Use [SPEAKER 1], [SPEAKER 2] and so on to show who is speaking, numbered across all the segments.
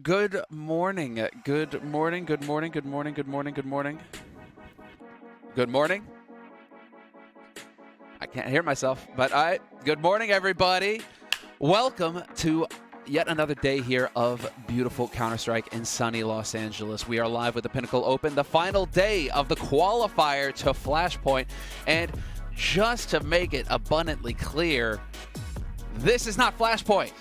[SPEAKER 1] Good morning. Good morning. Good morning. Good morning. Good morning. Good morning. Good morning. I can't hear myself, but good morning, everybody. Welcome to yet another day here of beautiful Counter-Strike in sunny Los Angeles. We are live with the Pinnacle Open, the final day of the qualifier to Flashpoint. And just to make it abundantly clear, this is not Flashpoint.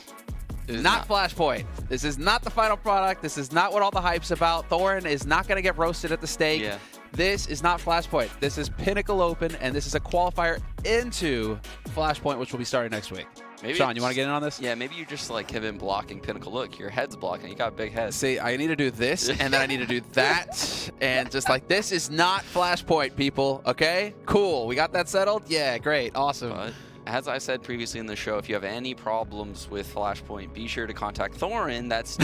[SPEAKER 1] Not Flashpoint. This is not the final product. This is not what all the hype's about. Thorin is not going to get roasted at the stake.
[SPEAKER 2] Yeah.
[SPEAKER 1] This is not Flashpoint. This is Pinnacle Open, and this is a qualifier into Flashpoint, which will be starting next week.
[SPEAKER 2] Maybe
[SPEAKER 1] Sean, you want to get in on this?
[SPEAKER 2] Yeah, maybe you just like have been blocking Pinnacle. Look, your head's blocking. You got a big head.
[SPEAKER 1] See, I need to do this, and then I need to do that, and just like, this is not Flashpoint, people, okay? Cool. We got that settled? Yeah, great. Awesome.
[SPEAKER 2] But as I said previously in the show, if you have any problems with Flashpoint, be sure to contact Thorin. That's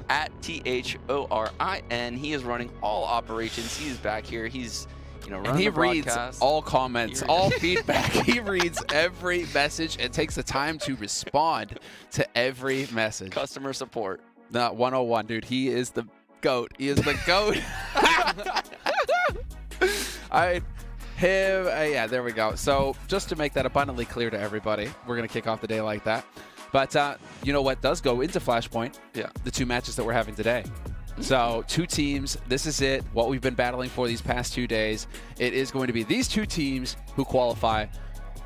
[SPEAKER 2] at THORIN. He is running all operations. He's back here. He's running
[SPEAKER 1] And he
[SPEAKER 2] the
[SPEAKER 1] reads
[SPEAKER 2] broadcast.
[SPEAKER 1] all comments, all feedback. He reads every message and takes the time to respond to every message.
[SPEAKER 2] Customer support.
[SPEAKER 1] Not 101, dude. He is the GOAT. He is the GOAT. Yeah, there we go. So just to make that abundantly clear to everybody, we're going to kick off the day like that. But you know what does go into Flashpoint?
[SPEAKER 2] Yeah.
[SPEAKER 1] The two matches that we're having today. So two teams, this is it, what we've been battling for these past 2 days. It is going to be these two teams who qualify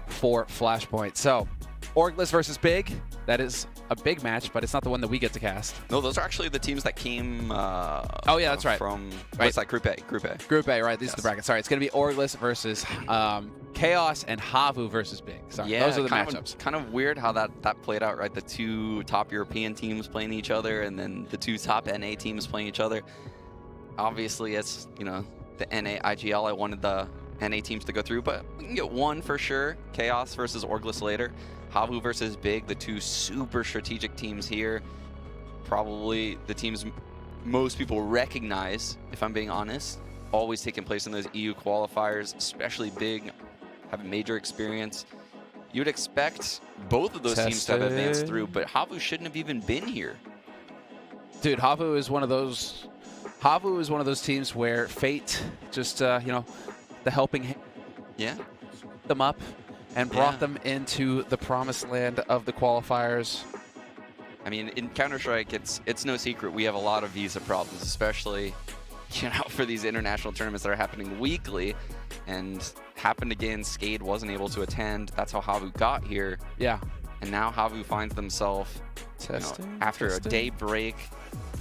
[SPEAKER 1] for Flashpoint. So Orgless versus Big, that is a big match, but it's not the one that we get to cast.
[SPEAKER 2] No, those are actually the teams that came
[SPEAKER 1] oh, yeah, that's right.
[SPEAKER 2] From,
[SPEAKER 1] Right.
[SPEAKER 2] what's that, Group A? Group A.
[SPEAKER 1] Group A, right? These are
[SPEAKER 2] Yes.
[SPEAKER 1] the brackets. Sorry, it's going to be Orgless versus Chaos and Havu versus Big. Sorry,
[SPEAKER 2] Yeah,
[SPEAKER 1] those are the
[SPEAKER 2] kind
[SPEAKER 1] matchups.
[SPEAKER 2] Kind of weird how that played out, right? The two top European teams playing each other, and then the two top NA teams playing each other. Obviously, it's the NA IGL. I wanted the NA teams to go through, but we can get one for sure. Chaos versus Orgless later. Havu versus Big, the two super strategic teams here. Probably the teams most people recognize, if I'm being honest. Always taking place in those EU qualifiers, especially Big, have major experience. You would expect both of those teams to have advanced through, but Havu shouldn't have even been here.
[SPEAKER 1] Dude, Havu is one of those teams where fate just the helping hand
[SPEAKER 2] Yeah.
[SPEAKER 1] them up and brought them into the promised land of the qualifiers.
[SPEAKER 2] I mean, in Counter-Strike, it's no secret we have a lot of visa problems, especially for these international tournaments that are happening weekly. And happened again, Skade wasn't able to attend. That's how Havu got here.
[SPEAKER 1] Yeah.
[SPEAKER 2] And now Havu finds themselves after a day break,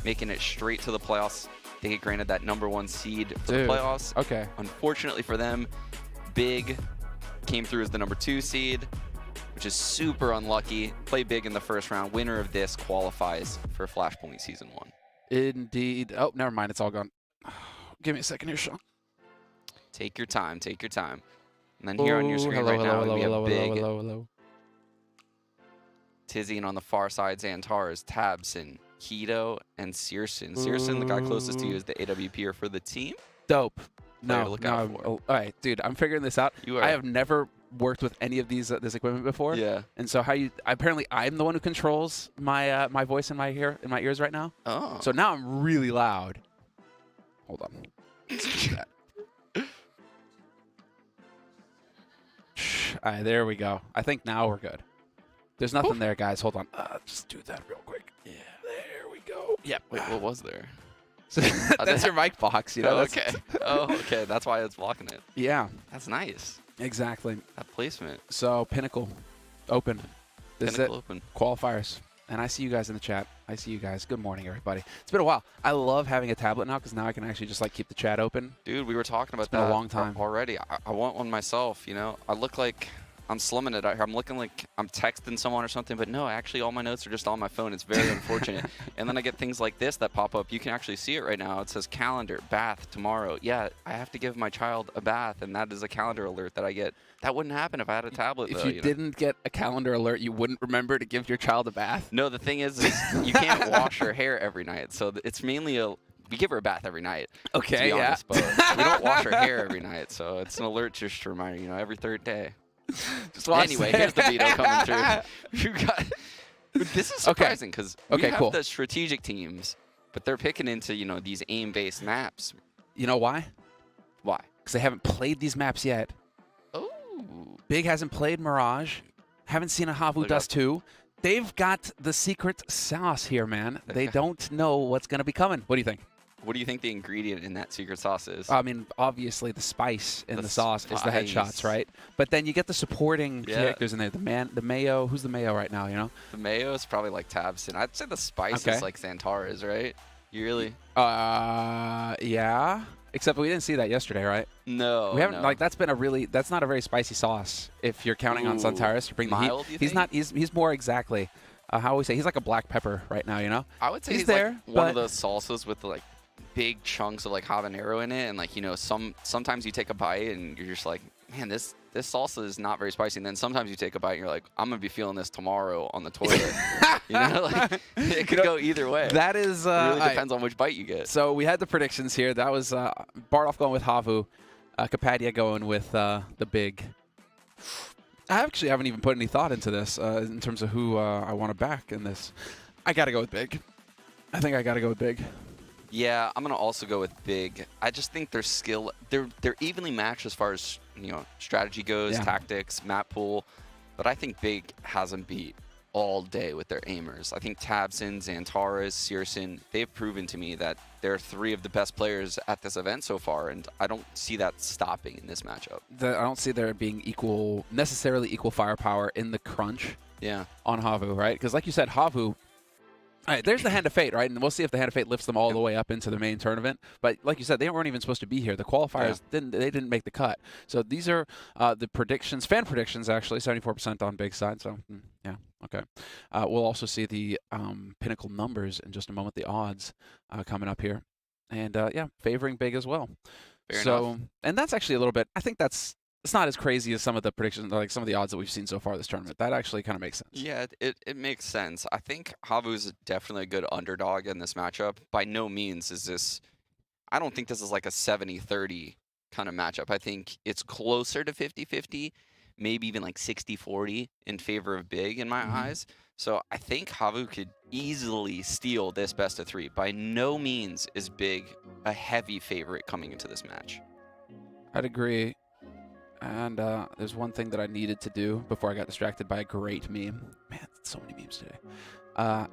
[SPEAKER 2] making it straight to the playoffs. They get granted that #1 seed for the playoffs.
[SPEAKER 1] Okay.
[SPEAKER 2] Unfortunately for them, Big came through as the #2 seed, which is super unlucky. Play Big in the first round. Winner of this qualifies for Flashpoint Season 1.
[SPEAKER 1] Indeed. Oh, never mind. It's all gone. Give me a second here, Sean.
[SPEAKER 2] Take your time. Take your time. And then here on your screen right now, we have Big,
[SPEAKER 1] hello.
[SPEAKER 2] Tizzy, and on the far side, Xantars, Tabson, Keto, and Searson. Searson, the guy closest to you, is the AWPer for the team.
[SPEAKER 1] Dope.
[SPEAKER 2] Player
[SPEAKER 1] No,
[SPEAKER 2] to look out for.
[SPEAKER 1] all right, dude, I'm figuring this out.
[SPEAKER 2] You are.
[SPEAKER 1] I have never worked with any of this equipment before.
[SPEAKER 2] Yeah.
[SPEAKER 1] And so apparently I'm the one who controls my my voice in my ears right now.
[SPEAKER 2] Oh.
[SPEAKER 1] So now I'm really loud. Hold on. Let's do that. All right, there we go. I think now we're good. There's nothing there, guys. Hold on. Just do that real quick. Yeah. There we go. Yep.
[SPEAKER 2] Wait, what was there?
[SPEAKER 1] That's your mic box,
[SPEAKER 2] Oh,
[SPEAKER 1] that's-
[SPEAKER 2] okay. Oh, okay. That's why it's blocking it.
[SPEAKER 1] Yeah,
[SPEAKER 2] That's nice.
[SPEAKER 1] exactly.
[SPEAKER 2] That placement.
[SPEAKER 1] So Pinnacle Open. This
[SPEAKER 2] Pinnacle
[SPEAKER 1] is
[SPEAKER 2] Open.
[SPEAKER 1] it. Qualifiers. And I see you guys in the chat. I see you guys. Good morning, everybody. It's been a while. I love having a tablet now because now I can actually just keep the chat open.
[SPEAKER 2] Dude, we were talking about
[SPEAKER 1] been
[SPEAKER 2] that
[SPEAKER 1] a long time.
[SPEAKER 2] already. I want one myself, I look like I'm slumming it out here. I'm looking like I'm texting someone or something, but no, actually all my notes are just on my phone. It's very unfortunate. And then I get things like this that pop up. You can actually see it right now. It says calendar, bath, tomorrow. Yeah, I have to give my child a bath, and that is a calendar alert that I get. That wouldn't happen if I had a tablet,
[SPEAKER 1] If
[SPEAKER 2] though.
[SPEAKER 1] you didn't get a calendar alert, you wouldn't remember to give your child a bath?
[SPEAKER 2] No, the thing is you can't wash her hair every night. So it's mainly we give her a bath every night.
[SPEAKER 1] Okay,
[SPEAKER 2] to be
[SPEAKER 1] yeah.
[SPEAKER 2] honest, but we don't wash her hair every night. So it's an alert just to remind her, every third day.
[SPEAKER 1] Just watch
[SPEAKER 2] Anyway,
[SPEAKER 1] that.
[SPEAKER 2] here's the veto coming through. You got, this is surprising because we have
[SPEAKER 1] cool.
[SPEAKER 2] the strategic teams But they're picking into, you know, these aim-based maps.
[SPEAKER 1] You know why?
[SPEAKER 2] Why?
[SPEAKER 1] Because they haven't played these maps yet.
[SPEAKER 2] Oh.
[SPEAKER 1] Big hasn't played Mirage. Haven't seen a Havu Dust 2. They've got the secret sauce here, man. They don't know what's going to be coming. What do you think?
[SPEAKER 2] What do you think the ingredient in that secret sauce is?
[SPEAKER 1] I mean, obviously the spice in the sauce is the headshots, right? But then you get the supporting characters in there. The mayo. Who's the mayo right now? You know.
[SPEAKER 2] The mayo is probably like Tabson. I'd say the spice is like Xantares, right? You really?
[SPEAKER 1] Yeah. Except we didn't see that yesterday, right?
[SPEAKER 2] No.
[SPEAKER 1] We haven't. Like that's not a very spicy sauce. If you're counting on Xantares to bring
[SPEAKER 2] mild,
[SPEAKER 1] the heat, he's not. He's more exactly. How we say? He's like a black pepper right now. You know.
[SPEAKER 2] I would say he's
[SPEAKER 1] there.
[SPEAKER 2] Like one of those salsas with the like big chunks of like habanero in it, and like, you know, sometimes you take a bite and you're just like, man, this salsa is not very spicy, and then sometimes you take a bite and you're like, I'm gonna be feeling this tomorrow on the toilet. You know, like it could go either way.
[SPEAKER 1] That is
[SPEAKER 2] it really depends on which bite you get.
[SPEAKER 1] So we had the predictions here. That was Bardoff going with Havu, Kapadia going with the big. I actually haven't even put any thought into this in terms of who I want to back in this. I gotta go with Big. I think I gotta go with Big.
[SPEAKER 2] Yeah, I'm gonna also go with Big. I just think their skill, they're evenly matched as far as, you know, strategy goes, tactics, map pool, but I think Big has them beat all day with their aimers. I think Tabson, Xantares, Searson, they've proven to me that they're 3 of the best players at this event so far, and I don't see that stopping in this matchup.
[SPEAKER 1] I don't see there being necessarily equal firepower in the crunch.
[SPEAKER 2] Yeah.
[SPEAKER 1] On Havu, right? Because like you said, Havu. All right, there's the Hand of Fate, right? And we'll see if the Hand of Fate lifts them all the way up into the main tournament. But like you said, they weren't even supposed to be here. The qualifiers didn't make the cut. So these are the predictions, fan predictions actually, 74% on Big side. So yeah, okay. We'll also see the Pinnacle numbers in just a moment, the odds coming up here, and yeah, favoring Big as well.
[SPEAKER 2] Fair enough.
[SPEAKER 1] And that's actually a little bit. I think it's not as crazy as some of the predictions, like some of the odds that we've seen so far this tournament. That actually kind of makes sense.
[SPEAKER 2] Yeah, it makes sense. I think Havu is definitely a good underdog in this matchup. By no means is this, I don't think this is like a 70-30 kind of matchup. I think it's closer to 50-50, maybe even like 60-40 in favor of Big in my eyes. So I think Havu could easily steal this best of 3. By no means is Big a heavy favorite coming into this match.
[SPEAKER 1] I'd agree. And there's one thing that I needed to do before I got distracted by a great meme. Man, so many memes today.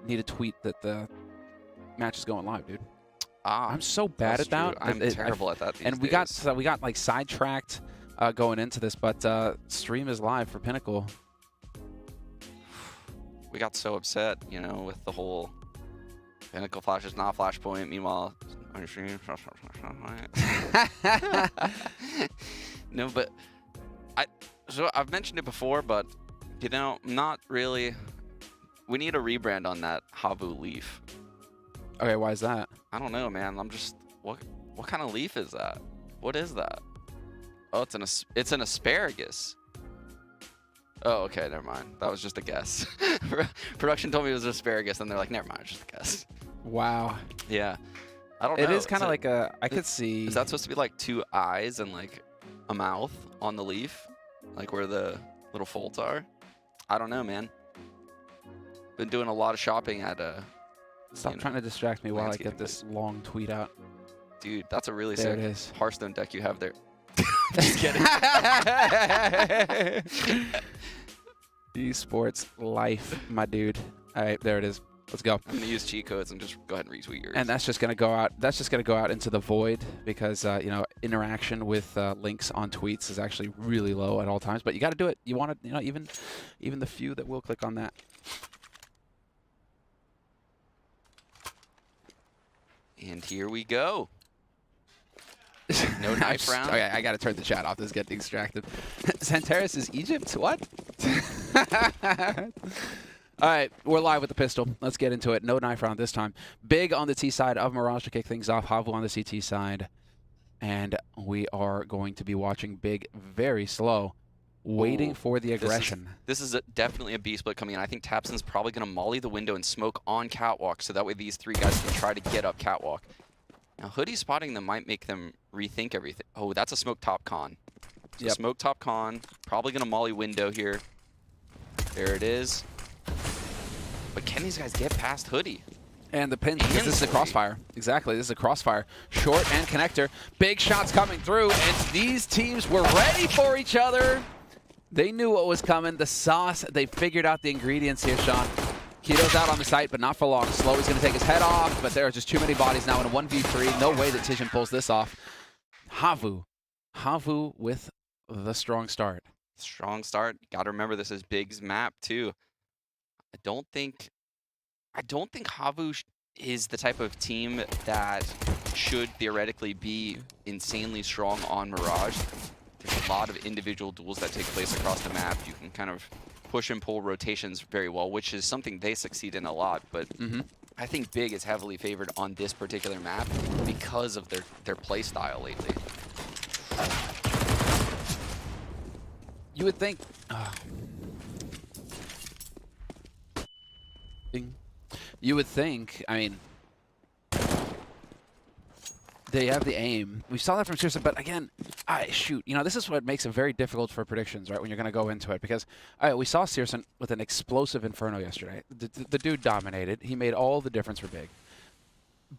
[SPEAKER 1] Need to tweet that the match is going live, dude. I'm so bad at that.
[SPEAKER 2] I'm terrible at that these
[SPEAKER 1] and
[SPEAKER 2] days.
[SPEAKER 1] we got like sidetracked going into this, but stream is live for Pinnacle.
[SPEAKER 2] We got so upset, you know, with the whole Pinnacle Flash is not Flashpoint. Meanwhile, no, but I've mentioned it before, but you know, not really. We need a rebrand on that Havu leaf.
[SPEAKER 1] Okay, why is that?
[SPEAKER 2] I don't know, man. I'm just what kind of leaf is that? What is that? Oh, it's an asparagus. Oh, okay, never mind. That was just a guess. Production told me it was asparagus, and they're like, never mind, it's just a guess.
[SPEAKER 1] Wow.
[SPEAKER 2] Yeah. I don't know.
[SPEAKER 1] It is kind of like I could see.
[SPEAKER 2] Is that supposed to be like 2 eyes and like a mouth on the leaf? Like where the little folds are? I don't know, man. Been doing a lot of shopping at
[SPEAKER 1] Stop trying to distract me while I get this long tweet out.
[SPEAKER 2] Dude, that's a really
[SPEAKER 1] there
[SPEAKER 2] sick Hearthstone deck you have there. Just kidding.
[SPEAKER 1] Esports life, my dude. All right, there it is. Let's go.
[SPEAKER 2] I'm gonna use cheat codes and just go ahead and retweet yours.
[SPEAKER 1] And that's just gonna go out. That's just gonna go out into the void because you know, interaction with links on tweets is actually really low at all times. But you got to do it. You want to, you know, even the few that will click on that.
[SPEAKER 2] And here we go. No knife round.
[SPEAKER 1] Okay, I gotta turn the chat off. This is getting distracted. Xantares is Egypt? What? All right, we're live with the pistol. Let's get into it. No knife round this time. Big on the T side of Mirage to kick things off. Havu on the CT side. And we are going to be watching Big very slow, waiting for the aggression.
[SPEAKER 2] This is definitely a B split coming in. I think Tabson's probably going to molly the window and smoke on Catwalk, so that way these 3 guys can try to get up Catwalk. Now, Hoodie spotting them might make them rethink everything. Oh, that's a smoke top con. So smoke top con. Probably going to molly window here. There it is. But can these guys get past Hoodie?
[SPEAKER 1] And the pin, because this is a crossfire. Exactly, this is a crossfire. Short and connector. Big shots coming through, and these teams were ready for each other. They knew what was coming. The sauce, they figured out the ingredients here, Sean. Keto's out on the site, but not for long. Slowly's going to take his head off, but there are just too many bodies now in a 1v3. No way that Tijin pulls this off. Havu with the strong start.
[SPEAKER 2] Strong start. Got to remember this is Big's map too. I don't think Havu is the type of team that should theoretically be insanely strong on Mirage. There's a lot of individual duels that take place across the map. You can kind of push and pull rotations very well, which is something they succeed in a lot. But I think Big is heavily favored on this particular map because of their play style lately.
[SPEAKER 1] You would think... You would think, I mean, they have the aim. We saw that from Searson, but again, shoot, you know, this is what makes it very difficult for predictions, right, when you're going to go into it. Because we saw Searson with an explosive Inferno yesterday. The dude dominated. He made all the difference for Big.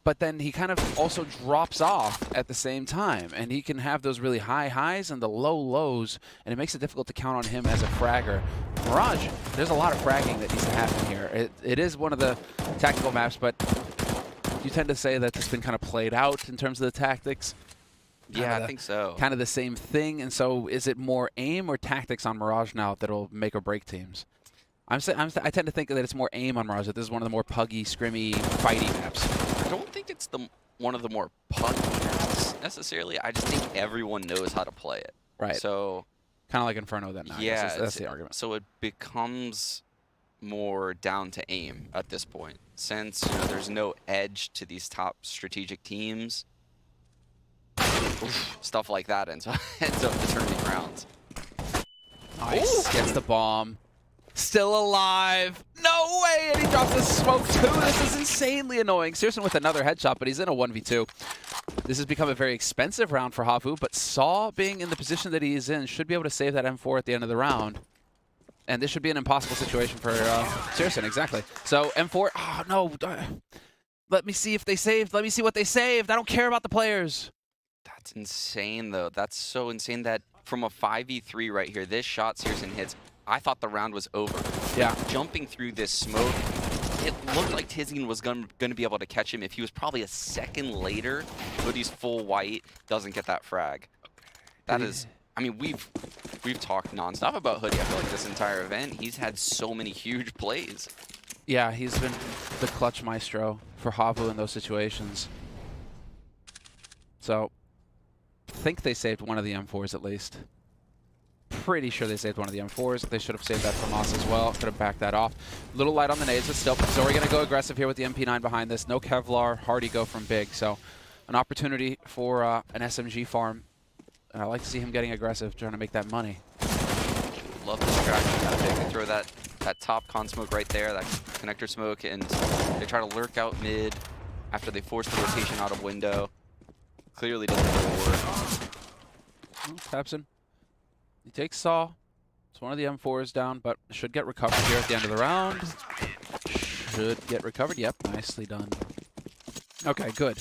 [SPEAKER 1] But then he kind of also drops off at the same time, and he can have those really high highs and the low lows, and it makes it difficult to count on him as a fragger. Mirage, there's a lot of fragging that needs to happen here. It is one of the tactical maps, but you tend to say that it's been kind of played out in terms of the tactics.
[SPEAKER 2] Yeah, I think so.
[SPEAKER 1] Kind of the same thing, and so is it more aim or tactics on Mirage now that'll make or break teams? I tend to think that it's more aim on Mirage, that this is one of the more puggy, scrimmy, fighty maps.
[SPEAKER 2] I don't think it's one of the more puggy maps necessarily. I just think everyone knows how to play it.
[SPEAKER 1] Right.
[SPEAKER 2] So
[SPEAKER 1] kind of like Inferno then.
[SPEAKER 2] Yeah,
[SPEAKER 1] that's the argument.
[SPEAKER 2] So it becomes more down to aim at this point, since there's no edge to these top strategic teams. Stuff like that ends up determining rounds.
[SPEAKER 1] Nice. Ooh. Gets the bomb. Still alive. No way! And he drops the smoke too. This is insanely annoying. Searson with another headshot, but he's in a 1v2. This has become a very expensive round for Havu, but Saw, being in the position that he is in, should be able to save that M4 at the end of the round. And this should be an impossible situation for Searson, exactly. So M4, oh no. Let me see if they saved. Let me see what they saved. I don't care about the players.
[SPEAKER 2] That's insane, though. That's so insane that from a 5v3 right here, this shot Searson hits, I thought the round was over.
[SPEAKER 1] Yeah.
[SPEAKER 2] Jumping through this smoke, it looked like Tizin was going to be able to catch him if he was probably a second later. Hoodie's full white, doesn't get that frag. That is, I mean, we've talked nonstop about Hoodie, I feel like, this entire event. He's had so many huge plays.
[SPEAKER 1] Yeah, he's been the clutch maestro for Havu in those situations. So, I think they saved one of the M4s at least. Pretty sure they saved one of the M4s. They should have saved that from us as well. Could have backed that off. Little light on the nades, but still. So we're going to go aggressive here with the MP9 behind this. No Kevlar, hardy go from Big. So an opportunity for an SMG farm. And I like to see him getting aggressive, trying to make that money.
[SPEAKER 2] Love the strategy. They can throw that top con smoke right there, that connector smoke, and they try to lurk out mid after they force the rotation out of window. Clearly doesn't really work.
[SPEAKER 1] Tapson. He takes Saw. It's one of the M4s down, but should get recovered here at the end of the round. Should get recovered. Yep, nicely done. Okay, good.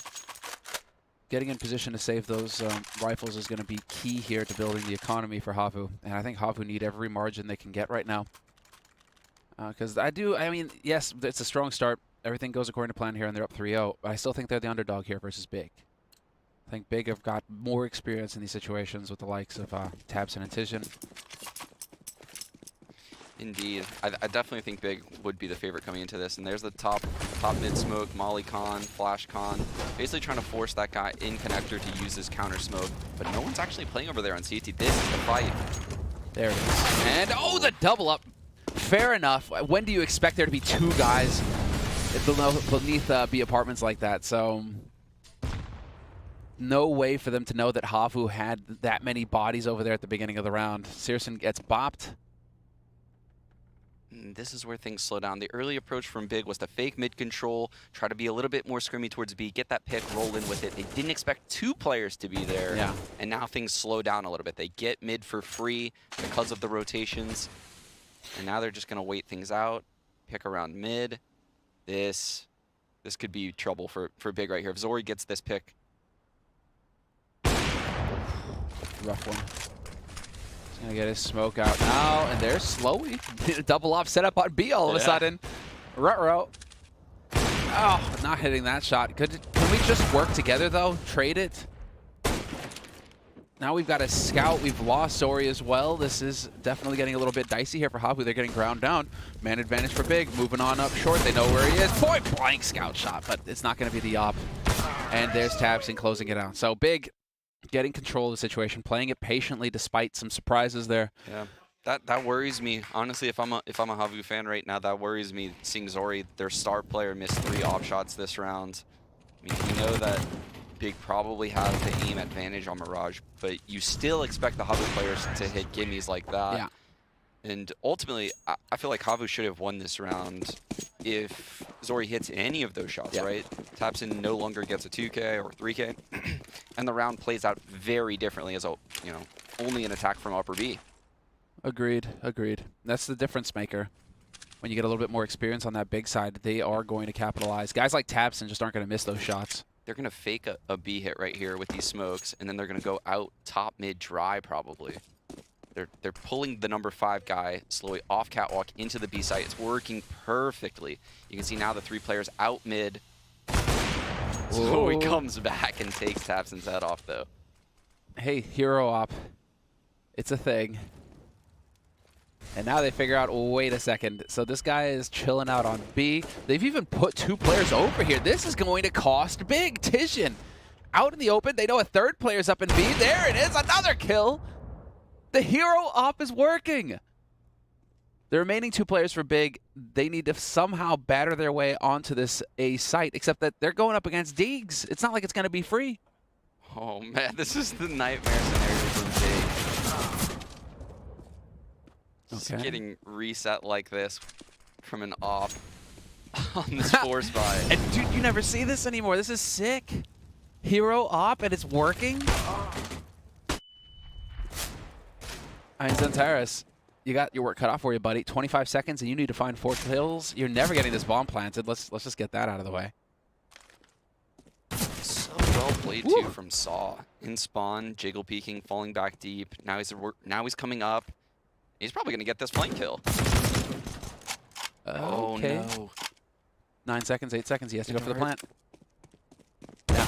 [SPEAKER 1] Getting in position to save those rifles is going to be key here to building the economy for Havu. And I think Havu need every margin they can get right now. Because I mean, yes, it's a strong start. Everything goes according to plan here, and they're up 3-0. But I still think they're the underdog here versus Big. I think Big have got more experience in these situations with the likes of Tabson and Tijin.
[SPEAKER 2] Indeed. I definitely think Big would be the favorite coming into this. And there's the top mid smoke, Molly Con, Flash Con. Basically trying to force that guy in connector to use his counter smoke. But no one's actually playing over there on CT. This is the fight.
[SPEAKER 1] There it is. And, oh, the double up. Fair enough. When do you expect there to be two guys beneath B apartments like that? So no way for them to know that Havu had that many bodies over there at the beginning of the round. Searson gets bopped.
[SPEAKER 2] This is where things slow down. The early approach from Big was to fake mid control, try to be a little bit more scrimmy towards B, get that pick, roll in with it. They didn't expect two players to be there,
[SPEAKER 1] yeah.
[SPEAKER 2] And now things slow down a little bit. They get mid for free because of the rotations, and now they're just going to wait things out, pick around mid. This This could be trouble for Big right here. If Zori gets this pick.
[SPEAKER 1] Rough one. He's going to get his smoke out now, and there's Slowly. Double off set up on B all of a sudden. Ruh-roh. Oh, not hitting that shot. Can we just work together, though? Trade it? Now we've got a scout. We've lost Zori as well. This is definitely getting a little bit dicey here for Havu. They're getting ground down. Man advantage for Big. Moving on up short. They know where he is. Point blank scout shot, but it's not going to be the op. And there's tabseN closing it out. So Big getting control of the situation, playing it patiently despite some surprises there.
[SPEAKER 2] Yeah. That worries me. Honestly, if I'm a Havu fan right now, that worries me seeing Zori, their star player, miss 3 op shots this round. I mean, we know that Big probably has the aim advantage on Mirage, but you still expect the Havu players to hit gimmies like that.
[SPEAKER 1] Yeah.
[SPEAKER 2] And ultimately, I feel like Havu should have won this round if Zori hits any of those shots, right? tabseN no longer gets a 2K or 3K, and the round plays out very differently as a, only an attack from upper B.
[SPEAKER 1] Agreed. That's the difference maker. When you get a little bit more experience on that Big side, they are going to capitalize. Guys like tabseN just aren't going to miss those shots.
[SPEAKER 2] They're going to fake a B hit right here with these smokes, and then they're going to go out top mid dry probably. They're pulling the number 5 guy slowly off catwalk into the B site. It's working perfectly. You can see now the 3 players out mid. So he comes back and takes tabseN's head off though.
[SPEAKER 1] Hey, hero op. It's a thing. And now they figure out, wait a second. So this guy is chilling out on B. They've even put 2 players over here. This is going to cost Big. TiJiN out in the open. They know a 3rd player's up in B. There it is, another kill. The hero op is working. The remaining 2 players for Big, they need to somehow batter their way onto this A site, except that they're going up against Deegs. It's not like it's going to be free.
[SPEAKER 2] Oh man, this is the nightmare scenario for Big. Just getting reset like this from an op on this 4 spot.
[SPEAKER 1] And dude, you never see this anymore. This is sick. Hero op, and it's working. I mean, Xantares, you got your work cut off for you, buddy. 25 seconds, and you need to find 4 kills. You're never getting this bomb planted. Let's just get that out of the way.
[SPEAKER 2] So well played too from Saw. In spawn, jiggle peeking, falling back deep. Now he's coming up. He's probably gonna get this flank kill. Oh no.
[SPEAKER 1] 9 seconds, 8 seconds. He has to go for the plant. Yeah.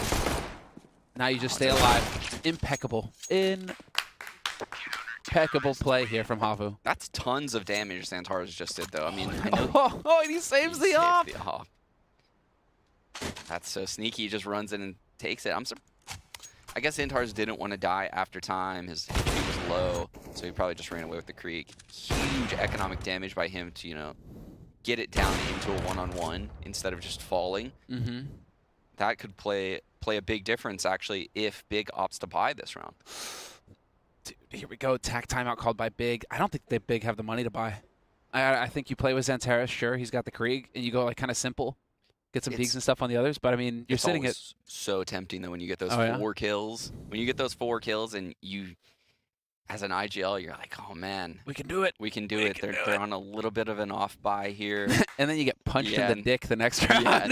[SPEAKER 1] Now you just stay alive. Impeccable. Impeccable play here from Havu.
[SPEAKER 2] That's tons of damage Xantares just did, though. I mean, I know
[SPEAKER 1] oh, and he saves the op.
[SPEAKER 2] That's so sneaky. He just runs in and takes it. I guess Xantares didn't want to die after time. His HP was low, so he probably just ran away with the creek. Huge economic damage by him to, get it down into a one-on-one instead of just falling. That could play a big difference, actually, if Big opts to buy this round.
[SPEAKER 1] Dude, here we go. Tack timeout called by Big. I don't think they Big have the money to buy. I think you play with Xantares. Sure, he's got the Krieg, and you go like kind of simple. Get some Deegs and stuff on the others, but I mean, you're sitting at...
[SPEAKER 2] so tempting, though, when you get those 4 kills. When you get those 4 kills and you, as an IGL, you're like, oh, man.
[SPEAKER 1] We can do it.
[SPEAKER 2] We can do it. They're on a little bit of an off buy here.
[SPEAKER 1] And then you get punched in the dick the next round.
[SPEAKER 2] Yeah, and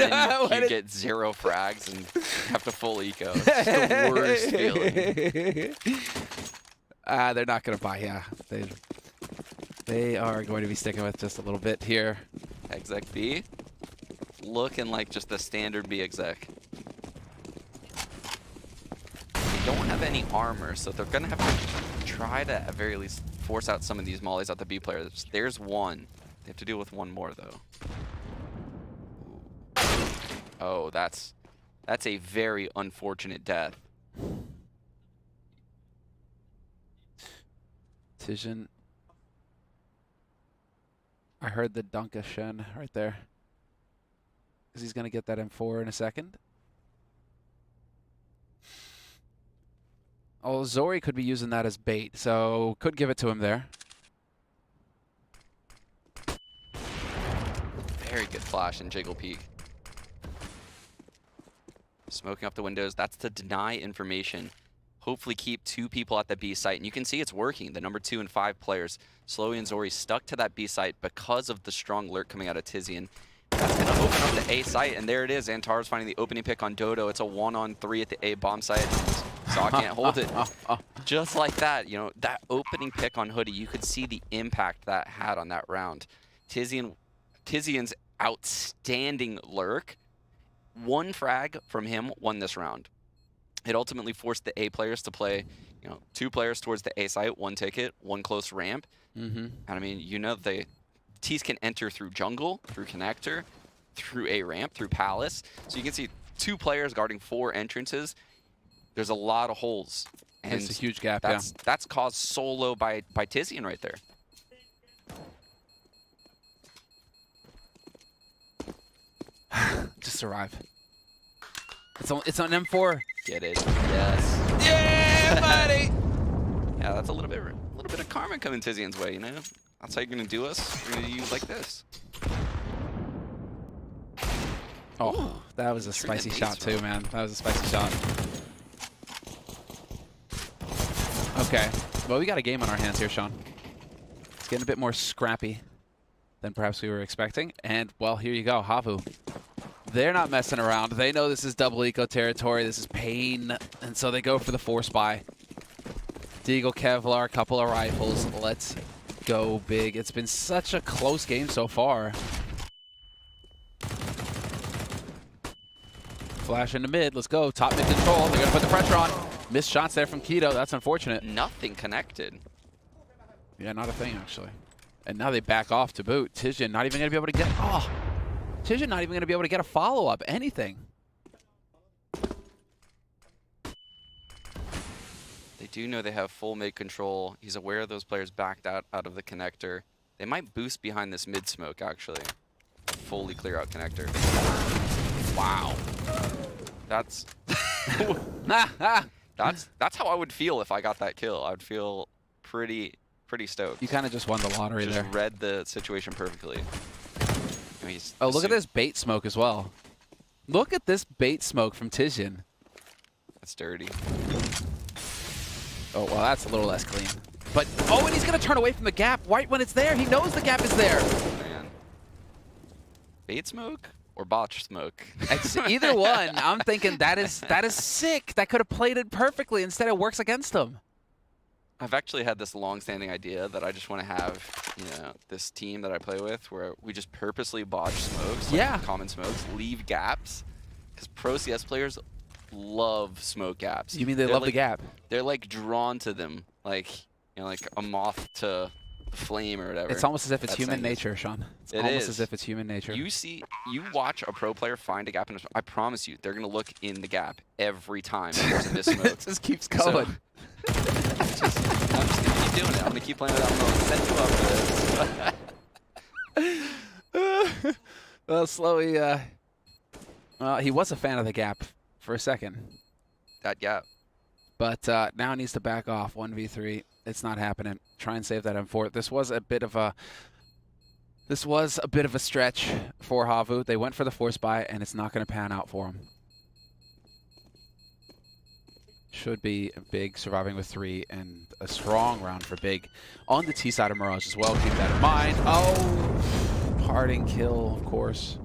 [SPEAKER 2] then you get 0 frags and have to full eco. It's the worst feeling.
[SPEAKER 1] They're not going to buy, They are going to be sticking with just a little bit here.
[SPEAKER 2] Exec B. Looking like just a standard B exec. They don't have any armor, so they're going to have to try to, at very least, force out some of these mollies at the B players. There's one. They have to deal with one more, though. Oh, that's a very unfortunate death.
[SPEAKER 1] TiJiN. I heard the Dunka Shen right there. Because he's going to get that M4 in a second. Oh, Zori could be using that as bait, so could give it to him there.
[SPEAKER 2] Very good flash and jiggle peek. Smoking up the windows. That's to deny information. Hopefully keep 2 people at the B site. And you can see it's working. The number 2 and 5 players, Slowly and Zori, stuck to that B site because of the strong lurk coming out of TiJiN. That's going to open up the A site, and there it is. Antar's finding the opening pick on Dodo. It's a 1-on-3 at the A bomb site. So I can't hold it. Just like that, you know, that opening pick on Hoodie, you could see the impact that had on that round. Tizian's outstanding lurk, one frag from him won this round. It ultimately forced the A players to play, you know, 2 players towards the A site, 1 ticket, 1 close ramp. And I mean, you know, the T's can enter through jungle, through connector, through A ramp, through palace. So you can see 2 players guarding 4 entrances. There's a lot of holes. And
[SPEAKER 1] it's a huge gap,
[SPEAKER 2] that's caused solo by Tizian right there.
[SPEAKER 1] Just survive. It's on M4.
[SPEAKER 2] Get it? Yes.
[SPEAKER 1] Yeah, buddy.
[SPEAKER 2] Yeah, that's a little bit of karma coming Tizian's way. You know, that's how you're gonna do us. You're gonna do you like this.
[SPEAKER 1] Oh, ooh, that was a spicy shot too, man. That was a spicy shot. Okay, well, we got a game on our hands here, Sean. It's getting a bit more scrappy than perhaps we were expecting. And, well, here you go, Havu. They're not messing around. They know this is double eco territory. This is pain. And so they go for the force buy. Deagle, Kevlar, couple of rifles. Let's go big. It's been such a close game so far. Flash into mid. Let's go. Top mid control. They're going to put the pressure on. Missed shots there from Keto. That's unfortunate.
[SPEAKER 2] Nothing connected.
[SPEAKER 1] Yeah, not a thing, actually. And now they back off to boot. Tizian not even going to be able to get... Oh! Tizian not even going to be able to get a follow-up. Anything.
[SPEAKER 2] They do know they have full mid control. He's aware of those players backed out of the connector. They might boost behind this mid smoke, actually. Fully clear out connector. Wow. That's... That's how I would feel if I got that kill. I would feel pretty stoked.
[SPEAKER 1] You kind of just won the lottery there.
[SPEAKER 2] Just read the situation perfectly. I mean,
[SPEAKER 1] oh, look at this bait smoke as well. Look at this bait smoke from Tizian.
[SPEAKER 2] That's dirty.
[SPEAKER 1] Oh, well, that's a little less clean. But, oh, and he's going to turn away from the gap right when it's there. He knows the gap is there.
[SPEAKER 2] Man. Bait smoke? Or botch smoke.
[SPEAKER 1] It's either one. I'm thinking that is sick. That could have played it perfectly. Instead, it works against him.
[SPEAKER 2] I've actually had this long-standing idea that I just want to have, you know, this team that I play with where we just purposely botch smokes, like common smokes, leave gaps, because pro CS players love smoke gaps.
[SPEAKER 1] You mean they love the gap?
[SPEAKER 2] They're like drawn to them, like, you know, like a moth to flame or whatever.
[SPEAKER 1] It's almost as if it's human nature, Sean. It's almost as if it's human nature.
[SPEAKER 2] You watch a pro player find a gap, and I promise you, they're going to look in the gap every time there's a smoke.
[SPEAKER 1] It just keeps going. So,
[SPEAKER 2] I'm just going to keep doing it. I'm going to keep playing without mode. Set you up for this.
[SPEAKER 1] Well, Slowy, he was a fan of the gap for a second.
[SPEAKER 2] That gap.
[SPEAKER 1] But now needs to back off. 1v3. It's not happening. Try and save that M4. This was a bit of a stretch for Havu. They went for the force buy, and it's not going to pan out for them. Should be big, surviving with 3, and a strong round for big on the T side of Mirage as well. Keep that in mind. Oh, parting kill, of course.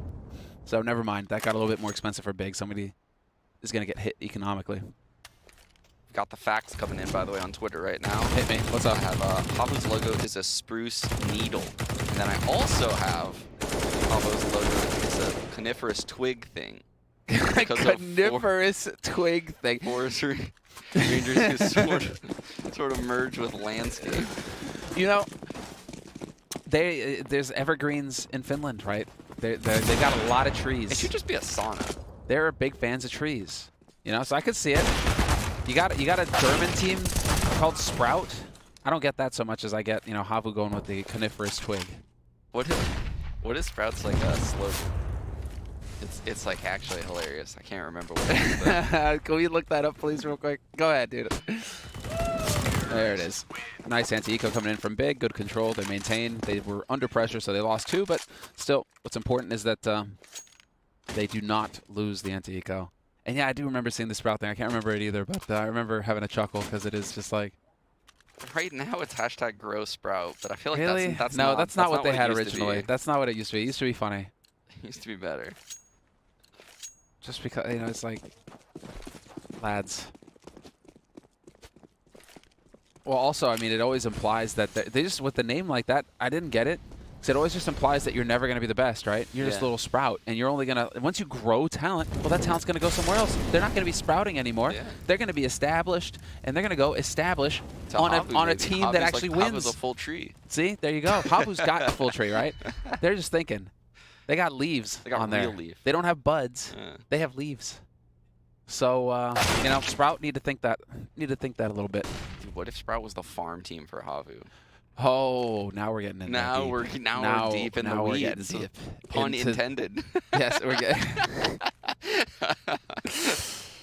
[SPEAKER 1] So never mind. That got a little bit more expensive for big. Somebody is going to get hit economically.
[SPEAKER 2] Got the facts coming in, by the way, on Twitter right now.
[SPEAKER 1] Hit me. What's up?
[SPEAKER 2] I have Havu's logo is a spruce needle. And then I also have Havu's logo is a coniferous twig thing.
[SPEAKER 1] Coniferous twig thing.
[SPEAKER 2] Forestry rangers who sort of merge with landscape.
[SPEAKER 1] You know, there's evergreens in Finland, right? They got a lot of trees.
[SPEAKER 2] It should just be a sauna.
[SPEAKER 1] They're big fans of trees. You know, so I could see it. You got a German team called Sprout. I don't get that so much as I get, you know, Havu going with the coniferous twig.
[SPEAKER 2] What is Sprout's like a slogan? It's like actually hilarious. I can't remember what it is.
[SPEAKER 1] Can we look that up, please, real quick? Go ahead, dude. There it is. Nice anti-eco coming in from big. Good control. They maintain. They were under pressure, so they lost 2. But still, what's important is that they do not lose the anti-eco. And yeah, I do remember seeing the Sprout thing. I can't remember it either, but I remember having a chuckle because it is just like...
[SPEAKER 2] Right now it's hashtag grow Sprout, but I feel like
[SPEAKER 1] really?
[SPEAKER 2] that's
[SPEAKER 1] not what they had
[SPEAKER 2] originally.
[SPEAKER 1] That's not what it used to be. It used to be funny.
[SPEAKER 2] It used to be better.
[SPEAKER 1] Just because, you know, it's like, lads. Well, also, I mean, it always implies that they just, with the name like that, I didn't get it. Because it always just implies that you're never going to be the best, right? You're just a little sprout. And you're only going to, once you grow talent, well, that talent's going to go somewhere else. They're not going to be sprouting anymore. Yeah. They're going to be established, and they're going to go establish on a team that actually wins.
[SPEAKER 2] Havu's a full tree.
[SPEAKER 1] See? There you go. Havu's got a full tree, right? They're just thinking. They got leaves on there.
[SPEAKER 2] Leaf.
[SPEAKER 1] They don't have buds. They have leaves. So, you know, Sprout need to think that a little bit.
[SPEAKER 2] Dude, what if Sprout was the farm team for Havu?
[SPEAKER 1] Oh, now we're getting in
[SPEAKER 2] now
[SPEAKER 1] deep.
[SPEAKER 2] we're deep in the weeds.
[SPEAKER 1] We're getting deep.
[SPEAKER 2] Pun intended.
[SPEAKER 1] Yes, we're getting.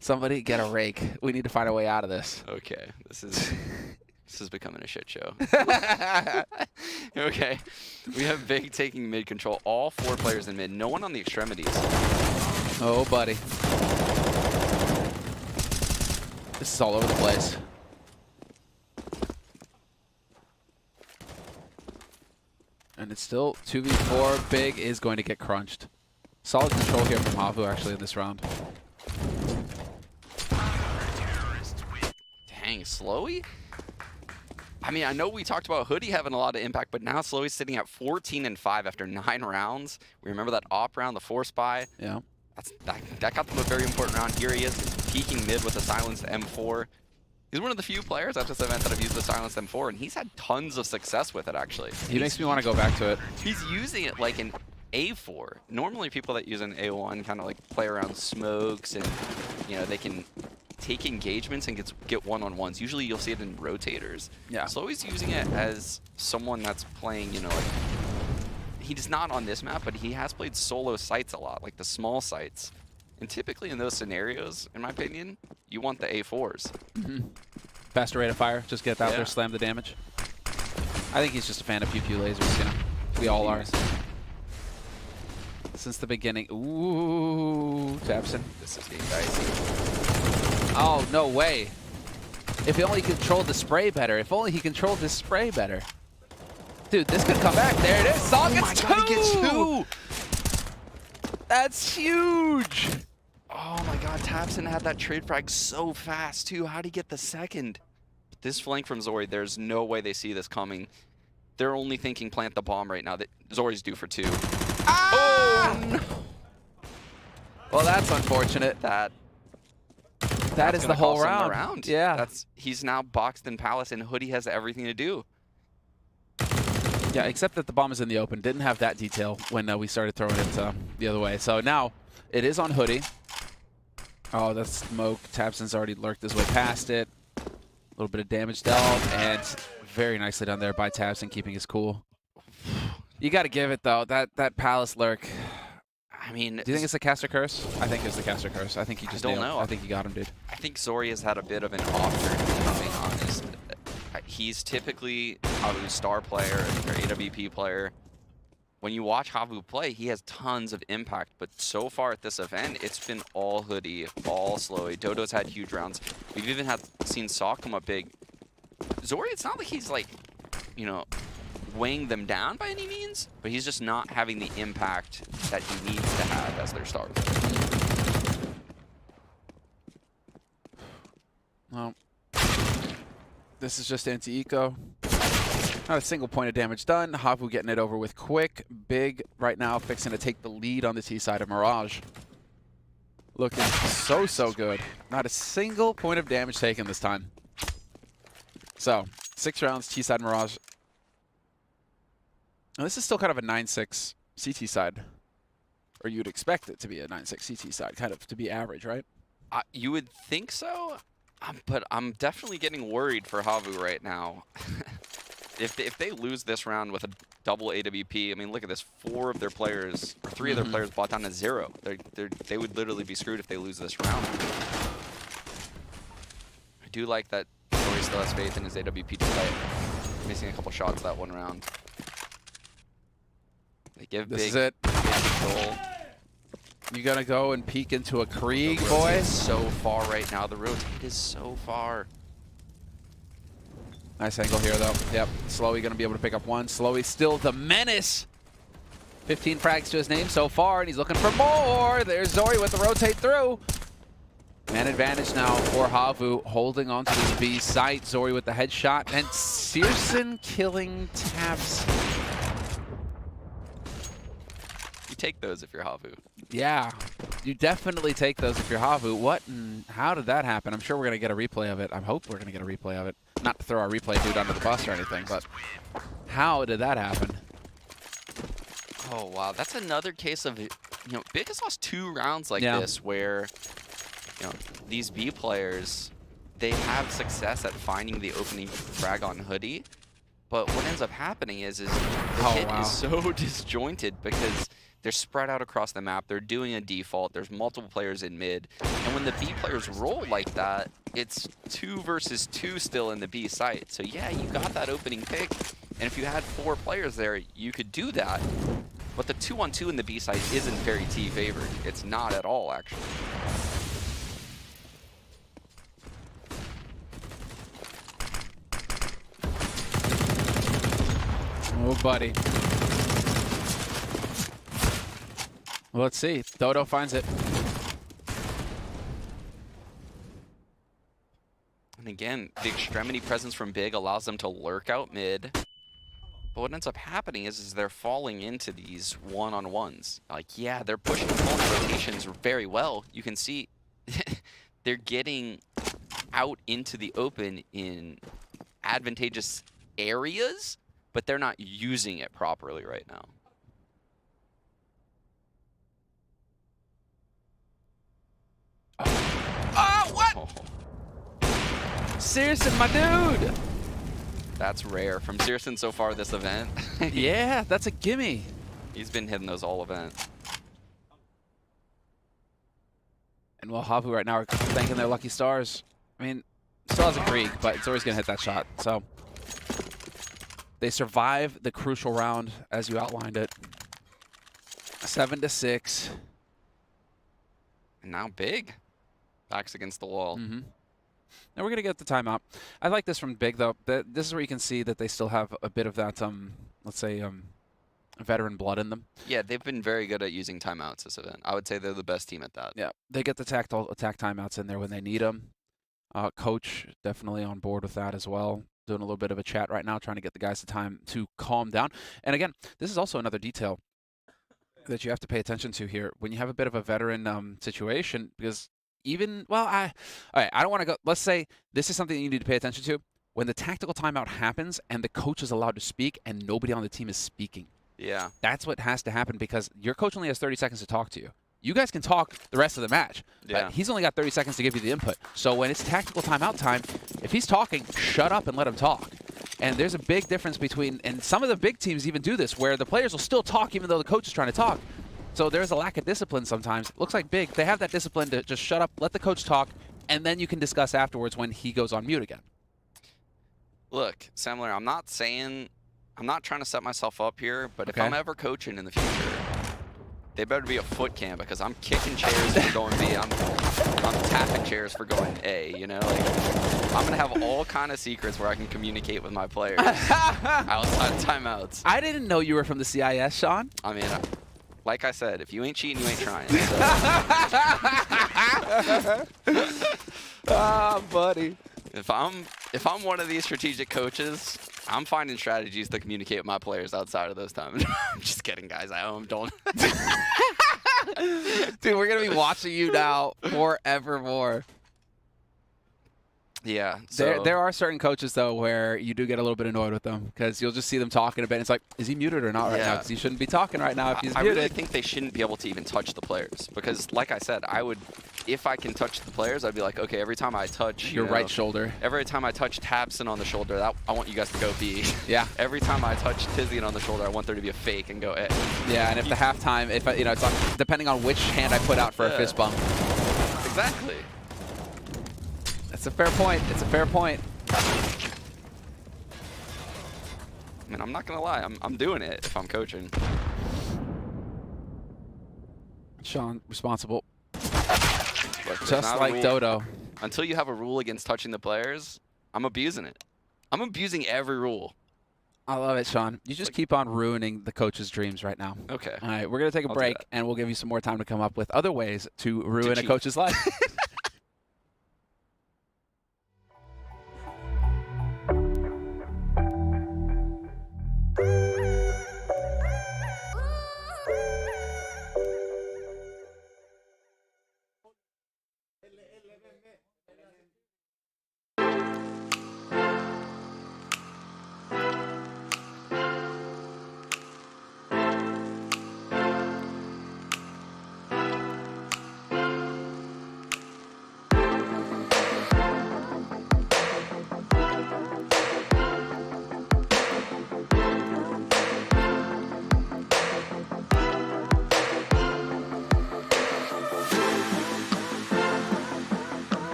[SPEAKER 1] Somebody get a rake. We need to find a way out of this.
[SPEAKER 2] Okay, this is becoming a shit show. Okay, we have Big taking mid control. All 4 players in mid. No one on the extremities.
[SPEAKER 1] Oh, buddy. This is all over the place. And it's still 2v4. Big is going to get crunched. Solid control here from Havu, actually, in this round.
[SPEAKER 2] Dang, Slowy? I mean, I know we talked about Hoodie having a lot of impact, but now Slowy's sitting at 14-5 after 9 rounds. We remember that op round, the force buy.
[SPEAKER 1] Yeah.
[SPEAKER 2] That got them a very important round. Here he is, peeking mid with a silenced M4. He's one of the few players at this event that have used the silenced M4, and he's had tons of success with it, actually.
[SPEAKER 1] He makes me want to go back to it.
[SPEAKER 2] He's using it like an A4. Normally, people that use an A1 kind of like play around smokes, and you know they can take engagements and get one-on-ones. Usually, you'll see it in rotators.
[SPEAKER 1] Yeah.
[SPEAKER 2] So he's using it as someone that's playing, you know, like he's not on this map, but he has played solo sites a lot, like the small sites. And typically in those scenarios, in my opinion, you want the A4s.
[SPEAKER 1] Faster rate of fire, just get out there, slam the damage. I think he's just a fan of pew-pew lasers, you know. We all are. Since the beginning. Ooh, Tapson.
[SPEAKER 2] This is getting dicey.
[SPEAKER 1] Oh, no way. If he only controlled the spray better. If only he controlled his spray better. Dude, this could come back. There it is. Saul gets two!
[SPEAKER 2] He gets 2!
[SPEAKER 1] That's huge!
[SPEAKER 2] Oh my god, Tapson had that trade frag so fast too. How'd he get the second? This flank from Zori, there's no way they see this coming. They're only thinking plant the bomb right now. Zori's due for 2.
[SPEAKER 1] Ah!
[SPEAKER 2] Oh no!
[SPEAKER 1] Well, that's unfortunate.
[SPEAKER 2] That
[SPEAKER 1] is the whole round. Yeah.
[SPEAKER 2] He's now boxed in Palace, and Hoodie has everything to do.
[SPEAKER 1] Yeah, except that the bomb is in the open. Didn't have that detail when we started throwing it the other way. So now it is on Hoodie. Oh, that's smoke. Tapson's already lurked his way past it. A little bit of damage dealt, and very nicely done there by Tapson, keeping his cool. You got to give it, though. That Palace lurk.
[SPEAKER 2] I mean,
[SPEAKER 1] do you think it's the caster curse? I think it's the caster curse. I think he just
[SPEAKER 2] don't know.
[SPEAKER 1] I think he got him, dude.
[SPEAKER 2] I think Zori has had a bit of an off journey, if I'm being honest. He's typically Havu's star player or AWP player. When you watch Havu play, he has tons of impact, but so far at this event, it's been all Hoodie, all Slowy. Dodo's had huge rounds. We've even seen Saw come up big. Zori, it's not like he's like, you know, weighing them down by any means, but he's just not having the impact that he needs to have as their star player.
[SPEAKER 1] Well, this is just anti-eco. Not a single point of damage done. Havu getting it over with quick. Big right now fixing to take the lead on the T side of Mirage. Looking so good. Not a single point of damage taken this time. So, 6 rounds, T side Mirage. Now, this is still kind of a 9-6 CT side. Or you'd expect it to be a 9-6 CT side, kind of to be average, right?
[SPEAKER 2] You would think so, but I'm definitely getting worried for Havu right now. If they lose this round with a double AWP, I mean, look at this. 4 of their players, or 3 of their players bought down to 0. They would literally be screwed if they lose this round. I do like that Zori still has faith in his AWP despite missing a couple shots that one round. They give
[SPEAKER 1] this
[SPEAKER 2] big,
[SPEAKER 1] is it.
[SPEAKER 2] control.
[SPEAKER 1] You gonna go and peek into a Krieg, boy?
[SPEAKER 2] So far right now. The rotate is so far.
[SPEAKER 1] Nice angle here, though. Yep. Slowy going to be able to pick up one. Slowy still the menace. 15 frags to his name so far, and he's looking for more. There's Zori with the rotate through. Man advantage now for Havu, holding on to this B site. Zori with the headshot, and Searson killing Tabs.
[SPEAKER 2] You take those if you're Havu.
[SPEAKER 1] Yeah, you definitely take those if you're Havu. What and how did that happen? I'm sure we're going to get a replay of it. I hope we're going to get a replay of it. Not to throw our replay dude under the bus or anything, but how did that happen?
[SPEAKER 2] Oh, wow. That's another case of, Big has lost 2 rounds like this where, these B players, they have success at finding the opening frag on Hoodie. But what ends up happening is the hit is so disjointed because they're spread out across the map. They're doing a default. There's multiple players in mid. And when the B players roll like that, it's 2 versus 2 still in the B site. So yeah, you got that opening pick. And if you had 4 players there, you could do that. But the 2-on-2 in the B site isn't very T favored. It's not at all, actually.
[SPEAKER 1] Oh, buddy. Well, let's see. Dodo finds it.
[SPEAKER 2] And again, the extremity presence from Big allows them to lurk out mid. But what ends up happening is they're falling into these one-on-ones. Like, yeah, they're pushing opponent rotations very well. You can see they're getting out into the open in advantageous areas, but they're not using it properly right now.
[SPEAKER 1] Oh, what?
[SPEAKER 2] Oh.
[SPEAKER 1] Searson, my dude!
[SPEAKER 2] That's rare from Searson so far this event.
[SPEAKER 1] Yeah, that's a gimme.
[SPEAKER 2] He's been hitting those all event.
[SPEAKER 1] And while Havu right now are thanking their lucky stars. I mean, still has a Krieg, but it's always going to hit that shot. So they survive the crucial round as you outlined it. 7-6.
[SPEAKER 2] And now Big. Backs against the wall.
[SPEAKER 1] Mm-hmm. Now we're going to get the timeout. I like this from Big, though. This is where you can see that they still have a bit of that, let's say, veteran blood in them.
[SPEAKER 2] Yeah, they've been very good at using timeouts this event. I would say they're the best team at that.
[SPEAKER 1] Yeah, they get the tactile attack timeouts in there when they need them. Coach definitely on board with that as well. Doing a little bit of a chat right now, trying to get the guys the time to calm down. And again, this is also another detail that you have to pay attention to here when you have a bit of a veteran situation, because even, well, all right, I don't want to go, let's say this is something that you need to pay attention to. When the tactical timeout happens and the coach is allowed to speak and nobody on the team is speaking.
[SPEAKER 2] Yeah.
[SPEAKER 1] That's what has to happen, because your coach only has 30 seconds to talk to you. You guys can talk the rest of the match, but he's only got 30 seconds to give you the input. So when it's tactical timeout time, if he's talking, shut up and let him talk. And there's a big difference between, and some of the big teams even do this, where the players will still talk even though the coach is trying to talk. So there's a lack of discipline sometimes. It looks like Big, they have that discipline to just shut up, let the coach talk, and then you can discuss afterwards when he goes on mute again.
[SPEAKER 2] Look, Semler, I'm not trying to set myself up here, but if I'm ever coaching in the future, they better be a foot cam, because I'm kicking chairs for going B. I'm tapping chairs for going A, you know? Like, I'm going to have all kind of secrets where I can communicate with my players outside of timeouts.
[SPEAKER 1] I didn't know you were from the CIS, Sean.
[SPEAKER 2] I mean, like I said, if you ain't cheating, you ain't trying.
[SPEAKER 1] Ah, buddy.
[SPEAKER 2] If I'm one of these strategic coaches, I'm finding strategies to communicate with my players outside of those times. I'm just kidding, guys. I don't.
[SPEAKER 1] Dude, we're gonna be watching you now forevermore.
[SPEAKER 2] Yeah. So
[SPEAKER 1] There are certain coaches, though, where you do get a little bit annoyed with them, because you'll just see them talking a bit. And it's like, is he muted or not right now? Because he shouldn't be talking right now if he's muted.
[SPEAKER 2] I really think they shouldn't be able to even touch the players, because, like I said, if I can touch the players, I'd be like, okay, every time I touch
[SPEAKER 1] your right shoulder,
[SPEAKER 2] every time I touch Tabson on the shoulder, I want you guys to go B.
[SPEAKER 1] Yeah.
[SPEAKER 2] Every time I touch Tizian on the shoulder, I want there to be a fake and go A.
[SPEAKER 1] Yeah, and if the halftime, it's like, depending on which hand I put out for a fist bump.
[SPEAKER 2] Exactly.
[SPEAKER 1] It's a fair point. It's a fair point.
[SPEAKER 2] I mean, I'm not gonna lie. I'm doing it if I'm coaching.
[SPEAKER 1] Sean, responsible.
[SPEAKER 2] Look,
[SPEAKER 1] Just like Dodo.
[SPEAKER 2] Until you have a rule against touching the players, I'm abusing it. I'm abusing every rule.
[SPEAKER 1] I love it, Sean. You just keep on ruining the coach's dreams right now.
[SPEAKER 2] Okay.
[SPEAKER 1] All right, we're going to take a
[SPEAKER 2] I'll do
[SPEAKER 1] break,
[SPEAKER 2] that.
[SPEAKER 1] and we'll give you some more time to come up with other ways to ruin a
[SPEAKER 2] cheat.
[SPEAKER 1] coach's life.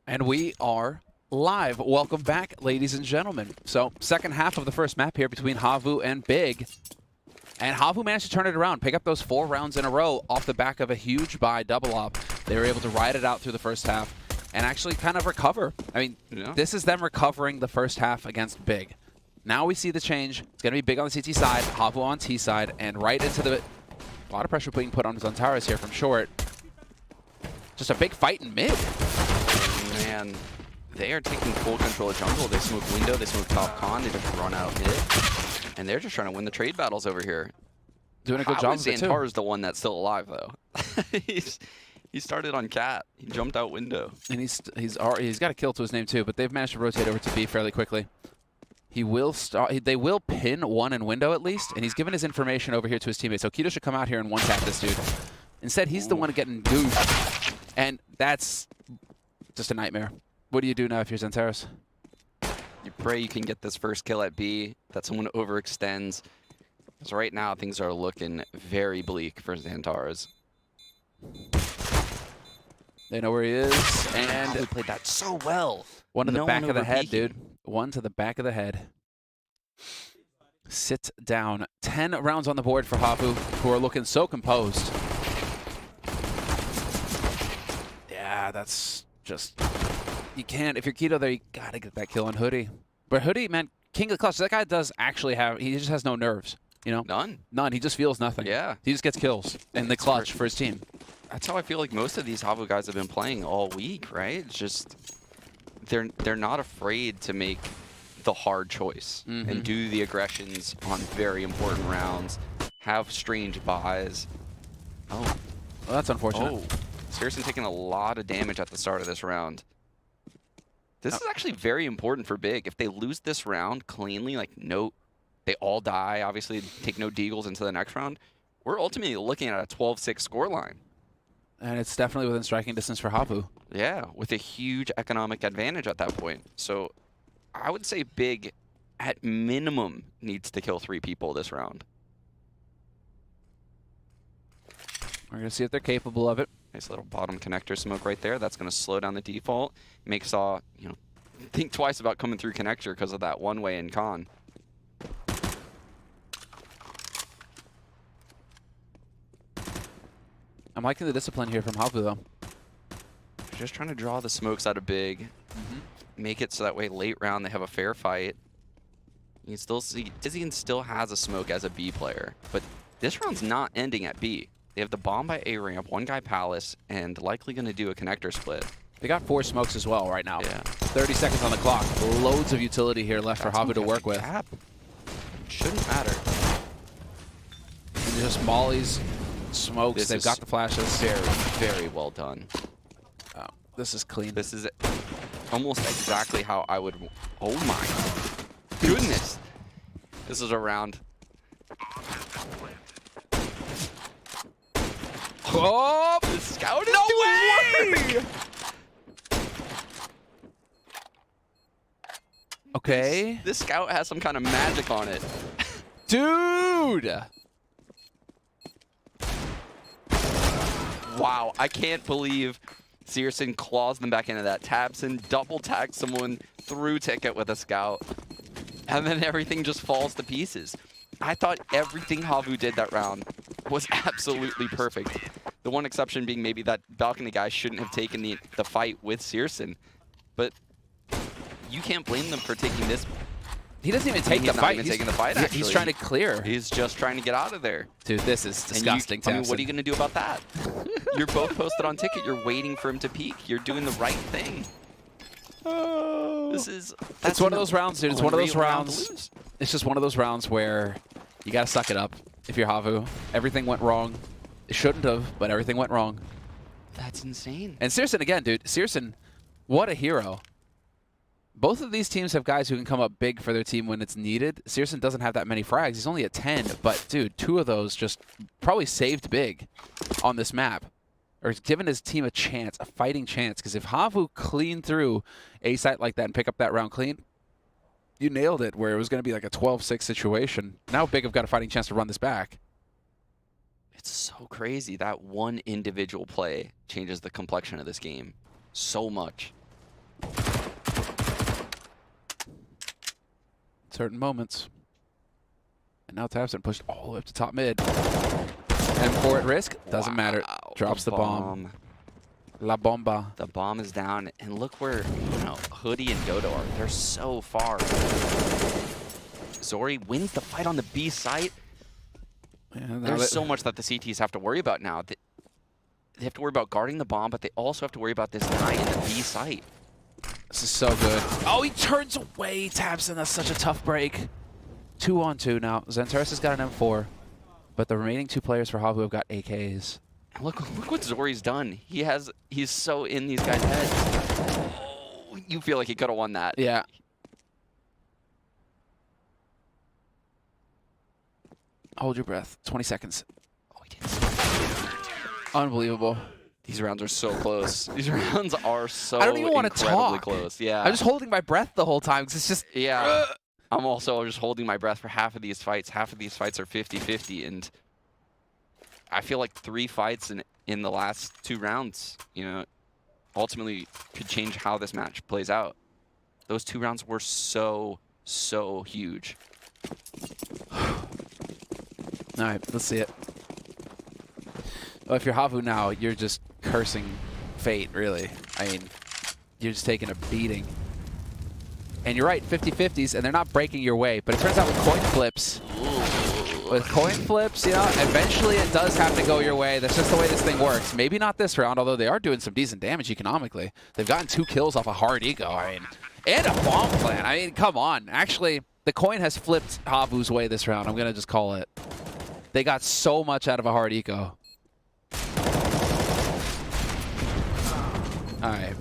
[SPEAKER 1] And we are live. Welcome back, ladies and gentlemen. So, second half of the first map here between Havu and Big. And Havu managed to turn it around, pick up those 4 rounds in a row off the back of a huge buy double op. They were able to ride it out through the first half and actually kind of recover. I mean, This is them recovering the first half against Big. Now we see the change. It's going to be Big on the CT side, Havu on T side, and right into the... A lot of pressure being put on Zantares here from short. Just a big fight in mid.
[SPEAKER 2] Man, they are taking full control of jungle. They smoke window, they smoke top con, they just run out mid. And they're just trying to win the trade battles over here.
[SPEAKER 1] Doing a good job of it too.
[SPEAKER 2] Zantar is the one that's still alive though. He started on cat. He jumped out window.
[SPEAKER 1] And he's got a kill to his name too, but they've managed to rotate over to B fairly quickly. He will start. They will pin one in window at least, and he's given his information over here to his teammates. So Keto should come out here and one-tap this dude. Instead, he's the one getting goofed, and that's just a nightmare. What do you do now if you're Zantares?
[SPEAKER 2] You pray you can get this first kill at B, that someone overextends. So right now, things are looking very bleak for Zantares.
[SPEAKER 1] They know where he is, and
[SPEAKER 2] he played that so well.
[SPEAKER 1] One to the back of the head, dude. One to the back of the head. Sit down. 10 rounds on the board for Havu, who are looking so composed. Yeah, that's just... You can't. If you're Keto there, you gotta get that kill on Hoodie. But Hoodie, man, king of the clutch. That guy does actually have... He just has no nerves, you know?
[SPEAKER 2] None.
[SPEAKER 1] None. He just feels nothing.
[SPEAKER 2] Yeah.
[SPEAKER 1] He just gets kills in the clutch for his team.
[SPEAKER 2] That's how I feel like most of these Havu guys have been playing all week, right? It's just... They're not afraid to make the hard choice and do the aggressions on very important rounds, have strange buys. Oh.
[SPEAKER 1] Well, that's unfortunate.
[SPEAKER 2] Oh. Seriously taking a lot of damage at the start of this round. This is actually very important for Big. If they lose this round cleanly, like they all die, obviously take no deagles into the next round, we're ultimately looking at a 12-6 scoreline.
[SPEAKER 1] And it's definitely within striking distance for Havu.
[SPEAKER 2] Yeah, with a huge economic advantage at that point. So I would say Big, at minimum, needs to kill 3 people this round.
[SPEAKER 1] We're going to see if they're capable of it.
[SPEAKER 2] Nice little bottom connector smoke right there. That's going to slow down the default. Make Saw, think twice about coming through connector because of that one-way in con.
[SPEAKER 1] I'm liking the discipline here from Havu, though.
[SPEAKER 2] Just trying to draw the smokes out of big. Make it so that way late round they have a fair fight. You can still see Dizzy still has a smoke as a B player, but this round's not ending at B. They have the bomb by A ramp, one guy Palace, and likely going to do a connector split.
[SPEAKER 1] They got 4 smokes as well right now.
[SPEAKER 2] Yeah.
[SPEAKER 1] 30 seconds on the clock. Loads of utility here left for Havu to work with.
[SPEAKER 2] Cap. Shouldn't matter.
[SPEAKER 1] And just Molly's smokes. They've got the flashes.
[SPEAKER 2] Very, very well done.
[SPEAKER 1] Oh, this is clean.
[SPEAKER 2] This is almost exactly how I would. Oh my goodness! This is a round.
[SPEAKER 1] Oh,
[SPEAKER 2] the scout is
[SPEAKER 1] no way! Okay.
[SPEAKER 2] This scout has some kind of magic on it.
[SPEAKER 1] Dude!
[SPEAKER 2] Wow, I can't believe Searson claws them back into that. Tabson double tags someone through ticket with a scout. And then everything just falls to pieces. I thought everything Havu did that round was absolutely perfect. The one exception being maybe that balcony guy shouldn't have taken the fight with Searson. But you can't blame them for taking this.
[SPEAKER 1] He doesn't even take the
[SPEAKER 2] He's not
[SPEAKER 1] fight.
[SPEAKER 2] even taking the fight, actually.
[SPEAKER 1] He's trying to clear.
[SPEAKER 2] He's just trying to get out of there.
[SPEAKER 1] Dude, this is disgusting,
[SPEAKER 2] I mean, what are you going to do about that? You're both posted on ticket. You're waiting for him to peek. You're doing the right thing. This is...
[SPEAKER 1] It's one of those rounds, dude. It's one of those rounds. It's just one of those rounds where you got to suck it up if you're Havu. Everything went wrong. It shouldn't have, but everything went wrong.
[SPEAKER 2] That's insane.
[SPEAKER 1] And Searson, again, dude. Searson, what a hero. Both of these teams have guys who can come up big for their team when it's needed. Searson doesn't have that many frags. He's only at 10, but, dude, 2 of those just probably saved big on this map. Or given his team a chance, a fighting chance. Because if Havu clean through a site like that and pick up that round clean, you nailed it, where it was going to be like a 12-6 situation. Now Big have got a fighting chance to run this back.
[SPEAKER 2] It's so crazy. That one individual play changes the complexion of this game so much.
[SPEAKER 1] Certain moments. And now Tabson pushed all the way up to top mid. M4 at risk. Doesn't matter. Drops the bomb. La bomba.
[SPEAKER 2] The bomb is down. And look where, you know, Hoodie and Dodo are. They're so far. Zori wins the fight on the B site.
[SPEAKER 1] Yeah,
[SPEAKER 2] There's so much that the CTs have to worry about now. They have to worry about guarding the bomb, but they also have to worry about this guy in the B site.
[SPEAKER 1] This is so good. Oh, he turns away, Tabson. That's such a tough break. 2-on-2 now. Xantares has got an M4, but the remaining 2 players for Havu have got AKs.
[SPEAKER 2] And look what Zori's done. He's so in these guys' heads. Oh, you feel like he could have won that.
[SPEAKER 1] Yeah. Hold your breath. 20 seconds.
[SPEAKER 2] Oh, he didn't.
[SPEAKER 1] Unbelievable.
[SPEAKER 2] These rounds are so close. These rounds are so
[SPEAKER 1] I don't even want to talk.
[SPEAKER 2] close. Yeah.
[SPEAKER 1] I'm just holding my breath the whole time because it's just...
[SPEAKER 2] Yeah. I'm also just holding my breath for half of these fights. Half of these fights are 50-50, and I feel like 3 fights in the last 2 rounds, you know, ultimately could change how this match plays out. Those 2 rounds were so huge.
[SPEAKER 1] All right, let's see it. Well, if you're Havu now, you're just cursing fate, really. I mean, you're just taking a beating. And you're right, 50-50s, and they're not breaking your way. But it turns out with coin flips, you know, eventually it does have to go your way. That's just the way this thing works. Maybe not this round, although they are doing some decent damage economically. They've gotten 2 kills off a hard eco, I mean, and a bomb plant. I mean, come on. Actually, the coin has flipped Havu's way this round. I'm going to just call it. They got so much out of a hard eco. All right.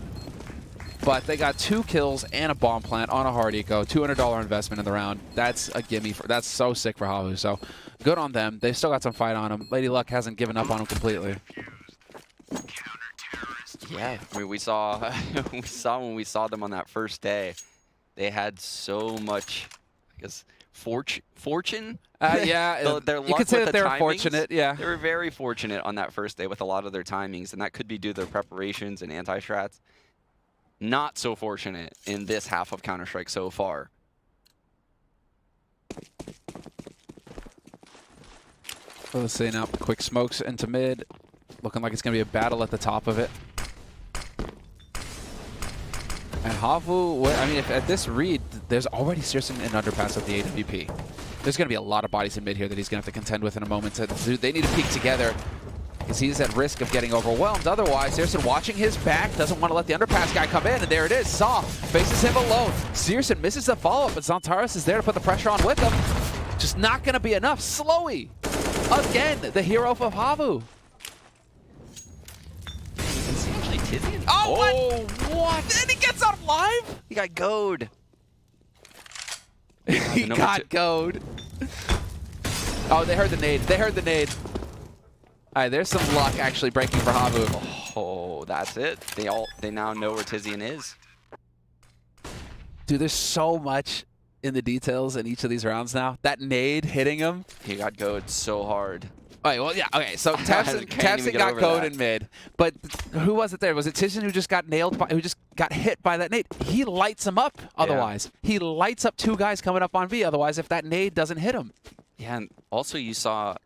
[SPEAKER 1] But they got 2 kills and a bomb plant on a hard eco. $200 investment in the round. That's a gimme. That's so sick for Havu. So good on them. They've still got some fight on them. Lady Luck hasn't given up on them completely.
[SPEAKER 2] Yeah, I mean, we saw when we saw them on that first day, they had so much, I guess, fortune.
[SPEAKER 1] Yeah,
[SPEAKER 2] their
[SPEAKER 1] you could say that they were fortunate. Yeah,
[SPEAKER 2] they were very fortunate on that first day with a lot of their timings, and that could be due to their preparations and anti-strats. Not so fortunate in this half of Counter-Strike so far.
[SPEAKER 1] Well, let's see now. Quick smokes into mid. Looking like it's going to be a battle at the top of it. And Havu, I mean, if at this read, there's already Searson and underpass of the AWP. There's going to be a lot of bodies in mid here that he's going to have to contend with in a moment. They need to peek together because he's at risk of getting overwhelmed. Otherwise, Searson watching his back, doesn't want to let the underpass guy come in, and there it is. Saw faces him alone. Searson misses the follow-up, but Zantares is there to put the pressure on with him. Just not going to be enough. Slowy, again, the hero of Havu. Oh, what? Then he gets out alive?
[SPEAKER 2] He got goad.
[SPEAKER 1] He got goad. Oh, they heard the nade. They heard the nade. All right, there's some luck actually breaking for Havu.
[SPEAKER 2] Oh, that's it. They now know where Tizian is.
[SPEAKER 1] Dude, there's so much in the details in each of these rounds now. That nade hitting him.
[SPEAKER 2] He got goad so hard.
[SPEAKER 1] All right, well, yeah, okay, so Tapson got goad in mid, but who was it there? Was it Tizian who just got nailed by, who just got hit by that nade? He lights him up otherwise. Yeah. He lights up two guys coming up on V otherwise if that nade doesn't hit him.
[SPEAKER 2] Yeah, and also you saw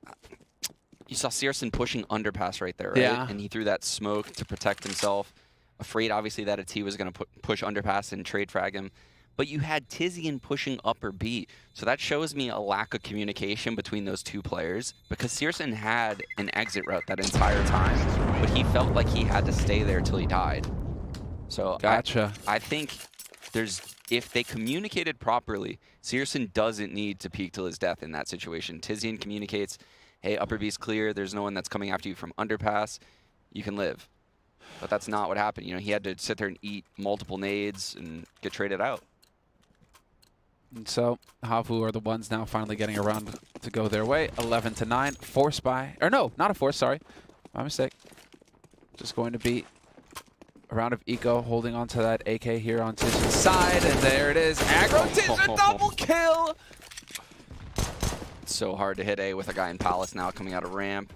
[SPEAKER 2] Searson pushing underpass right there, right?
[SPEAKER 1] Yeah.
[SPEAKER 2] And he threw that smoke to protect himself, afraid obviously that a T was going to push underpass and trade frag him. But you had Tizian pushing upper B. So that shows me a lack of communication between those two players because Searson had an exit route that entire time, but he felt like he had to stay there till he died. So
[SPEAKER 1] gotcha.
[SPEAKER 2] I think if they communicated properly, Searson doesn't need to peek till his death in that situation. Tizian communicates, hey, upper B's clear, there's no one that's coming after you from underpass, you can live. But that's not what happened. You know, he had to sit there and eat multiple nades and get traded out.
[SPEAKER 1] And so Havu are the ones now finally getting around to go their way. 11-9, forced by, or no, not a force, sorry. My mistake. Just going to be a round of eco, holding on to that AK here on Tizian's side, and there it is. Aggro Tizian, double kill!
[SPEAKER 2] It's so hard to hit A with a guy in Palace now coming out of ramp.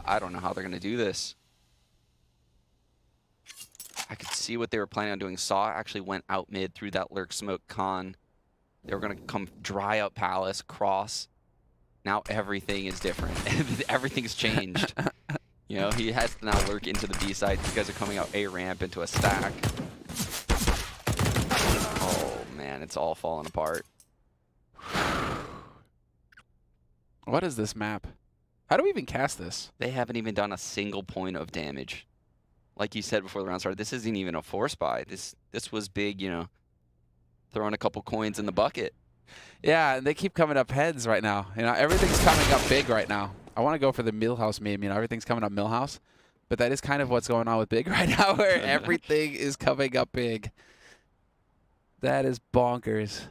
[SPEAKER 2] I don't know how they're going to do this. I could see what they were planning on doing. Saw actually went out mid through that lurk smoke con. They were going to come dry out Palace, cross. Now everything is different. Everything's changed. You know, he has to now lurk into the B side. These guys are coming out A ramp into a stack. Oh, man, it's all falling apart.
[SPEAKER 1] What is this map? How do we even cast this?
[SPEAKER 2] They haven't even done a single point of damage. Like you said before the round started, this isn't even a force buy. This was big, you know, throwing a couple coins in the bucket.
[SPEAKER 1] Yeah, and they keep coming up heads right now. You know, everything's coming up big right now. I want to go for the Millhouse meme. You know, everything's coming up Millhouse. But that is kind of what's going on with big right now, where everything is coming up big. That is bonkers.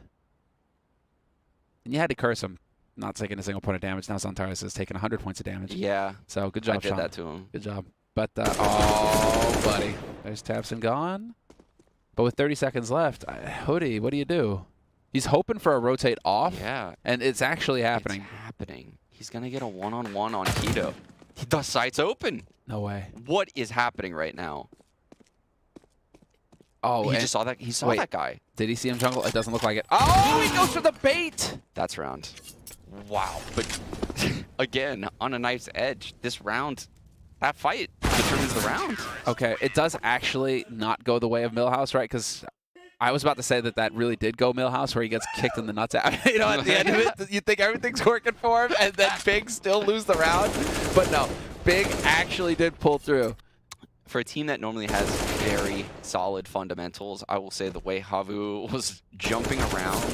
[SPEAKER 1] And you had to curse him, not taking a single point of damage. Now Zantares is taking 100 points of damage.
[SPEAKER 2] Yeah.
[SPEAKER 1] So good job,
[SPEAKER 2] I did
[SPEAKER 1] Sean.
[SPEAKER 2] that to him.
[SPEAKER 1] Good job. But, oh, buddy. There's Tapson gone. But with 30 seconds left, Hoodie, what do you do? He's hoping for a rotate off.
[SPEAKER 2] Yeah.
[SPEAKER 1] And it's actually happening.
[SPEAKER 2] It's happening. He's going to get a one-on-one on Keto. The site's open.
[SPEAKER 1] No way.
[SPEAKER 2] What is happening right now?
[SPEAKER 1] Oh,
[SPEAKER 2] he just saw that. He saw that guy.
[SPEAKER 1] Did he see him jungle? It doesn't look like it. Oh, he goes for the bait.
[SPEAKER 2] That's round. Wow. But again, on a knife's edge, this round, that fight determines the round.
[SPEAKER 1] Okay, it does actually not go the way of Millhouse, right? Because I was about to say that really did go Millhouse, where he gets kicked in the nuts out. You know, at the end of it, you think everything's working for him, and then Big still lose the round. But no, Big actually did pull through.
[SPEAKER 2] For a team that normally has very solid fundamentals, I will say the way Havu was jumping around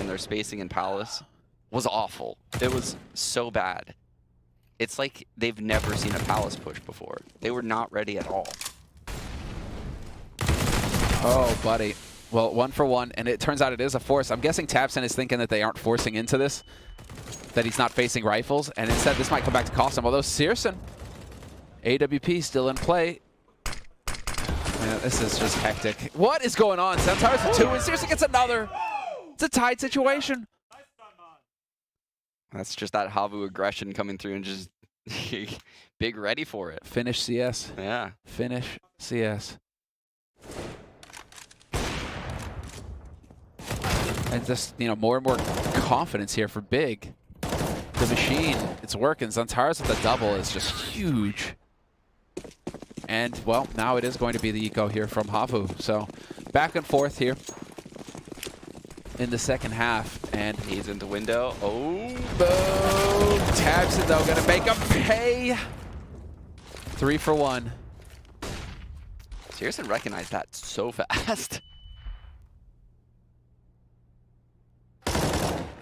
[SPEAKER 2] in their spacing in Palace was awful. It was so bad. It's like they've never seen a Palace push before. They were not ready at all.
[SPEAKER 1] Oh, buddy. Well, 1 for 1, and it turns out it is a force. I'm guessing Tapson is thinking that they aren't forcing into this, that he's not facing rifles, and instead this might come back to cost him. Although Searson, AWP still in play. Man, this is just hectic. What is going on? Zantares with 2, and Searson gets another. It's a tied situation.
[SPEAKER 2] That's just that Havu aggression coming through and just Big ready for it.
[SPEAKER 1] Finish CS.
[SPEAKER 2] Yeah.
[SPEAKER 1] Finish CS. And just, you know, more and more confidence here for Big. the machine, it's working. Zantares with the double is just huge. And, well, now it is going to be the eco here from Havu. So, back and forth here in the second half. And
[SPEAKER 2] he's into window. Oh,
[SPEAKER 1] boom. Tabson, though, going to make him pay. 3 for 1.
[SPEAKER 2] Searson recognized that so fast.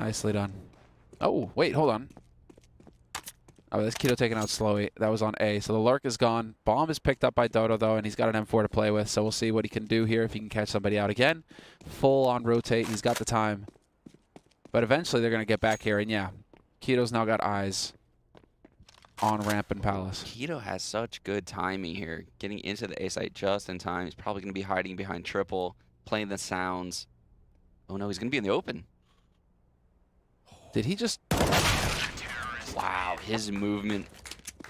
[SPEAKER 1] Nicely done. Oh, wait, hold on. Oh, this Keto taken out slowly. That was on A. So the Lurk is gone. Bomb is picked up by Dodo, though, and he's got an M4 to play with. So we'll see what he can do here if he can catch somebody out again. Full on rotate. He's got the time. But eventually they're going to get back here. And yeah, Keto's now got eyes on Ramp and Palace.
[SPEAKER 2] Keto has such good timing here. Getting into the A site just in time. He's probably going to be hiding behind triple, playing the sounds. Oh, no, he's going to be in the open.
[SPEAKER 1] Did he just...
[SPEAKER 2] Wow, his movement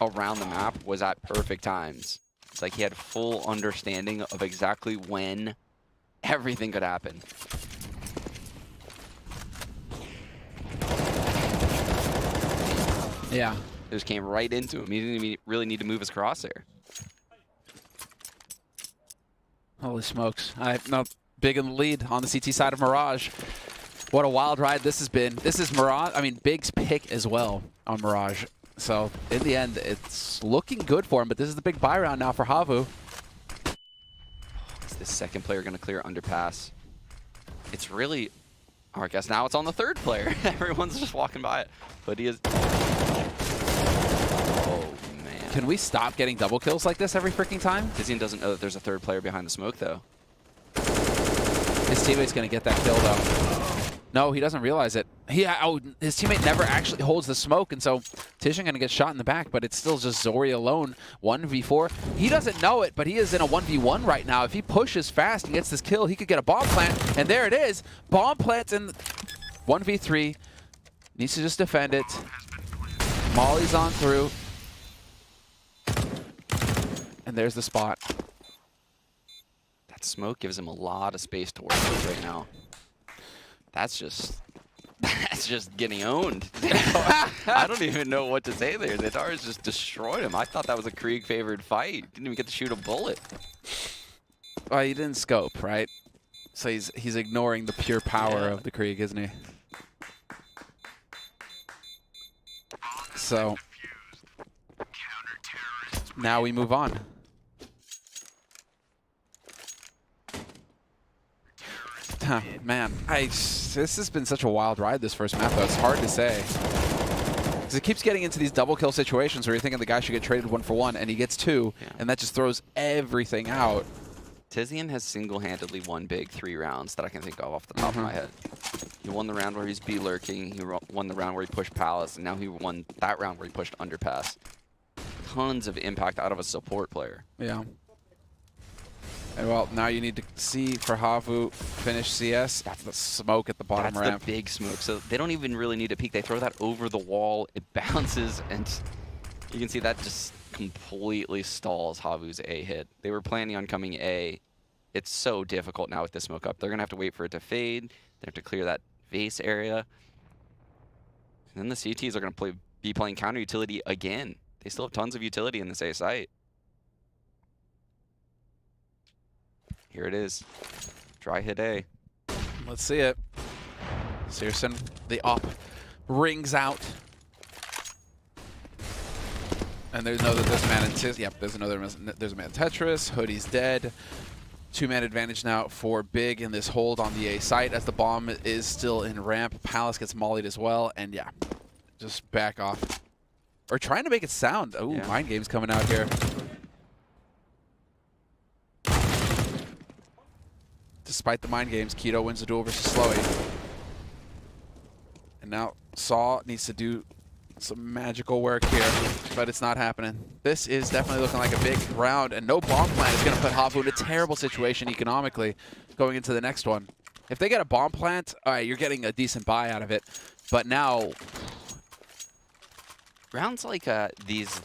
[SPEAKER 2] around the map was at perfect times. It's like he had full understanding of exactly when everything could happen.
[SPEAKER 1] Yeah.
[SPEAKER 2] It just came right into him. He didn't even really need to move his crosshair.
[SPEAKER 1] Holy smokes. No, big in the lead on the CT side of Mirage. What a wild ride this has been. This is Mirage, I mean, Big's pick as well on Mirage. So, in the end, it's looking good for him, but this is the big buy round now for Havu.
[SPEAKER 2] Is this second player going to clear underpass? It's really... Oh, I guess now it's on the third player. Everyone's just walking by it. But he is... Oh, man.
[SPEAKER 1] Can we stop getting double kills like this every freaking time?
[SPEAKER 2] Tizian doesn't know that there's a third player behind the smoke, though.
[SPEAKER 1] His teammate's going to get that kill, though. No, he doesn't realize it. His teammate never actually holds the smoke, and so Tizian going to get shot in the back, but it's still just Zori alone, 1v4. He doesn't know it, but he is in a 1v1 right now. If he pushes fast and gets this kill, he could get a bomb plant, and there it is. Bomb plant in 1v3. Needs to just defend it. Molly's on through. And there's the spot.
[SPEAKER 2] That smoke gives him a lot of space to work with right now. That's just getting owned. I don't even know what to say there. Zantares just destroyed him. I thought that was a Krieg favored fight. Didn't even get to shoot a bullet.
[SPEAKER 1] Well, he didn't scope, right? So he's ignoring the pure power of the Krieg, isn't he? So now we move on. Man, this has been such a wild ride, this first map, though. It's hard to say. Because it keeps getting into these double kill situations where you're thinking the guy should get traded 1 for 1, and he gets 2, and that just throws everything out.
[SPEAKER 2] Tizian has single-handedly won Big 3 rounds that I can think of off the top of my head. He won the round where he's B-lurking, he won the round where he pushed Palace, and now he won that round where he pushed Underpass. Tons of impact out of a support player.
[SPEAKER 1] Yeah. And well, now you need to see for Havu finish CS. That's the smoke at the bottom ramp.
[SPEAKER 2] That's the big smoke. So they don't even really need a peek. They throw that over the wall. It bounces, and you can see that just completely stalls Havu's A hit. They were planning on coming A. It's so difficult now with this smoke up. They're going to have to wait for it to fade. They have to clear that vase area. And then the CTs are going to be playing counter utility again. They still have tons of utility in this A site. Here it is. Dry hit A.
[SPEAKER 1] Let's see it. Searson, the op, rings out. And there's no there's a man in yep, there's a man in Tetris. Hoodie's dead. 2-man advantage now for Big in this hold on the A site as the bomb is still in ramp. Palace gets mollied as well, and yeah, just back off. Or trying to make it sound. Oh, yeah. Mind games coming out here. Despite the mind games, Keto wins the duel versus Slowy. And now Saw needs to do some magical work here, but it's not happening. This is definitely looking like a big round, and no bomb plant is going to put Havu in a terrible situation economically going into the next one. If they get a bomb plant, all right, you're getting a decent buy out of it. But now...
[SPEAKER 2] rounds like these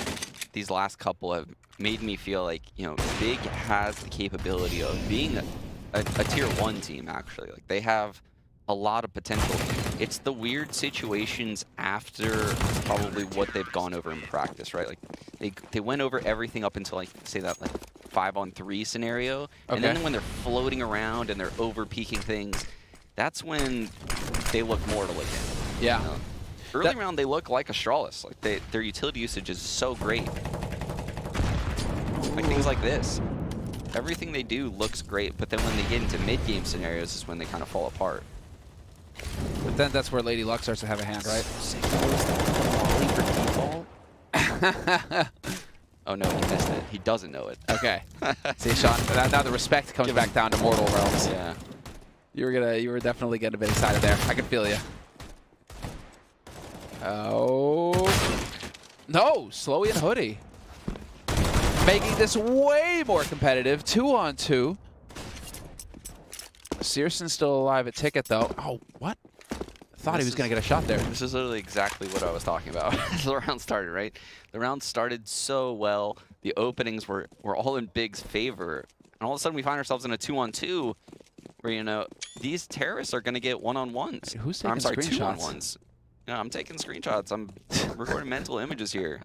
[SPEAKER 2] last couple have made me feel like, you know, Big has the capability of being a tier 1 team, actually. Like, they have a lot of potential. It's the weird situations after probably what they've gone over in practice, right? Like they went over everything up until, like, say that like 5-on-3 scenario, and then when they're floating around and they're over peaking things, that's when they look mortal again.
[SPEAKER 1] Yeah.
[SPEAKER 2] You know? Early round, they look like Astralis. Like their utility usage is so great. Like things like this. Everything they do looks great, but then when they get into mid-game scenarios is when they kind of fall apart.
[SPEAKER 1] But then that's where Lady Luck starts to have a hand, right?
[SPEAKER 2] Oh no, he missed it. He doesn't know it.
[SPEAKER 1] Okay. See, Sean, now the respect comes back down to Mortal Realms.
[SPEAKER 2] Yeah.
[SPEAKER 1] You were definitely getting a bit excited there. I can feel you. Oh. No, Slowy and Hoodie. Making this way more competitive. 2-on-2. Searson's still alive at Ticket, though. Oh, what? Thought he was going to get a shot there.
[SPEAKER 2] This is literally exactly what I was talking about as the round started, right? The round started so well. The openings were all in Big's favor. And all of a sudden, we find ourselves in a 2-on-2 where, you know, these terrorists are going to get one-on-ones.
[SPEAKER 1] Who's taking screenshots?
[SPEAKER 2] 2-on-1s. No, I'm taking screenshots. I'm recording mental images here.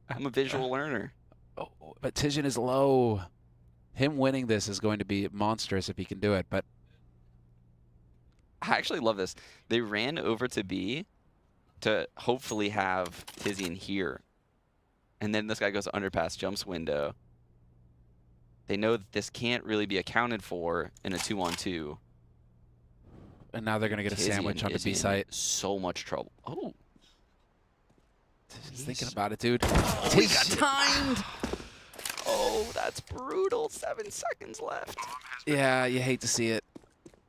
[SPEAKER 2] I'm a visual learner.
[SPEAKER 1] Oh, but Tijan is low. Him winning this is going to be monstrous if he can do it, but
[SPEAKER 2] I actually love this. They ran over to B to hopefully have Tizian here. And then this guy goes underpass, jumps window. They know that this can't really be accounted for in a 2-on-2.
[SPEAKER 1] And now they're going to get a sandwich on the B site.
[SPEAKER 2] So much trouble. Oh.
[SPEAKER 1] Tijan's thinking about it, dude.
[SPEAKER 2] We got timed. Oh, that's brutal. 7 seconds left.
[SPEAKER 1] Yeah, you hate to see it.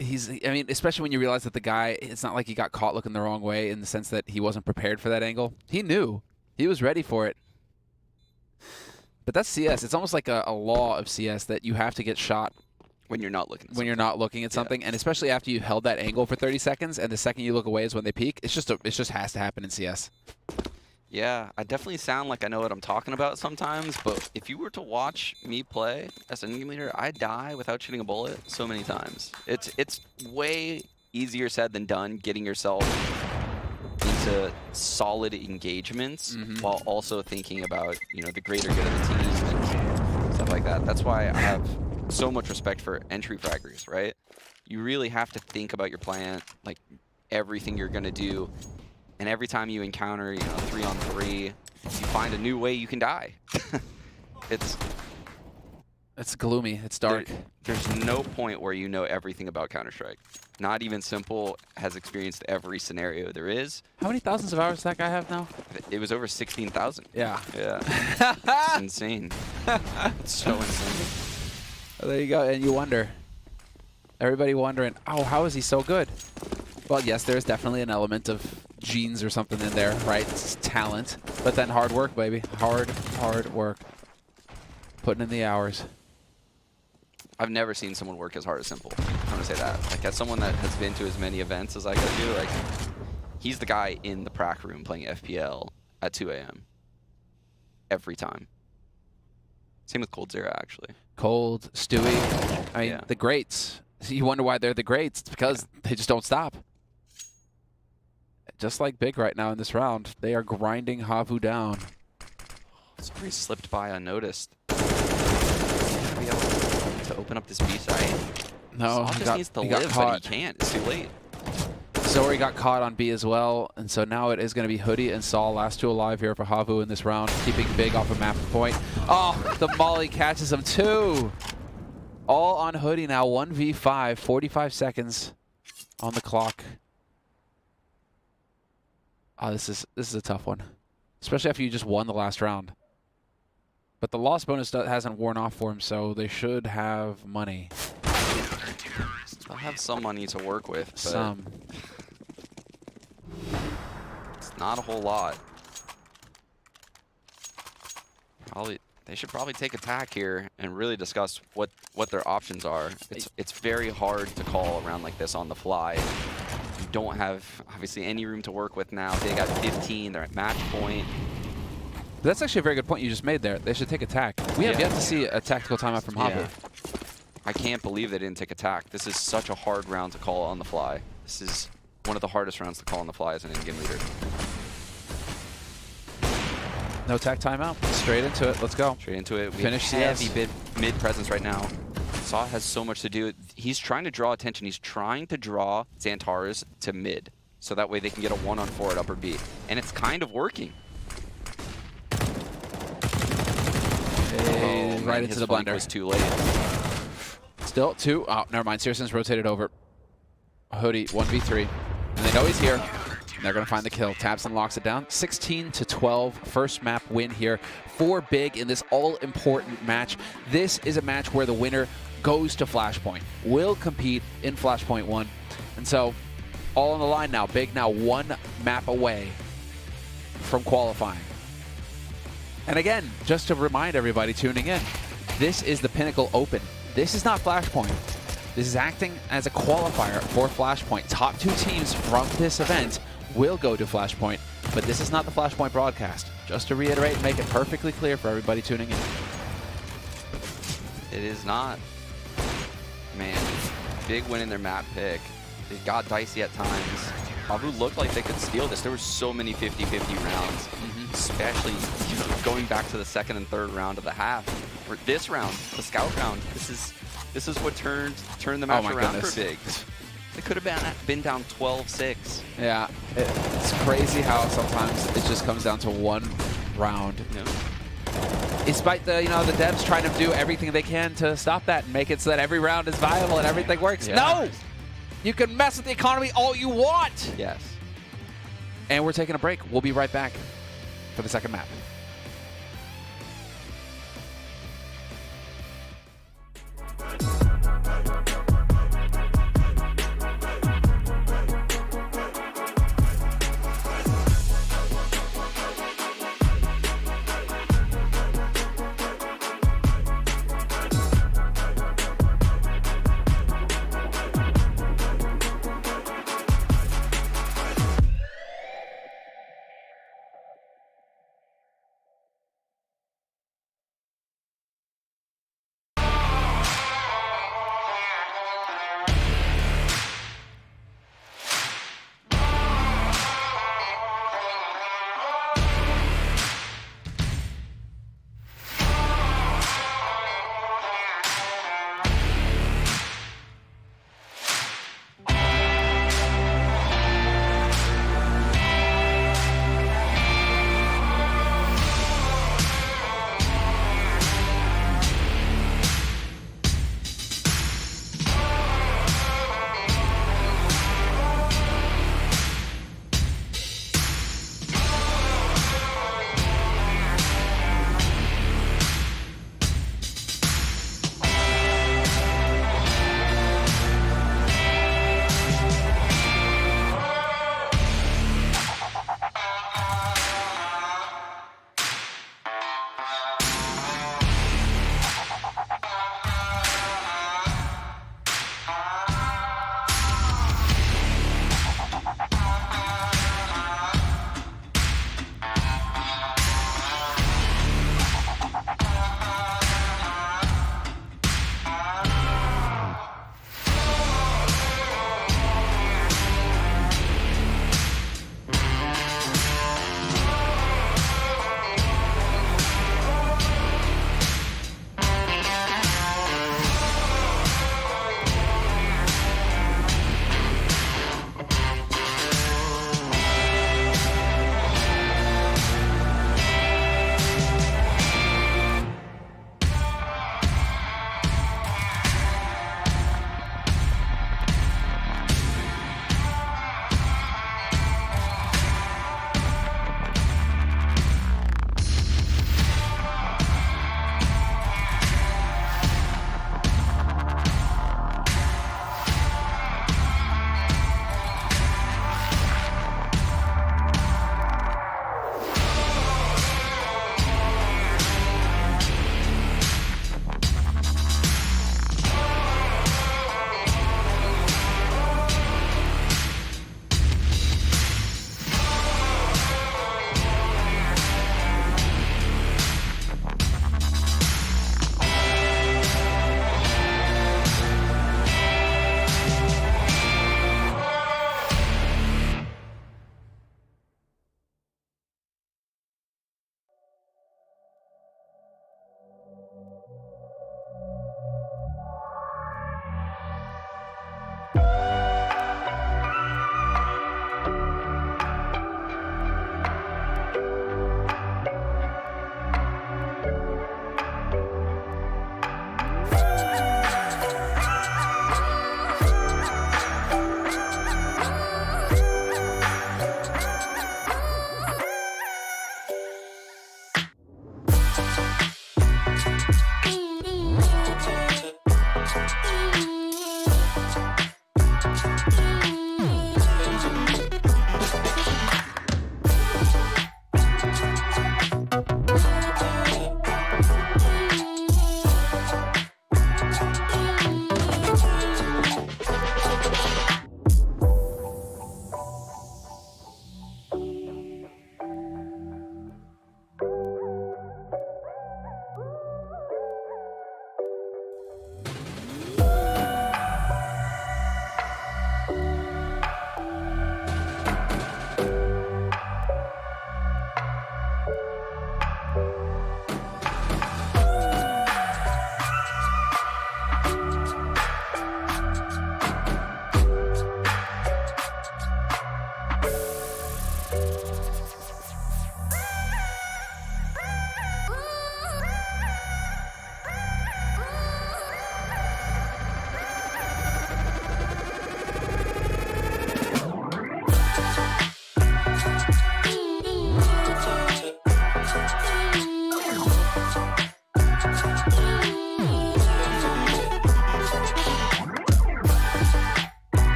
[SPEAKER 1] I mean, especially when you realize that the guy, it's not like he got caught looking the wrong way in the sense that he wasn't prepared for that angle. He knew. He was ready for it. But that's CS. It's almost like a law of CS that you have to get shot
[SPEAKER 2] when you're not looking at
[SPEAKER 1] when you're not looking at something, and especially after you held that angle for 30 seconds, and the second you look away is when they peak. It just has to happen in CS.
[SPEAKER 2] Yeah, I definitely sound like I know what I'm talking about sometimes, but if you were to watch me play as an enemy leader, I die without shooting a bullet so many times. It's way easier said than done getting yourself into solid engagements while also thinking about, you know, the greater good of the team and stuff like that. That's why I have so much respect for entry fraggers, right? You really have to think about your plan, like everything you're gonna do. And every time you encounter, you know, 3-on-3, you find a new way you can die. It's
[SPEAKER 1] gloomy. It's dark.
[SPEAKER 2] There's no point where you know everything about Counter-Strike. Not even Simple has experienced every scenario there is.
[SPEAKER 1] How many thousands of hours does that guy have now?
[SPEAKER 2] It was over 16,000.
[SPEAKER 1] Yeah.
[SPEAKER 2] Yeah. It's insane. It's so insane.
[SPEAKER 1] Well, there you go. And you wonder. Everybody wondering, oh, how is he so good? Well, yes, there's definitely an element of genes or something in there, right? It's talent, but then hard work, baby. Hard work. Putting in the hours.
[SPEAKER 2] I've never seen someone work as hard as Simple. I'm gonna say that. Like, as someone that has been to as many events as I go to, like, he's the guy in the prac room playing FPL at 2 a.m. every time. Same with Cold Zero, actually.
[SPEAKER 1] Cold, Stewie. I mean, the greats. You wonder why they're the greats. It's because they just don't stop. Just like Big right now in this round, they are grinding Havu down.
[SPEAKER 2] Sorry, slipped by unnoticed. Gotta be able to open up this B site.
[SPEAKER 1] No,
[SPEAKER 2] he just needs to live, but he can't. It's too late.
[SPEAKER 1] Zori got caught on B as well, and so now it is going to be Hoodie and Saul, last two alive here for Havu in this round, keeping Big off a map point. Oh, the Molly catches him too. All on Hoodie now, 1v5, 45 seconds on the clock. Oh, this is a tough one, especially after you just won the last round. But the loss bonus hasn't worn off for him, so they should have money.
[SPEAKER 2] They'll have some money to work with, but
[SPEAKER 1] some.
[SPEAKER 2] It's not a whole lot. They should probably take attack here and really discuss what their options are. It's very hard to call around like this on the fly. You don't have, obviously, any room to work with now. They got 15. They're at match point.
[SPEAKER 1] That's actually a very good point you just made there. They should take attack. We have yet to see a tactical timeout from Havu.
[SPEAKER 2] I can't believe they didn't take attack. This is such a hard round to call on the fly. This is one of the hardest rounds to call on the fly as an in-game leader.
[SPEAKER 1] No tech timeout. Straight into it. Let's go.
[SPEAKER 2] Straight into it. We
[SPEAKER 1] Finish
[SPEAKER 2] have
[SPEAKER 1] CS.
[SPEAKER 2] heavy mid presence right now. Saw has so much to do. He's trying to draw attention. He's trying to draw Xantares to mid, so that way they can get a 1-on-4 at upper B. And it's kind of working.
[SPEAKER 1] Hey,
[SPEAKER 2] man,
[SPEAKER 1] right into
[SPEAKER 2] his
[SPEAKER 1] the
[SPEAKER 2] flank
[SPEAKER 1] blender.
[SPEAKER 2] was too late.
[SPEAKER 1] Still 2. Oh, never mind. Searson's rotated over. Hoodie, 1v3. And they know he's here. And they're going to find the kill. Tabson locks it down. 16-12. First map win here for Big in this all-important match. This is a match where the winner goes to Flashpoint. Will compete in Flashpoint 1. And so, all on the line now. Big now 1 map away from qualifying. And again, just to remind everybody tuning in, this is the Pinnacle Open. This is not Flashpoint. This is acting as a qualifier for Flashpoint. Top 2 teams from this event will go to Flashpoint, but this is not the Flashpoint broadcast. Just to reiterate and make it perfectly clear for everybody tuning in.
[SPEAKER 2] It is not. Man, Big win in their map pick. It got dicey at times. Abu looked like they could steal this. There were so many 50-50 rounds, especially going back to the second and third round of the half. For this round, the scout round, this is what turned the match around for Big. They could have been down 12-6.
[SPEAKER 1] Yeah, it's crazy how sometimes it just comes down to 1 round.
[SPEAKER 2] Yeah.
[SPEAKER 1] Despite the the devs trying to do everything they can to stop that and make it so that every round is viable and everything works.
[SPEAKER 2] Yeah.
[SPEAKER 1] No! You can mess with the economy all you want!
[SPEAKER 2] Yes.
[SPEAKER 1] And we're taking a break. We'll be right back for the second map.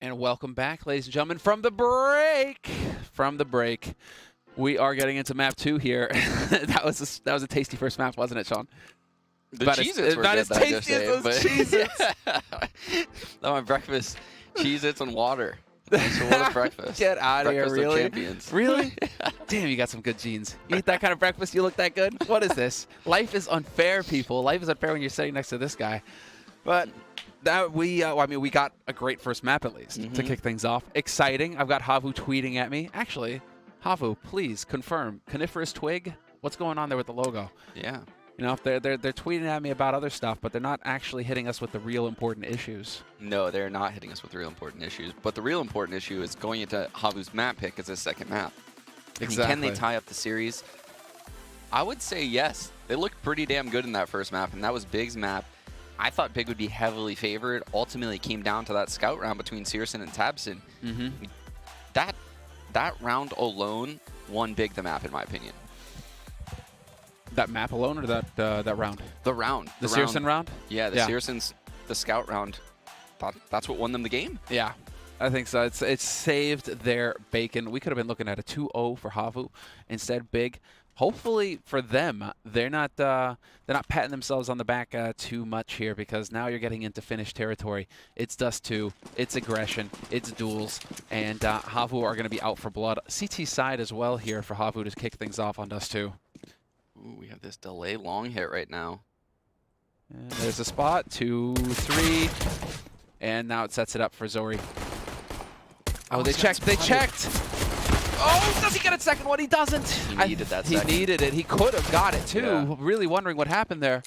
[SPEAKER 1] And welcome back, ladies and gentlemen, from the break. From the break, we are getting into map 2 here. that was a tasty first map, wasn't it, Sean?
[SPEAKER 2] The Cheez-Its were
[SPEAKER 1] about
[SPEAKER 2] good,
[SPEAKER 1] as tasty as those Cheez-Its.
[SPEAKER 2] My breakfast, Cheez-Its and water. So what a breakfast.
[SPEAKER 1] Get out of here,
[SPEAKER 2] Breakfast of
[SPEAKER 1] really?
[SPEAKER 2] champions.
[SPEAKER 1] Really? Damn, you got some good genes. You eat that kind of breakfast, you look that good? What is this? Life is unfair, people. Life is unfair when you're sitting next to this guy. But that we got a great first map at least to kick things off. Exciting. I've got Havu tweeting at me. Actually, Havu, please confirm. Coniferous twig? What's going on there with the logo?
[SPEAKER 2] Yeah.
[SPEAKER 1] You know, if they're tweeting at me about other stuff, but they're not actually hitting us with the real important issues.
[SPEAKER 2] No, they're not hitting us with real important issues. But the real important issue is going into Havu's map pick as his second map.
[SPEAKER 1] Exactly.
[SPEAKER 2] Can they tie up the series? I would say yes. They looked pretty damn good in that first map, and that was Big's map. I thought Big would be heavily favored. Ultimately, it came down to that scout round between Searson and Tabson. That round alone won Big the map, in my opinion.
[SPEAKER 1] That map alone, or that round?
[SPEAKER 2] The round.
[SPEAKER 1] The Searson round?
[SPEAKER 2] Yeah, Searson's the scout round. That's what won them the game.
[SPEAKER 1] Yeah, I think so. It's saved their bacon. We could have been looking at a 2-0 for Havu. Instead, Big. Hopefully for them, they're not patting themselves on the back too much here, because now you're getting into Finnish territory. It's Dust 2, it's aggression, it's duels, and Havu are going to be out for blood. CT side as well here for Havu to kick things off on Dust 2.
[SPEAKER 2] Ooh, we have this delay long hit right now.
[SPEAKER 1] And there's a spot, 2, 3, and now it sets it up for Zori. Oh, they checked. Oh, does he get a second one? He doesn't.
[SPEAKER 2] He needed that second.
[SPEAKER 1] He needed it. He could have got it, too.
[SPEAKER 2] Yeah.
[SPEAKER 1] Really wondering what happened there.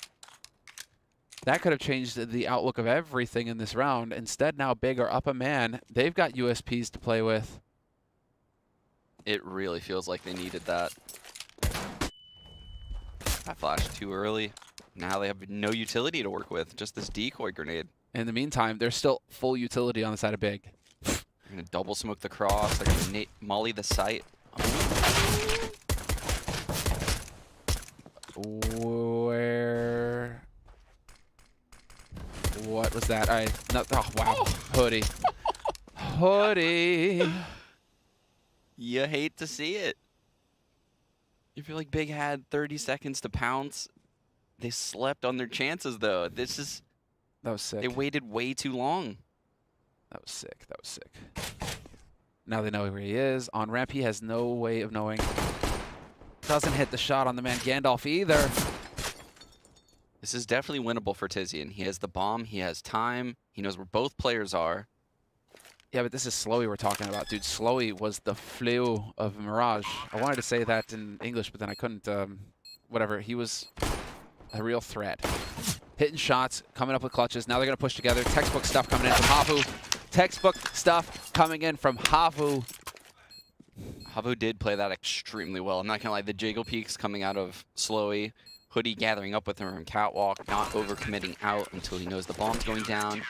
[SPEAKER 1] That could have changed the outlook of everything in this round. Instead, now Big are up a man. They've got USPs to play with.
[SPEAKER 2] It really feels like they needed that. That flashed too early. Now they have no utility to work with, just this decoy grenade.
[SPEAKER 1] In the meantime, there's still full utility on the side of Big.
[SPEAKER 2] They're going to double smoke the cross. They're going to molly the site.
[SPEAKER 1] Where? What was that? Oh, wow. Hoodie. Hoodie.
[SPEAKER 2] You hate to see it. You feel like Big had 30 seconds to pounce. They slept on their chances, though. That
[SPEAKER 1] was sick.
[SPEAKER 2] They waited way too long.
[SPEAKER 1] That was sick. That was sick. Now they know where he is. On ramp, he has no way of knowing. Doesn't hit the shot on the man Gandalf either.
[SPEAKER 2] This is definitely winnable for Tizian. He has the bomb. He has time. He knows where both players are.
[SPEAKER 1] Yeah, but this is Slowy we're talking about, dude. Slowy was the flu of Mirage. I wanted to say that in English, but then I couldn't. Whatever. He was a real threat. Hitting shots, coming up with clutches. Now they're going to push together. Textbook stuff coming in from Havu. Textbook stuff coming in from Havu.
[SPEAKER 2] Havu did play that extremely well. I'm not going to lie. The jiggle peaks coming out of Slowy. Hoodie gathering up with him from Catwalk, not overcommitting out until he knows the bomb's going down.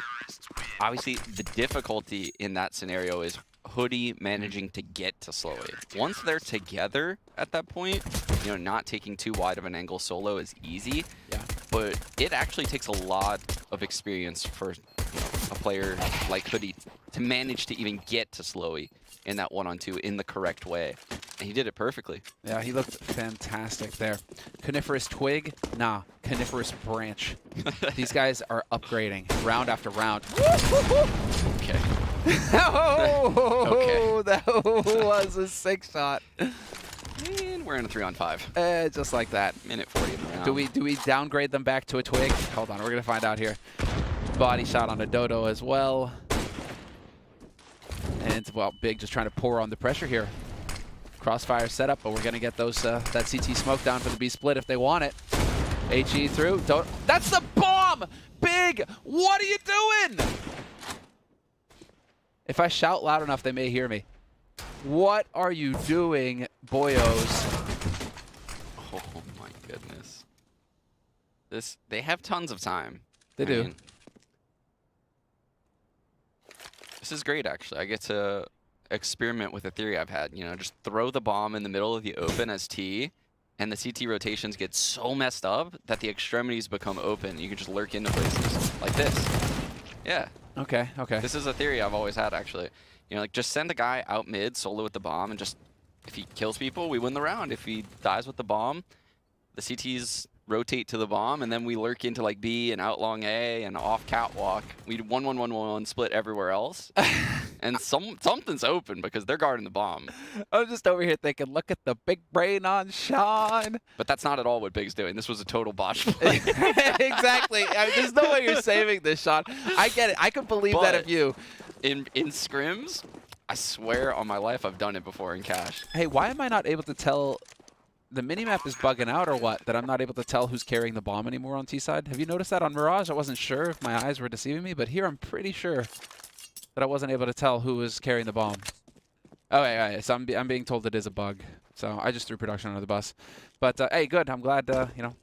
[SPEAKER 2] Obviously, the difficulty in that scenario is Hoodie managing to get to Slowy. Once they're together at that point, you know, not taking too wide of an angle solo is easy.
[SPEAKER 1] Yeah.
[SPEAKER 2] But it actually takes a lot of experience for a player like Hoodie to manage to even get to Slowy in that 1-on-2 in the correct way. And he did it perfectly.
[SPEAKER 1] Yeah, he looked fantastic there. Coniferous twig? Nah, coniferous branch. These guys are upgrading round after round.
[SPEAKER 2] Okay.
[SPEAKER 1] Oh,
[SPEAKER 2] Okay.
[SPEAKER 1] That was a sick shot.
[SPEAKER 2] And we're in a 3-on-5.
[SPEAKER 1] Just like that.
[SPEAKER 2] Minute 40 in the round.
[SPEAKER 1] Do we downgrade them back to a twig? Hold on, we're gonna find out here. Body shot on a dodo as well. And well, Big just trying to pour on the pressure here. Crossfire setup, but we're gonna get those that CT smoke down for the B split if they want it. HE through. That's the bomb! Big! What are you doing? If I shout loud enough, they may hear me. What are you doing, boyos?
[SPEAKER 2] Oh my goodness. They have tons of time.
[SPEAKER 1] They do.
[SPEAKER 2] This is great, actually. I get to experiment with a theory I've had. You know, just throw the bomb in the middle of the open as T, and the CT rotations get so messed up that the extremities become open. You can just lurk into places like this. Yeah.
[SPEAKER 1] Okay, okay.
[SPEAKER 2] This is a theory I've always had, actually. You know, like, just send a guy out mid, solo with the bomb, and just, if he kills people, we win the round. If he dies with the bomb, the CTs rotate to the bomb, and then we lurk into, like, B and out long A and off Catwalk. We 1-1-1-1 split everywhere else. And something's open because they're guarding the bomb.
[SPEAKER 1] I'm just over here thinking, look at the big brain on Sean.
[SPEAKER 2] But that's not at all what Big's doing. This was a total botch play.
[SPEAKER 1] Exactly. I mean, there's no way you're saving this, Sean. I get it. I could believe that of you.
[SPEAKER 2] In scrims, I swear on my life I've done it before in cash.
[SPEAKER 1] Hey, why am I not able to tell the minimap is bugging out or what, that I'm not able to tell who's carrying the bomb anymore on T-side. Have you noticed that on Mirage? I wasn't sure if my eyes were deceiving me, but here I'm pretty sure that I wasn't able to tell who was carrying the bomb. Oh, wait, so I'm being told it is a bug. So I just threw production under the bus. But, hey, good. I'm glad, you know,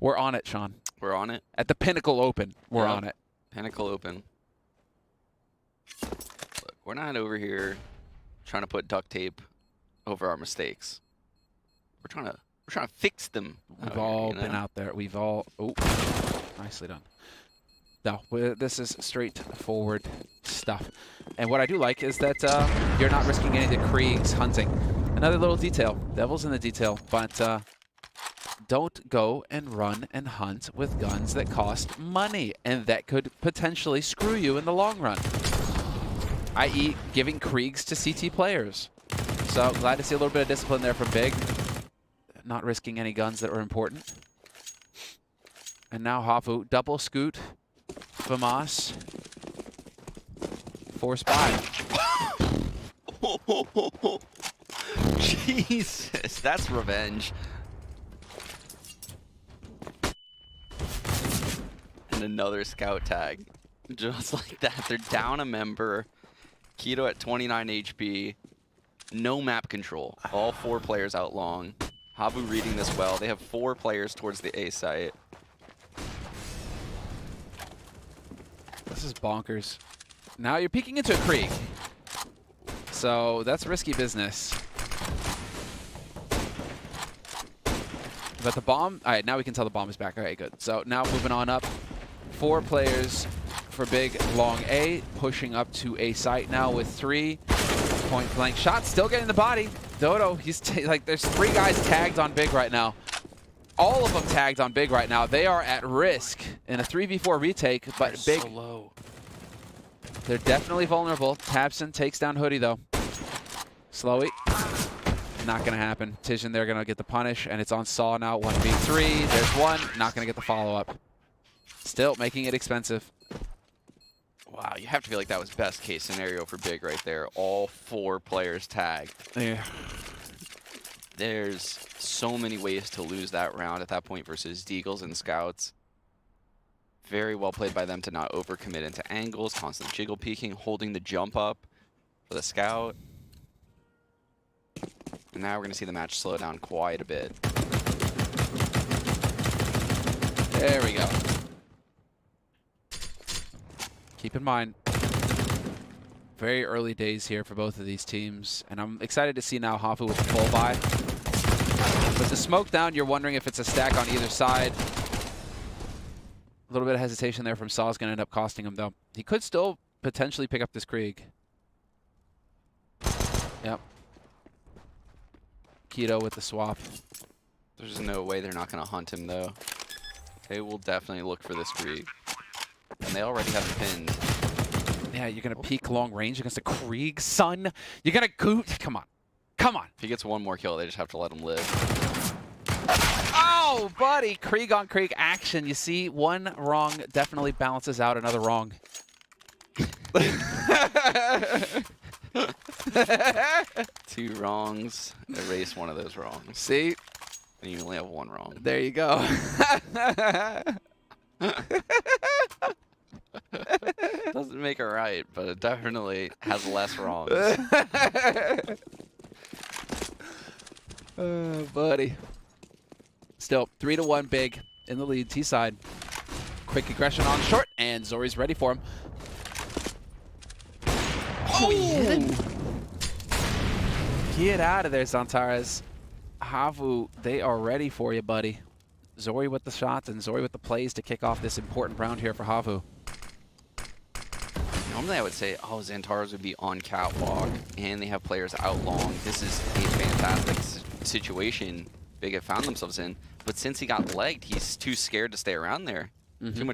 [SPEAKER 1] we're on it, Sean.
[SPEAKER 2] We're on it.
[SPEAKER 1] At the Pinnacle Open, we're on it.
[SPEAKER 2] Pinnacle Open. Look, we're not over here trying to put duct tape over our mistakes. We're trying to fix them.
[SPEAKER 1] We've all been out there. We've all. Oh, nicely done. No, this is straightforward stuff. And what I do like is that you're not risking any of the Kriegs hunting. Another little detail. Devil's in the detail. But don't go and run and hunt with guns that cost money and that could potentially screw you in the long run. I.e. giving Kriegs to CT players. So glad to see a little bit of discipline there from Big. Not risking any guns that were important. And now Hafu, double scoot. Famas. Force buy.
[SPEAKER 2] Jesus, that's revenge. And another scout tag. Just like that. They're down a member. Keto at 29 HP. No map control. All 4 players out long. Havu reading this well. They have 4 players towards the A site.
[SPEAKER 1] This is bonkers. Now you're peeking into a Krieg. So that's risky business. But the bomb, all right, now we can tell the bomb is back. All right, good. So now moving on up. 4 players for Big long A, pushing up to A site now with 3 point blank shots. Still getting the body. Dodo, he's like, there's 3 guys tagged on Big right now. All of them tagged on Big right now. They are at risk in a 3v4 retake, but Big.
[SPEAKER 2] So low.
[SPEAKER 1] They're definitely vulnerable. Tabson takes down Hoodie though. Slowy. Not gonna happen. Tijan, they're gonna get the punish, and it's on Saw now. 1v3. There's one. Not gonna get the follow-up. Still making it expensive.
[SPEAKER 2] Wow, you have to feel like that was best case scenario for Big right there. All 4 players tagged.
[SPEAKER 1] Yeah.
[SPEAKER 2] There's so many ways to lose that round at that point versus Deagles and Scouts. Very well played by them to not overcommit into angles, constant jiggle peeking, holding the jump up for the Scout. And now we're going to see the match slow down quite a bit.
[SPEAKER 1] There we go. Keep in mind, very early days here for both of these teams, and I'm excited to see now Hafu with the full buy. With the smoke down, you're wondering if it's a stack on either side. A little bit of hesitation there from Saw is going to end up costing him, though. He could still potentially pick up this Krieg. Yep. Keto with the swap.
[SPEAKER 2] There's no way they're not going to hunt him, though. They will definitely look for this Krieg. And they already have him pinned.
[SPEAKER 1] Yeah, you're going to peek long range against a Krieg, son. You're going to go. Come on. Come on.
[SPEAKER 2] If he gets one more kill, they just have to let him live.
[SPEAKER 1] Oh, buddy. Krieg on Krieg action. You see, one wrong definitely balances out another wrong.
[SPEAKER 2] 2 wrongs. Erase one of those wrongs.
[SPEAKER 1] See?
[SPEAKER 2] And you only have 1 wrong.
[SPEAKER 1] There you go.
[SPEAKER 2] Doesn't make it right, but it definitely has less wrongs.
[SPEAKER 1] Buddy. Still, 3-1 Big in the lead. T-side. Quick aggression on short, and Zori's ready for him. Oh, he hit him. Get out of there, Zantares. Havu, they are ready for you, buddy. Zori with the shots and Zori with the plays to kick off this important round here for Havu.
[SPEAKER 2] Normally I would say, oh, Zantares would be on catwalk, and they have players out long. This is a fantastic situation Big have found themselves in. But since he got legged, he's too scared to stay around there. Too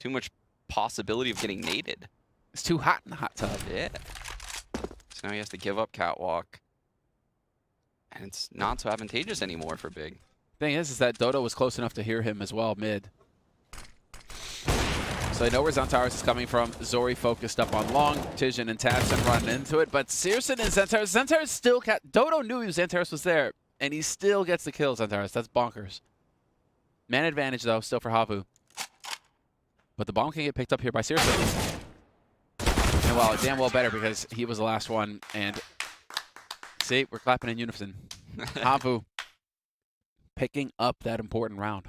[SPEAKER 2] much possibility of getting naded.
[SPEAKER 1] It's too hot in the hot tub.
[SPEAKER 2] Yeah. So now he has to give up catwalk. And it's not so advantageous anymore for Big.
[SPEAKER 1] Thing is that Dodo was close enough to hear him as well mid. So they know where Zantares is coming from. Zori focused up on long. Tijan and Tabson running into it. But Searson and Zantares still Dodo knew Zantares was there. and he still gets the kills on Taras. That's bonkers. Man advantage, though, still for Havu. But the bomb can get picked up here by Searson. And well, damn well better because he was the last one. And see, we're clapping in unison. Havu picking up that important round.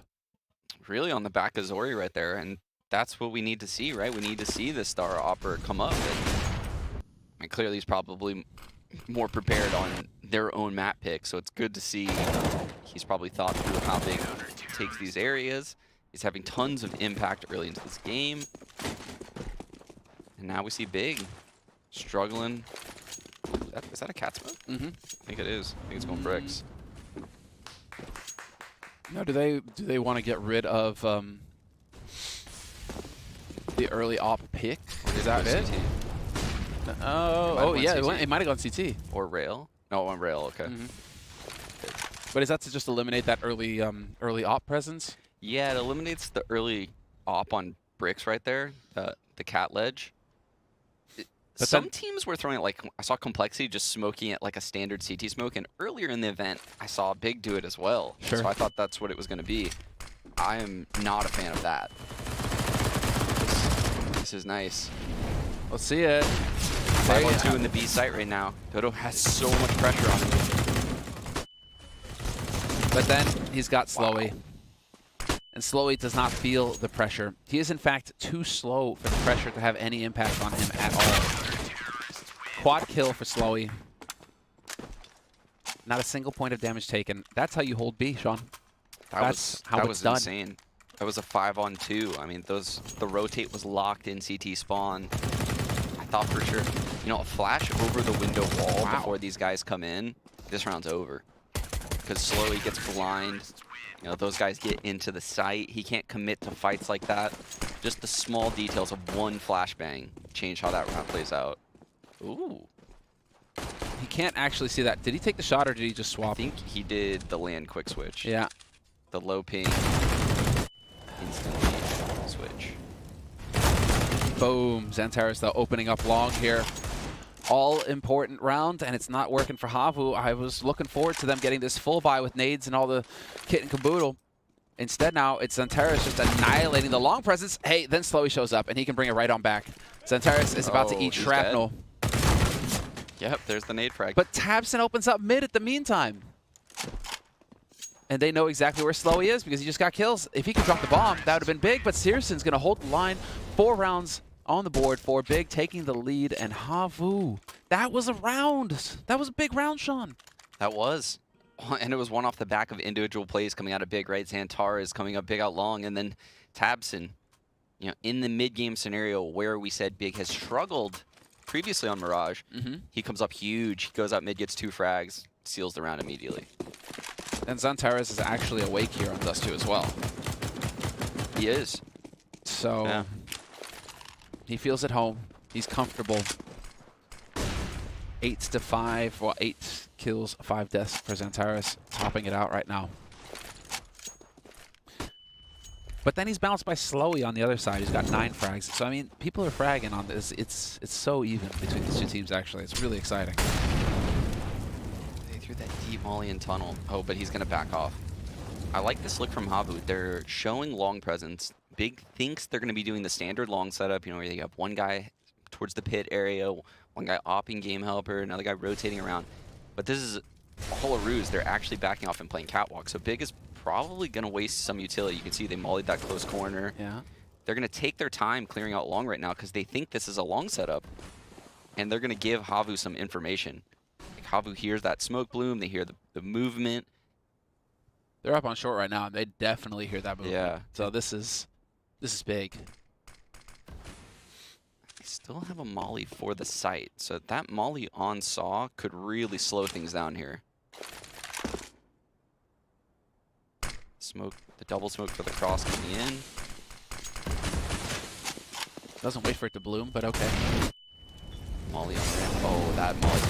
[SPEAKER 2] Really on the back of Zori right there, and that's what we need to see, right? We need to see the Star Opera come up. And clearly he's probably more prepared on their own map pick, so it's good to see he's probably thought through how Big takes these areas. He's having tons of impact early into this game. And now we see Big struggling. Is that a cat smoke?
[SPEAKER 1] Mm-hmm.
[SPEAKER 2] I think it is. I think it's going bricks.
[SPEAKER 1] No, do they want to get rid of the early op pick? Is that it?
[SPEAKER 2] CT.
[SPEAKER 1] Oh yeah, it might have gone CT.
[SPEAKER 2] Or rail. No, on rail, okay.
[SPEAKER 1] But is that to just eliminate that early early op presence?
[SPEAKER 2] Yeah, it eliminates the early op on bricks right there, the cat ledge.
[SPEAKER 1] But
[SPEAKER 2] some teams were throwing it like, I saw Complexity just smoking it like a standard CT smoke, and earlier in the event, I saw Big do it as well.
[SPEAKER 1] Sure.
[SPEAKER 2] So I thought that's what it was going to be. I am not a fan of that. This is nice.
[SPEAKER 1] Let's see it.
[SPEAKER 2] 5-on-2 in the B site right now. Dodo has so much pressure on him.
[SPEAKER 1] But then he's got Slowy.
[SPEAKER 2] Wow.
[SPEAKER 1] And Slowy does not feel the pressure. He is, in fact, too slow for the pressure to have any impact on him at all. Quad kill for Slowy. Not a single point of damage taken. That's how you hold B, Sean. That's how it's done.
[SPEAKER 2] Insane. That was a 5-on-2. I mean, the rotate was locked in CT spawn. I thought for sure, a flash over the window wall before these guys come in, this round's over. Because Slowy gets blind. Those guys get into the site. He can't commit to fights like that. Just the small details of one flashbang change how that round plays out. Ooh.
[SPEAKER 1] He can't actually see that. Did he take the shot or did he just swap?
[SPEAKER 2] I think he did the land quick switch.
[SPEAKER 1] Yeah.
[SPEAKER 2] The low ping instantly switch.
[SPEAKER 1] Boom. Xantares, though, opening up long here. All important round, and it's not working for Havu. I was looking forward to them getting this full buy with nades and all the kit and caboodle. Instead now, it's Xantares just annihilating the long presence. Hey, then Slowy shows up, and he can bring it right on back. Xantares is about to eat shrapnel.
[SPEAKER 2] Yep, there's the nade frag.
[SPEAKER 1] But Tabson opens up mid at the meantime. And they know exactly where Slowy is because he just got kills. If he could drop the bomb, that would have been big, but Searson's going to hold the line. 4 rounds on the board for Big, taking the lead, and Havu. That was a round. That was a big round, Sean.
[SPEAKER 2] That was. And it was one off the back of individual plays coming out of Big, right? Xantares is coming up big out long, and then Tabson, in the mid-game scenario where we said Big has struggled previously on Mirage, he comes up huge. He goes out mid, gets 2 frags, seals the round immediately.
[SPEAKER 1] And Xantares is actually awake here on Dust 2 as well.
[SPEAKER 2] He is.
[SPEAKER 1] So... yeah. He feels at home. He's comfortable. 8-5. Well, 8 kills, 5 deaths for Xantares, topping it out right now. But then he's bounced by Slowy on the other side. He's got 9 frags. So, I mean, people are fragging on this. It's so even between these 2 teams, actually. It's really exciting.
[SPEAKER 2] They threw that deep molly in tunnel. Oh, but he's going to back off. I like this look from Havu. They're showing long presence. Big thinks they're going to be doing the standard long setup, where you have one guy towards the pit area, one guy opping game helper, another guy rotating around. But this is all a ruse. They're actually backing off and playing catwalk. So Big is probably going to waste some utility. You can see they mollied that close corner.
[SPEAKER 1] Yeah.
[SPEAKER 2] They're going to take their time clearing out long right now because they think this is a long setup. And they're going to give Havu some information. Like Havu hears that smoke bloom. They hear the movement.
[SPEAKER 1] They're up on short right now, and they definitely hear that movement.
[SPEAKER 2] Yeah.
[SPEAKER 1] So this is big.
[SPEAKER 2] They still have a molly for the site, so that molly on saw could really slow things down here. Smoke, the double smoke for the cross coming in.
[SPEAKER 1] Doesn't wait for it to bloom, but okay.
[SPEAKER 2] Molly on ramp. Oh, that molly.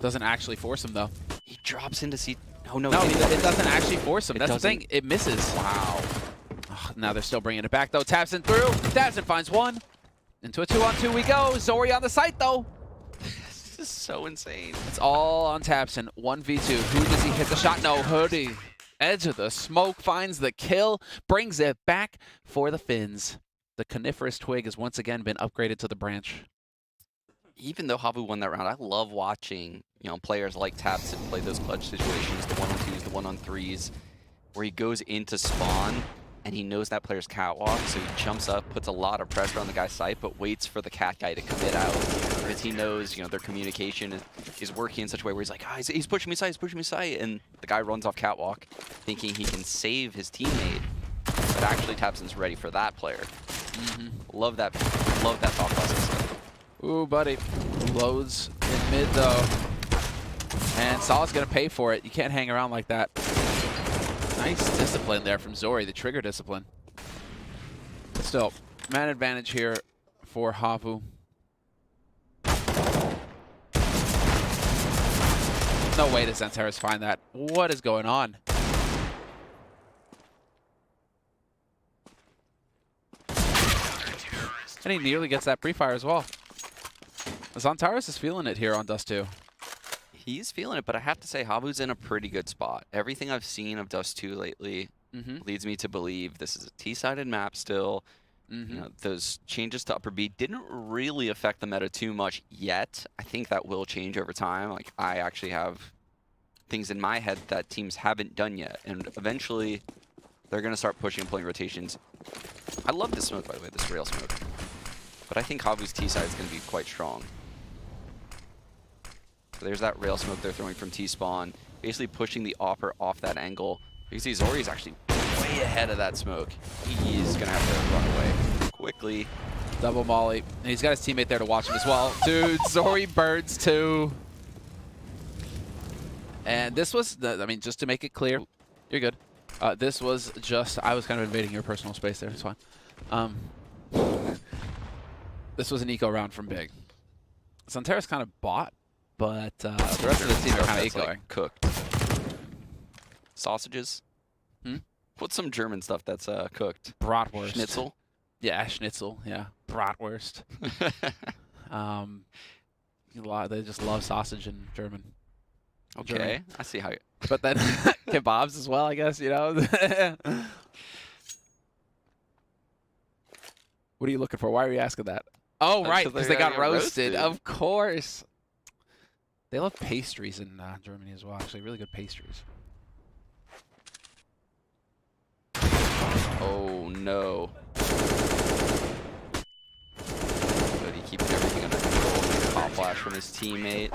[SPEAKER 1] Doesn't actually force him, though.
[SPEAKER 2] He drops into C. Oh, no.
[SPEAKER 1] No, it doesn't actually force him.
[SPEAKER 2] It
[SPEAKER 1] That's the
[SPEAKER 2] doesn't.
[SPEAKER 1] thing. It misses.
[SPEAKER 2] Wow.
[SPEAKER 1] Now they're still bringing it back, though. Tabson through. Tabson finds one. Into a 2-on-2 we go. Zori on the site, though.
[SPEAKER 2] This is so insane.
[SPEAKER 1] It's all on Tabson. 1v2. Who does he hit the shot? No, Hoodie. Edge of the smoke finds the kill, brings it back for the Finns. The coniferous twig has once again been upgraded to the branch.
[SPEAKER 2] Even though Havu won that round, I love watching, players like Tabson play those clutch situations, the 1-on-2s, the 1-on-3s, where he goes into spawn and he knows that player's catwalk, so he jumps up, puts a lot of pressure on the guy's site, but waits for the cat guy to commit out because he knows, their communication is working in such a way where he's like, he's pushing me site, and the guy runs off catwalk, thinking he can save his teammate, but actually Tabson's ready for that player. Love that thought process.
[SPEAKER 1] Ooh, buddy. Loads in mid, though. And Sol's going to pay for it. You can't hang around like that. Nice discipline there from Zori, the trigger discipline. Still, man advantage here for Havu. No way does Xantares find that. What is going on? And he nearly gets that pre-fire as well. Xantares is feeling it here on Dust 2.
[SPEAKER 2] He's feeling it, but I have to say, Havu's in a pretty good spot. Everything I've seen of Dust 2 lately leads me to believe this is a T-sided map still. Those changes to upper B didn't really affect the meta too much yet. I think that will change over time. Like, I actually have things in my head that teams haven't done yet, and eventually they're going to start pushing and pulling rotations. I love this smoke, by the way, this rail smoke. But I think Havu's T-side is going to be quite strong. So there's that rail smoke they're throwing from T-spawn, basically pushing the Opper off that angle. You can see Zori is actually way ahead of that smoke. He's going to have to run away quickly.
[SPEAKER 1] Double molly. And he's got his teammate there to watch him as well. Dude, Zori birds too. And this was, just to make it clear, you're good. This was just, I was kind of invading your personal space there. It's fine. This was an eco round from Big. Xantares kind of bought, but the rest of the team are kind of ecoing.
[SPEAKER 2] Like cooked. Sausages? What's some German stuff that's cooked?
[SPEAKER 1] Bratwurst.
[SPEAKER 2] Schnitzel?
[SPEAKER 1] Yeah, schnitzel. Yeah, bratwurst. They just love sausage in German.
[SPEAKER 2] Okay,
[SPEAKER 1] German.
[SPEAKER 2] I see how you...
[SPEAKER 1] But then kebabs as well, I guess, What are you looking for? Why are you asking that? Oh, right, because they got roasted. Of course. They love pastries in Germany as well, actually. Really good pastries.
[SPEAKER 2] Oh, no. But he keeps everything under control. Pop flash from his teammate.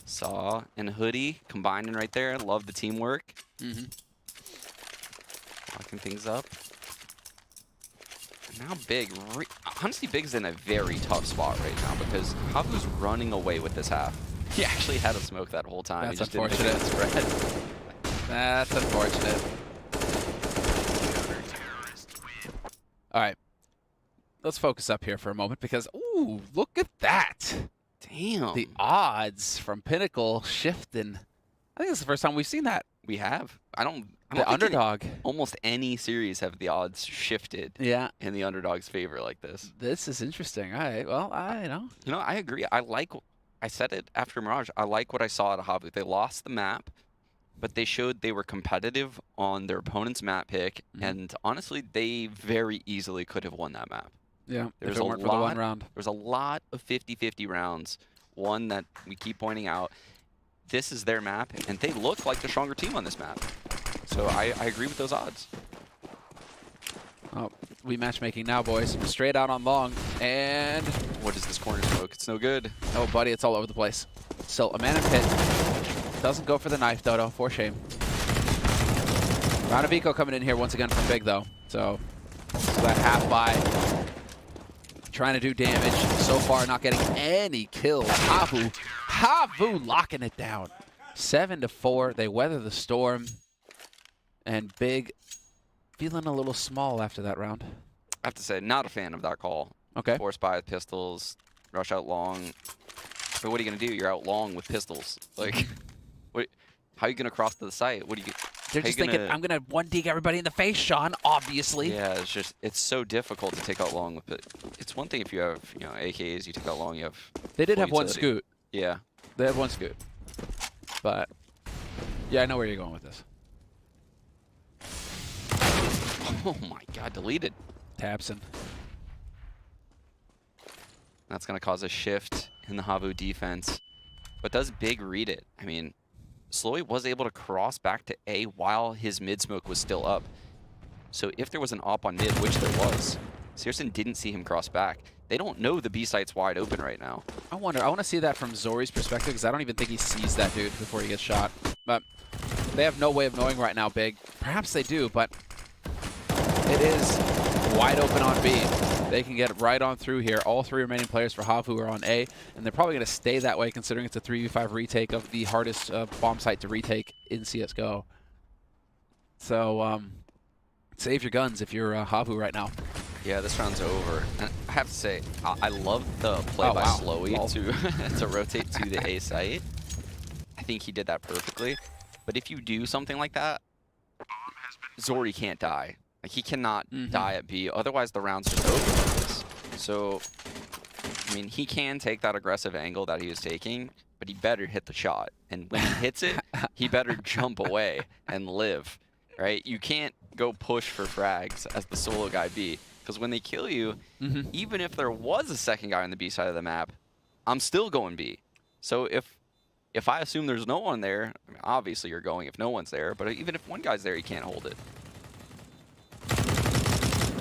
[SPEAKER 2] Saw and Hoodie combining right there. Love the teamwork. Locking things up. Now Big, honestly, Big's in a very tough spot right now because Havu's running away with this half. He actually had a smoke that whole time.
[SPEAKER 1] That's
[SPEAKER 2] he just
[SPEAKER 1] unfortunate.
[SPEAKER 2] Didn't spread.
[SPEAKER 1] That's unfortunate. All right. Let's focus up here for a moment because, ooh, look at that.
[SPEAKER 2] Damn.
[SPEAKER 1] The odds from Pinnacle shifting. I think it's the first time we've seen that.
[SPEAKER 2] We have. I don't
[SPEAKER 1] The underdog.
[SPEAKER 2] Almost any series have the odds shifted in the underdog's favor like this.
[SPEAKER 1] This is interesting. All right. Well,
[SPEAKER 2] I agree. I said it after Mirage. I like what I saw at Havu. They lost the map, but they showed they were competitive on their opponent's map pick, and honestly, they very easily could have won that map.
[SPEAKER 1] Yeah,
[SPEAKER 2] There's a lot of 50-50 rounds. One that we keep pointing out. This is their map, and they look like the stronger team on this map. So I agree with those odds.
[SPEAKER 1] Oh, we matchmaking now, boys. Straight out on long, and
[SPEAKER 2] what is this corner smoke? It's no good.
[SPEAKER 1] Oh, buddy, it's all over the place. So a man in pit doesn't go for the knife, Dodo. For shame. Round of eco coming in here once again from Big, though. So that half buy. Trying to do damage. So far, not getting any kills. Havu locking it down. 7-4. They weather the storm. And Big feeling a little small after that round.
[SPEAKER 2] I have to say, not a fan of that call.
[SPEAKER 1] Okay.
[SPEAKER 2] Force buy with pistols, rush out long. But what are you going to do? You're out long with pistols. Like, how are you going to cross to the site? What do you...
[SPEAKER 1] They're just thinking, I'm going to one-dig everybody in the face, Sean, obviously.
[SPEAKER 2] Yeah, it's so difficult to take out long with it. It's one thing if you have, AKs, you take out long, you have...
[SPEAKER 1] They did have
[SPEAKER 2] utility.
[SPEAKER 1] one scoot.
[SPEAKER 2] Yeah.
[SPEAKER 1] That one's good. But, yeah, I know where you're going with this.
[SPEAKER 2] Oh my god, deleted.
[SPEAKER 1] Tabson.
[SPEAKER 2] That's going to cause a shift in the Havu defense. But does Big read it? I mean, Slowy was able to cross back to A while his mid smoke was still up. So if there was an op on mid, which there was, Searson didn't see him cross back. They don't know the B site's wide open right now.
[SPEAKER 1] I wonder, I want to see that from Zori's perspective, because I don't even think he sees that dude before he gets shot. But they have no way of knowing right now, Big. Perhaps they do, but it is wide open on B. They can get right on through here. All 3 remaining players for Havu are on A, and they're probably going to stay that way considering it's a 3v5 retake of the hardest bomb site to retake in CSGO. So save your guns if you're Havu right now.
[SPEAKER 2] Yeah, this round's over. And I have to say, I love the play by Slowy to rotate to the A site. I think he did that perfectly. But if you do something like that, Zori can't die. Like, he cannot die at B, otherwise the round's just over like this. So, I mean, he can take that aggressive angle that he was taking, but he better hit the shot. And when he hits it, he better jump away and live, right? You can't go push for frags as the solo guy B, because when they kill you, even if there was a second guy on the B side of the map, I'm still going B. So if I assume there's no one there, I mean, obviously you're going if no one's there, but even if one guy's there, you can't hold it.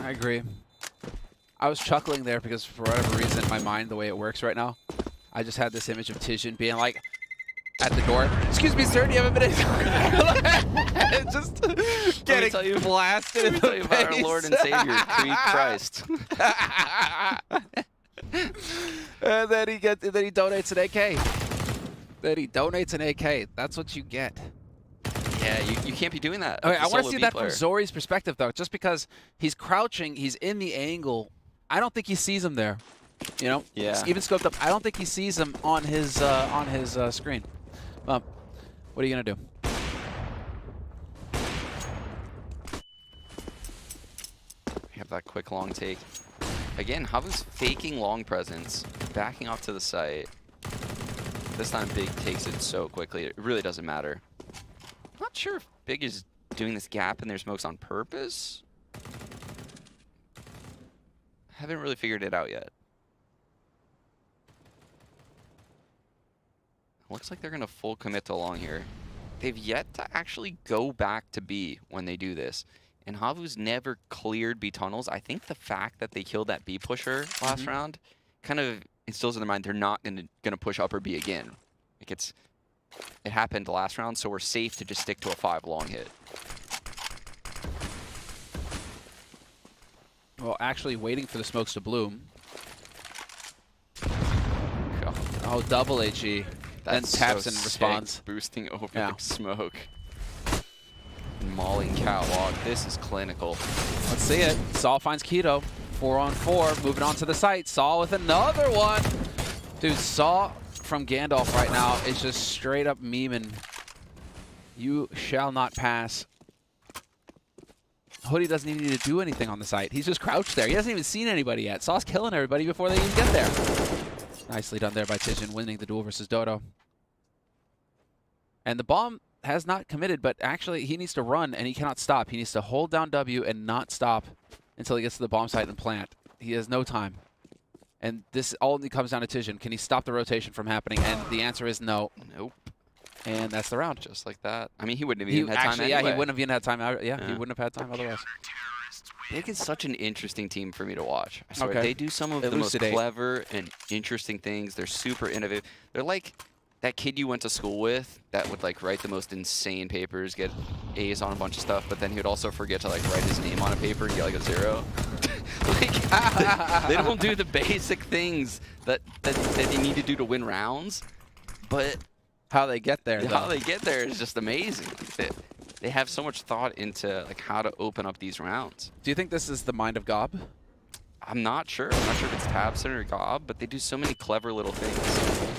[SPEAKER 1] I agree. I was chuckling there because for whatever reason, in my mind, the way it works right now, I just had this image of Tijin being like, at the door, "Excuse me, sir, do you have a minute?" Just getting blasted in the face.
[SPEAKER 2] About our Lord and Savior, Creed Christ.
[SPEAKER 1] And then he donates an AK. Then he donates an AK. That's what you get.
[SPEAKER 2] Yeah, you can't be doing that.
[SPEAKER 1] Okay, I want to see that from Zori's perspective, though, just because he's crouching, he's in the angle. I don't think he sees him there. You know?
[SPEAKER 2] Yeah.
[SPEAKER 1] Even scoped up, I don't think he sees him on his screen. What are you going to do?
[SPEAKER 2] We have that quick long take. Again, Havu's faking long presence, backing off to the site. This time Big takes it so quickly, it really doesn't matter. Not sure if Big is doing this gap in their smokes on purpose. Haven't really figured it out yet. Looks like they're going to full commit to long here. They've yet to actually go back to B when they do this. And Havu's never cleared B tunnels. I think the fact that they killed that B pusher last round kind of instills in their mind they're not going to push upper B again. Like it happened last round, so we're safe to just stick to a 5 long hit.
[SPEAKER 1] Well, actually waiting for the smokes to bloom. Oh, double HE. Then taps and responds.
[SPEAKER 2] Boosting over the smoke. And mauling catwalk. This is clinical.
[SPEAKER 1] Let's see it. Saul finds Keto. 4-on-4. Moving on to the site. Saul with another one. Dude, Saul from Gandalf right now is just straight up memeing. You shall not pass. Hoodie doesn't even need to do anything on the site. He's just crouched there. He hasn't even seen anybody yet. Saw's killing everybody before they even get there. Nicely done there by Tijin, winning the duel versus Dodo. And the bomb has not committed, but actually he needs to run and he cannot stop. He needs to hold down W and not stop until he gets to the bomb site and plant. He has no time. And this only comes down to Tijin. Can he stop the rotation from happening? And the answer is no.
[SPEAKER 2] Nope.
[SPEAKER 1] And that's the round.
[SPEAKER 2] Just like that. I mean, he wouldn't have even had time anyway.
[SPEAKER 1] Yeah, he wouldn't have even had time. Yeah, he wouldn't have had time otherwise.
[SPEAKER 2] Big is such an interesting team for me to watch. I swear, they do some of the most clever and interesting things. They're super innovative. They're like that kid you went to school with that would like write the most insane papers, get A's on a bunch of stuff, but then he would also forget to like write his name on a paper and get like a 0. Like, they don't do the basic things that they need to do to win rounds, but
[SPEAKER 1] how they get there,
[SPEAKER 2] how they get there is just amazing. They have so much thought into like how to open up these rounds.
[SPEAKER 1] Do you think this is the mind of Gob?
[SPEAKER 2] I'm not sure. I'm not sure if it's Tabson or Gob, but they do so many clever little things.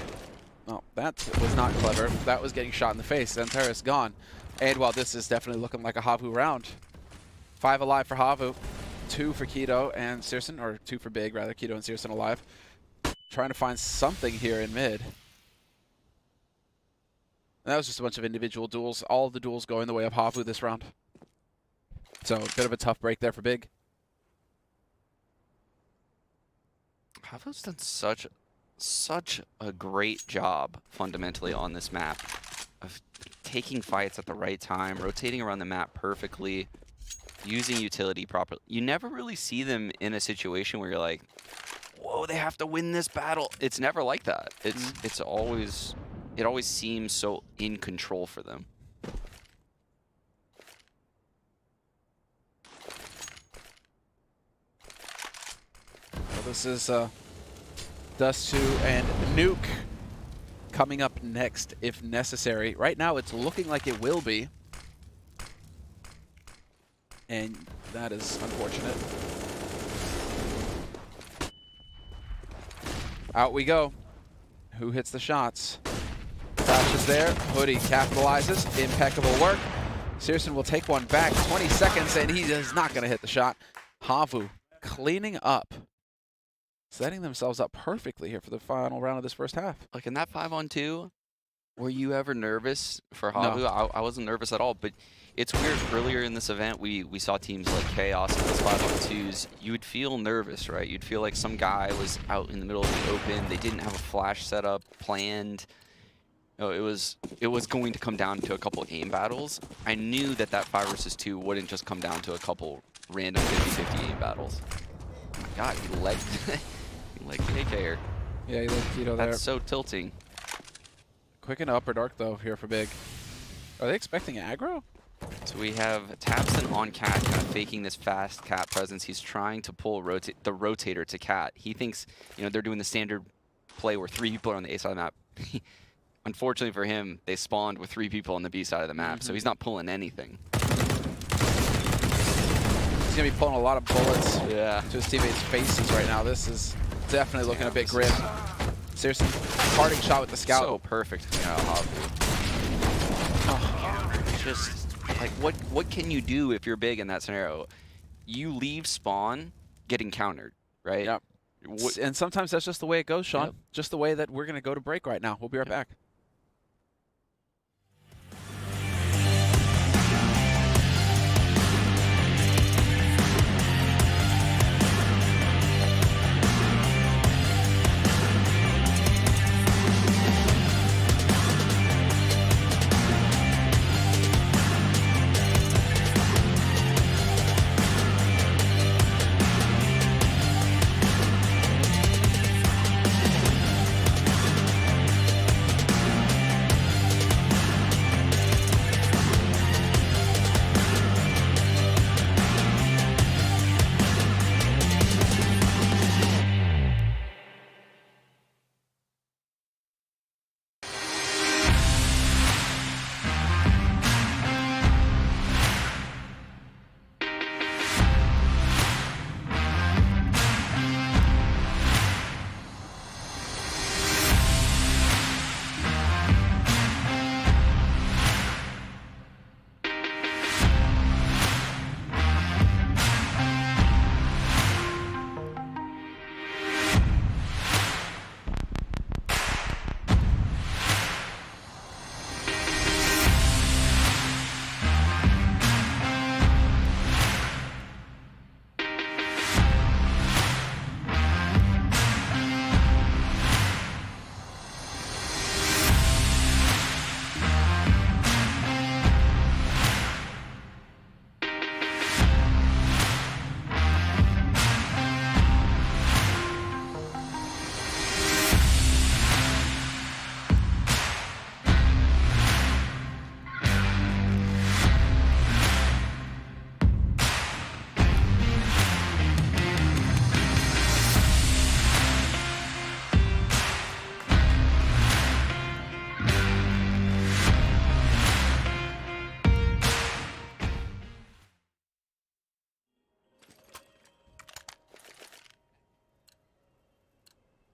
[SPEAKER 1] Oh, that was not clever. That was getting shot in the face. Antares gone. And while this is definitely looking like a Havu round. 5 alive for Havu. 2 for Keto and Searson, or 2 for Big, rather. Keto and Searson alive. Trying to find something here in mid. That was just a bunch of individual duels. All of the duels going the way of Havu this round. So a bit of a tough break there for Big.
[SPEAKER 2] Havu's done such a great job fundamentally on this map of taking fights at the right time, rotating around the map perfectly, using utility properly. You never really see them in a situation where you're like, whoa, they have to win this battle. It's never like that. It always seems so in control for them.
[SPEAKER 1] Well, this is Dust2 and Nuke coming up next if necessary. Right now it's looking like it will be. And that is unfortunate. Out we go. Who hits the shots? Flash is there. Hoodie capitalizes. Impeccable work. Searson will take one back. 20 seconds, and he is not going to hit the shot. Havu cleaning up. Setting themselves up perfectly here for the final round of this first half.
[SPEAKER 2] Like in that 5-on-2, were you ever nervous for Havu?
[SPEAKER 1] No.
[SPEAKER 2] I wasn't nervous at all, but it's weird. Earlier in this event, we saw teams like Chaos in those 5-on-2s. You would feel nervous, right? You'd feel like some guy was out in the middle of the open. They didn't have a flash setup planned. No, it was going to come down to a couple aim battles. I knew that 5 versus 2 wouldn't just come down to a couple random 50-50 aim battles. Oh my God, he legged like KK'er.
[SPEAKER 1] Yeah, he looked Keto there.
[SPEAKER 2] That's so tilting.
[SPEAKER 1] Quick and upper dark though here for Big. Are they expecting aggro?
[SPEAKER 2] So we have Tabson on Cat, kind of faking this fast Cat presence. He's trying to pull the rotator to Cat. He thinks, they're doing the standard play where 3 people are on the A side of the map. Unfortunately for him, they spawned with 3 people on the B side of the map, so he's not pulling anything.
[SPEAKER 1] He's gonna be pulling a lot of bullets
[SPEAKER 2] to
[SPEAKER 1] his teammates' faces right now. This is definitely looking a bit grim. Seriously, parting shot with the scout.
[SPEAKER 2] So perfect. Just like what can you do if you're Big in that scenario? You leave spawn getting countered, right?
[SPEAKER 1] Yep. And sometimes that's just the way it goes, Sean.
[SPEAKER 2] Yep.
[SPEAKER 1] Just the way that we're gonna go to break right now. We'll be right back.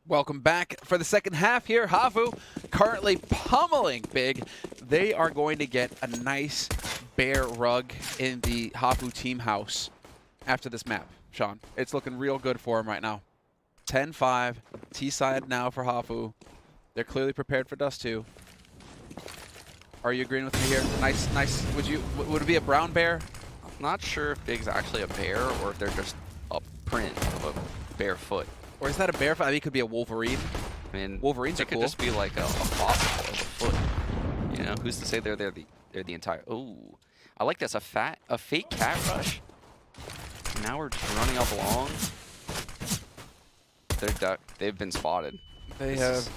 [SPEAKER 1] Welcome back for the second half here. Havu currently pummeling Big. They are going to get a nice bear rug in the Havu team house after this map, Sean. It's looking real good for him right now. 10-5, T-side now for Havu. They're clearly prepared for Dust 2. Are you agreeing with me here? Nice, nice. Would it be a brown bear?
[SPEAKER 2] I'm not sure if Big's actually a bear or if they're just a print of a bear foot.
[SPEAKER 1] Or is that a bear? I mean, it could be a Wolverine.
[SPEAKER 2] I mean,
[SPEAKER 1] Wolverines are
[SPEAKER 2] could
[SPEAKER 1] cool.
[SPEAKER 2] just be like a fossil of a foot. You know, who's to say they're the entire? Oh, I like this. A fake cat rush. Now we're just running up long. They've been spotted.
[SPEAKER 1] They have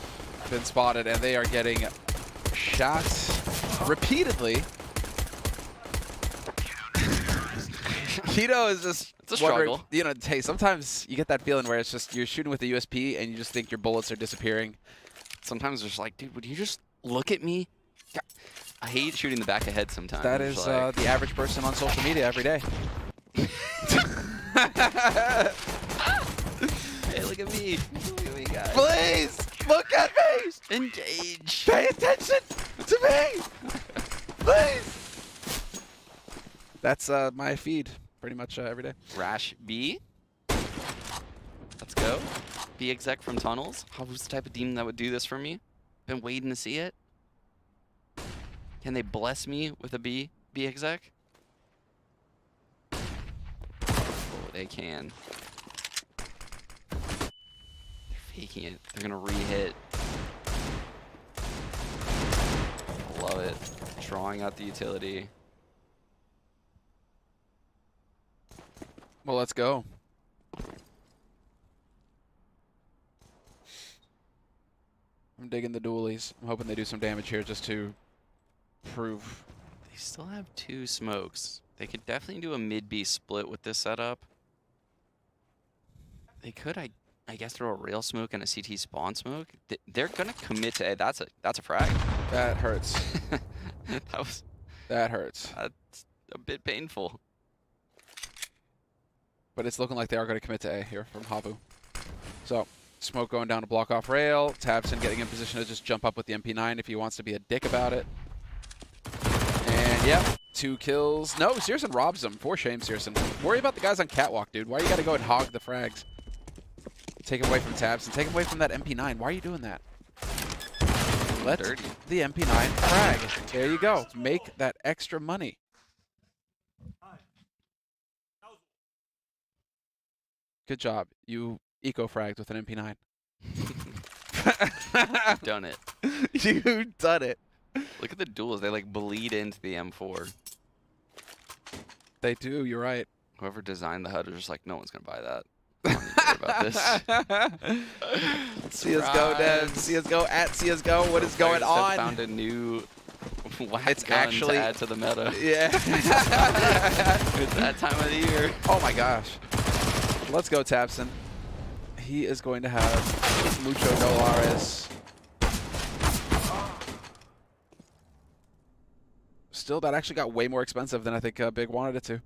[SPEAKER 1] been spotted, and they are getting shots repeatedly. Keto is just
[SPEAKER 2] It's a struggle.
[SPEAKER 1] You know, hey, sometimes you get that feeling where it's just you're shooting with the USP and you just think your bullets are disappearing.
[SPEAKER 2] Sometimes it's just like, dude, would you just look at me? God, I hate shooting the back of head sometimes.
[SPEAKER 1] That is
[SPEAKER 2] like,
[SPEAKER 1] the average person on social media every day.
[SPEAKER 2] Hey, look at me. Look at me, guys.
[SPEAKER 1] Please, look at me.
[SPEAKER 2] Engage.
[SPEAKER 1] Pay attention to me. Please. That's my feed pretty much every day.
[SPEAKER 2] Rash B. Let's go. B exec from tunnels. Who's the type of demon that would do this for me? Been waiting to see it. Can they bless me with a B exec? Oh, they can. They're faking it. They're gonna re-hit. Love it. Drawing out the utility.
[SPEAKER 1] Well, let's go. I'm digging the dualies. I'm hoping they do some damage here just to prove.
[SPEAKER 2] They still have 2 smokes. They could definitely do a mid-B split with this setup. They could, I guess, throw a rail smoke and a CT spawn smoke. They're gonna commit to A. That's a frag.
[SPEAKER 1] That hurts. That hurts.
[SPEAKER 2] That's a bit painful.
[SPEAKER 1] But it's looking like they are going to commit to A here from Havu. So, smoke going down to block off rail. Tabson getting in position to just jump up with the MP9 if he wants to be a dick about it. And, yep, 2 kills. No, Searson robs him. For shame, Searson. Worry about the guys on Catwalk, dude. Why you got to go and hog the frags? Take him away from Tabson. Take him away from that MP9. Why are you doing that? Let the MP9 frag. There you go. Make that extra money. Good job. You eco-fragged with an MP9.
[SPEAKER 2] Done it.
[SPEAKER 1] You done it.
[SPEAKER 2] Look at the duels. They like bleed into the M4.
[SPEAKER 1] They do. You're right.
[SPEAKER 2] Whoever designed the HUD was just like, no one's going to buy that. I don't need to worry about this.
[SPEAKER 1] CSGO, devs. CSGO at CSGO. What is going on?
[SPEAKER 2] Found a new
[SPEAKER 1] It's actually
[SPEAKER 2] to add to the meta.
[SPEAKER 1] Yeah.
[SPEAKER 2] It's that time of the year.
[SPEAKER 1] Oh my gosh. Let's go, Tabson. He is going to have mucho dólares. Still, that actually got way more expensive than I think Big wanted it to.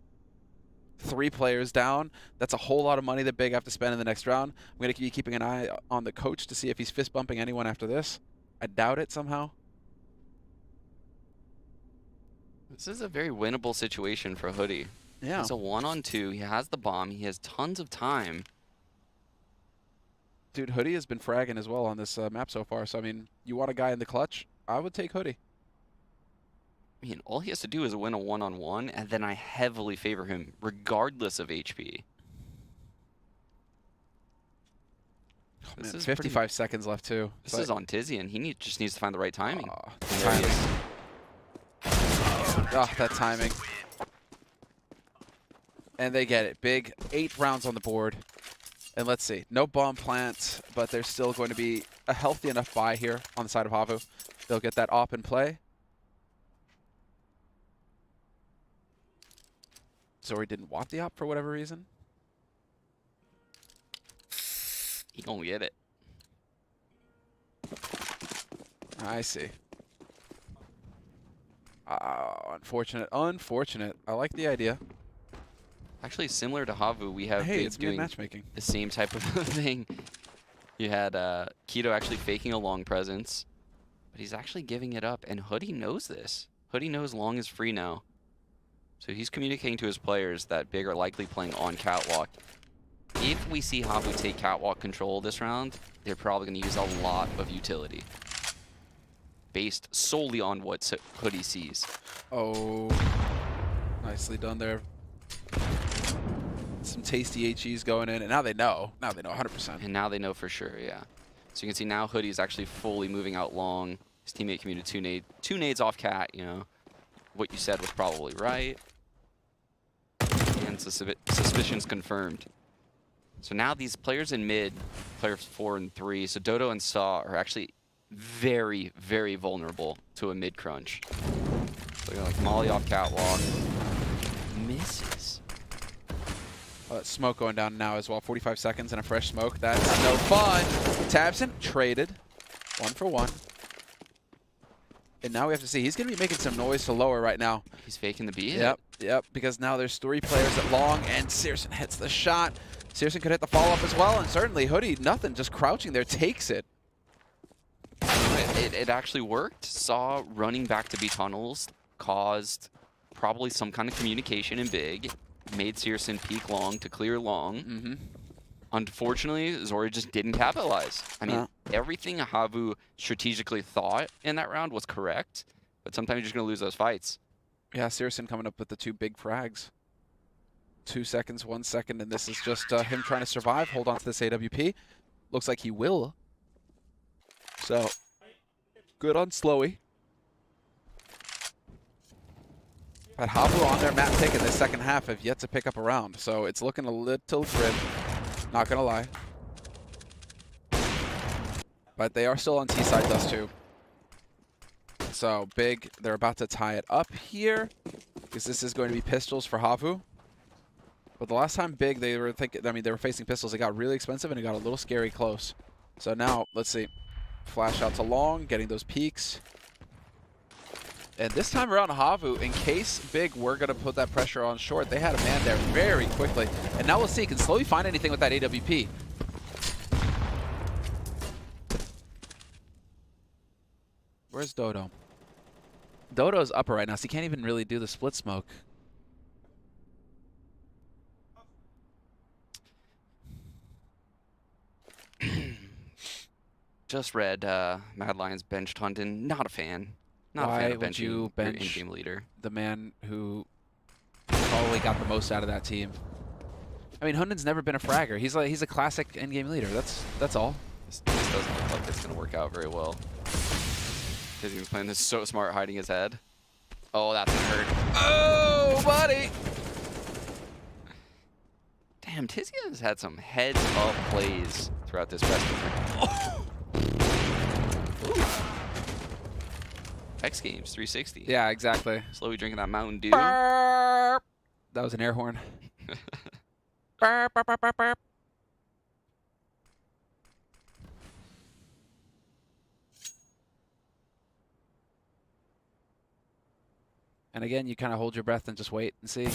[SPEAKER 1] 3 players down. That's a whole lot of money that Big have to spend in the next round. I'm going to be keeping an eye on the coach to see if he's fist bumping anyone after this. I doubt it somehow.
[SPEAKER 2] This is a very winnable situation for Hoodie.
[SPEAKER 1] Yeah.
[SPEAKER 2] It's a 1-on-2. He has the bomb. He has tons of time.
[SPEAKER 1] Dude, Hoodie has been fragging as well on this map so far. So, I mean, you want a guy in the clutch? I would take Hoodie.
[SPEAKER 2] I mean, all he has to do is win a 1-on-1, and then I heavily favor him, regardless of HP.
[SPEAKER 1] Oh, man, 55 seconds left, too.
[SPEAKER 2] This is on Tizian. He just needs to find the right timing.
[SPEAKER 1] Timing. Oh, that timing. And they get it. Big 8 rounds on the board. And let's see. No bomb plant, but there's still going to be a healthy enough buy here on the side of Havu. They'll get that op in play. Zori didn't want the op for whatever reason.
[SPEAKER 2] He gonna get it.
[SPEAKER 1] I see. Unfortunate. Unfortunate. I like the idea.
[SPEAKER 2] Actually, similar to Havu, we have Big doing
[SPEAKER 1] matchmaking.
[SPEAKER 2] the same type of thing. You had Keto actually faking a long presence, but he's actually giving it up, and Hoodie knows this. Hoodie knows long is free now. So he's communicating to his players that Big are likely playing on Catwalk. If we see Havu take Catwalk control this round, they're probably going to use a lot of utility. based solely on what Hoodie sees.
[SPEAKER 1] Oh, nicely done there. Some tasty HEs going in, and now they know. Now they know 100%.
[SPEAKER 2] And now they know for sure, yeah. So you can see now Hoodie is actually fully moving out long. His teammate commuted two nades off Cat, you know. What you said was probably right. And suspicions confirmed. So now these players in mid, players 4 and 3, so Dodo and Saw are actually very, very vulnerable to a mid crunch. So you're like Molly off Catwalk. Misses.
[SPEAKER 1] Smoke going down now as well. 45 seconds and a fresh smoke. That's no fun. Tabson traded 1 for 1. And now we have to see. He's going to be making some noise to lower right now.
[SPEAKER 2] He's faking the beat.
[SPEAKER 1] Yep, because now there's 3 players at long, and Searson hits the shot. Searson could hit the follow-up as well, and certainly Hoodie, nothing, just crouching there, takes it.
[SPEAKER 2] It actually worked. Saw running back to B tunnels caused probably some kind of communication in big. Made Searson peek long to clear long. Unfortunately, Zori just didn't capitalize. I mean, everything Havu strategically thought in that round was correct, but sometimes you're just going to lose those fights.
[SPEAKER 1] Yeah, Searson coming up with the 2 big frags. 2 seconds, 1 second, and this is just him trying to survive, hold on to this AWP. Looks like he will. So, good on Slowy. But Havu on their map pick in the second half have yet to pick up a round, so it's looking a little grim. Not gonna lie. But they are still on T side, thus too. So big, they're about to tie it up here, because this is going to be pistols for Havu. But the last time big, they were they were facing pistols. It got really expensive and it got a little scary close. So now, let's see. Flash out to long, getting those peaks. And this time around, Havu, in case big were going to put that pressure on short, they had a man there very quickly. And now we'll see, can Slowly find anything with that AWP. Where's Dodo? Dodo's upper right now, so he can't even really do the split smoke.
[SPEAKER 2] Just read Mad Lions benched Hunden. Not a fan. Not
[SPEAKER 1] Why
[SPEAKER 2] a fan of
[SPEAKER 1] would you
[SPEAKER 2] benching your
[SPEAKER 1] bench
[SPEAKER 2] in-game leader.
[SPEAKER 1] the man who probably got the most out of that team? I mean, Hunden's never been a fragger. He's a classic in-game leader. That's all.
[SPEAKER 2] This doesn't look like it's going to work out very well. Because he was playing this so smart, hiding his head. Oh, that's going to hurt.
[SPEAKER 1] Oh, buddy!
[SPEAKER 2] Damn, Tizzy has had some heads-up plays throughout this rest of X Games 360.
[SPEAKER 1] Yeah, exactly.
[SPEAKER 2] Slowly drinking that Mountain Dew.
[SPEAKER 1] Burp. That was an air horn. Burp, burp, burp, burp, burp. And again, you kind of hold your breath and just wait and see.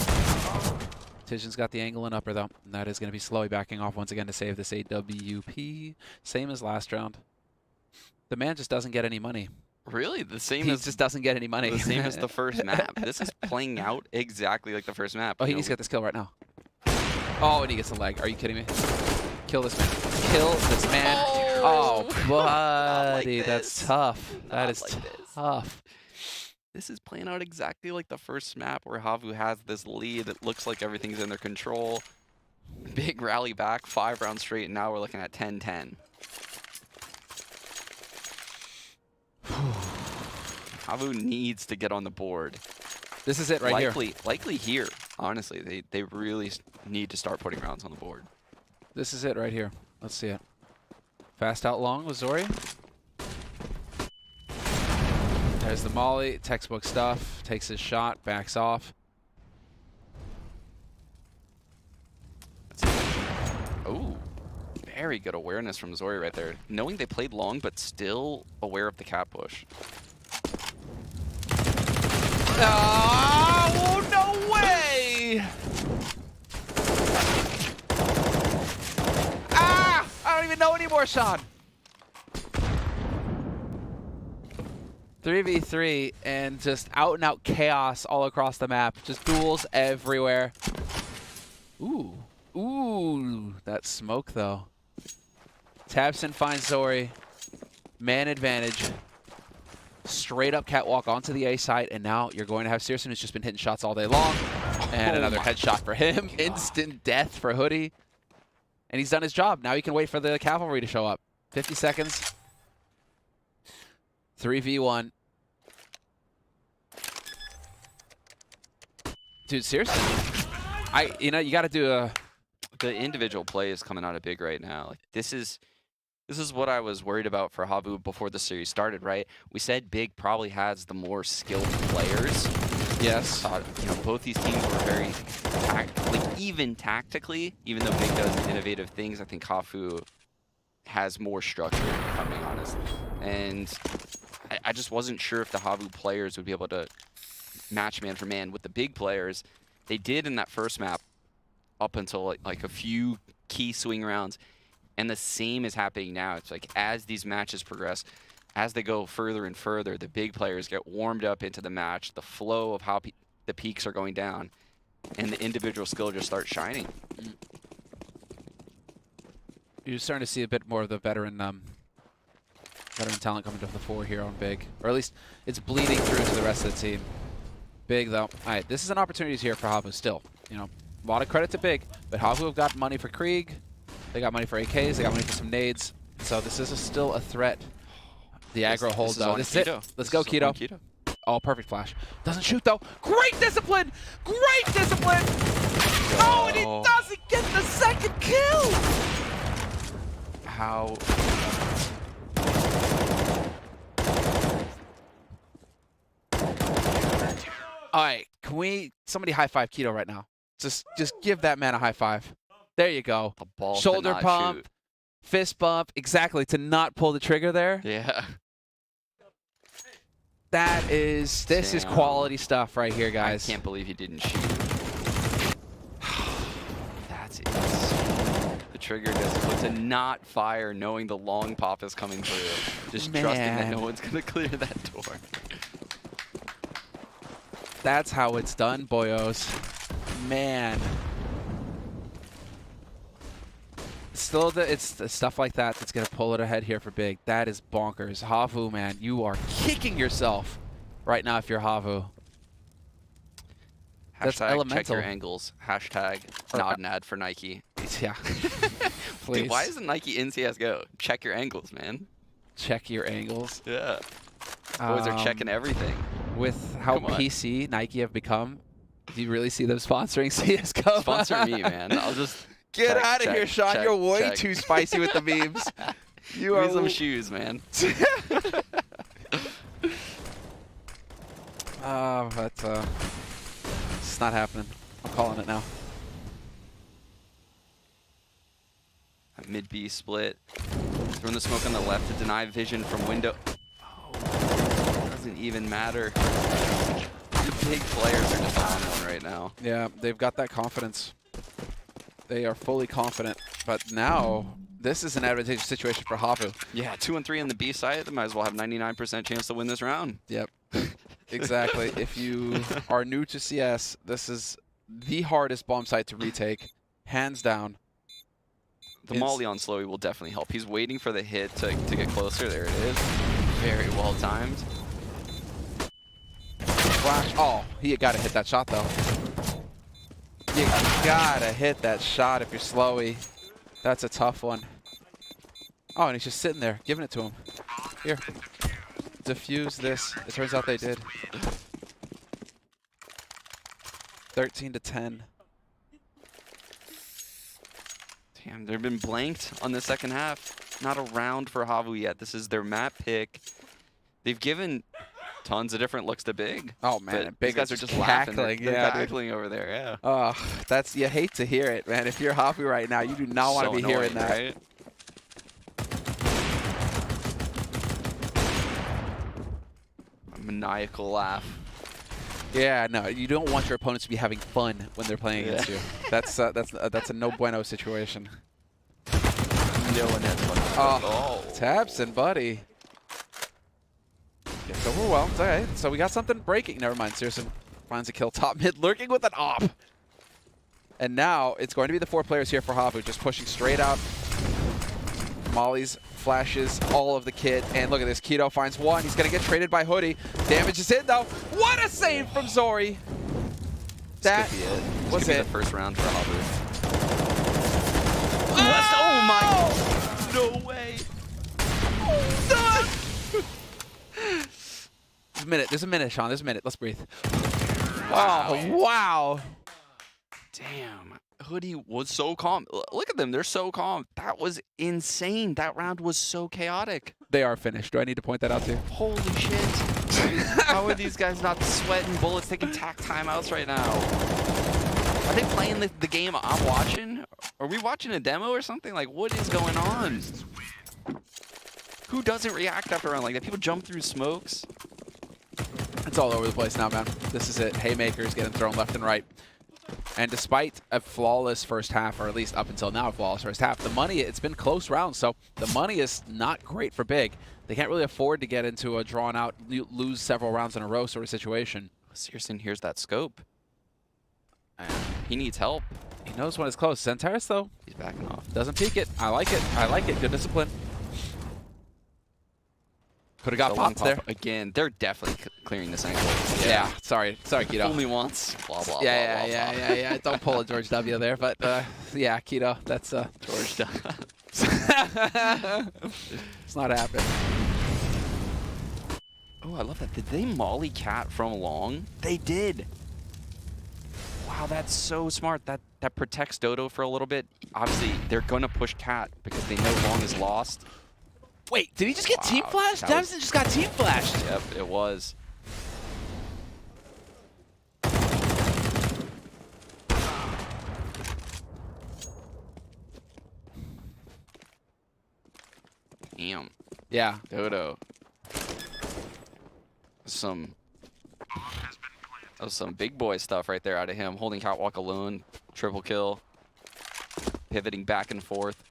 [SPEAKER 1] Tijan's got the angle and upper, though. And that is going to be Slowy backing off once again to save this AWP. Same as last round. The man just doesn't get any money.
[SPEAKER 2] Really? The same
[SPEAKER 1] He
[SPEAKER 2] as
[SPEAKER 1] just doesn't get any money.
[SPEAKER 2] the same as the first map. This is playing out exactly like the first map.
[SPEAKER 1] Oh, he needs to get this kill right now. Oh, and he gets a leg. Are you kidding me? Kill this man. Kill this man. Oh, buddy.
[SPEAKER 2] like
[SPEAKER 1] That's tough. That is
[SPEAKER 2] like
[SPEAKER 1] tough.
[SPEAKER 2] This is playing out exactly like the first map where Havu has this lead. It looks like everything's in their control. Big rally back, 5 rounds straight, and now we're looking at 10-10. Havu needs to get on the board.
[SPEAKER 1] This is it right here.
[SPEAKER 2] Likely here, honestly. They really need to start putting rounds on the board.
[SPEAKER 1] This is it right here. Let's see it. Fast out long with Zori. There's the molly, textbook stuff. Takes his shot, backs off.
[SPEAKER 2] Oh, very good awareness from Zori right there. Knowing they played long, but still aware of the cat push.
[SPEAKER 1] Oh, no way! Ah! I don't even know anymore, Sean. 3v3 and just out and out chaos all across the map. Just duels everywhere. Ooh. Ooh. That smoke, though. Tabson finds Zori. Man advantage. straight up catwalk onto the A side, and now you're going to have Searson, who's just been hitting shots all day long. And another headshot for him. God. Instant death for Hoodie. And he's done his job. Now he can wait for the cavalry to show up. 50 seconds. 3v1. Dude, seriously. You got to do
[SPEAKER 2] the individual play is coming out of big right now. Like this is what I was worried about for Havu before the series started, right? We said big probably has the more skilled players.
[SPEAKER 1] Yes.
[SPEAKER 2] Both these teams were very even tactically, even though big does innovative things, I think Havu has more structure, if I'm being honest. And I just wasn't sure if the Havu players would be able to match man for man with the big players. They did in that first map up until like a few key swing rounds. And the same is happening now. It's like as these matches progress, as they go further and further, the big players get warmed up into the match, the flow of how the peaks are going down, and the individual skill just starts shining.
[SPEAKER 1] You're starting to see a bit more of the veteran talent coming to the fore here on big. Or at least it's bleeding through to the rest of the team. Big, though. All right, this is an opportunity here for Havu still. A lot of credit to big, but Havu have got money for Krieg. They got money for AKs. They got money for some nades. So this is still a threat. The aggro hold, though. This is it. Let's go, Keto. Oh, perfect flash. Doesn't shoot, though. Great discipline! Great discipline! Oh, and he doesn't get the second kill!
[SPEAKER 2] How?
[SPEAKER 1] All right, can somebody high five Keto right now? Just give that man a high five. There you go.
[SPEAKER 2] A ball
[SPEAKER 1] shoulder pump,
[SPEAKER 2] shoot.
[SPEAKER 1] Fist bump, exactly, to not pull the trigger there.
[SPEAKER 2] Yeah.
[SPEAKER 1] This is quality stuff right here, guys.
[SPEAKER 2] I can't believe he didn't shoot. That's insane. The trigger just to not fire, knowing the long pop is coming through. Just trusting that no one's going to clear that door.
[SPEAKER 1] That's how it's done, boyos. Man. Still, it's the stuff like that that's going to pull it ahead here for big. That is bonkers. Havu, man, you are kicking yourself right now if you're Havu. That's elemental.
[SPEAKER 2] Check your angles. Hashtag nod and ad for Nike.
[SPEAKER 1] Yeah. Please.
[SPEAKER 2] Dude, why isn't Nike in CSGO? Check your angles, man.
[SPEAKER 1] Check your angles.
[SPEAKER 2] Yeah. Boys are checking everything.
[SPEAKER 1] With how PC Nike have become, do you really see them sponsoring CSGO?
[SPEAKER 2] Sponsor me, man. I'll just...
[SPEAKER 1] Get out of here, Sean. You're way too spicy with the memes. You are
[SPEAKER 2] some shoes, man.
[SPEAKER 1] But it's not happening. I'm calling it now.
[SPEAKER 2] A mid B split. Throwing the smoke on the left to deny vision from window. Oh, doesn't even matter. The big players are just on one right now.
[SPEAKER 1] Yeah, they've got that confidence. They are fully confident, but now this is an advantageous situation for Havu.
[SPEAKER 2] Yeah, 2-3 on the B side. They might as well have 99% chance to win this round.
[SPEAKER 1] Yep, exactly. If you are new to CS, this is the hardest bomb site to retake, hands down.
[SPEAKER 2] The molly on Slowy will definitely help. He's waiting for the hit to get closer. There it is. Very well timed.
[SPEAKER 1] Flash. Oh, he got to hit that shot, though. You gotta hit that shot if you're Slowy. That's a tough one. Oh, and he's just sitting there, giving it to him. Here. Diffuse this. It turns out they did. 13-10.
[SPEAKER 2] Damn, they've been blanked on the second half. Not a round for Havu yet. This is their map pick. They've given tons of different looks to big.
[SPEAKER 1] Oh man,
[SPEAKER 2] big guys are just laughing. They're cackling over there. Yeah.
[SPEAKER 1] Oh, you hate to hear it, man. If you're Havu right now, you do not want to be hearing that.
[SPEAKER 2] Right? A maniacal laugh.
[SPEAKER 1] Yeah, no, you don't want your opponents to be having fun when they're playing against you. That's a no bueno situation.
[SPEAKER 2] No one has fun.
[SPEAKER 1] Oh, Tabson, buddy. Gets overwhelmed. Okay, so we got something breaking. Never mind. Searson finds a kill top mid, lurking with an op. And now it's going to be the 4 players here for Havu, just pushing straight out. Molly's flashes all of the kit. And look at this. Keto finds one. He's going to get traded by Hoodie. Damage is in, though. What a save from Zori. That
[SPEAKER 2] could be it. This
[SPEAKER 1] was
[SPEAKER 2] could be
[SPEAKER 1] it.
[SPEAKER 2] the first round for Havu.
[SPEAKER 1] Oh!
[SPEAKER 2] Oh my! No way!
[SPEAKER 1] There's a minute. There's a minute, Sean. There's a minute. Let's breathe. Wow. Oh, wow.
[SPEAKER 2] Damn. Hoodie was so calm. Look at them. They're so calm. That was insane. That round was so chaotic.
[SPEAKER 1] They are finished. Do I need to point that out too?
[SPEAKER 2] Holy shit. How are these guys not sweating bullets, taking tack timeouts right now? Are they playing the game I'm watching? Are we watching a demo or something? Like, what is going on? Who doesn't react after a round like that? People jump through smokes.
[SPEAKER 1] It's all over the place now, man. This is it. Haymakers getting thrown left and right. And despite a flawless first half, or at least up until now a flawless first half, the money, it's been close rounds, so the money is not great for Big. They can't really afford to get into a drawn-out, lose several rounds in a row sort of situation.
[SPEAKER 2] Searson hears that scope. And he needs help.
[SPEAKER 1] He knows when it's close. Centaurus, though,
[SPEAKER 2] He's backing off.
[SPEAKER 1] doesn't peek it. I like it. I like it. Good discipline. Could have got popped there.
[SPEAKER 2] Again, they're definitely clearing this angle.
[SPEAKER 1] Yeah. Sorry, Keto.
[SPEAKER 2] Only once. Blah, blah,
[SPEAKER 1] Yeah.
[SPEAKER 2] blah, blah.
[SPEAKER 1] Yeah. Don't pull a George W there, but yeah, Keto. That's
[SPEAKER 2] George W.
[SPEAKER 1] It's not happening.
[SPEAKER 2] Oh, I love that. Did they molly Cat from long? They did. Wow, that's so smart. That protects Dodo for a little bit. Obviously, they're going to push Cat because they know long is lost.
[SPEAKER 1] Wait, did he just get team flashed?
[SPEAKER 2] that
[SPEAKER 1] Davison just got team flashed.
[SPEAKER 2] Yep, it was. Damn.
[SPEAKER 1] Yeah.
[SPEAKER 2] Dodo. That was some big boy stuff right there out of him. Holding Catwalk alone. Triple kill. Pivoting back and forth.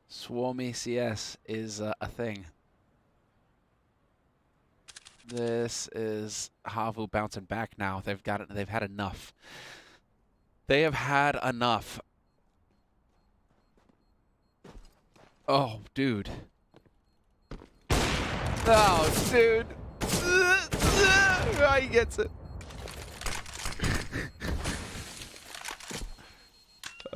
[SPEAKER 1] Swarmy CS is a thing. This is Havu bouncing back now. They've got it. They've had enough. They have had enough. Oh, dude. Oh, dude. Oh, he gets it.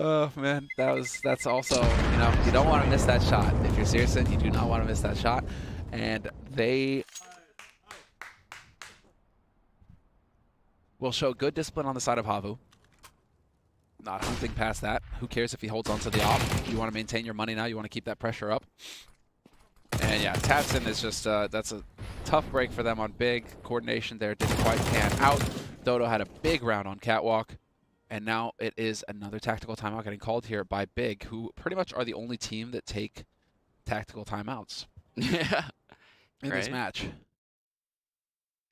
[SPEAKER 1] Oh man, that's also, you know, you don't want to miss that shot. If you're Searson, you do not want to miss that shot. And they will show good discipline on the side of Havu. Not hunting past that. Who cares if he holds on to the op? You want to maintain your money now. You want to keep that pressure up. And yeah, Tatson is just, that's a tough break for them on Big. Coordination there didn't quite pan out. Dodo had a big round on Catwalk. And now it is another tactical timeout getting called here by Big, who pretty much are the only team that take tactical timeouts.
[SPEAKER 2] Yeah.
[SPEAKER 1] In this match.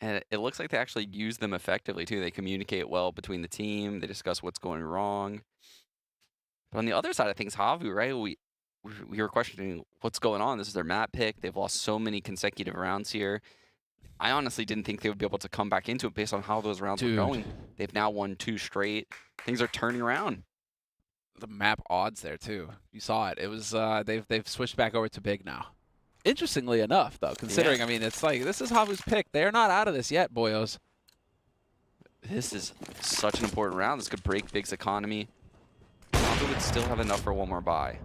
[SPEAKER 2] And it looks like they actually use them effectively, too. They communicate well between the team. They discuss what's going wrong. But on the other side of things, Havu, right? We were questioning what's going on. This is their map pick. They've lost so many consecutive rounds here. I honestly didn't think they would be able to come back into it based on how those rounds were going. They've now won 2 straight. Things are turning around.
[SPEAKER 1] The map odds there, too. You saw it. It was, they've switched back over to Big now. Interestingly enough, though, considering, I mean, it's like, this is Havu's pick. They're not out of this yet, boyos.
[SPEAKER 2] This is such an important round. This could break Big's economy. Havu would still have enough for one more buy.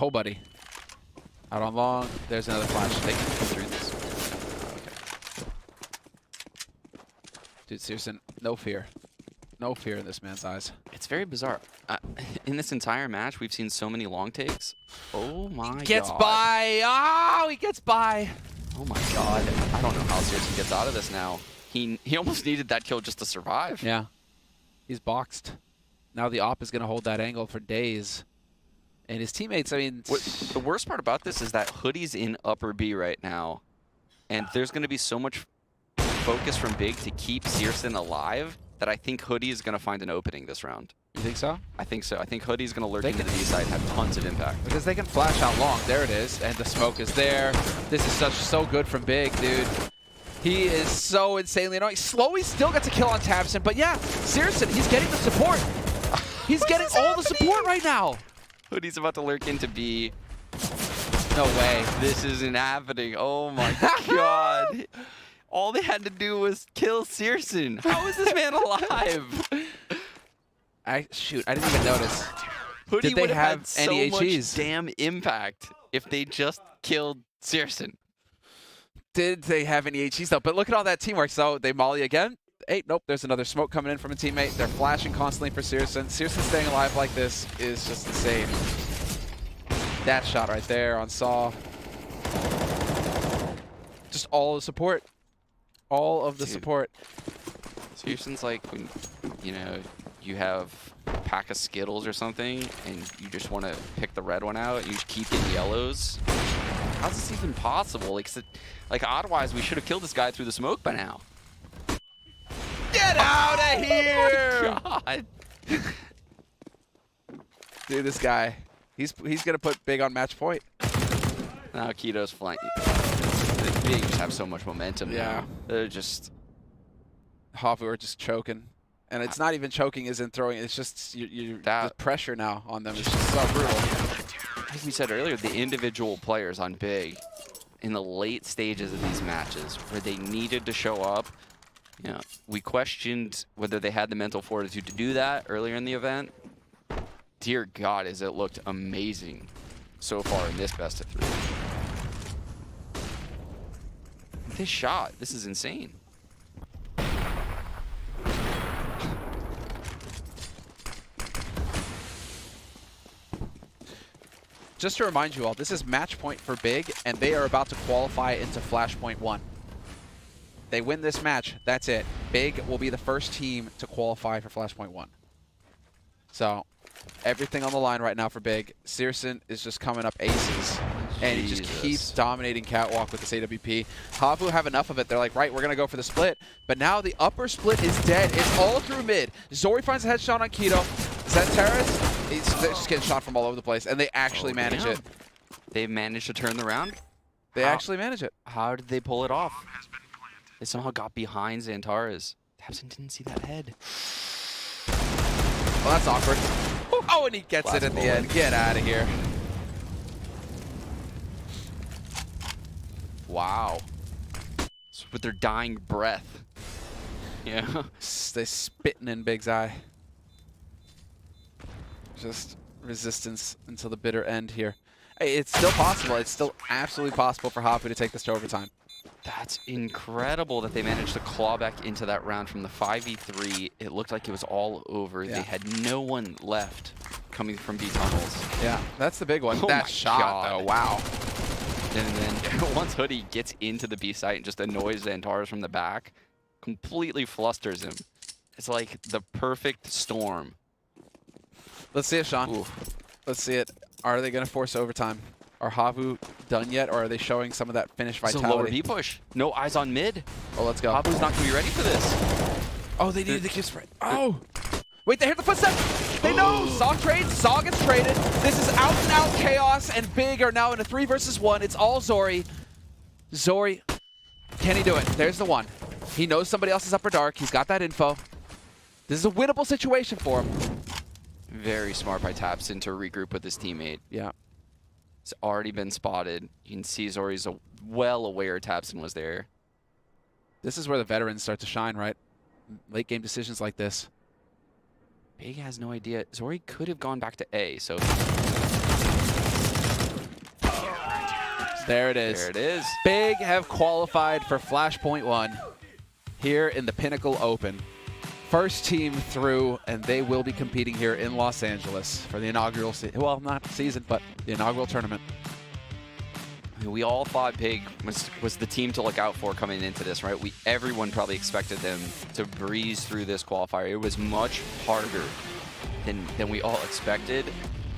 [SPEAKER 1] Oh, buddy. Out on long. There's another flash.
[SPEAKER 2] They can come through this.
[SPEAKER 1] Dude, Searson, no fear. No fear in this man's eyes.
[SPEAKER 2] It's very bizarre. In this entire match, we've seen so many long takes. Oh my god.
[SPEAKER 1] Gets by. Oh, he gets by.
[SPEAKER 2] Oh my god. I don't know how Searson gets out of this now. He almost needed that kill just to survive.
[SPEAKER 1] Yeah. He's boxed. Now the op is going to hold that angle for days. And his teammates, I mean...
[SPEAKER 2] The worst part about this is that Hoodie's in upper B right now. And there's going to be so much focus from Big to keep Searson alive that I think Hoodie is going to find an opening this round.
[SPEAKER 1] You think so?
[SPEAKER 2] I think so. I think Hoodie's going to lurk into the B side and have tons of impact.
[SPEAKER 1] Because they can flash out long. There it is. And the smoke is there. This is so good from Big, dude. He is so insanely annoying. Slowy still gets a kill on Tabson, but yeah, Searson, he's getting the support. He's getting all the support right now.
[SPEAKER 2] Hoodie's about to lurk into B.
[SPEAKER 1] No way.
[SPEAKER 2] This isn't happening. Oh my god. All they had to do was kill Searson. How is this man alive?
[SPEAKER 1] Shoot, I didn't even notice.
[SPEAKER 2] Hoodie
[SPEAKER 1] Did they
[SPEAKER 2] would have
[SPEAKER 1] have
[SPEAKER 2] had so
[SPEAKER 1] any
[SPEAKER 2] much
[SPEAKER 1] HEs?
[SPEAKER 2] damn impact if they just killed Searson.
[SPEAKER 1] Did they have any HEs though? But look at all that teamwork. So they molly again. Hey, nope, there's another smoke coming in from a teammate. They're flashing constantly for Searson. Searson staying alive like this is just insane. That shot right there on Saw. Just all the support. All of the support.
[SPEAKER 2] Searson's like when, you know, you have a pack of Skittles or something and you just want to pick the red one out and you just keep getting yellows. How's this even possible? Like otherwise we should have killed this guy through the smoke by now.
[SPEAKER 1] Get out of here!
[SPEAKER 2] Oh my God.
[SPEAKER 1] Dude, this guy, he's gonna put big on match point.
[SPEAKER 2] Now Keto's flying. They just have so much momentum now. They're just...
[SPEAKER 1] Havu are just choking. And it's not even choking isn't throwing, it's just the pressure now on them is just so brutal.
[SPEAKER 2] Like we said earlier, the individual players on Big in the late stages of these matches where they needed to show up. You know, we questioned whether they had the mental fortitude to do that earlier in the event. Dear God, has it looked amazing so far in this best of 3. This shot, this is insane.
[SPEAKER 1] Just to remind you all, this is match point for Big, and they are about to qualify into Flashpoint 1. They win this match, that's it. Big will be the first team to qualify for Flashpoint 1. So, everything on the line right now for Big. Searson is just coming up aces, and he just keeps dominating Catwalk with this AWP. Havu have enough of it. They're like, right, we're going to go for the split. But now the upper split is dead. It's all through mid. Zori finds a headshot on Keto. Zentaris, they're just getting shot from all over the place, and they actually manage it.
[SPEAKER 2] They managed to turn the round?
[SPEAKER 1] They actually manage it.
[SPEAKER 2] How did they pull it off? They somehow got behind Xantares. Tabson didn't see that head.
[SPEAKER 1] Well, that's awkward. Oh, and he gets it in the end. Get out of here.
[SPEAKER 2] Wow. With their dying breath. Yeah.
[SPEAKER 1] They spitting in Big's eye. Just resistance until the bitter end here. Hey, it's still possible. It's still absolutely possible for Havu to take this to overtime.
[SPEAKER 2] That's incredible that they managed to claw back into that round from the 5v3. It looked like it was all over. Yeah. They had no one left coming from B tunnels.
[SPEAKER 1] Yeah, that's the big one.
[SPEAKER 2] Oh
[SPEAKER 1] that shot, though, wow.
[SPEAKER 2] And then once Hoodie gets into the B site and just annoys Xantares from the back, completely flusters him. It's like the perfect storm.
[SPEAKER 1] Let's see it, Sean.
[SPEAKER 2] Ooh.
[SPEAKER 1] Let's see it. Are they going to force overtime? Are Havu done yet, or are they showing some of that finish vitality?
[SPEAKER 2] It's a lower B push. No eyes on mid.
[SPEAKER 1] Oh, let's go.
[SPEAKER 2] Havu's not going to be ready for this.
[SPEAKER 1] Oh, they needed the kill spray. Oh! Wait, they heard the footstep. They know. Saw trades. Saw gets traded. This is out and out chaos, and Big are now in a 3 versus 1. It's all Zori. Zori, can he do it? There's the one. He knows somebody else is upper dark. He's got that info. This is a winnable situation for him.
[SPEAKER 2] Very smart by Tabson to regroup with his teammate.
[SPEAKER 1] Yeah.
[SPEAKER 2] It's already been spotted. You can see Zori's well aware Tabson was there.
[SPEAKER 1] This is where the veterans start to shine, right? Late game decisions like this.
[SPEAKER 2] Big has no idea. Zori could have gone back to A, so...
[SPEAKER 1] There it is.
[SPEAKER 2] There it is.
[SPEAKER 1] Big have qualified for Flashpoint 1 here in the Pinnacle Open. First team through, and they will be competing here in Los Angeles for the inaugural well, not season, but the inaugural tournament.
[SPEAKER 2] We all thought Big was the team to look out for coming into this, right? Everyone probably expected them to breeze through this qualifier. It was much harder than we all expected,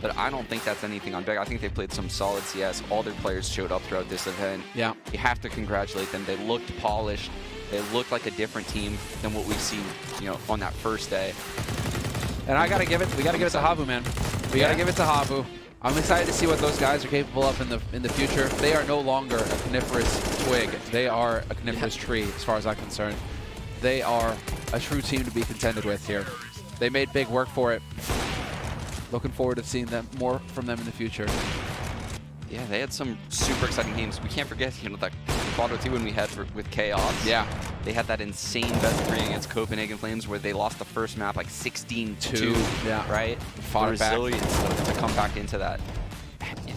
[SPEAKER 2] but I don't think that's anything on Big. I think they played some solid CS. All their players showed up throughout this event.
[SPEAKER 1] Yeah. You
[SPEAKER 2] have to congratulate them. They looked polished. They looked like a different team than what we've seen, you know, on that first day.
[SPEAKER 1] And we gotta give it to Havu, man. We gotta give it to Havu. I'm excited to see what those guys are capable of in the future. They are no longer a coniferous twig. They are a coniferous tree, as far as I'm concerned. They are a true team to be contended with here. They made big work for it. Looking forward to seeing more from them in the future.
[SPEAKER 2] Yeah, they had some super exciting games. We can't forget, that Quadro 2 when we had with Chaos.
[SPEAKER 1] Yeah.
[SPEAKER 2] They had that insane best of 3 against Copenhagen Flames where they lost the first map like 16-2.
[SPEAKER 1] Yeah.
[SPEAKER 2] Right?
[SPEAKER 1] Fought it back.
[SPEAKER 2] Resilience to come back into that.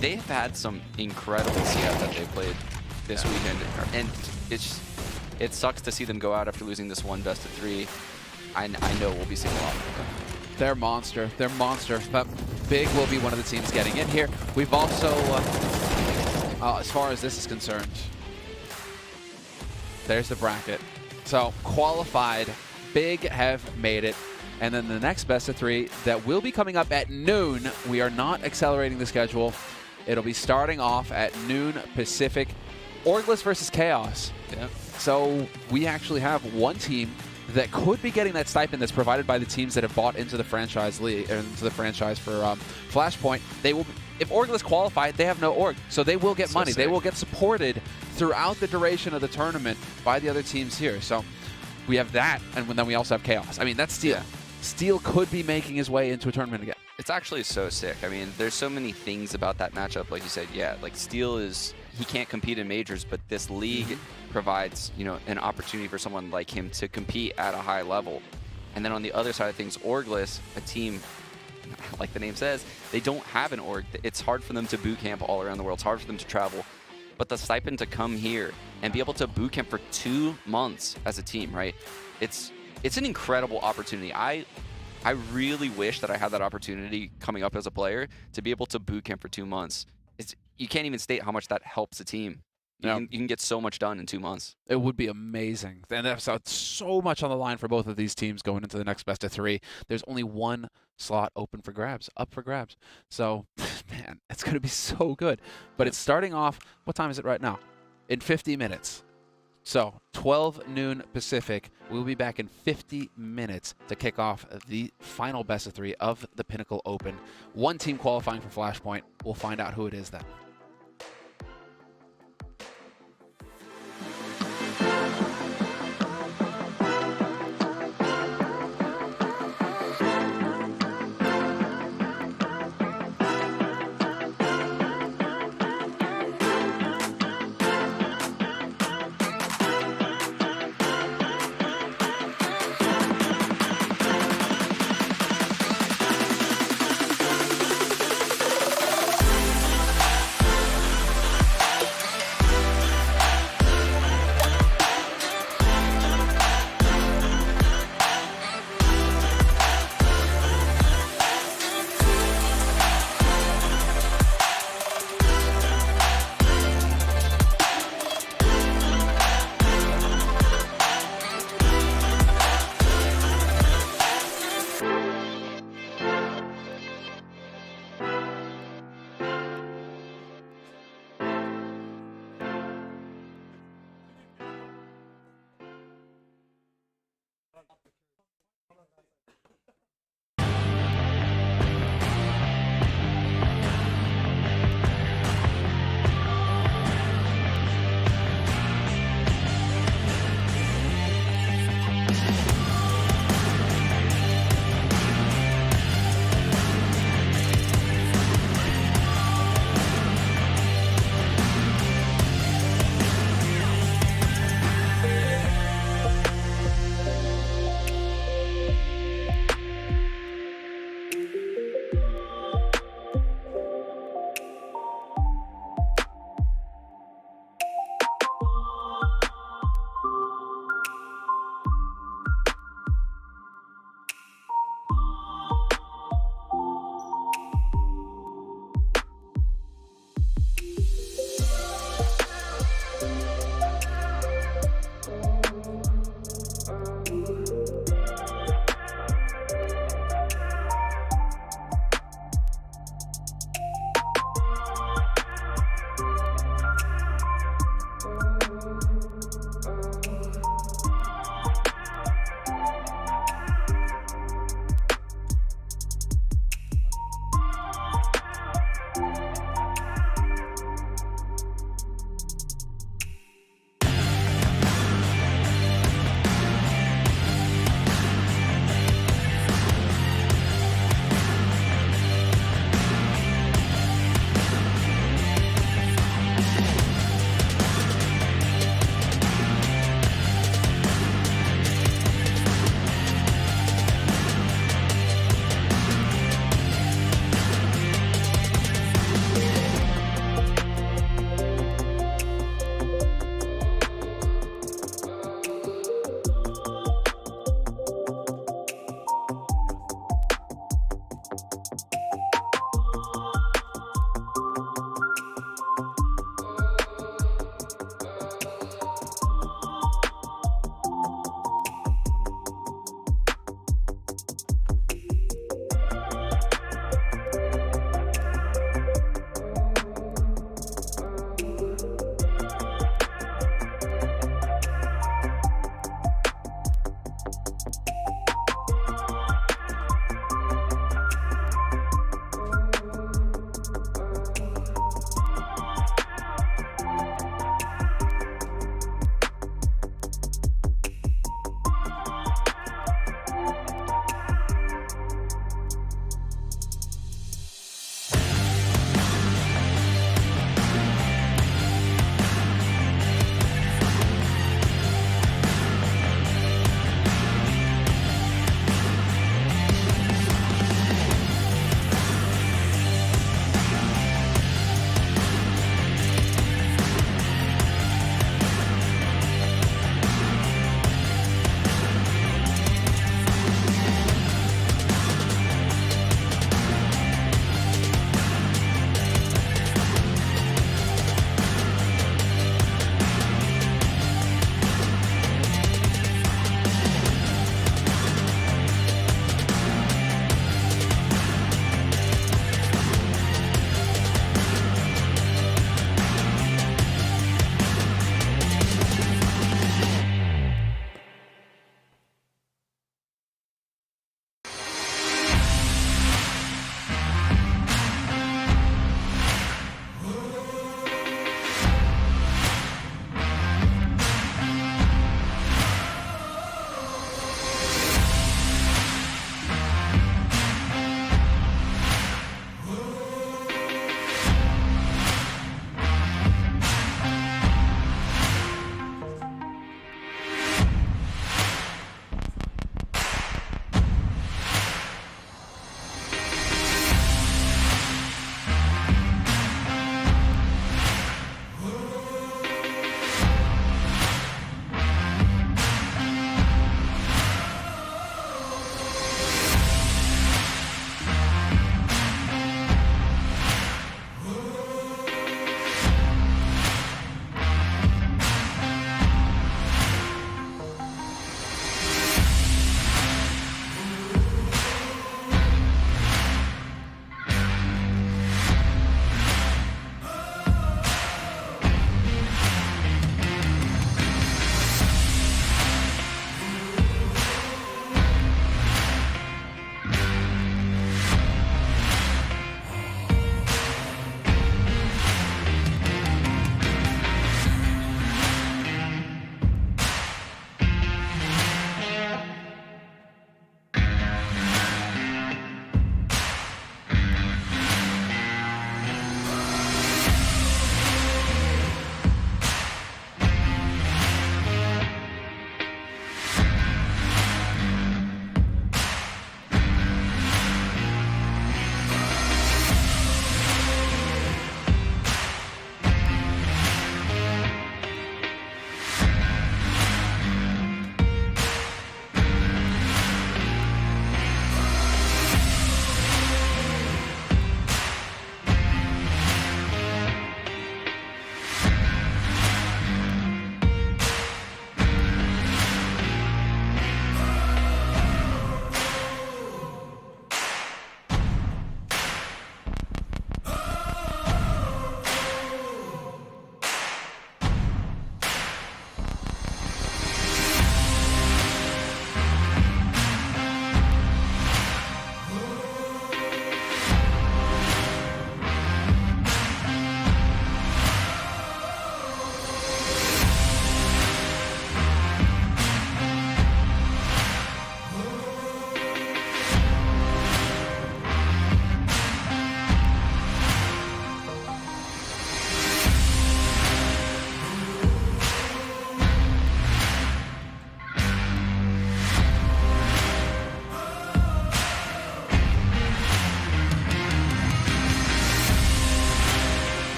[SPEAKER 2] They've had some incredible CF that they played this weekend. And it sucks to see them go out after losing this one best of 3. I know we'll be seeing a lot.
[SPEAKER 1] They're monster. They're monster. But Big will be one of the teams getting in here. We've also, as far as this is concerned, there's the bracket. So qualified, Big have made it. And then the next best of 3 that will be coming up at noon. We are not accelerating the schedule. It'll be starting off at noon Pacific. Orgless versus Chaos.
[SPEAKER 2] Yeah.
[SPEAKER 1] So we actually have one team that could be getting that stipend that's provided by the teams that have bought into the franchise league, or into the franchise for Flashpoint. They will, if Orgless qualify, they have no org, so they will get money.
[SPEAKER 2] Sick.
[SPEAKER 1] They will get supported throughout the duration of the tournament by the other teams here. So we have that, and then we also have Chaos. I mean, that's Steel.
[SPEAKER 2] Yeah.
[SPEAKER 1] Steel could be making his way into a tournament again.
[SPEAKER 2] It's actually so sick. I mean, there's so many things about that matchup. Like you said, yeah, like Steel he can't compete in majors, but this league provides, an opportunity for someone like him to compete at a high level. And then on the other side of things, Orgless, a team, like the name says, they don't have an org. It's hard for them to boot camp all around the world. It's hard for them to travel. But the stipend to come here and be able to boot camp for 2 months as a team, right? It's an incredible opportunity. I really wish that I had that opportunity coming up as a player to be able to boot camp for 2 months. You can't even state how much that helps a team. You can get so much done in 2 months.
[SPEAKER 1] It would be amazing. And there's so much on the line for both of these teams going into the next best of 3. There's only one slot open for grabs, up for grabs. So, man, it's going to be so good. But it's starting off, what time is it right now? In 50 minutes. So, 12 noon Pacific. We'll be back in 50 minutes to kick off the final best of 3 of the Pinnacle Open. One team qualifying for Flashpoint. We'll find out who it is then.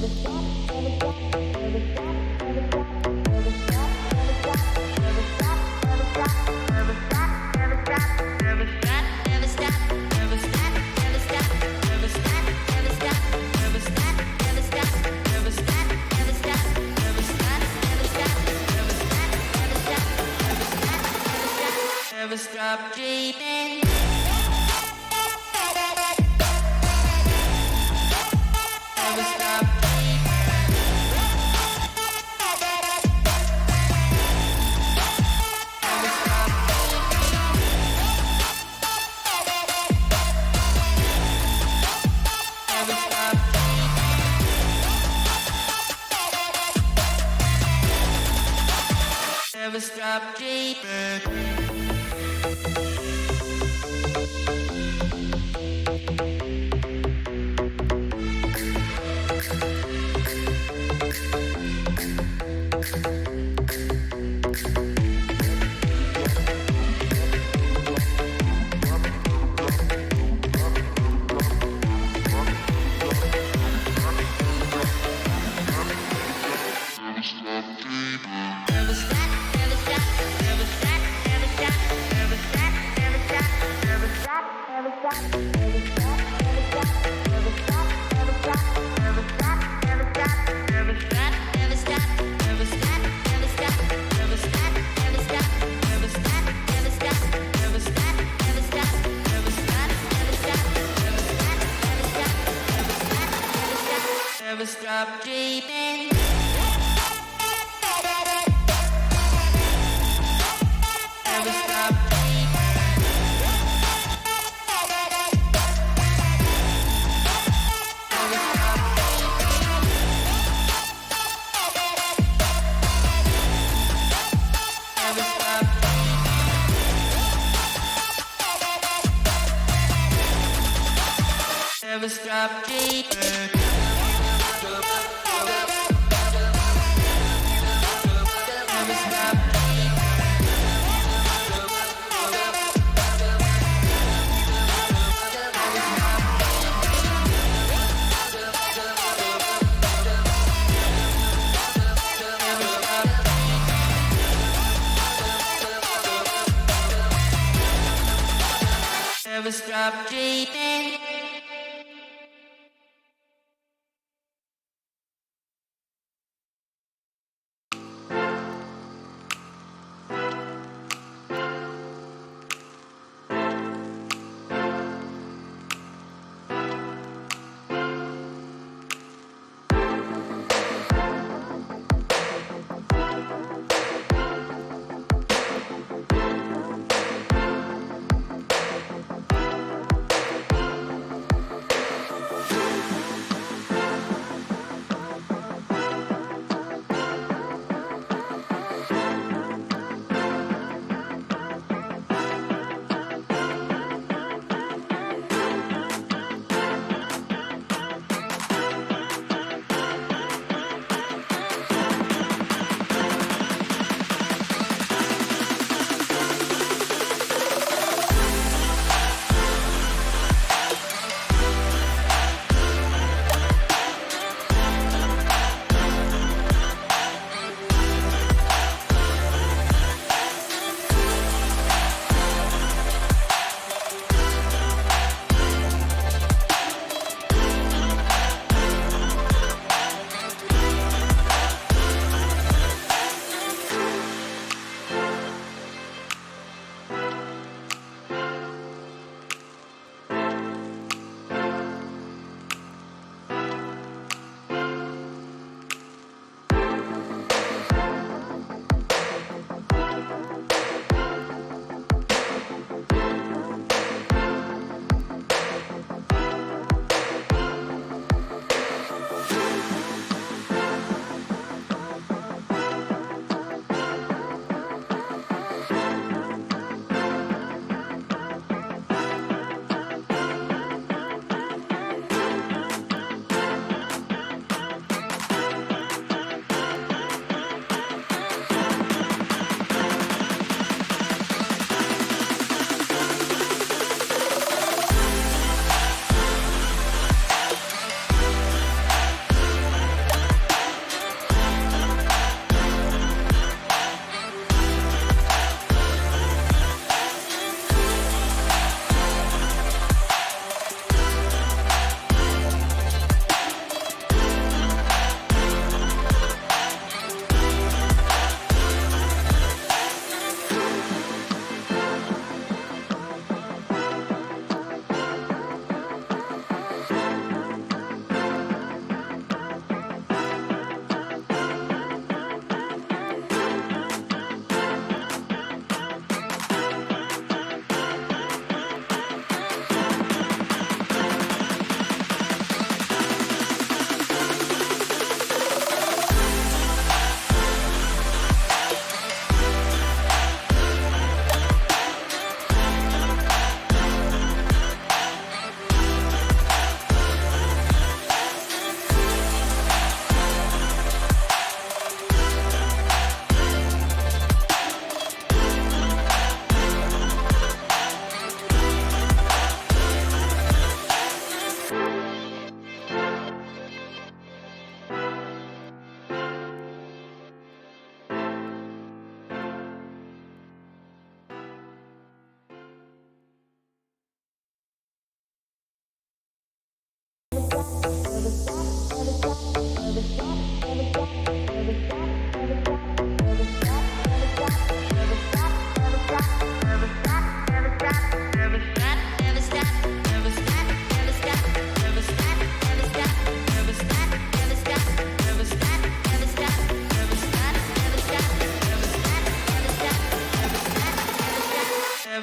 [SPEAKER 3] Never stop dreaming. Never stop dreaming. Never stop Never stop Never stop dreaming. Never stop dreaming. Never stop dreaming. Never stop Never stop Never stop dreaming. Never stop Never stop dreaming.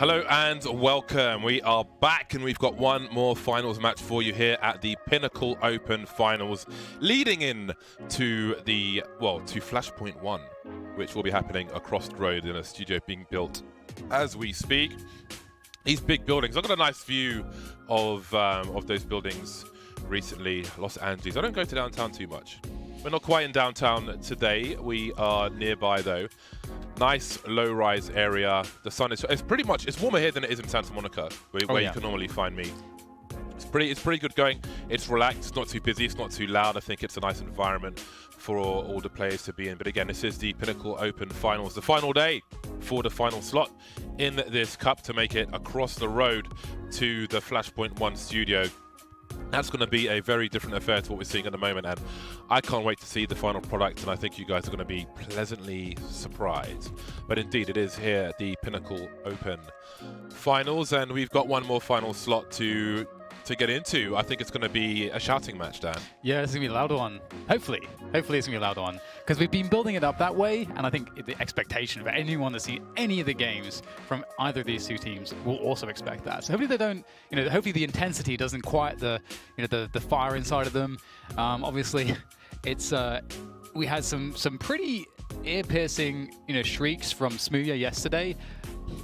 [SPEAKER 4] Hello and welcome. We are back and we've got one more finals match for you here at the Pinnacle Open Finals, leading in to to Flashpoint 1, which will be happening across the road in a studio being built as we speak. These big buildings, I've got a nice view of those buildings recently, Los Angeles. I don't go to downtown too much. We're not quite in downtown today. We are nearby though. Nice low-rise area. The sun is it's warmer here than it is in Santa Monica, where you can normally find me. It's pretty good going. It's relaxed. It's not too busy. It's not too loud. I think it's a nice environment for all the players to be in. But again, this is the Pinnacle Open Finals, the final day for the final slot in this cup to make it across the road to the Flashpoint 1 studio. That's going to be a very different affair to what we're seeing at the moment, and I can't wait to see the final product, and I think you guys are going to be pleasantly surprised. But indeed, it is here at the Pinnacle Open Finals, and we've got one more final slot to get into. I think it's going to be a shouting match, Dan.
[SPEAKER 5] Yeah, it's going to be a loud one. Hopefully it's going to be a loud one. Because we've been building it up that way, and I think the expectation for anyone to see any of the games from either of these two teams will also expect that. So hopefully they don't, hopefully the intensity doesn't quiet the fire inside of them. Obviously, it's we had some pretty ear-piercing, shrieks from Smooya yesterday.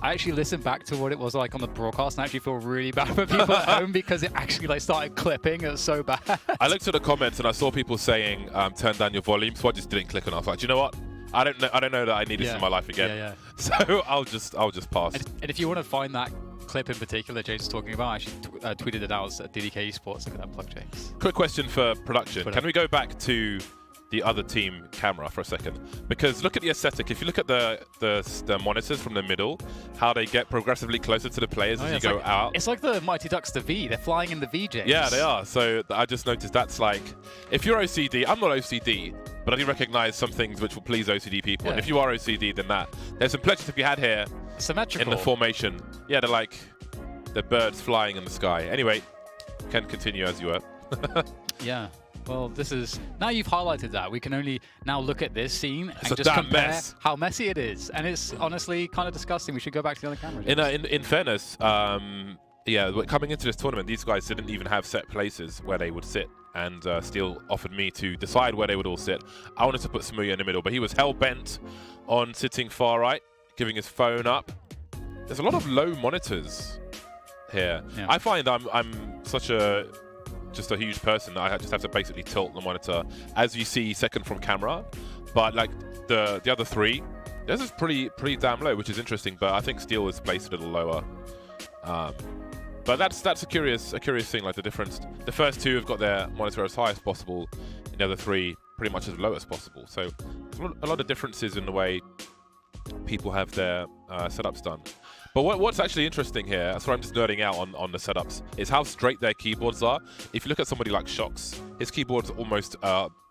[SPEAKER 5] I actually listened back to what it was like on the broadcast and I actually feel really bad for people at home because it actually started clipping. It was so bad.
[SPEAKER 4] I looked at the comments and I saw people saying, turn down your volume, so I just didn't click on it. I was like, do you know what? I don't know that I need this in my life again.
[SPEAKER 5] Yeah.
[SPEAKER 4] So I'll just pass.
[SPEAKER 5] And if you want to find that clip in particular James is talking about, I actually tweeted it out at DDK Esports. Look at that plug, James.
[SPEAKER 4] Quick question for production. Can we go back to the other team camera for a second? Because look at the aesthetic. If you look at the monitors from the middle, how they get progressively closer to the players as you go out.
[SPEAKER 5] It's like the Mighty Ducks, the V. They're flying in the V, James.
[SPEAKER 4] Yeah, they are. So I just noticed that's like, if you're OCD, I'm not OCD, but I do recognize some things which will please OCD people. Yeah. And if you are OCD, then there's some pleasure to be had here.
[SPEAKER 5] Symmetrical.
[SPEAKER 4] In the formation. Yeah, they're like the birds flying in the sky. Anyway, can continue as you were.
[SPEAKER 5] Yeah. Well, this is, now you've highlighted that, we can only now look at this scene and just compare how messy it is. And it's honestly kind of disgusting. We should go back to the other camera.
[SPEAKER 4] In fairness, yeah, coming into this tournament, these guys didn't even have set places where they would sit. And Steel offered me to decide where they would all sit. I wanted to put Smooya in the middle, but he was hell-bent on sitting far right, giving his phone up. There's a lot of low monitors here. Yeah. I find I'm such just a huge person. I just have to basically tilt the monitor as you see second from camera, but like the other three, this is pretty damn low, which is interesting. But I think Steel is placed a little lower. But that's a curious thing, like the difference. The first two have got their monitor as high as possible, and the other three pretty much as low as possible. So there's a lot of differences in the way people have their setups done. But what's actually interesting here, sorry I'm just nerding out on the setups, is how straight their keyboards are. If you look at somebody like Shox, his keyboard's almost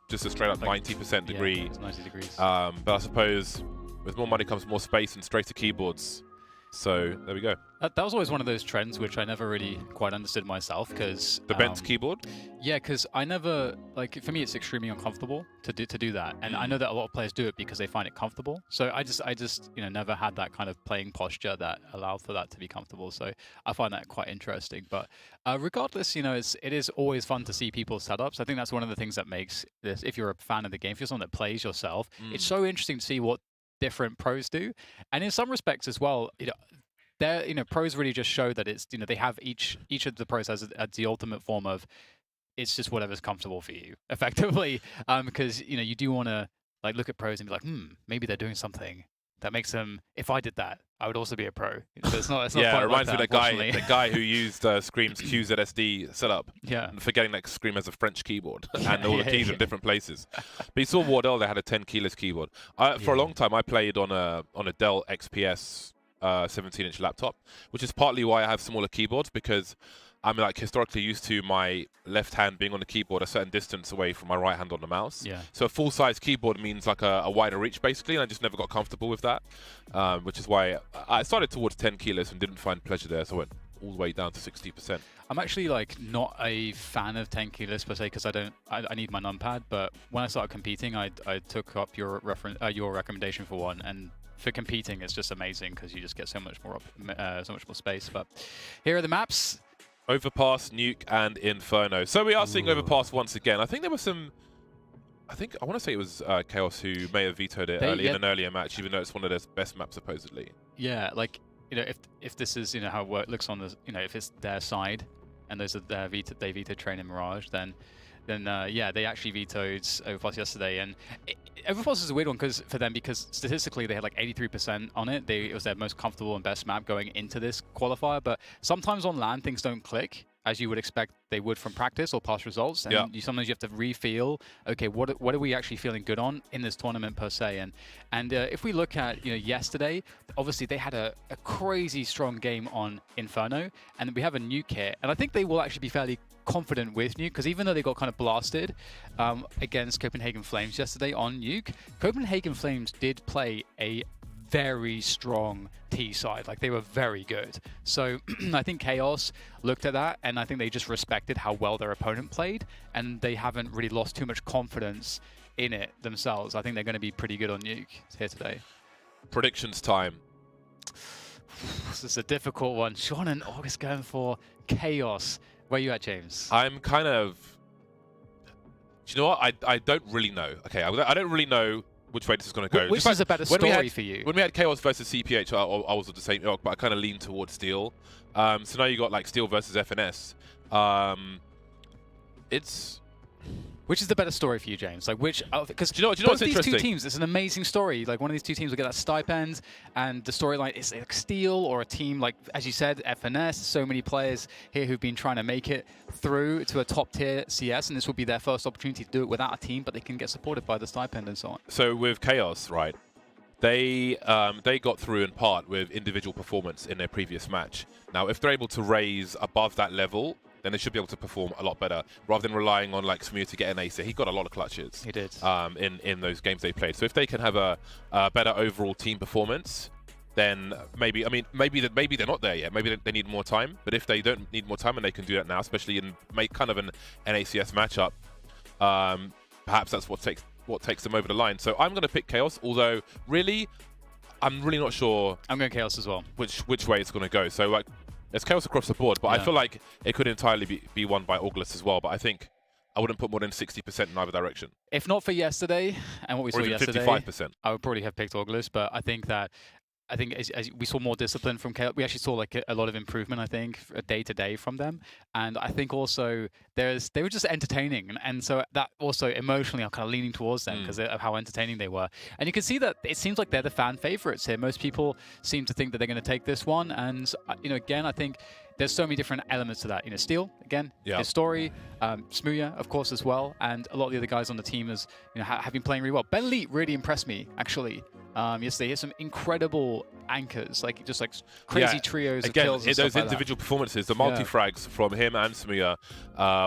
[SPEAKER 4] just a straight up 90% degree.
[SPEAKER 5] Yeah, it's 90 degrees.
[SPEAKER 4] But I suppose with more money comes more space and straighter keyboards. So there we go.
[SPEAKER 5] That was always one of those trends which I never really quite understood myself, because
[SPEAKER 4] the bent keyboard.
[SPEAKER 5] Yeah, because I never, like, for me it's extremely uncomfortable to do that, and I know that a lot of players do it because they find it comfortable. So I just never had that kind of playing posture that allowed for that to be comfortable. So I find that quite interesting. But regardless, it is always fun to see people's setups. I think that's one of the things that makes this, if you're a fan of the game, if you're someone that plays yourself, it's so interesting to see what different pros do. And in some respects as well, pros really just show that it's, they have each of the pros has the ultimate form of, it's just whatever's comfortable for you, effectively. Because you do want to like look at pros and be like, maybe they're doing something that makes them, if I did that, I would also be a pro. So it's not
[SPEAKER 4] yeah,
[SPEAKER 5] quite
[SPEAKER 4] it reminds
[SPEAKER 5] like
[SPEAKER 4] me
[SPEAKER 5] that,
[SPEAKER 4] of the guy who used Scream's QZSD setup.
[SPEAKER 5] Yeah.
[SPEAKER 4] And forgetting that Scream has a French keyboard and all the keys in different places. But you saw Wardell, they had a 10 keyless keyboard. For a long time, I played on a Dell XPS 17-inch laptop, which is partly why I have smaller keyboards, because I'm like historically used to my left hand being on the keyboard a certain distance away from my right hand on the mouse.
[SPEAKER 5] Yeah.
[SPEAKER 4] So a full-size keyboard means like a wider reach, basically, and I just never got comfortable with that, which is why I started towards 10 keyless and didn't find pleasure there, so I went all the way down to 60%.
[SPEAKER 5] I'm actually like not a fan of 10 keyless per se, because I need my numpad. But when I started competing, I took up your recommendation for one, and for competing, it's just amazing because you just get so much more space. But here are the maps.
[SPEAKER 4] Overpass, Nuke, and Inferno. So we are seeing Overpass once again. I think there was some... I want to say it was Chaos who may have vetoed it in an earlier match, even though it's one of their best maps, supposedly.
[SPEAKER 5] Yeah, like, you know, if this is, you know, how it looks on the, you know, if it's their side, and those are their they vetoed Train and Mirage, then yeah, they actually vetoed Overpass yesterday. And Overpass is a weird one for them because statistically they had like 83% on it. It was their most comfortable and best map going into this qualifier. But sometimes on LAN things don't click as you would expect they would from practice or past results. And sometimes you have to re-feel, okay, what are we actually feeling good on in this tournament per se? And if we look at, you know, yesterday, obviously they had a crazy strong game on Inferno, and we have a Nuke here. And I think they will actually be fairly confident with Nuke, because even though they got kind of blasted against Copenhagen Flames yesterday on Nuke, Copenhagen Flames did play a very strong T side. Like, they were very good. So I think Chaos looked at that, and I think they just respected how well their opponent played, and they haven't really lost too much confidence in it themselves. I think they're going to be pretty good on Nuke here today. Predictions time. This is a difficult one. Sean and August going for Chaos. Where are you at, James?
[SPEAKER 4] I'm kind of... Do you know what? I don't really know. Okay, I don't really know which way this is going to go.
[SPEAKER 5] Which is a better story for you?
[SPEAKER 4] When we had Chaos versus CPH, I was of the same ilk, but I kind of leaned towards Steel. So now you got like Steel versus FNS.
[SPEAKER 5] Which is the better story for you, James? Like, which? Because
[SPEAKER 4] do you know what's
[SPEAKER 5] these
[SPEAKER 4] interesting?
[SPEAKER 5] two teams, it's an amazing story. Like, one of these two teams will get that stipend, and the storyline is like Steel or a team like, as you said, FNS. So many players here who've been trying to make it through to a top tier CS, and this will be their first opportunity to do it without a team, but they can get supported by the stipend and so on.
[SPEAKER 4] So with Chaos, right? They got through in part with individual performance in their previous match. Now, if they're able to raise above that level, then they should be able to perform a lot better, rather than relying on like Smooth to get an ace. He got a lot of clutches.
[SPEAKER 5] He did.
[SPEAKER 4] In those games they played. So if they can have a better overall team performance, then maybe they're not there yet. Maybe they need more time. But if they don't need more time and they can do that now, especially in kind of an NACS matchup, perhaps that's what takes them over the line. So I'm going to pick Chaos, although really, I'm really not sure.
[SPEAKER 5] I'm going Chaos as well.
[SPEAKER 4] Which way it's going to go. So like, there's Chaos across the board, but I feel like it could entirely be won by August as well. But I think I wouldn't put more than 60% in either direction.
[SPEAKER 5] If not for yesterday and what we saw yesterday,
[SPEAKER 4] 55%.
[SPEAKER 5] I would probably have picked August, but I think as we saw more discipline from Chaos. We actually saw like a lot of improvement, I think, day to day from them. And I think also they were just entertaining. And so that also emotionally I'm kind of leaning towards them because of how entertaining they were. And you can see that it seems like they're the fan favorites here. Most people seem to think that they're going to take this one. And, you know, again, I think there's so many different elements to that. You know, Steel, again, his story, Smooya, of course, as well. And a lot of the other guys on the team have been playing really well. Ben Lee really impressed me, actually. Yesterday, he had some incredible anchors, like just like crazy trios of kills and stuff
[SPEAKER 4] those
[SPEAKER 5] like
[SPEAKER 4] individual performances, the multi-frags from him and Smooya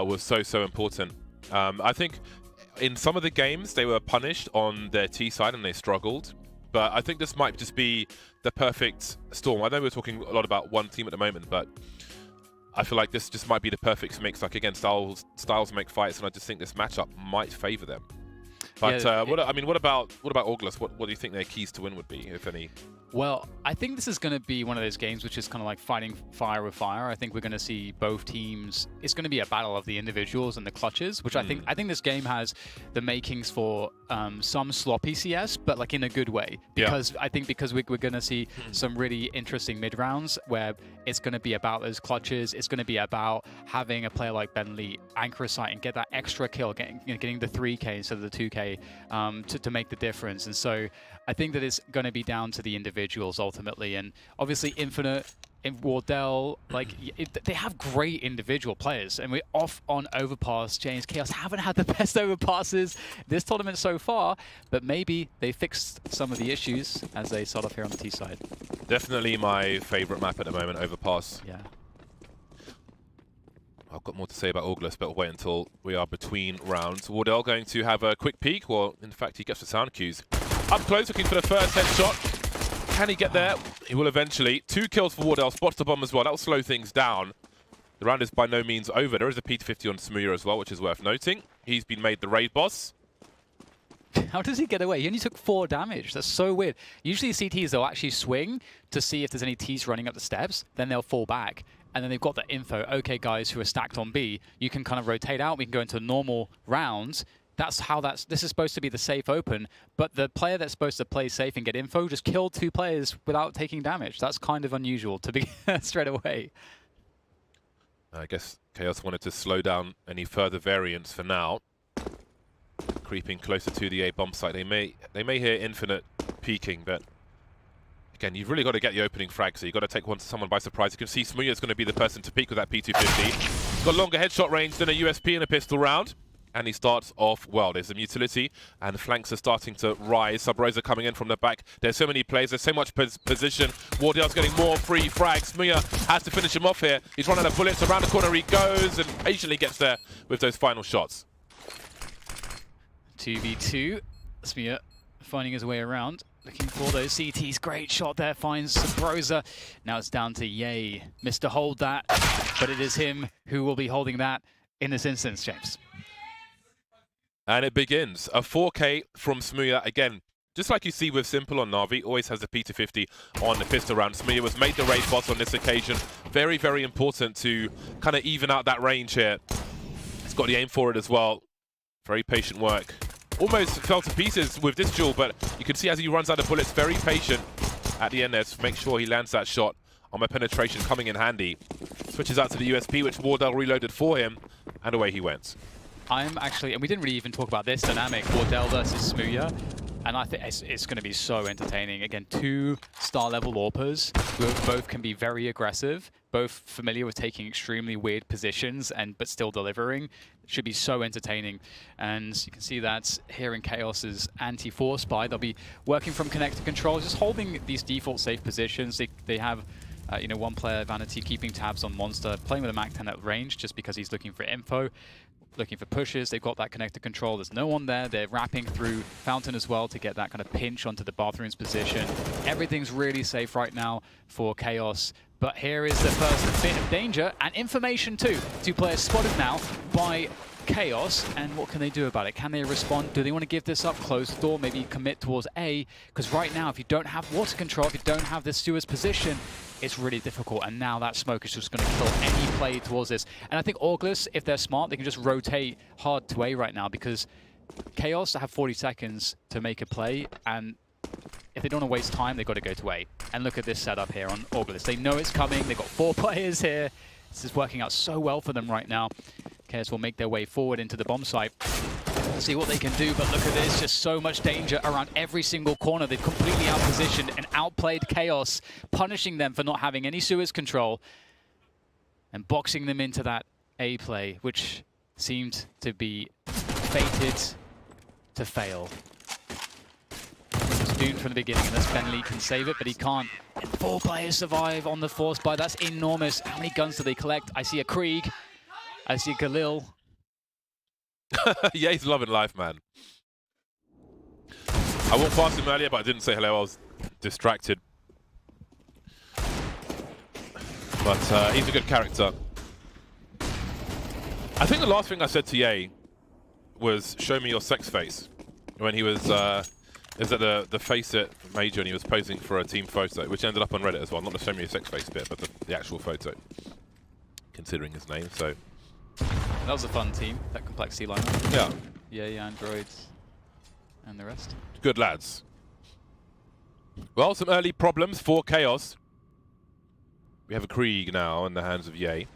[SPEAKER 4] was so important. I think in some of the games they were punished on their T side and they struggled, but I think this might just be the perfect storm. I know we're talking a lot about one team at the moment, but I feel like this just might be the perfect mix. Like, again, styles make fights, and I just think this matchup might favor them. But what about August? What do you think their keys to win would be, if any?
[SPEAKER 5] Well, I think this is going to be one of those games which is kind of like fighting fire with fire. I think we're going to see both teams. It's going to be a battle of the individuals and the clutches, which I think this game has the makings for some sloppy CS, but like in a good way. Because I think we're going to see some really interesting mid rounds where it's going to be about those clutches. It's going to be about having a player like Ben Lee anchor a site and get that extra kill, getting the 3K instead of the 2K to make the difference. And so I think that it's going to be down to the individuals ultimately. And obviously Infinite, Wardell, like they have great individual players, and we're off on Overpass. James, Chaos haven't had the best overpasses this tournament so far, but maybe they fixed some of the issues as they start off here on the T side.
[SPEAKER 4] Definitely my favorite map at the moment, Overpass.
[SPEAKER 5] Yeah.
[SPEAKER 4] I've got more to say about August, but wait until we are between rounds. Wardell going to have a quick peek. Well, in fact, he gets the sound cues. Up close, looking for the first headshot. Can he get there? He will eventually. 2 kills for Wardell. Spots the bomb as well. That will slow things down. The round is by no means over. There is a P250 on Smooya as well, which is worth noting. He's been made the raid boss.
[SPEAKER 5] How does he get away? He only took 4 damage. That's so weird. Usually CTs, they'll actually swing to see if there's any Ts running up the steps, then they'll fall back. And then they've got the info, okay, guys who are stacked on B, you can kind of rotate out, we can go into normal rounds. This is supposed to be the safe open, but the player that's supposed to play safe and get info just killed 2 players without taking damage. That's kind of unusual to be straight away.
[SPEAKER 4] I guess Chaos wanted to slow down any further variance for now. Creeping closer to the A bomb site. They may hear Infinite peeking, but again, you've really got to get the opening frag, so you've got to take someone by surprise. You can see Smooya is going to be the person to peek with that P250. He's got longer headshot range than a USP in a pistol round, and he starts off well. There's some utility, and flanks are starting to rise. Sub-Rosa coming in from the back. There's so many plays, there's so much position. Wardell's getting more free frags. Smooya has to finish him off here. He's run out of bullets. Around the corner he goes, and patiently gets there with those final shots.
[SPEAKER 5] 2v2. Smooya finding his way around, looking for those CTs. Great shot there, finds Sub-Rosa. Now it's down to Ye. Missed to hold that, but it is him who will be holding that in this instance, James.
[SPEAKER 4] And it begins. A 4K from Smooya. Again, just like you see with Simple on Na'Vi, always has the P250 on the pistol round. Smooya was made the raid boss on this occasion. Very, very important to kind of even out that range here. He's got the aim for it as well. Very patient work. Almost fell to pieces with this duel, but you can see as he runs out of bullets, very patient at the end there to make sure he lands that shot. On my penetration coming in handy. Switches out to the USP, which Wardell reloaded for him, and away he went.
[SPEAKER 5] I'm actually, and we didn't really even talk about this dynamic, Wardell versus Smooya, and I think it's going to be so entertaining. Again, 2 star-level AWPers who both can be very aggressive, both familiar with taking extremely weird positions, but still delivering. It should be so entertaining. And you can see that here in Chaos's anti-force spy. They'll be working from connector control, just holding these default safe positions. They have one player, Vanity, keeping tabs on Monster, playing with a MAC-10 at range just because he's looking for info, looking for pushes. They've got that connector control. There's no one there. They're wrapping through Fountain as well to get that kind of pinch onto the bathroom's position. Everything's really safe right now for Chaos. But here is the first bit of danger and information too. 2 players spotted now by Chaos, and what can they do about it? Can they respond? Do they want to give this up, close the door, maybe commit towards A? Because right now, if you don't have water control, if you don't have this Stewards position, it's really difficult, and now that smoke is just going to kill any play towards this. And I think Auglis, if they're smart, they can just rotate hard to A right now, because Chaos have 40 seconds to make a play, and if they don't want to waste time, they've got to go to A. And look at this setup here on Auglis. They know it's coming. They've got 4 players here. This is working out so well for them right now. Chaos will make their way forward into the bomb site. See what they can do, but look at this, just so much danger around every single corner. They've completely outpositioned and outplayed Chaos, punishing them for not having any sewers control and boxing them into that A play, which seemed to be fated to fail. It was doomed from the beginning, unless Ben Lee can save it, but he can't. And 4 players survive on the force buy. That's enormous. How many guns do they collect? I see a Krieg. I see a Galil.
[SPEAKER 4] Yeah, he's loving life, man. I walked past him earlier, but I didn't say hello. I was distracted. But he's a good character. I think the last thing I said to Ye was, show me your sex face. When he was at the Face It Major and he was posing for a team photo, which ended up on Reddit as well. Not the show me your sex face bit, but the actual photo. Considering his name, so...
[SPEAKER 5] That was a fun team, that complexity lineup.
[SPEAKER 4] Yeah.
[SPEAKER 5] Yeah, androids, and the rest.
[SPEAKER 4] Good lads. Well, some early problems for Chaos. We have a Krieg now in the hands of Ye.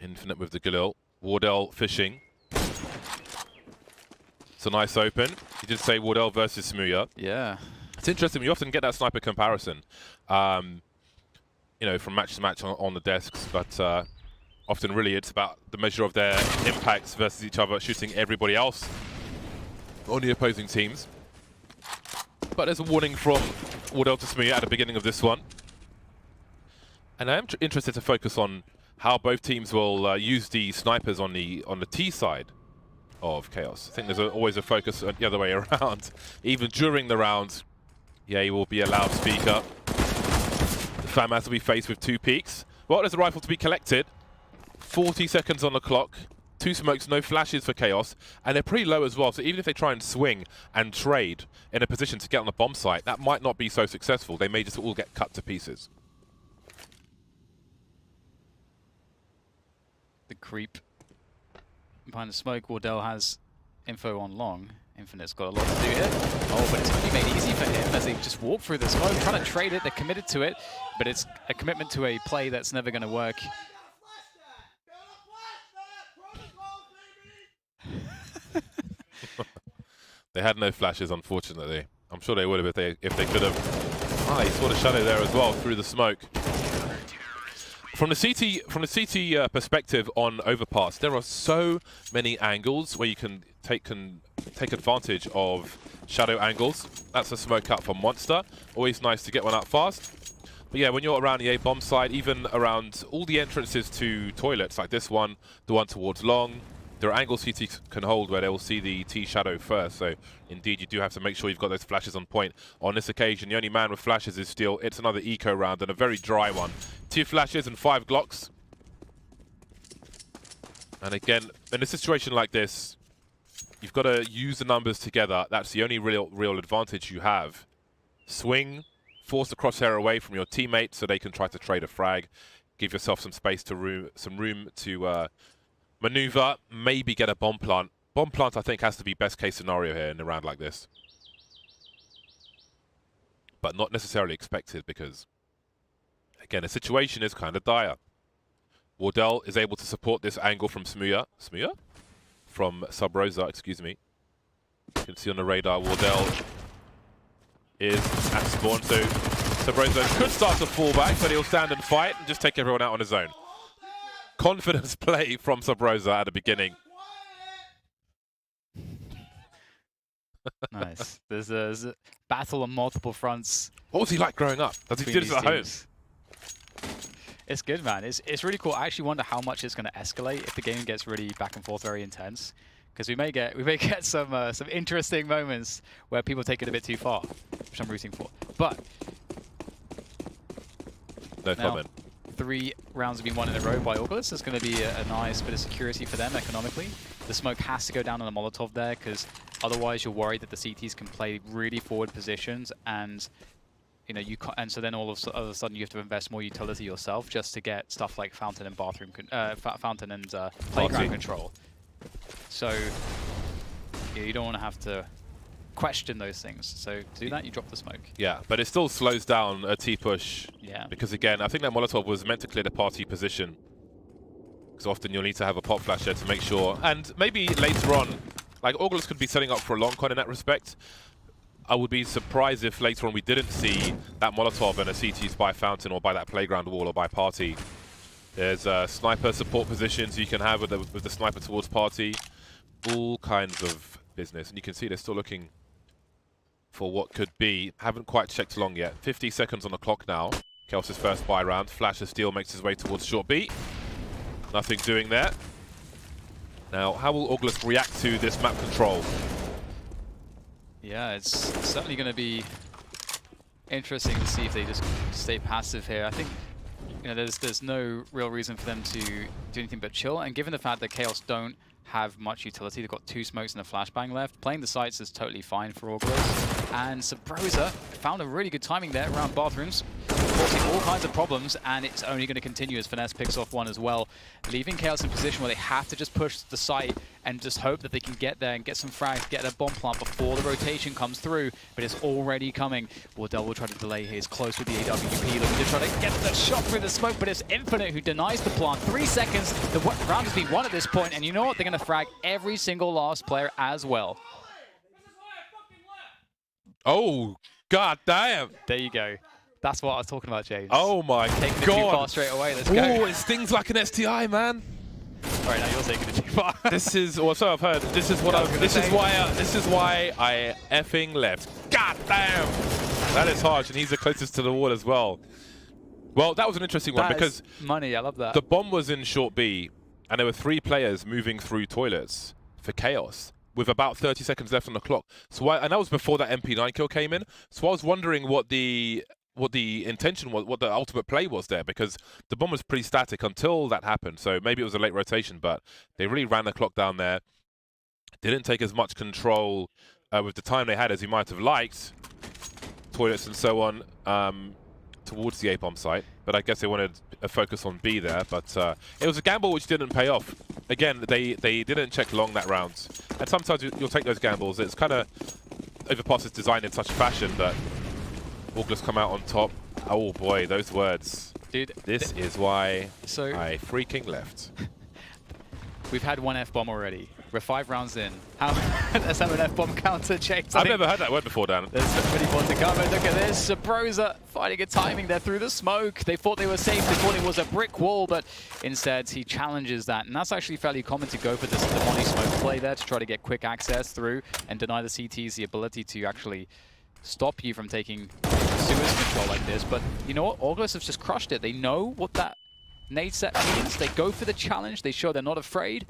[SPEAKER 4] Infinite with the Galil. Wardell fishing. It's a nice open. You did say Wardell versus Smooya.
[SPEAKER 5] Yeah.
[SPEAKER 4] It's interesting, you often get that sniper comparison. From match to match on the desks, but often really it's about the measure of their impacts versus each other, shooting everybody else on the opposing teams. But there's a warning from Wardell to Smooya at the beginning of this one. And I am interested to focus on how both teams will use the snipers on the T side of Chaos. I think there's always a focus the other way around. Even during the round, he will be a loudspeaker. FAMAS will be faced with 2 peaks. Well, there's a rifle to be collected. 40 seconds on the clock. 2 smokes, no flashes for Chaos, and they're pretty low as well. So even if they try and swing and trade in a position to get on the bomb site, that might not be so successful. They may just all get cut to pieces.
[SPEAKER 5] The creep behind the smoke. Wardell has info on long. Infinite's got a lot to do here. Oh, but it's going to be made easy for him as they just walk through the smoke, trying to trade it. They're committed to it, but it's a commitment to a play that's never going to work.
[SPEAKER 4] They had no flashes, unfortunately. I'm sure they would have if they could have. Ah, he saw the shadow there as well through the smoke. From the CT perspective on overpass, there are so many angles where you can take advantage of shadow angles. That's a smoke cut from Monster. Always nice to get one out fast. But yeah, when you're around the A bomb site, even around all the entrances to toilets, like this one, the one towards long, there are angles CT can hold where they will see the T shadow first. So indeed, you do have to make sure you've got those flashes on point. On this occasion, the only man with flashes is Steel. It's another eco round and a very dry one. 2 flashes and 5 Glocks. And again, in a situation like this, you've got to use the numbers together. That's the only real advantage you have. Swing, force the crosshair away from your teammates so they can try to trade a frag. Give yourself some space to some room to maneuver, maybe get a bomb plant. Bomb plant, I think, has to be best case scenario here in a round like this. But not necessarily expected because, again, the situation is kind of dire. Wardell is able to support this angle from Smuya. From Sub Rosa, excuse me. You can see on the radar, Wardell is at spawn, so Sub Rosa could start to fall back, but he'll stand and fight and just take everyone out on his own. Confidence play from Sub Rosa at the beginning.
[SPEAKER 5] Nice. There's a battle on multiple fronts.
[SPEAKER 4] What was he like growing up? Does he do this at home?
[SPEAKER 5] It's good, man. It's really cool. I actually wonder how much it's going to escalate if the game gets really back and forth, very intense. Because we may get some interesting moments where people take it a bit too far, which I'm rooting for. But
[SPEAKER 4] No comment.
[SPEAKER 5] 3 rounds have been won in a row by August. It's going to be a nice bit of security for them economically. The smoke has to go down on a Molotov there because otherwise you're worried that the CTs can play really forward positions and you can't, and so then all of a sudden you have to invest more utility yourself just to get stuff like fountain and bathroom, fountain and playground control. So you don't want to have to question those things. So to do that, you drop the smoke.
[SPEAKER 4] Yeah, but it still slows down a T-push.
[SPEAKER 5] Yeah.
[SPEAKER 4] Because again, I think that Molotov was meant to clear the party position. Because often you'll need to have a pop flash there to make sure. And maybe later on, like August could be setting up for a long con in that respect. I would be surprised if later on we didn't see that Molotov and a CTs by fountain or by that playground wall or by party. There's sniper support positions you can have with the sniper towards party. All kinds of business. And you can see they're still looking for what could be. Haven't quite checked long yet. 50 seconds on the clock now. Kelsey's first buy round. Flash of Steel makes his way towards short B. Nothing doing there. Now, how will August react to this map control?
[SPEAKER 5] Yeah, it's certainly going to be interesting to see if they just stay passive here. I think there's no real reason for them to do anything but chill. And given the fact that Chaos don't have much utility, they've got 2 smokes and a flashbang left. Playing the sites is totally fine for August. And Sabrosa found a really good timing there around bathrooms, causing all kinds of problems, and it's only going to continue as Finesse picks off one as well, leaving Chaos in a position where they have to just push the site and just hope that they can get there and get some frags, get a bomb plant before the rotation comes through, but it's already coming. Wardell will try to delay here. He's close with the AWP, looking to try to get the shot through the smoke, but it's Infinite who denies the plant. 3 seconds, the round has been won at this point, and you know what? They're going to frag every single last player as well.
[SPEAKER 4] Oh, god damn.
[SPEAKER 5] There you go. That's what I was talking about, James.
[SPEAKER 4] Oh my
[SPEAKER 5] taking
[SPEAKER 4] god.
[SPEAKER 5] It too far straight away. Let's go.
[SPEAKER 4] Oh, it stings like an STI, man.
[SPEAKER 5] All right, now you're taking it too far.
[SPEAKER 4] This is, well, so I've heard. This is what this is why I effing left. God damn. That is harsh, and he's the closest to the wall as well. Well, that was an interesting one because
[SPEAKER 5] money. I love that.
[SPEAKER 4] The bomb was in short B, and there were 3 players moving through toilets for Chaos with about 30 seconds left on the clock. So and that was before that MP9 kill came in. So I was wondering what the what the intention was, what the ultimate play was there, because the bomb was pretty static until that happened. So maybe it was a late rotation, but they really ran the clock down there. Didn't take as much control with the time they had as you might have liked. Toilets and so on towards the A-bomb site, but I guess they wanted a focus on B there. But it was a gamble which didn't pay off. Again, they didn't check long that round, and sometimes you'll take those gambles. It's kind of Overpass is designed in such a fashion that August come out on top. Oh boy, those words.
[SPEAKER 5] Dude,
[SPEAKER 4] this is why
[SPEAKER 5] so
[SPEAKER 4] I freaking left.
[SPEAKER 5] We've had one F-bomb already. We're 5 rounds in. Let's have an F-bomb counter, James.
[SPEAKER 4] I've never heard that word before, Dan.
[SPEAKER 5] There's somebody more to come, and look at this. Broza finding a timing there through the smoke. They thought they were safe. They thought it was a brick wall, but instead he challenges that. And that's actually fairly common to go for this Demoni smoke play there to try to get quick access through and deny the CTs the ability to actually stop you from taking Suez control like this. But you know what? August have just crushed it. They know what that nade set means. They go for the challenge. They show they're not afraid.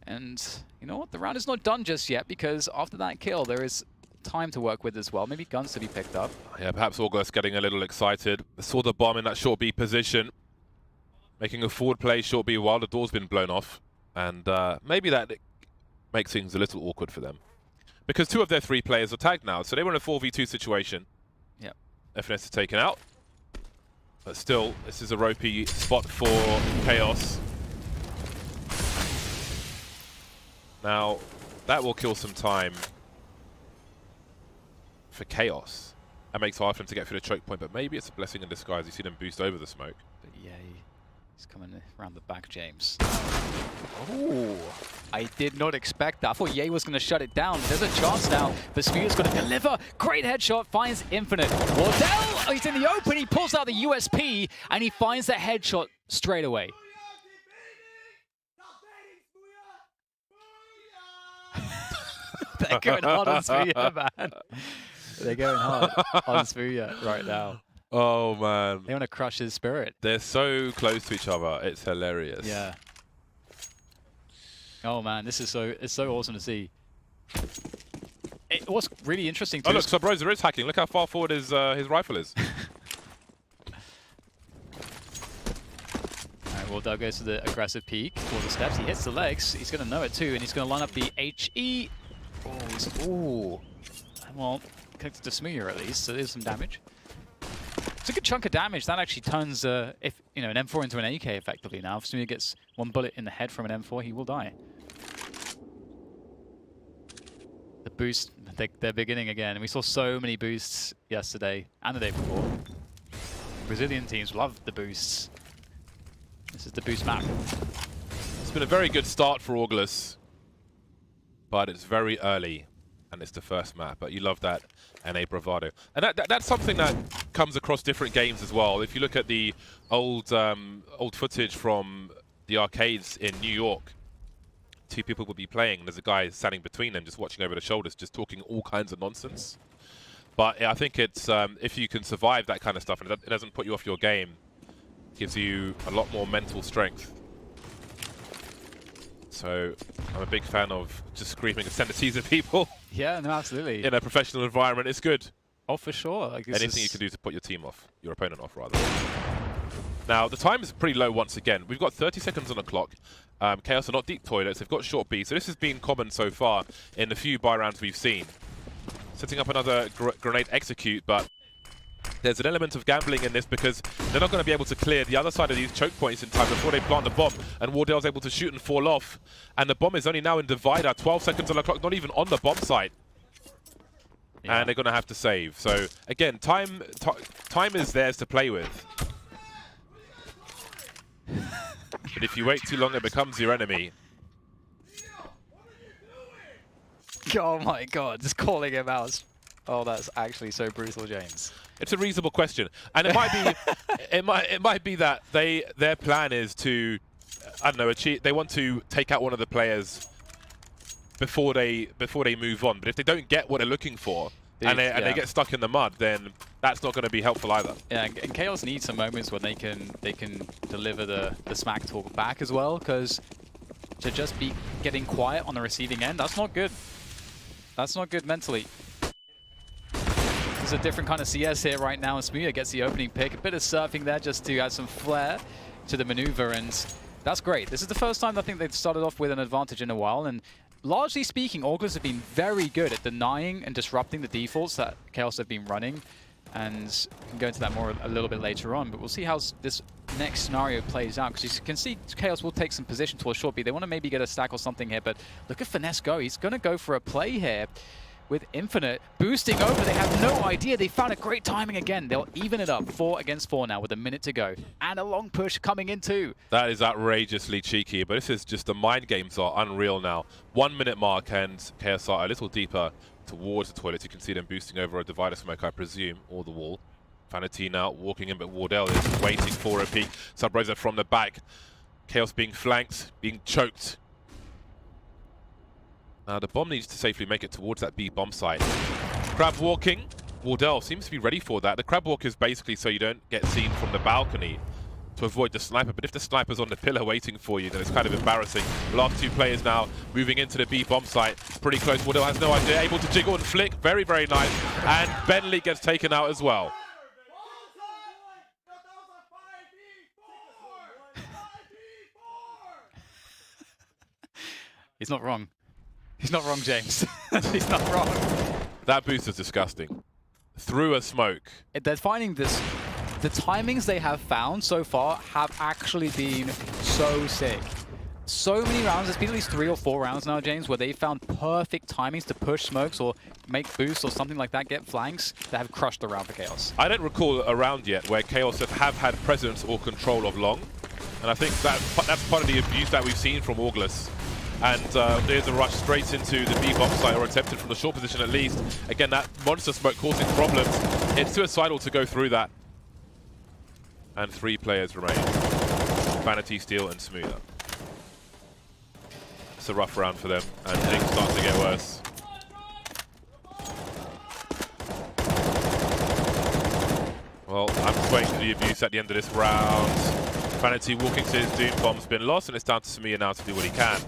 [SPEAKER 5] And you know what? The round is not done just yet, because after that kill, there is time to work with as well. Maybe guns to be picked up.
[SPEAKER 4] Yeah, perhaps August getting a little excited. Saw the bomb in that short B position. Making a forward play, short B, while the door's been blown off. And maybe that makes things a little awkward for them. Because 2 of their 3 players are tagged now, so they were in a 4v2 situation.
[SPEAKER 5] Yep.
[SPEAKER 4] FNS is taken out. But still, this is a ropey spot for Chaos. Now, that will kill some time for Chaos. That makes it hard for him to get through the choke point, but maybe it's a blessing in disguise. You see them boost over the smoke.
[SPEAKER 5] But yeah, he's coming around the back, James. Oh, I did not expect that. I thought Ye was going to shut it down. There's a chance now. Vespucci's going to deliver. Great headshot, finds Infinite. Wardell, he's in the open. He pulls out the USP, and he finds that headshot straight away. They're going hard on Spuya, man. They're going hard on Spuya right now.
[SPEAKER 4] Oh, man.
[SPEAKER 5] They want to crush his spirit.
[SPEAKER 4] They're so close to each other. It's hilarious.
[SPEAKER 5] Yeah. Oh, man. This is it's so awesome to see. What's really interesting too.
[SPEAKER 4] Oh, look, so Broza is hacking. Look how far forward his rifle is.
[SPEAKER 5] Well, Doug goes to the aggressive peek for the steps. He hits the legs. He's going to know it too, and he's going to line up the HE. Oh, well, connected to Smuya at least, so there's some damage. It's a good chunk of damage. That actually turns an M4 into an AK effectively now. If Smuya gets 1 bullet in the head from an M4, he will die. The boost, they're beginning again. And we saw so many boosts yesterday and the day before. Brazilian teams love the boosts. This is the boost map.
[SPEAKER 4] It's been a very good start for August, but it's very early, and it's the first map. But you love that NA bravado, and that's something that comes across different games as well. If you look at the old footage from the arcades in New York, 2 people would be playing, and there's a guy standing between them, just watching over the shoulders, just talking all kinds of nonsense. But I think it's if you can survive that kind of stuff, and it doesn't put you off your game. Gives you a lot more mental strength. So I'm a big fan of just screaming obscenities at people.
[SPEAKER 5] Yeah, no, absolutely.
[SPEAKER 4] In a professional environment, it's good.
[SPEAKER 5] Oh, for sure. Like,
[SPEAKER 4] anything you can do to put your team off, your opponent off, rather. Now, the time is pretty low once again. We've got 30 seconds on the clock. Chaos are not deep toilets. They've got short B. So this has been common so far in the few buy rounds we've seen. Setting up another grenade execute, but there's an element of gambling in this because they're not going to be able to clear the other side of these choke points in time before they plant the bomb, and Wardell's able to shoot and fall off, and the bomb is only now in divider, 12 seconds on the clock, not even on the bomb site. Yeah. And they're going to have to save. So again, time is theirs to play with. But if you wait too long, it becomes your enemy.
[SPEAKER 5] Oh my god, just calling him out. Oh, that's actually so brutal, James.
[SPEAKER 4] It's a reasonable question, and it might be, it might be that their plan is to, I don't know, achieve. They want to take out one of the players before they move on. But if they don't get what they're looking for, and they get stuck in the mud, then that's not going to be helpful either. Yeah,
[SPEAKER 5] and Chaos needs some moments when they can deliver the smack talk back as well, because to just be getting quiet on the receiving end, that's not good. That's not good mentally. is a different kind of CS here right now, and Smooya gets the opening pick. A bit of surfing there just to add some flair to the maneuver, and that's great. This is the first time I think they've started off with an advantage in a while, and largely speaking, Augurs have been very good at denying and disrupting the defaults that Chaos have been running, and we can go into that more a little bit later on, but we'll see how this next scenario plays out, because you can see Chaos will take some position towards short B. They want to maybe get a stack or something here, but look at Finesse go. He's going to go for a play here with Infinite boosting over. They have no idea. They found a great timing again. They'll even it up 4 against 4 now with a minute to go. And a long push coming in too.
[SPEAKER 4] That is outrageously cheeky, but this is just the mind games are unreal now. 1 minute mark and Chaos are a little deeper towards the toilet. You can see them boosting over a divider smoke, I presume, or the wall. Vanity now walking in, but Wardell is waiting for a peek. Sub Rosa from the back. Chaos being flanked, being choked. Now the bomb needs to safely make it towards that B bomb site. Crab walking. Wardell seems to be ready for that. The crab walk is basically so you don't get seen from the balcony to avoid the sniper, but if the sniper's on the pillar waiting for you, then it's kind of embarrassing. The last 2 players now moving into the B bomb site. Pretty close. Wardell has no idea, able to jiggle and flick. Very, very nice. And Bentley gets taken out as well.
[SPEAKER 5] He's not wrong. He's not wrong, James. He's not wrong.
[SPEAKER 4] That boost is disgusting. Through a smoke.
[SPEAKER 5] They're finding this. The timings they have found so far have actually been so sick. So many rounds, there's been at least 3 or 4 rounds now, James, where they found perfect timings to push smokes or make boosts or something like that, get flanks that have crushed the round for Chaos.
[SPEAKER 4] I don't recall a round yet where Chaos have had presence or control of long. And I think that's part of the abuse that we've seen from Augurs. And there's a rush straight into the B bomb site, or attempted from the short position at least. Again, that monster smoke causing problems. It's suicidal to go through that. And 3 players remain. Vanity, Steel, and Smooya. It's a rough round for them, and things start to get worse. Well, I'm just waiting for the abuse at the end of this round. Vanity walking to his doom, bomb's been lost, and it's down to Smooya now to do what he can.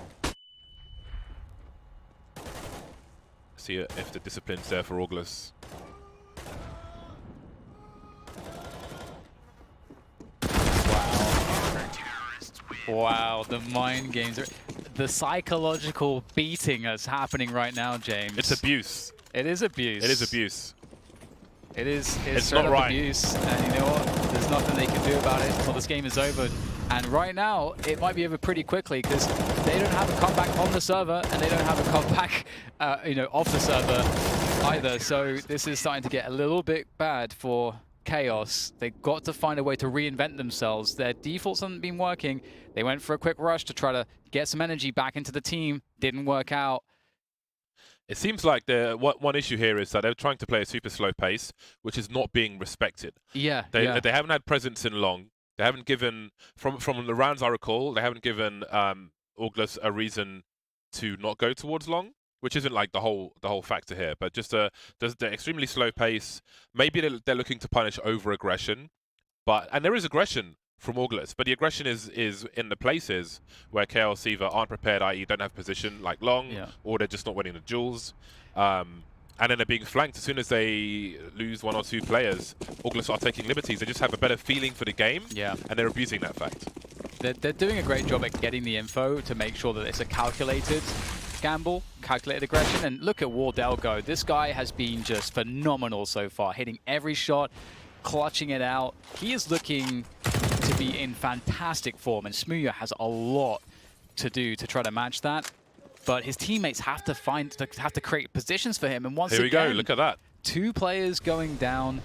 [SPEAKER 4] See if the discipline's there for Augurs.
[SPEAKER 5] Wow, the mind games, the psychological beating that's happening right now, James.
[SPEAKER 4] It's abuse.
[SPEAKER 5] It is abuse.
[SPEAKER 4] It is abuse.
[SPEAKER 5] It's
[SPEAKER 4] not right.
[SPEAKER 5] Abuse, and you know what? There's nothing they can do about it until this game is over. And right now, it might be over pretty quickly because they don't have a comeback on the server, and they don't have a comeback, off the server either. So this is starting to get a little bit bad for Chaos. They've got to find a way to reinvent themselves. Their defaults haven't been working. They went for a quick rush to try to get some energy back into the team. Didn't work out.
[SPEAKER 4] It seems like one issue here is that they're trying to play a super slow pace, which is not being respected.
[SPEAKER 5] Yeah,
[SPEAKER 4] They haven't had presence in long. They haven't given, from the rounds I recall, they haven't given Augurs a reason to not go towards long, which isn't like the whole factor here, but just the extremely slow pace. Maybe they're looking to punish over aggression, and there is aggression from Augurs, but the aggression is in the places where Chaos either aren't prepared, i.e. don't have position like long, or they're just not winning the duels. And then they're being flanked as soon as they lose 1 or 2 players. Augurs are taking liberties. They just have a better feeling for the game, and they're abusing that fact.
[SPEAKER 5] They're doing a great job at getting the info to make sure that it's a calculated gamble, calculated aggression. And look at Wardell go. This guy has been just phenomenal so far, hitting every shot, clutching it out. He is looking to be in fantastic form, and Smooya has a lot to do to try to match that. But his teammates have to create positions for him. And once
[SPEAKER 4] Here we
[SPEAKER 5] again,
[SPEAKER 4] go. Look at that.
[SPEAKER 5] 2 players going down.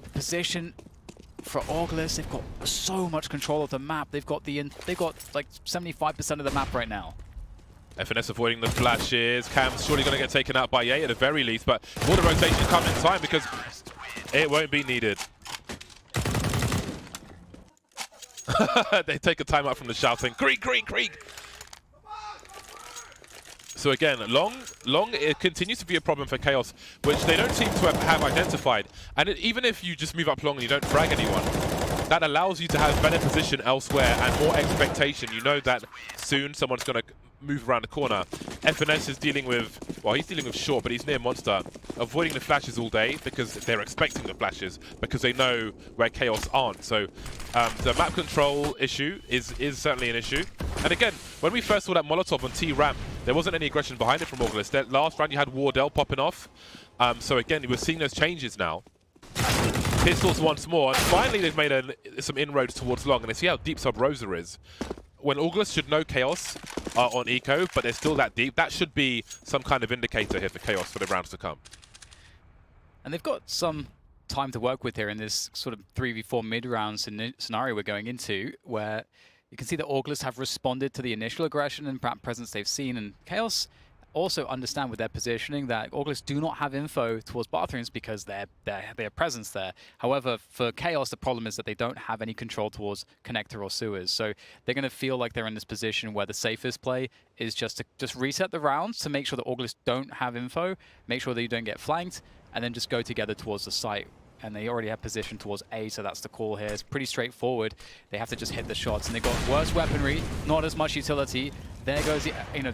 [SPEAKER 5] The position for Augurs, they've got so much control of the map. They've got like 75% of the map right now.
[SPEAKER 4] FNS avoiding the flashes. Cam's surely going to get taken out by Ye at the very least, but all the rotation come in time because it won't be needed. They take a timeout from the shouting. Creek, creek, creek. So again, long, it continues to be a problem for Chaos, which they don't seem to have identified. And even if you just move up long and you don't frag anyone, that allows you to have better position elsewhere and more expectation. You know that soon someone's going to move around the corner. FNS is dealing with, well, he's dealing with short, but he's near Monster, avoiding the flashes all day because they're expecting the flashes because they know where Chaos aren't. So the map control issue is certainly an issue. And again, when we first saw that Molotov on T-Ramp, there wasn't any aggression behind it from August. That last round you had Wardell popping off. So again, we're seeing those changes now. Pistols once more, and finally they've made some inroads towards long, and they see how deep Sub Rosa is. When August should know Chaos on Eco, but they're still that deep, that should be some kind of indicator here for Chaos for the rounds to come.
[SPEAKER 5] And they've got some time to work with here in this sort of 3v4 mid-round scenario we're going into, where you can see that August have responded to the initial aggression and presence they've seen, and Chaos also understand with their positioning that August do not have info towards bathrooms because their presence there. However, for Chaos, the problem is that they don't have any control towards connector or sewers. So they're going to feel like they're in this position where the safest play is just to reset the rounds to make sure that August don't have info, make sure that you don't get flanked, and then just go together towards the site. And they already have position towards A, so that's the call here. It's pretty straightforward. They have to just hit the shots, and they've got worse weaponry, not as much utility. There goes the,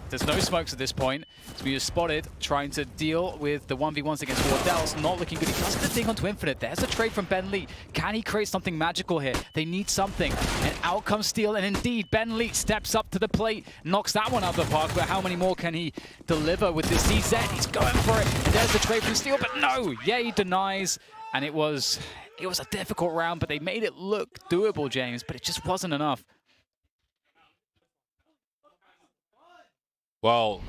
[SPEAKER 5] there's no smokes at this point. So we just spotted trying to deal with the 1v1s against Wardell. It's not looking good. He does the thing onto Infinite. There's a trade from Ben Lee. Can he create something magical here? They need something. And out comes Steel, and indeed, Ben Lee steps up to the plate, knocks that one out of the park, but how many more can he deliver with this CZ? He's going for it. And there's the trade from Steel, but no! Ye denies. And it was a difficult round, but they made it look doable, James, but it just wasn't enough.
[SPEAKER 4] Well,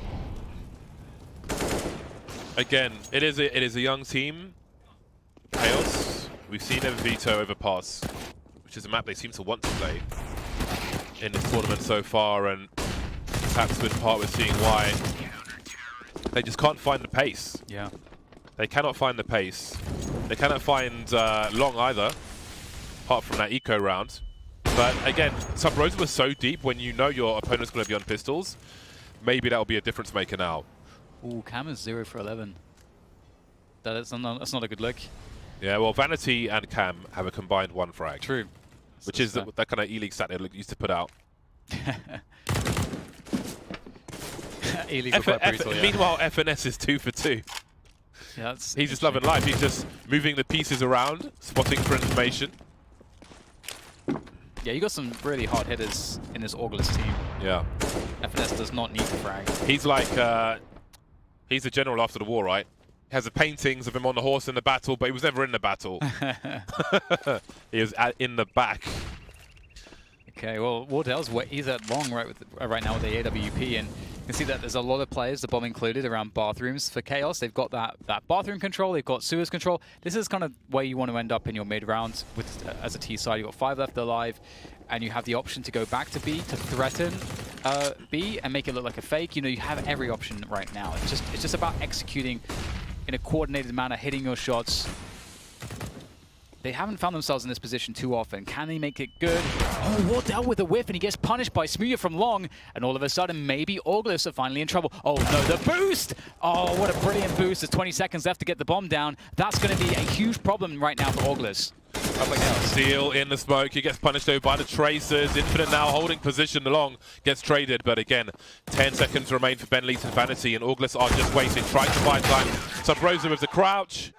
[SPEAKER 4] again, it is a young team. Chaos. We've seen them veto Overpass, which is a map they seem to want to play in this tournament so far, and perhaps in part we're seeing why they just can't find the pace.
[SPEAKER 5] Yeah.
[SPEAKER 4] They cannot find the pace. They cannot find long either, apart from that eco round. But again, Sub Rosa was so deep when you know your opponent's going to be on pistols. Maybe that'll be a difference maker now.
[SPEAKER 5] Ooh, Cam is 0 for 11. That's not a good look.
[SPEAKER 4] Yeah, well, Vanity and Cam have a combined 1 frag.
[SPEAKER 5] True.
[SPEAKER 4] Which is that kind of E-League stat they used to put out.
[SPEAKER 5] E-League were quite brutal, yeah.
[SPEAKER 4] Meanwhile, FNS is 2 for 2.
[SPEAKER 5] Yeah,
[SPEAKER 4] he's just loving life. He's just moving the pieces around, spotting for information.
[SPEAKER 5] Yeah, you got some really hard hitters in this August team.
[SPEAKER 4] Yeah.
[SPEAKER 5] FNS does not need to frag.
[SPEAKER 4] He's like, he's a general after the war, right? He has the paintings of him on the horse in the battle, but he was never in the battle. He was in the back.
[SPEAKER 5] Okay, well, Wardell's he's at long right now with the AWP, and you can see that there's a lot of players, the bomb included, around bathrooms for Chaos. They've got that bathroom control, they've got sewers control. This is kind of where you want to end up in your mid-round with as a T side. You've got 5 left alive, and you have the option to go back to B to threaten B and make it look like a fake. You know, you have every option right now. It's just about executing in a coordinated manner, hitting your shots. They haven't found themselves in this position too often. Can they make it good? Oh, Wardell with a whiff, and he gets punished by Smooya from long. And all of a sudden, maybe August are finally in trouble. Oh no, the boost! Oh, what a brilliant boost. There's 20 seconds left to get the bomb down. That's going to be a huge problem right now for August.
[SPEAKER 4] Steel in the smoke. He gets punished though by the Tracers. Infinite now holding position along. Gets traded, but again, 10 seconds remain for Ben Lee's and Vanity, and August are just waiting, trying to buy time. Sub Rosa with the crouch.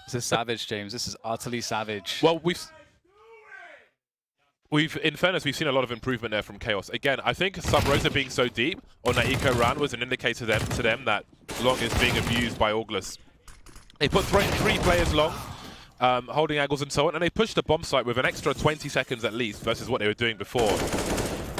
[SPEAKER 5] This is savage, James. This is utterly savage.
[SPEAKER 4] Well, in fairness, we've seen a lot of improvement there from Chaos. Again, I think Sub Rosa being so deep on that eco round was an indicator to them that long is being abused by August. They put 3 players long, holding angles and so on, and they pushed the bomb site with an extra 20 seconds at least versus what they were doing before.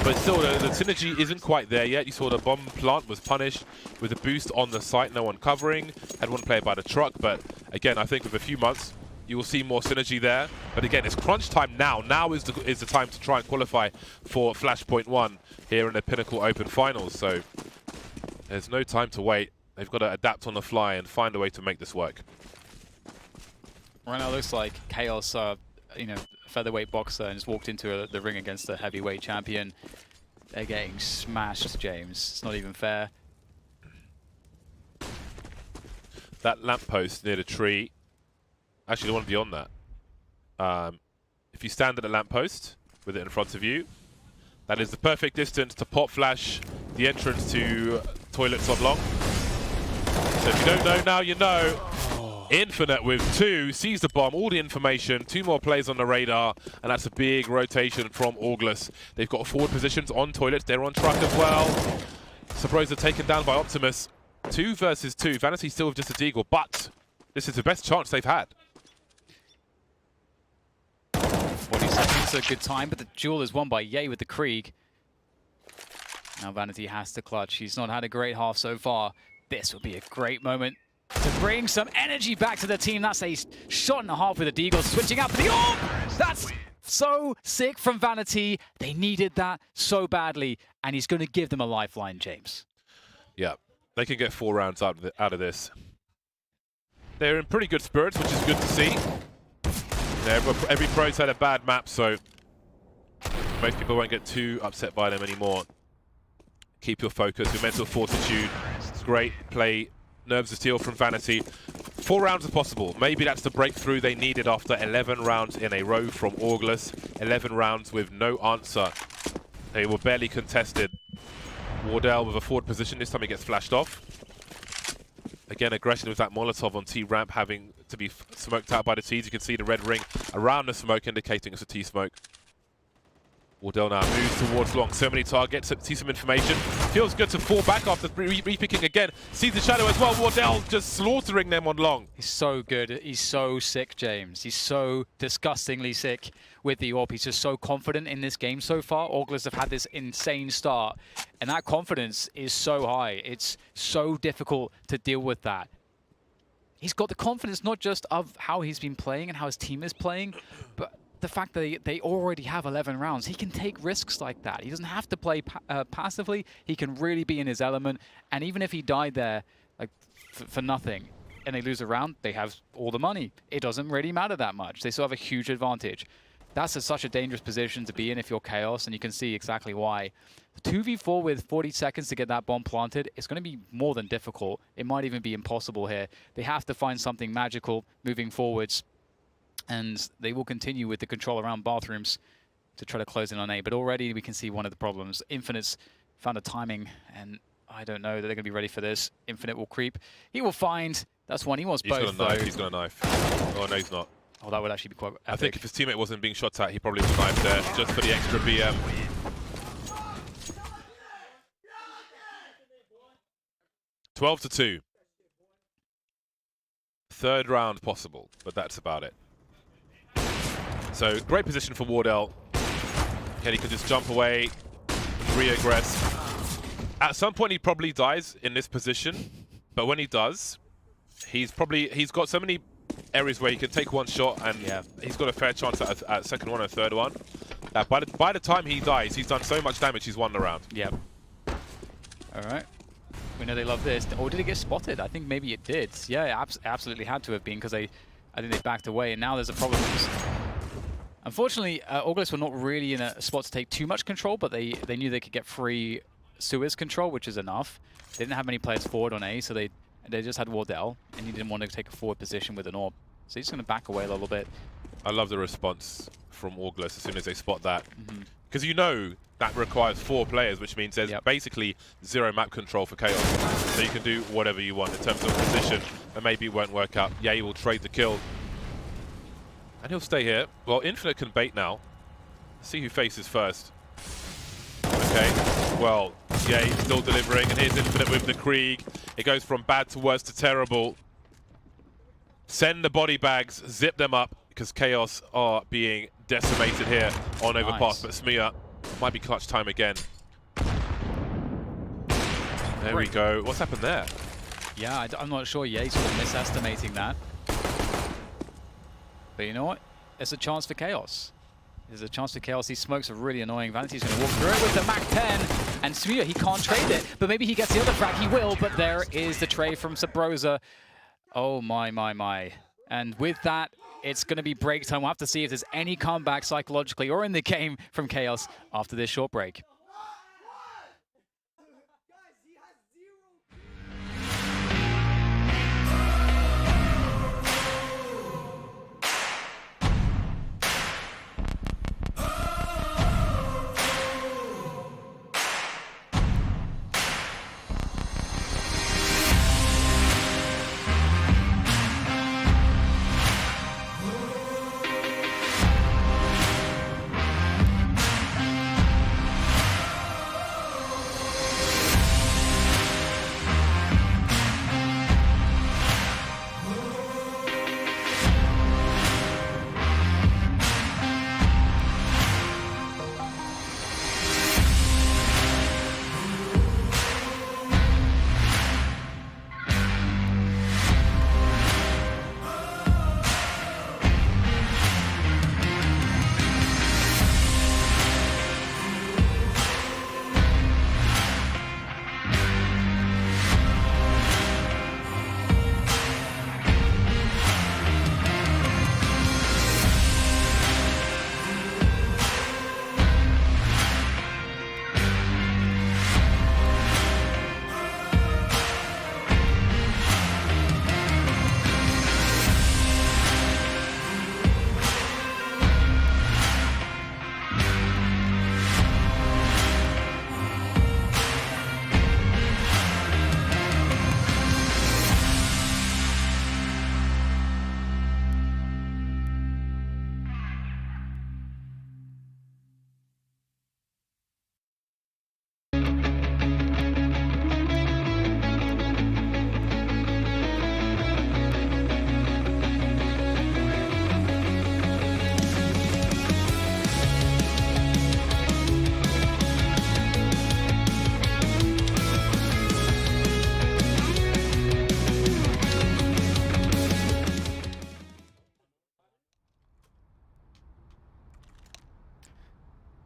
[SPEAKER 4] But still, the synergy isn't quite there yet. You saw the bomb plant was punished with a boost on the site, no one covering. Had one player by the truck, but again, I think with a few months, you will see more synergy there. But again, it's crunch time now. Now is the time to try and qualify for Flashpoint 1 here in the Pinnacle Open Finals. So there's no time to wait. They've got to adapt on the fly and find a way to make this work.
[SPEAKER 5] Right now, it looks like Chaos featherweight boxer and just walked into the ring against the heavyweight champion. They're getting smashed, James. It's not even fair.
[SPEAKER 4] That lamppost near the tree, actually the one beyond that. If you stand at the lamppost with it in front of you, That is the perfect distance to pop flash the entrance to toilets on long. So if you don't know now, you know. Infinite with 2, sees the bomb, all the information, 2 more plays on the radar, and that's a big rotation from August. They've got forward positions on toilets, they're on truck as well. Sabrosa taken down by Optimus. 2 versus 2, Vanity still with just a deagle, but this is the best chance they've had.
[SPEAKER 5] 40 seconds, a good time, but the duel is won by Ye with the Krieg. Now Vanity has to clutch. He's not had a great half so far. This will be a great moment to bring some energy back to the team. That's a shot and a half with the Deagle, switching out for the orb! That's so sick from Vanity. They needed that so badly, and he's going to give them a lifeline, James.
[SPEAKER 4] Yeah, they can get 4 rounds out of this. They're in pretty good spirits, which is good to see. Every pro's had a bad map, so most people won't get too upset by them anymore. Keep your focus, your mental fortitude. Great play. Nerves of steel from Vanity. 4 rounds are possible. Maybe that's the breakthrough they needed after 11 rounds in a row from August. 11 rounds with no answer. They were barely contested. Wardell with a forward position. This time he gets flashed off. Again, aggression with that Molotov on T-ramp having to be smoked out by the T's. You can see the red ring around the smoke indicating it's a T-smoke. Wardell now moves towards long. So many targets. See some information. Feels good to fall back after re-picking again. Sees the shadow as well. Wardell just slaughtering them on long.
[SPEAKER 5] He's so good. He's so sick, James. He's so disgustingly sick with the AWP. He's just so confident in this game so far. August have had this insane start, and that confidence is so high. It's so difficult to deal with that. He's got the confidence not just of how he's been playing and how his team is playing, but the fact that they already have 11 rounds. He can take risks like that. He doesn't have to play passively. He can really be in his element. And even if he died there like for nothing and they lose a round, they have all the money. It doesn't really matter that much. They still have a huge advantage. That's such a dangerous position to be in if you're Chaos, and you can see exactly why. 2v4 with 40 seconds to get that bomb planted, it's going to be more than difficult. It might even be impossible here. They have to find something magical moving forwards. And they will continue with the control around bathrooms to try to close in on A. But already we can see one of the problems. Infinite's found a timing, and I don't know that they're going to be ready for this. Infinite will creep. He will find. That's one. He wants both,
[SPEAKER 4] He's got a knife. He's got a knife. Oh, no, he's not.
[SPEAKER 5] Oh, that would actually be quite epic.
[SPEAKER 4] I think if his teammate wasn't being shot at, he probably would have knifed there just for the extra BM. (12-2). 3rd round possible, but that's about it. So, great position for Wardell. Okay, he can just jump away, re-aggress. At some point, he probably dies in this position, but when he does, he's got so many areas where he can take one shot, and he's got a fair chance at second one or third one. By the time he dies, he's done so much damage, he's won the round.
[SPEAKER 5] Yep. All right. We know they love this. Or did it get spotted? I think maybe it did. Yeah, it absolutely had to have been, because I think they backed away, and now there's a problem. Unfortunately, August were not really in a spot to take too much control, but they knew they could get free Suez control, which is enough. They didn't have many players forward on A, so they just had Wardell, and he didn't want to take a forward position with an orb. So he's going to back away a little bit.
[SPEAKER 4] I love the response from August as soon as they spot that. Because you know that requires 4 players, which means there's basically 0 map control for Chaos. So you can do whatever you want in terms of position, and maybe it won't work out. Yeah, he will trade the kill. And he'll stay here. Well, Infinite can bait now. Let's see who faces first. Okay, well, yeah, he's still delivering, and here's Infinite with the Krieg. It goes from bad to worse to terrible. Send the body bags, zip them up, because Chaos are being decimated here on overpass. But Smia might be clutch time again. There we go. What's happened there?
[SPEAKER 5] Yeah, I'm not sure. Ye's sort of misestimating that. But you know what? It's a chance for Chaos. There's a chance for Chaos. These smokes are really annoying. Vanity's going to walk through it with the Mac 10. And Smia, he can't trade it. But maybe he gets the other frag. He will. But there is the trade from Sabrosa. Oh, my. And with that, it's going to be break time. We'll have to see if there's any comeback psychologically or in the game from Chaos after this short break.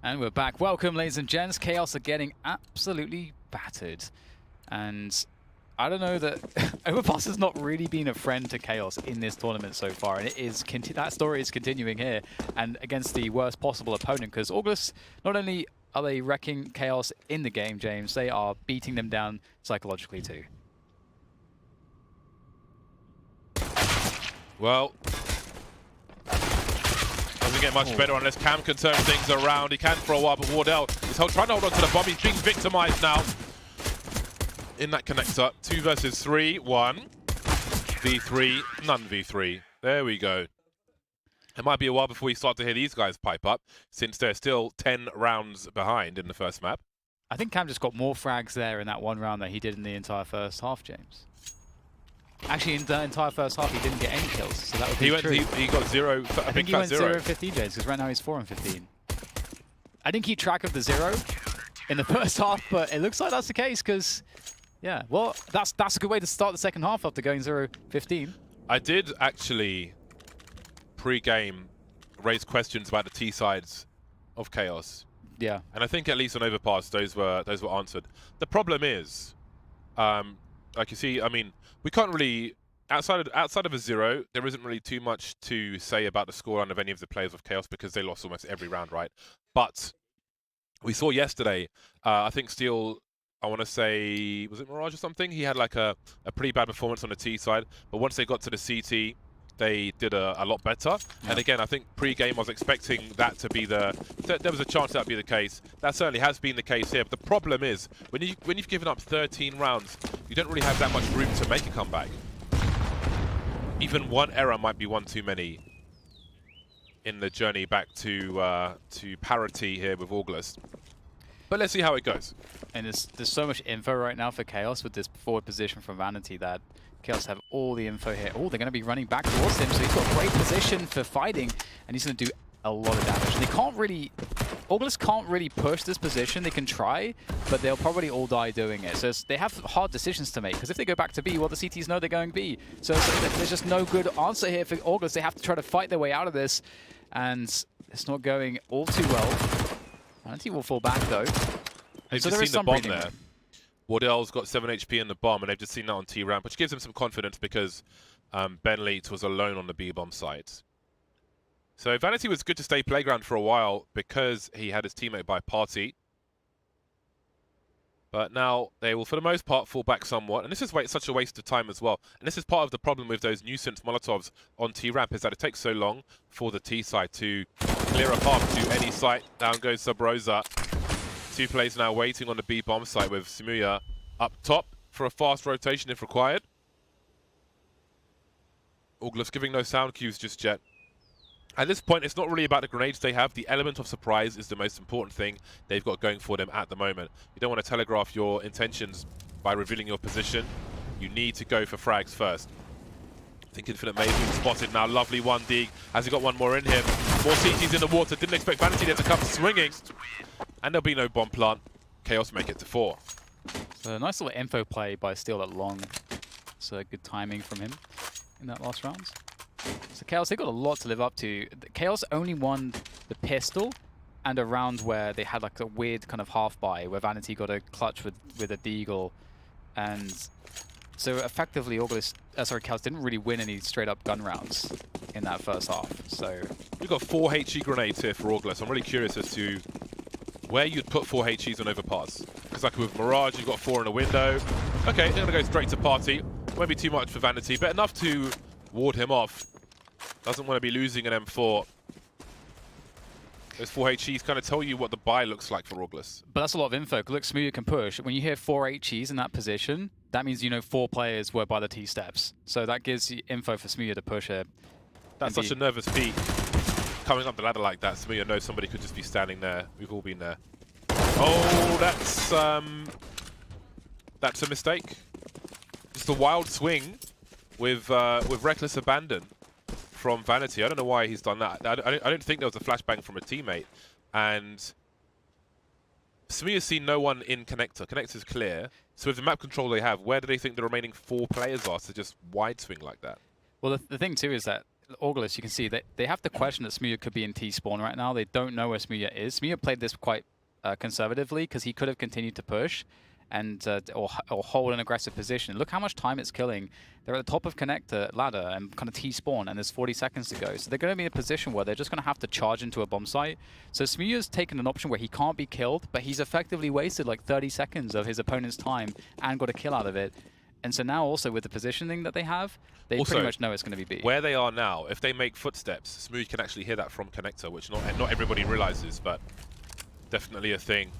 [SPEAKER 5] And we're back. Welcome, ladies and gents. Chaos are getting absolutely battered. And I don't know that Overpass has not really been a friend to Chaos in this tournament so far. And it is that story is continuing here and against the worst possible opponent, because August, not only are they wrecking Chaos in the game, James, they are beating them down psychologically too.
[SPEAKER 4] Well, doesn't get much better unless Cam can turn things around. He can for a while, but Wardell is trying to hold on to the bomb. He's being victimized now in that connector. 2 versus 3. 1 v3, none v3. There we go. It might be a while before we start to hear these guys pipe up, since they're still 10 rounds behind in the first map.
[SPEAKER 5] I think Cam just got more frags there in that one round than he did in the entire first half, James. Actually, in the entire first half, he didn't get any kills, so that would be true.
[SPEAKER 4] He got 0.
[SPEAKER 5] I think he went 0 and 15, James, because right now he's 4 and 15. I didn't keep track of the 0 in the first half, but it looks like that's the case, because, yeah, well, that's a good way to start the second half after going 0-15.
[SPEAKER 4] I did actually, pre-game, raise questions about the T sides of Chaos.
[SPEAKER 5] Yeah.
[SPEAKER 4] And I think at least on Overpass, those were answered. The problem is, like you see, I mean, we can't really, outside of a 0, there isn't really too much to say about the scoreline of any of the players of Chaos, because they lost almost every round, right? But we saw yesterday, I think Steel, I want to say, was it Mirage or something? He had like a pretty bad performance on the T side, but once they got to the CT, they did a lot better. Yeah. And again, I think pre-game I was expecting that to be there was a chance that would be the case. That certainly has been the case here. But the problem is, when you've given up 13 rounds, you don't really have that much room to make a comeback. Even one error might be one too many in the journey back to parity here with August. But let's see how it goes.
[SPEAKER 5] And there's so much info right now for Chaos with this forward position from Vanity that Chaos have all the info here. Oh, they're going to be running back towards him, so he's got great position for fighting, and he's going to do a lot of damage. And they can't really... August can't really push this position. They can try, but they'll probably all die doing it. So they have hard decisions to make, because if they go back to B, well, the CTs know they're going B. So there's just no good answer here for August. They have to try to fight their way out of this, and it's not going all too well. Vanity will fall back, though.
[SPEAKER 4] They've
[SPEAKER 5] so
[SPEAKER 4] just
[SPEAKER 5] there is
[SPEAKER 4] seen the
[SPEAKER 5] some
[SPEAKER 4] bomb
[SPEAKER 5] breathing
[SPEAKER 4] there.
[SPEAKER 5] room.
[SPEAKER 4] Wardell's got 7 HP in the bomb, and they've just seen that on T-ramp, which gives them some confidence because Ben Leet was alone on the B-bomb site. So Vanity was good to stay playground for a while because he had his teammate by Party. But now they will, for the most part, fall back somewhat. And this is such a waste of time as well. And this is part of the problem with those nuisance Molotovs on T-ramp, is that it takes so long for the T side to clear a path to any site. Down goes Sub Rosa. 2 players now waiting on the B bomb site with Smuya up top for a fast rotation if required. August giving no sound cues just yet. At this point, it's not really about the grenades they have. The element of surprise is the most important thing they've got going for them at the moment. You don't want to telegraph your intentions by revealing your position. You need to go for frags first. I think Infinite Maze being spotted now. Lovely 1D. Has he got one more in him? More CTs in the water. Didn't expect Vanity there to come swinging. And there'll be no bomb plant. Chaos make it to 4.
[SPEAKER 5] So a nice little info play by Steel at long. So good timing from him in that last round. So Chaos, they've got a lot to live up to. Chaos only won the pistol and a round where they had like a weird kind of half buy where Vanity got a clutch with a Deagle. And so effectively Chaos didn't really win any straight up gun rounds in that first half. So
[SPEAKER 4] we've got 4 HE grenades here for August. I'm really curious as to where you'd put 4 HEs on Overpass. Because like with Mirage, you've got 4 in a window. Okay, they're going to go straight to Party. Won't be too much for Vanity, but enough to ward him off. Doesn't want to be losing an M4. Those 4 HEs kind of tell you what the buy looks like for August.
[SPEAKER 5] But that's a lot of info. Look, Smuya can push. When you hear 4 HEs in that position, that means you know 4 players were by the T-steps. So that gives you info for Smuya to push it.
[SPEAKER 4] That's such a nervous peak. Coming up the ladder like that, Smuya knows somebody could just be standing there. We've all been there. Oh, that's a mistake. Just a wild swing with reckless abandon from Vanity. I don't know why he's done that. I don't think there was a flashbang from a teammate. And Smuya's seen no one in Connector. Connector's clear. So with the map control they have, where do they think the remaining 4 players are to just wide swing like that?
[SPEAKER 5] Well, the thing too is that August, you can see that they have to question that Smooya could be in T-spawn right now. They don't know where Smooya is. Smooya played this quite conservatively because he could have continued to push and or hold an aggressive position. Look how much time it's killing. They're at the top of connector ladder and kind of T-spawn, and there's 40 seconds to go. So they're going to be in a position where they're just going to have to charge into a bomb site. So Smooya's taken an option where he can't be killed, but he's effectively wasted like 30 seconds of his opponent's time and got a kill out of it. And so now also with the positioning that they have, they
[SPEAKER 4] Also,
[SPEAKER 5] pretty much know it's going to be B.
[SPEAKER 4] Where they are now, if they make footsteps, Smooth can actually hear that from connector, which not everybody realizes, but definitely a thing.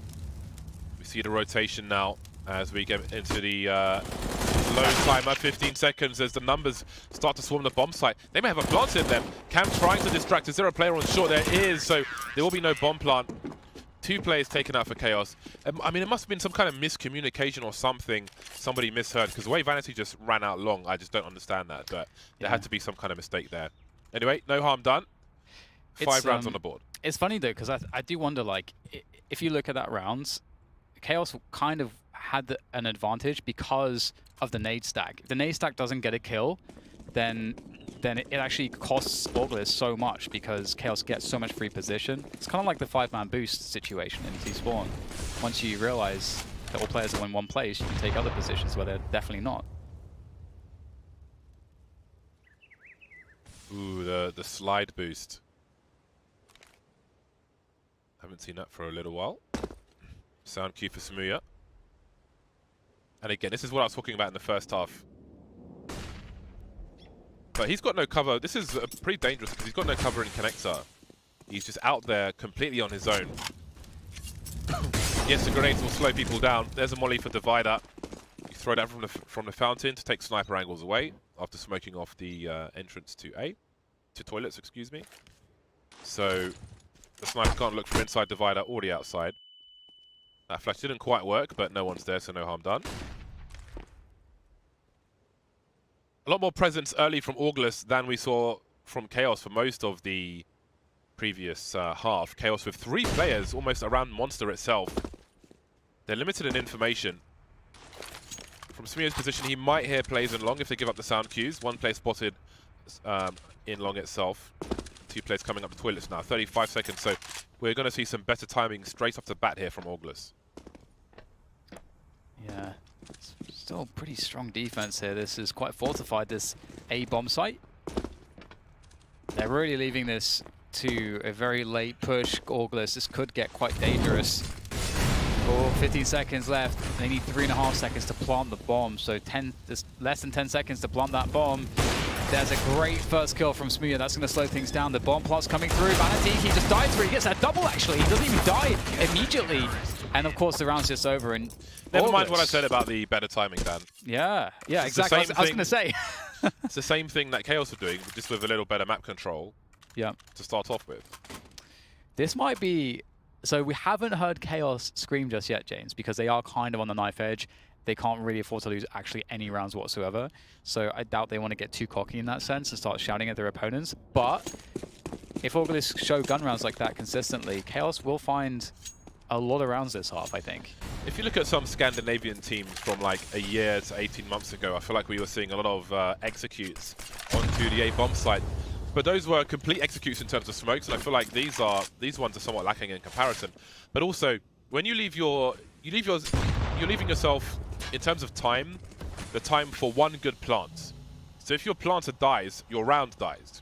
[SPEAKER 4] We see the rotation now as we get into the low timer, 15 seconds, as the numbers start to swarm the bomb site. They may have a plant in them. Cam trying to distract. Is there a player on short? There is, so there will be no bomb plant. 2 players taken out for Chaos. I mean, it must have been some kind of miscommunication or something. Somebody misheard, because the way Vanity just ran out long, I just don't understand that. But there had to be some kind of mistake there. Anyway, no harm done. 5 rounds on the board.
[SPEAKER 5] It's funny though, because I do wonder, like, if you look at that rounds, Chaos kind of had an advantage because of the nade stack. If the nade stack doesn't get a kill, then it actually costs August so much because Chaos gets so much free position. It's kind of like the 5-man boost situation in T-spawn. Once you realize that all players are in one place, you can take other positions where they're definitely not.
[SPEAKER 4] Ooh, the slide boost. Haven't seen that for a little while. Sound cue for Smooya. And again, this is what I was talking about in the first half. But he's got no cover. This is pretty dangerous because he's got no cover in connector. He's just out there completely on his own. Yes, the grenades will slow people down. There's a molly for Divider. You throw that from the fountain to take sniper angles away after smoking off the entrance to toilets, excuse me. So the sniper can't look for inside Divider, already outside. That flash didn't quite work, but no one's there, so no harm done. A lot more presence early from August than we saw from Chaos for most of the previous half. Chaos with 3 players almost around Monster itself. They're limited in information. From Smooya's position, he might hear plays in long if they give up the sound cues. 1 player spotted in long itself. 2 players coming up the toilets now. 35 seconds, so we're going to see some better timing straight off the bat here from August.
[SPEAKER 5] Yeah. Still pretty strong defense here. This is quite fortified, this A bomb site. They're really leaving this to a very late push. August, this could get quite dangerous. Oh, 15 seconds left. They need 3.5 seconds to plant the bomb. So there's less than 10 seconds to plant that bomb. There's a great first kill from Smooya. That's going to slow things down. The bomb plant's coming through. Vanity, he just died through. He gets that double, actually. He doesn't even die immediately. And of course, the round's just over. And
[SPEAKER 4] never mind what I said about the better timing, Dan.
[SPEAKER 5] Yeah, exactly. I was going to say.
[SPEAKER 4] It's the same thing that Chaos are doing, just with a little better map control.
[SPEAKER 5] Yeah.
[SPEAKER 4] To start off with.
[SPEAKER 5] This might be... So we haven't heard Chaos scream just yet, James, because they are kind of on the knife edge. They can't really afford to lose actually any rounds whatsoever. So I doubt they want to get too cocky in that sense and start shouting at their opponents. But if August show gun rounds like that consistently, Chaos will find a lot of rounds this half, I think.
[SPEAKER 4] If you look at some Scandinavian teams from like a year to 18 months ago, I feel like we were seeing a lot of executes onto the A bomb site. But those were complete executes in terms of smokes, and I feel like these ones are somewhat lacking in comparison. But also, when you're leaving yourself in terms of time, the time for 1 good plant. So if your planter dies, your round dies.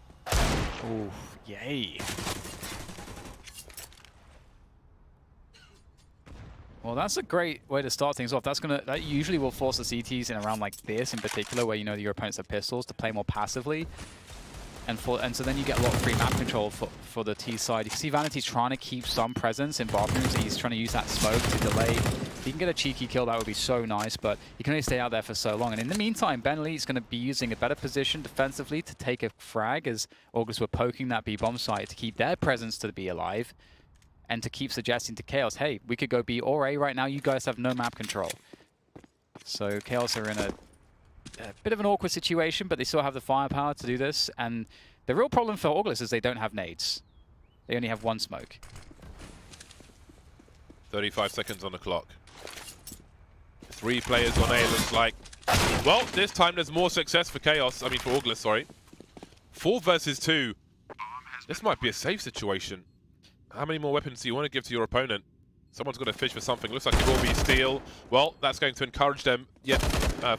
[SPEAKER 5] Ooh, yay. Well, that's a great way to start things off. That usually will force the CTs in a round like this in particular, where you know that your opponents have pistols, to play more passively. And so then you get a lot of free map control for the T side. You can see Vanity's trying to keep some presence in bathrooms. He's trying to use that smoke to delay. If he can get a cheeky kill, that would be so nice, but he can only stay out there for so long. And in the meantime, Ben Lee's going to be using a better position defensively to take a frag as August were poking that B bomb site to keep their presence to be alive and to keep suggesting to Chaos, hey, we could go B or A right now. You guys have no map control. So Chaos are in a bit of an awkward situation, but they still have the firepower to do this. And the real problem for August is they don't have nades. They only have 1 smoke.
[SPEAKER 4] 35 seconds on the clock. 3 players on A, looks like. Well, this time there's more success for Chaos. I mean, for August, sorry. 4 versus 2. This might be a safe situation. How many more weapons do you want to give to your opponent? Someone's got to fish for something. Looks like it will be Steel. Well, that's going to encourage them yet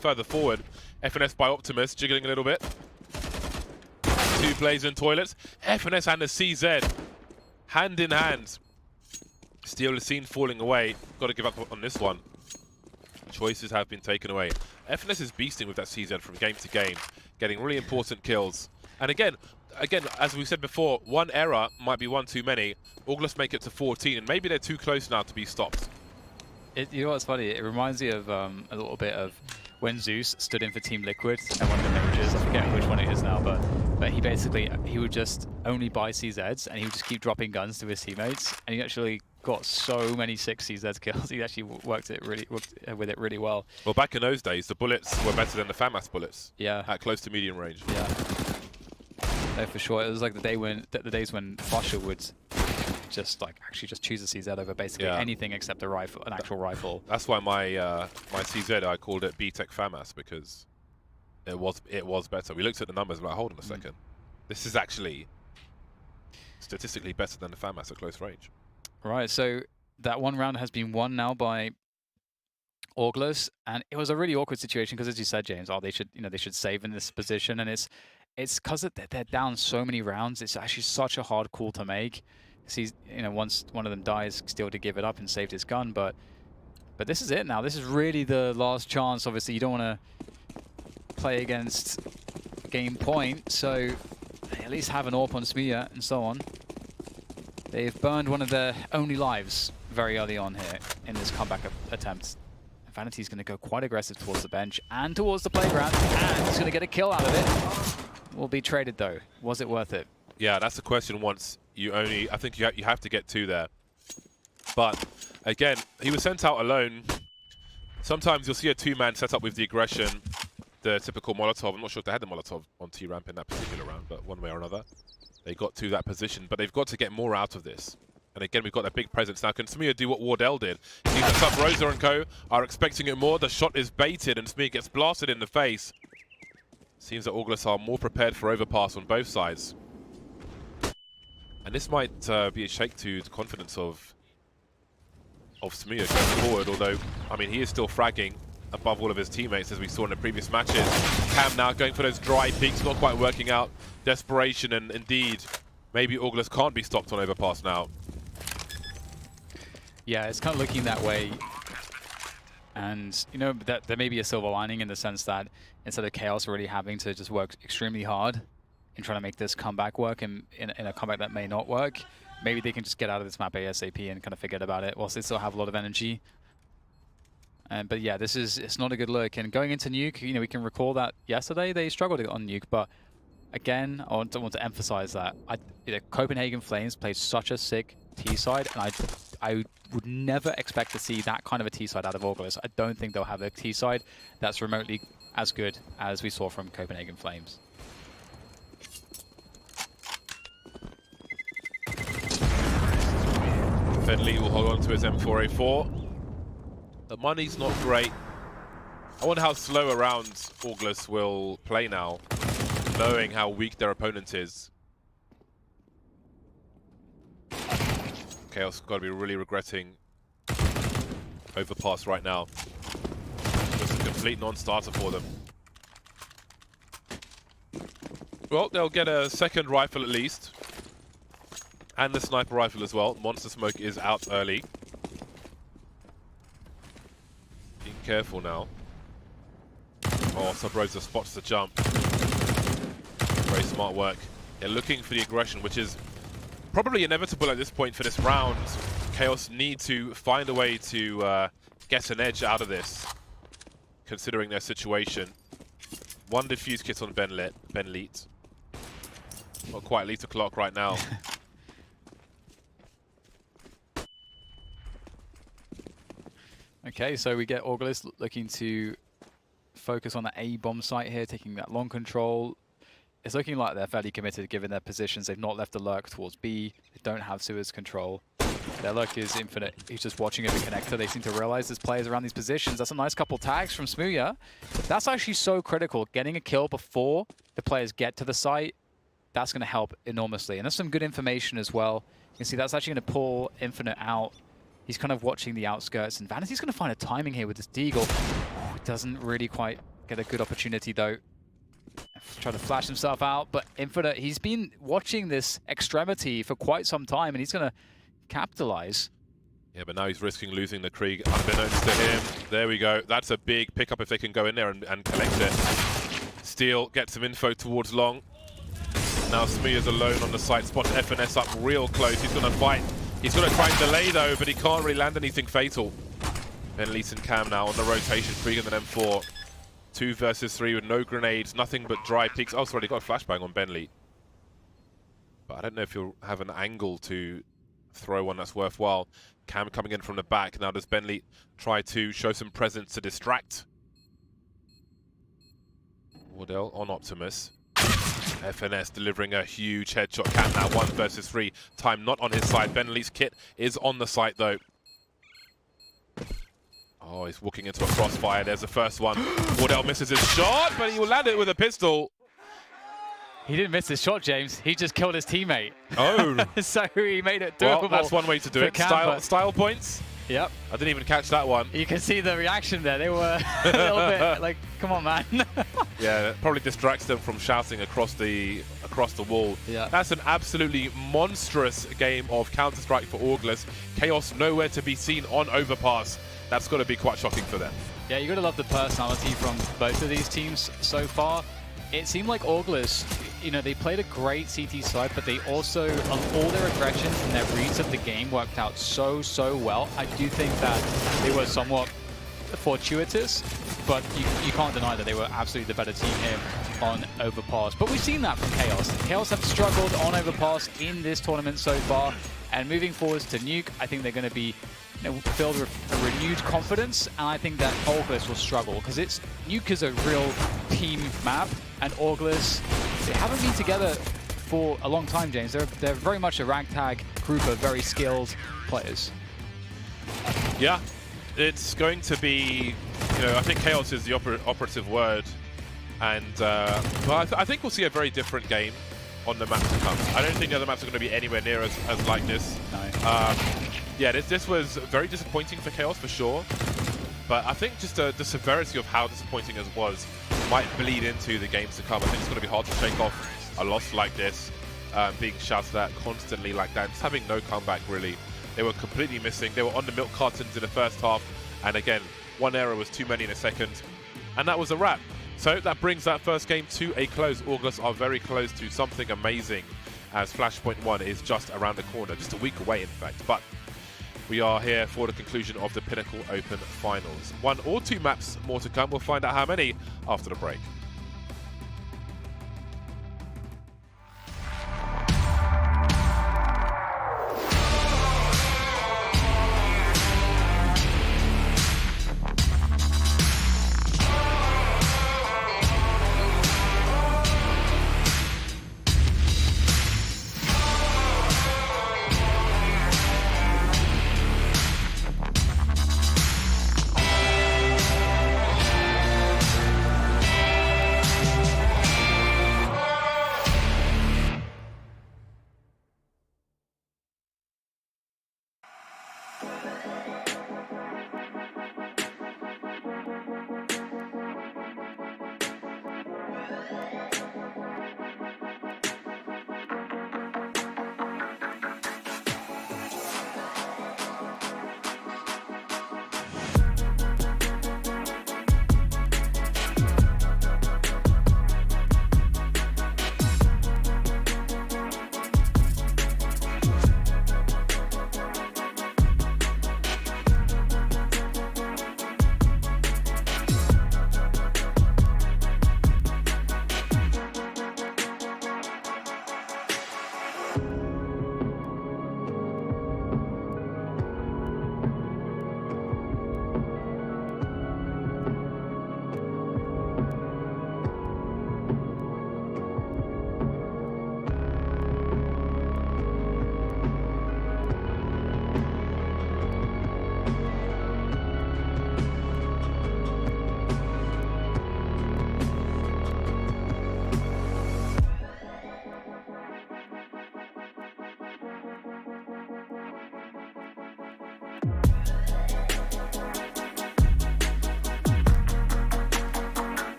[SPEAKER 4] further forward. FNS by Optimus, jiggling a little bit. 2 plays in toilets. FNS and the CZ, hand in hand. Steel is seen falling away. Got to give up on this one. Choices have been taken away. FNS is beasting with that CZ from game to game, getting really important kills. And again, as we said before, one error might be one too many. August make it to 14, and maybe they're too close now to be stopped.
[SPEAKER 5] You know what's funny? It reminds me of a little bit of when Zeus stood in for Team Liquid and one of the images. I forget which one it is now, but he would just only buy CZs and he would just keep dropping guns to his teammates, and he actually got so many 6 CZ kills. He actually worked with it really well.
[SPEAKER 4] Well, back in those days, the bullets were better than the FAMAS bullets.
[SPEAKER 5] Yeah.
[SPEAKER 4] At close to medium range.
[SPEAKER 5] Yeah. No, for sure. It was like the days when Fosher would just actually choose a CZ over basically anything except a rifle, an actual rifle.
[SPEAKER 4] That's why my my CZ, I called it BTEC FAMAS, because it was better. We looked at the numbers and like, hold on a second, this is actually statistically better than the FAMAS at close range.
[SPEAKER 5] Right. So that one round has been won now by Auglos, and it was a really awkward situation because, as you said, James, they should save in this position, and it's because they're down so many rounds. It's actually such a hard call to make. See, once one of them dies, Steel to give it up and saved his gun, but this is it now. This is really the last chance. Obviously, you don't want to play against game point, so they at least have an AWP on Smia and so on. They've burned one of their only lives very early on here in this comeback attempt. Vanity's going to go quite aggressive towards the bench and towards the playground, and he's going to get a kill out of it. Will be traded though. Was it worth it?
[SPEAKER 4] Yeah, that's the question. Once I think you have to get 2 there. But again, he was sent out alone. Sometimes you'll see a 2-man setup with the aggression, the typical Molotov. I'm not sure if they had the Molotov on T-Ramp in that particular round, but one way or another, they got to that position. But they've got to get more out of this. And again, we've got that big presence now. Can Smia do what Wardell did? He looks up. Rosa and co are expecting it more. The shot is baited, and Smia gets blasted in the face. Seems that August are more prepared for overpass on both sides. And this might be a shake to the confidence of Smia going forward, although, I mean, he is still fragging above all of his teammates, as we saw in the previous matches. Cam now going for those dry peaks, not quite working out. Desperation, and indeed, maybe August can't be stopped on overpass now.
[SPEAKER 5] Yeah, it's kind of looking that way. And, that there may be a silver lining in the sense that instead of Chaos really having to just work extremely hard in trying to make this comeback work in a comeback that may not work, maybe they can just get out of this map ASAP and kind of forget about it whilst they still have a lot of energy. But yeah, it's not a good look. And going into Nuke, we can recall that yesterday they struggled on Nuke, but again, I want to emphasize that Copenhagen Flames played such a sick T-side, and I would never expect to see that kind of a T-side out of August. I don't think they'll have a T-side that's remotely as good as we saw from Copenhagen Flames.
[SPEAKER 4] Fedley will hold on to his M4A4. The money's not great. I wonder how slow around August will play now, knowing how weak their opponent is. Chaos got to be really regretting overpass right now. Just a complete non-starter for them. Well, they'll get a second rifle at least. And the sniper rifle as well. Monster Smoke is out early. Being careful now. Oh, Sub Rosa spots the jump. Very smart work. They're looking for the aggression, which is probably inevitable at this point for this round. Chaos need to find a way to get an edge out of this, considering their situation. One defuse kit on Ben Leet. Not quite Leet o'clock right now.
[SPEAKER 5] Okay, so we get August looking to focus on the A bomb site here, taking that long control. It's looking like they're fairly committed given their positions. They've not left a lurk towards B. They don't have Suez control. Their lurk is infinite. He's just watching every connector. They seem to realize there's players around these positions. That's a nice couple tags from Smooya. That's actually so critical. Getting a kill before the players get to the site that's going to help enormously. And that's some good information as well. You can see that's actually going to pull Infinite out. He's kind of watching the outskirts, and Vanity's going to find a timing here with this Deagle. Doesn't really quite get a good opportunity though. Trying to flash himself out, but Infinite, he's been watching this extremity for quite some time, and he's going to capitalize.
[SPEAKER 4] Yeah, but now he's risking losing the Krieg unbeknownst to him. There we go. That's a big pickup if they can go in there and collect it. Steele gets some info towards Long. Now Smear's alone on the site, spots FNS up real close. He's going to fight. He's going to try and delay though, but he can't really land anything fatal. Then Lee's and Cam now on the rotation, Krieg and then M4. 2 versus 3 with no grenades, nothing but dry peaks. Oh, sorry, he got a flashbang on Bentley. But I don't know if he'll have an angle to throw one that's worthwhile. Cam coming in from the back. Now does Bentley try to show some presence to distract? Wardell on Optimus. FNS delivering a huge headshot. Cam now 1 versus 3. Time not on his side. Bentley's kit is on the site though. Oh, he's walking into a crossfire. There's the first one. Wardell misses his shot, but he will land it with a pistol.
[SPEAKER 5] He didn't miss his shot, James. He just killed his teammate.
[SPEAKER 4] Oh.
[SPEAKER 5] So he made it doable.
[SPEAKER 4] Well, that's one way to do it. Style points.
[SPEAKER 5] Yep.
[SPEAKER 4] I didn't even catch that one.
[SPEAKER 5] You can see the reaction there. They were a little bit like, come on, man.
[SPEAKER 4] Yeah, it probably distracts them from shouting across the wall.
[SPEAKER 5] Yeah.
[SPEAKER 4] That's an absolutely monstrous game of Counter-Strike for August. Chaos nowhere to be seen on Overpass. That's got to be quite shocking for them.
[SPEAKER 5] Yeah, you got to love the personality from both of these teams so far. It seemed like August, you know, they played a great CT side, but they also, on all their aggression and their reads of the game worked out so well. I do think that they were somewhat fortuitous, but you can't deny that they were absolutely the better team here on Overpass. But we've seen that from Chaos. Chaos have struggled on Overpass in this tournament so far, and moving forwards to Nuke, I think they're going to be filled with a renewed confidence, and I think that August will struggle because Nuke is a real team map, and August, they haven't been together for a long time, James. They're very much a ragtag group of very skilled players.
[SPEAKER 4] Yeah, it's going to be, you know, I think chaos is the operative word, and well, I think we'll see a very different game on the maps to come. I don't think the other maps are going to be anywhere near as like this.
[SPEAKER 5] No.
[SPEAKER 4] Yeah, this was very disappointing for Chaos for sure, but I think just the severity of how disappointing it was might bleed into the games to come. I think it's going to be hard to shake off a loss like this, being shouted at constantly like that, just having no comeback really. They were completely missing. They were on the milk cartons in the first half, and again, one error was too many in a second, and that was a wrap. So that brings that first game to a close. August are very close to something amazing, as Flashpoint 1 is just around the corner, just a week away in fact. But we are here for the conclusion of the Pinnacle Open Finals. 1 or 2 maps more to come. We'll find out how many after the break.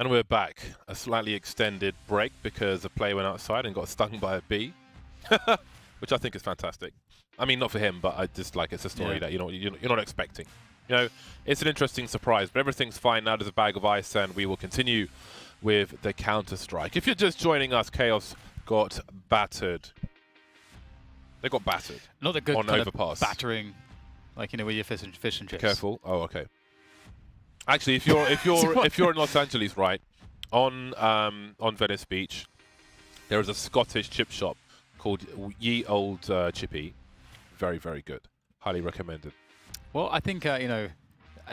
[SPEAKER 4] And we're back. A slightly extended break because a player went outside and got stung by a bee, which I think is fantastic. I mean, not for him, but I just like it's a story that you're not expecting. You know, it's an interesting surprise, but everything's fine now. There's a bag of ice, and we will continue with the Counter-Strike. If you're just joining us, Chaos got battered. They got battered.
[SPEAKER 5] Not the good
[SPEAKER 4] on
[SPEAKER 5] kind
[SPEAKER 4] overpass.
[SPEAKER 5] of battering, like with your fish and chips.
[SPEAKER 4] Careful. Oh, okay. Actually, if you're in Los Angeles, right, on Venice Beach, there is a Scottish chip shop called Ye Old Chippy. Very, very good. Highly recommended.
[SPEAKER 5] Well, I think I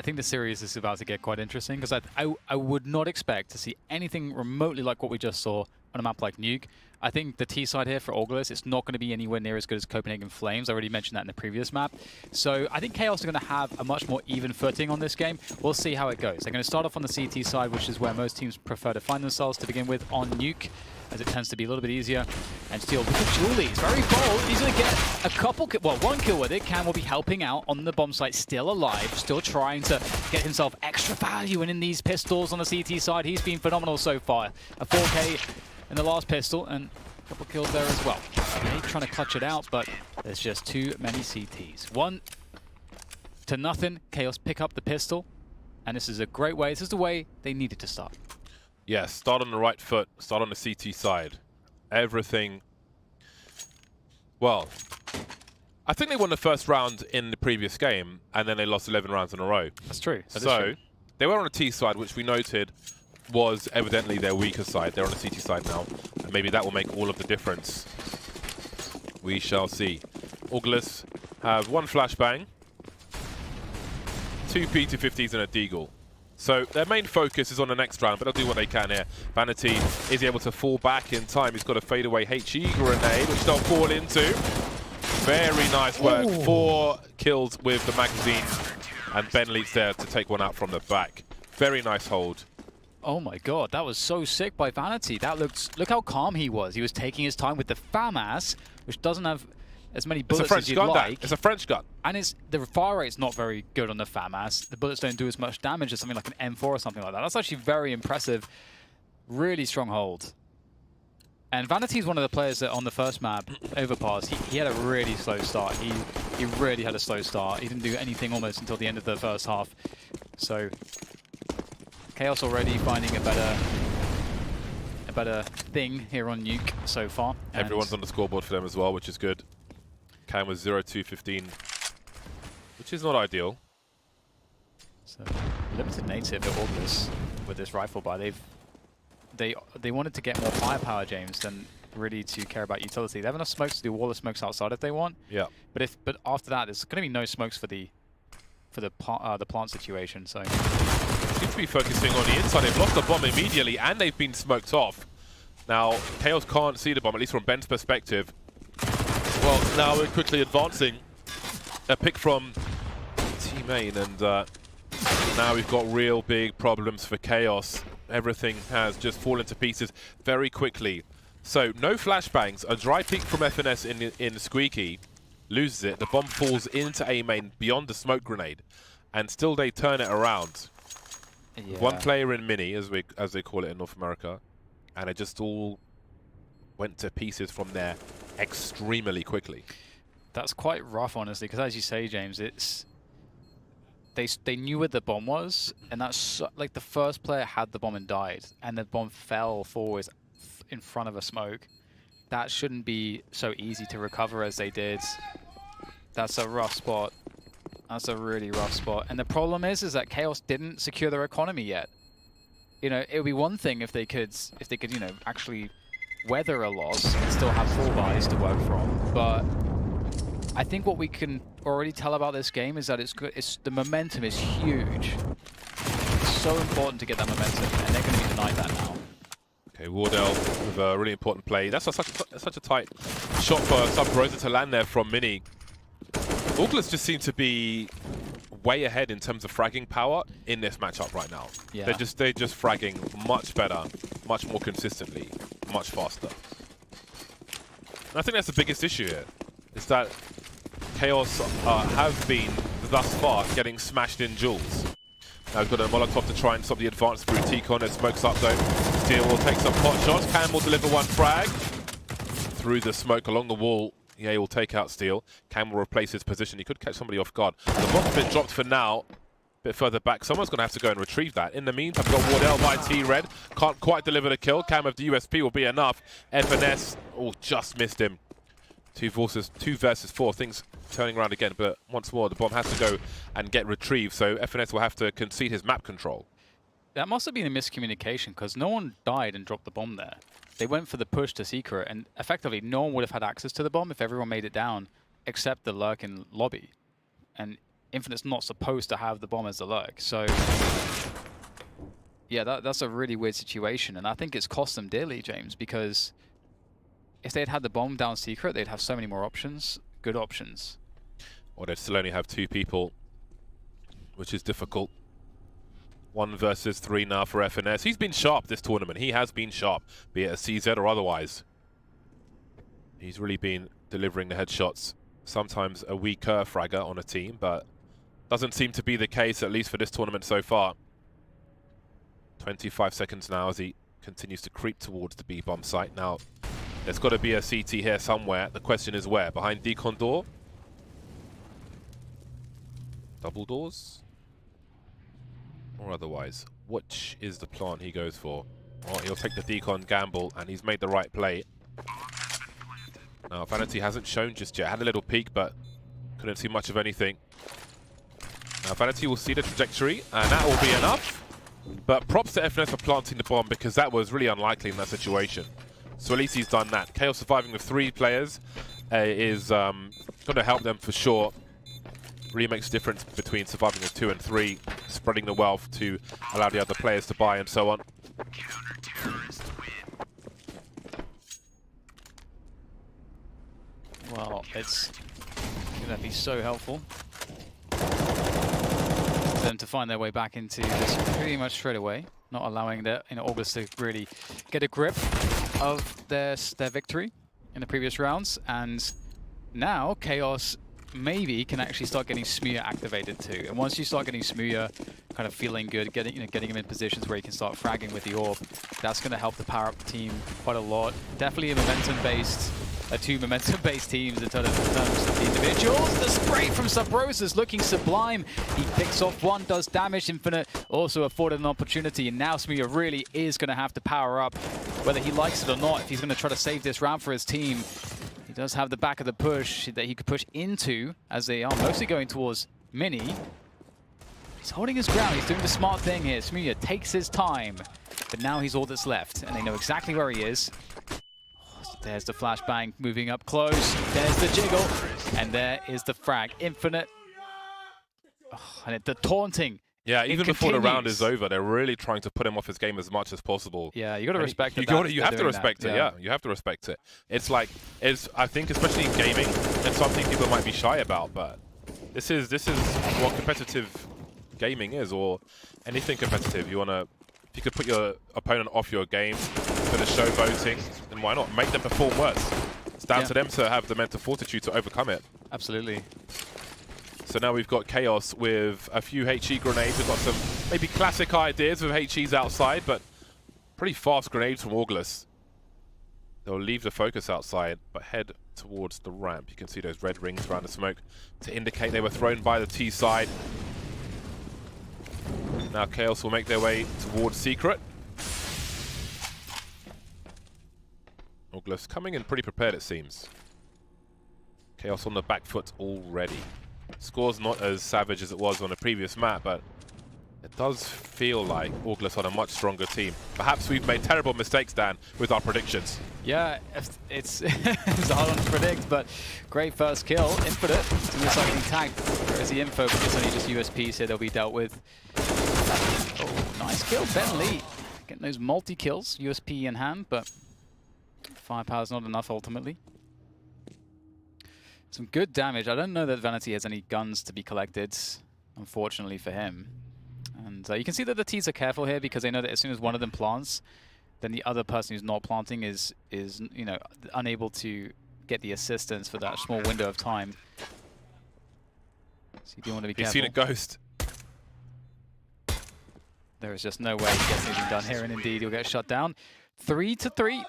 [SPEAKER 5] think the series is about to get quite interesting because I would not expect to see anything remotely like what we just saw on a map like Nuke. I think the T side here for Augurless, it's not going to be anywhere near as good as Copenhagen Flames. I already mentioned that in the previous map. So I think Chaos are going to have a much more even footing on this game. We'll see how it goes. They're going to start off on the CT side, which is where most teams prefer to find themselves to begin with on Nuke, as it tends to be a little bit easier. And Steel with the Julie, he's very bold. He's going to get a couple, well, one kill with it. Cam will be helping out on the bomb site, still alive, still trying to get himself extra value. And in these pistols on the CT side, he's been phenomenal so far. A 4K in the last pistol, and a couple kills there as well. Okay, trying to clutch it out, but there's just too many CTs. 1-0. Chaos pick up the pistol, and this is a great way. This is the way they needed to start.
[SPEAKER 4] Yes, start on the right foot, start on the CT side. Everything. Well, I think they won the first round in the previous game, and then they lost 11 rounds in a row.
[SPEAKER 5] That's true.
[SPEAKER 4] So they were on the T side, which we noted was evidently their weaker side. They're on the CT side now, and maybe that will make all of the difference. We shall see. Augulus have 1 flashbang, 2 P250s and a deagle. So their main focus is on the next round, but they'll do what they can here. Vanity is able to fall back in time. He's got a fadeaway HE grenade, which they'll fall into. Very nice work. Ooh. 4 kills with the magazine, and Bentley's there to take one out from the back. Very nice hold.
[SPEAKER 5] Oh my god, that was so sick by Vanity. That look how calm he was. He was taking his time with the FAMAS, which doesn't have as many bullets as you'd like.
[SPEAKER 4] It's a French gun.
[SPEAKER 5] And the fire rate's not very good on the FAMAS. The bullets don't do as much damage as something like an M4 or something like that. That's actually very impressive. Really strong hold. And Vanity's one of the players that on the first map, Overpass, he had a really slow start. He really had a slow start. He didn't do anything almost until the end of the first half. So Chaos already finding a better thing here on Nuke so far.
[SPEAKER 4] Everyone's on the scoreboard for them as well, which is good. Cam was 0-2-15, which is not ideal.
[SPEAKER 5] So limited native at August with this rifle buy. They wanted to get more firepower, James, than really to care about utility. They have enough smokes to do wall of smokes outside if they want.
[SPEAKER 4] Yeah.
[SPEAKER 5] But after that, there's going to be no smokes for the plant situation. So
[SPEAKER 4] seem to be focusing on the inside. They've lost the bomb immediately, and they've been smoked off. Now Chaos can't see the bomb, at least from Ben's perspective. Well, now we're quickly advancing. A pick from T-Main, and now we've got real big problems for Chaos. Everything has just fallen to pieces very quickly. So no flashbangs. A dry peek from FNS in Squeaky loses it. The bomb falls into A-Main beyond the smoke grenade, and still they turn it around.
[SPEAKER 5] Yeah.
[SPEAKER 4] 1 player in mini, as they call it in North America, and it just all went to pieces from there extremely quickly.
[SPEAKER 5] That's quite rough, honestly, because as you say, James, it's they knew where the bomb was, and that's like the first player had the bomb and died, and the bomb fell forward in front of a smoke. That shouldn't be so easy to recover as they did. That's a rough spot. That's a really rough spot. And the problem is that Chaos didn't secure their economy yet. You know, it would be one thing if they could, you know, actually weather a loss and still have 4 buys to work from. But I think what we can already tell about this game is that it's good. The momentum is huge. It's so important to get that momentum, and they're going to be denied that now.
[SPEAKER 4] Okay, Wardell with a really important play. That's such a tight shot for Sub Rosa to land there from Mini. Augulus just seem to be way ahead in terms of fragging power in this matchup right now.
[SPEAKER 5] Yeah.
[SPEAKER 4] They're just fragging much better, much more consistently, much faster. And I think that's the biggest issue here, is that Chaos have been thus far getting smashed in duels. Now we've got a Molotov to try and stop the advance through T-Con. It smokes up though. Steel will take some pot shots. Cam will deliver 1 frag through the smoke along the wall. Yeah, he will take out Steel. Cam will replace his position. He could catch somebody off guard. The bomb's been dropped for now. A bit further back. Someone's going to have to go and retrieve that. In the meantime, we've got Wardell by T-Red. Can't quite deliver the kill. Cam of the USP will be enough. FNS, oh, just missed him. 2 versus 4. Things turning around again, but once more, the bomb has to go and get retrieved. So FNS will have to concede his map control.
[SPEAKER 5] That must have been a miscommunication, because no one died and dropped the bomb there. They went for the push to Secret, and effectively no one would have had access to the bomb if everyone made it down, except the lurk in lobby. And Infinite's not supposed to have the bomb as the lurk. So yeah, that's a really weird situation, and I think it's cost them dearly, James, because if they had the bomb down Secret, they'd have so many more options, good options.
[SPEAKER 4] Or they'd still only have 2 people, which is difficult. 1 versus 3 now for FNS. He's been sharp this tournament. He has been sharp, be it a CZ or otherwise. He's really been delivering the headshots. Sometimes a weaker fragger on a team, but doesn't seem to be the case, at least for this tournament so far. 25 seconds now as he continues to creep towards the B-bomb site. Now, there's got to be a CT here somewhere. The question is where? Behind Decon door? Double doors? Or otherwise? Which is the plant he goes for? Well, he'll take the Decon gamble, and he's made the right play. Now, Vanity hasn't shown just yet. Had a little peek, but couldn't see much of anything. Now, Vanity will see the trajectory, and that will be enough. But props to FNS for planting the bomb because that was really unlikely in that situation. So at least he's done that. Chaos surviving with 3 players is going to help them for sure. Really makes a difference between surviving with 2 and 3, spreading the wealth to allow the other players to buy and so on.
[SPEAKER 5] Well, it's going to be so helpful for them to find their way back into this pretty much straight away, not allowing the August to really get a grip of their victory in the previous rounds. And now Chaos maybe can actually start getting Smuya activated too. And once you start getting Smuya kind of feeling good, getting him in positions where he can start fragging with the orb, that's going to help the power up team quite a lot. Definitely a momentum-based, 2 momentum-based teams in terms of the individuals. The spray from Subrosa's looking sublime. He picks off 1, does damage. Infinite also afforded an opportunity, and now Smuya really is going to have to power up, whether he likes it or not, if he's going to try to save this round for his team. He does have the back of the push that he could push into, as they are mostly going towards Mini. He's holding his ground. He's doing the smart thing here. Smuya takes his time, but now he's all that's left, and they know exactly where he is. There's the flashbang moving up close. There's the jiggle, and there is the frag. Infinite, and the taunting.
[SPEAKER 4] Yeah, even
[SPEAKER 5] it
[SPEAKER 4] before the round
[SPEAKER 5] continues.
[SPEAKER 4] is over, they're really trying to put him off his game as much as possible.
[SPEAKER 5] Yeah, you got to respect it.
[SPEAKER 4] You have to respect it. Yeah, you have to respect it. It's like, I think, especially in gaming, it's something people might be shy about. But this is what competitive gaming is, or anything competitive. You wanna, if you could put your opponent off your game for the show voting, then why not make them perform worse? It's down to them to have the mental fortitude to overcome it.
[SPEAKER 5] Absolutely.
[SPEAKER 4] So now we've got Chaos with a few HE grenades. We've got some maybe classic ideas with HEs outside, but pretty fast grenades from August. They'll leave the focus outside, but head towards the ramp. You can see those red rings around the smoke to indicate they were thrown by the T side. Now Chaos will make their way towards Secret. August coming in pretty prepared, it seems. Chaos on the back foot already. Score's not as savage as it was on a previous map, but it does feel like August are a much stronger team. Perhaps we've made terrible mistakes, Dan, with our predictions.
[SPEAKER 5] Yeah, it's it's a hard one to predict, but great first kill. Infinite, it's looks like getting tagged. There's the info, but it's only just USPs here they'll be dealt with. Oh, nice kill, Ben Lee. Getting those multi-kills, USP in hand, but firepower's not enough ultimately. Some good damage. I don't know that Vanity has any guns to be collected, unfortunately for him. And you can see that the T's are careful here because they know that as soon as one of them plants, then the other person who's not planting is you know, unable to get the assistance for that small window of time. So you do want to be careful.
[SPEAKER 4] He's seen a ghost.
[SPEAKER 5] There is just no way he gets anything done here, and indeed he'll get shut down. 3-3.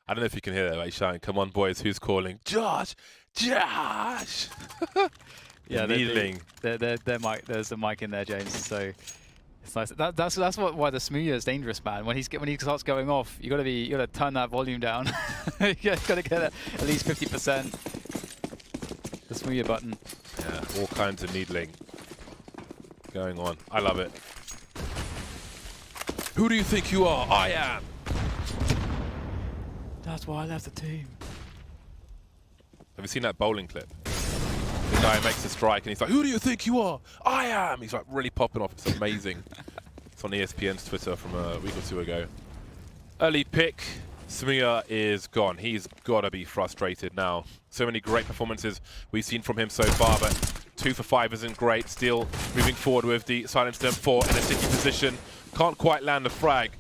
[SPEAKER 4] I don't know if you can hear that, but he's shouting, "Come on, boys, who's calling? Josh! Josh!"
[SPEAKER 5] Yeah,
[SPEAKER 4] Needling.
[SPEAKER 5] there's a mic in there, James. So it's nice. That's why the Smuya is dangerous, man. When he starts going off, you gotta turn that volume down. You gotta get at least 50%. The Smuya button.
[SPEAKER 4] Yeah, all kinds of needling going on. I love it. Who do you think you are? I am.
[SPEAKER 5] That's why I left the team.
[SPEAKER 4] Have you seen that bowling clip? The guy makes a strike and he's like, "Who do you think you are? I am." He's like really popping off. It's amazing. It's on ESPN's Twitter from a week or two ago. Early pick. Smuya is gone. He's got to be frustrated now. So many great performances we've seen from him so far, but 2 for 5 isn't great. Still moving forward with the Silence Them 4 in a sticky position. Can't quite land the frag.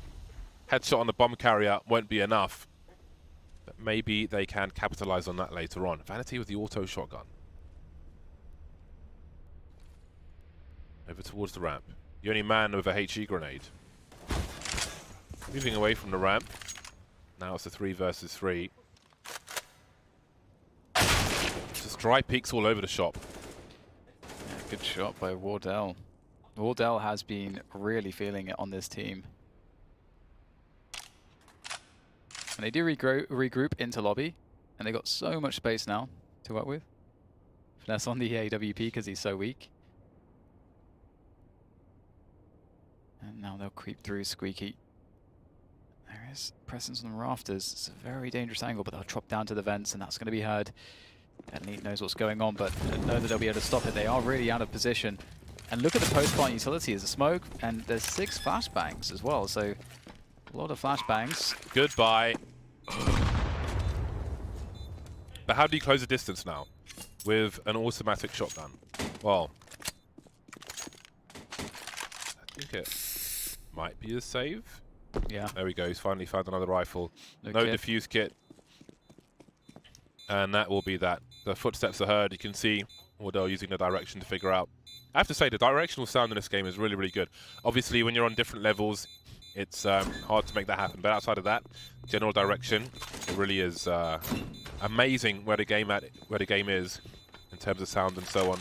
[SPEAKER 4] Headshot on the bomb carrier won't be enough. But maybe they can capitalize on that later on. Vanity with the auto shotgun. Over towards the ramp. The only man with a HE grenade. Moving away from the ramp. Now it's a 3 versus 3. Just dry peeks all over the shop.
[SPEAKER 5] Yeah, good shot by Wardell. Wardell has been really feeling it on this team. And they do regroup into lobby, and they got so much space now to work with. Finesse on the AWP because he's so weak. And now they'll creep through Squeaky. There is presence on the rafters. It's a very dangerous angle, but they'll drop down to the vents, and that's going to be heard. Elite knows what's going on, but don't know that they'll be able to stop it. They are really out of position. And look at the post-plant utility. There's a smoke, and there's 6 flashbangs as well, so a lot of flashbangs.
[SPEAKER 4] Goodbye. But how do you close the distance now? With an automatic shotgun? Well, I think it might be a save.
[SPEAKER 5] Yeah.
[SPEAKER 4] There we go. He's finally found another rifle. No
[SPEAKER 5] kit.
[SPEAKER 4] defuse kit. And that will be that. The footsteps are heard. You can see Wardell using the direction to figure out. I have to say, the directional sound in this game is really, really good. Obviously, when you're on different levels, it's hard to make that happen. But outside of that, general direction, it really is amazing where the game is in terms of sound and so on.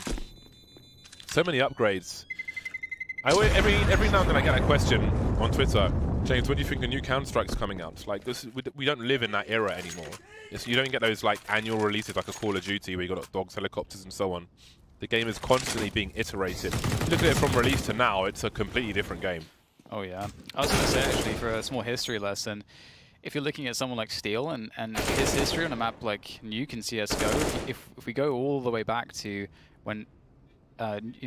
[SPEAKER 4] So many upgrades. Every now and then I get a question on Twitter, James, when do you think the new Counter-Strike's coming out? Like this, we don't live in that era anymore. You don't get those like annual releases like a Call of Duty where you got dogs, helicopters, and so on. The game is constantly being iterated. Look at it from release to now; it's a completely different game.
[SPEAKER 5] Oh yeah. I was going to say actually, for a small history lesson, if you're looking at someone like Steel and his history on a map like Nuke and CS:GO, if we go all the way back to when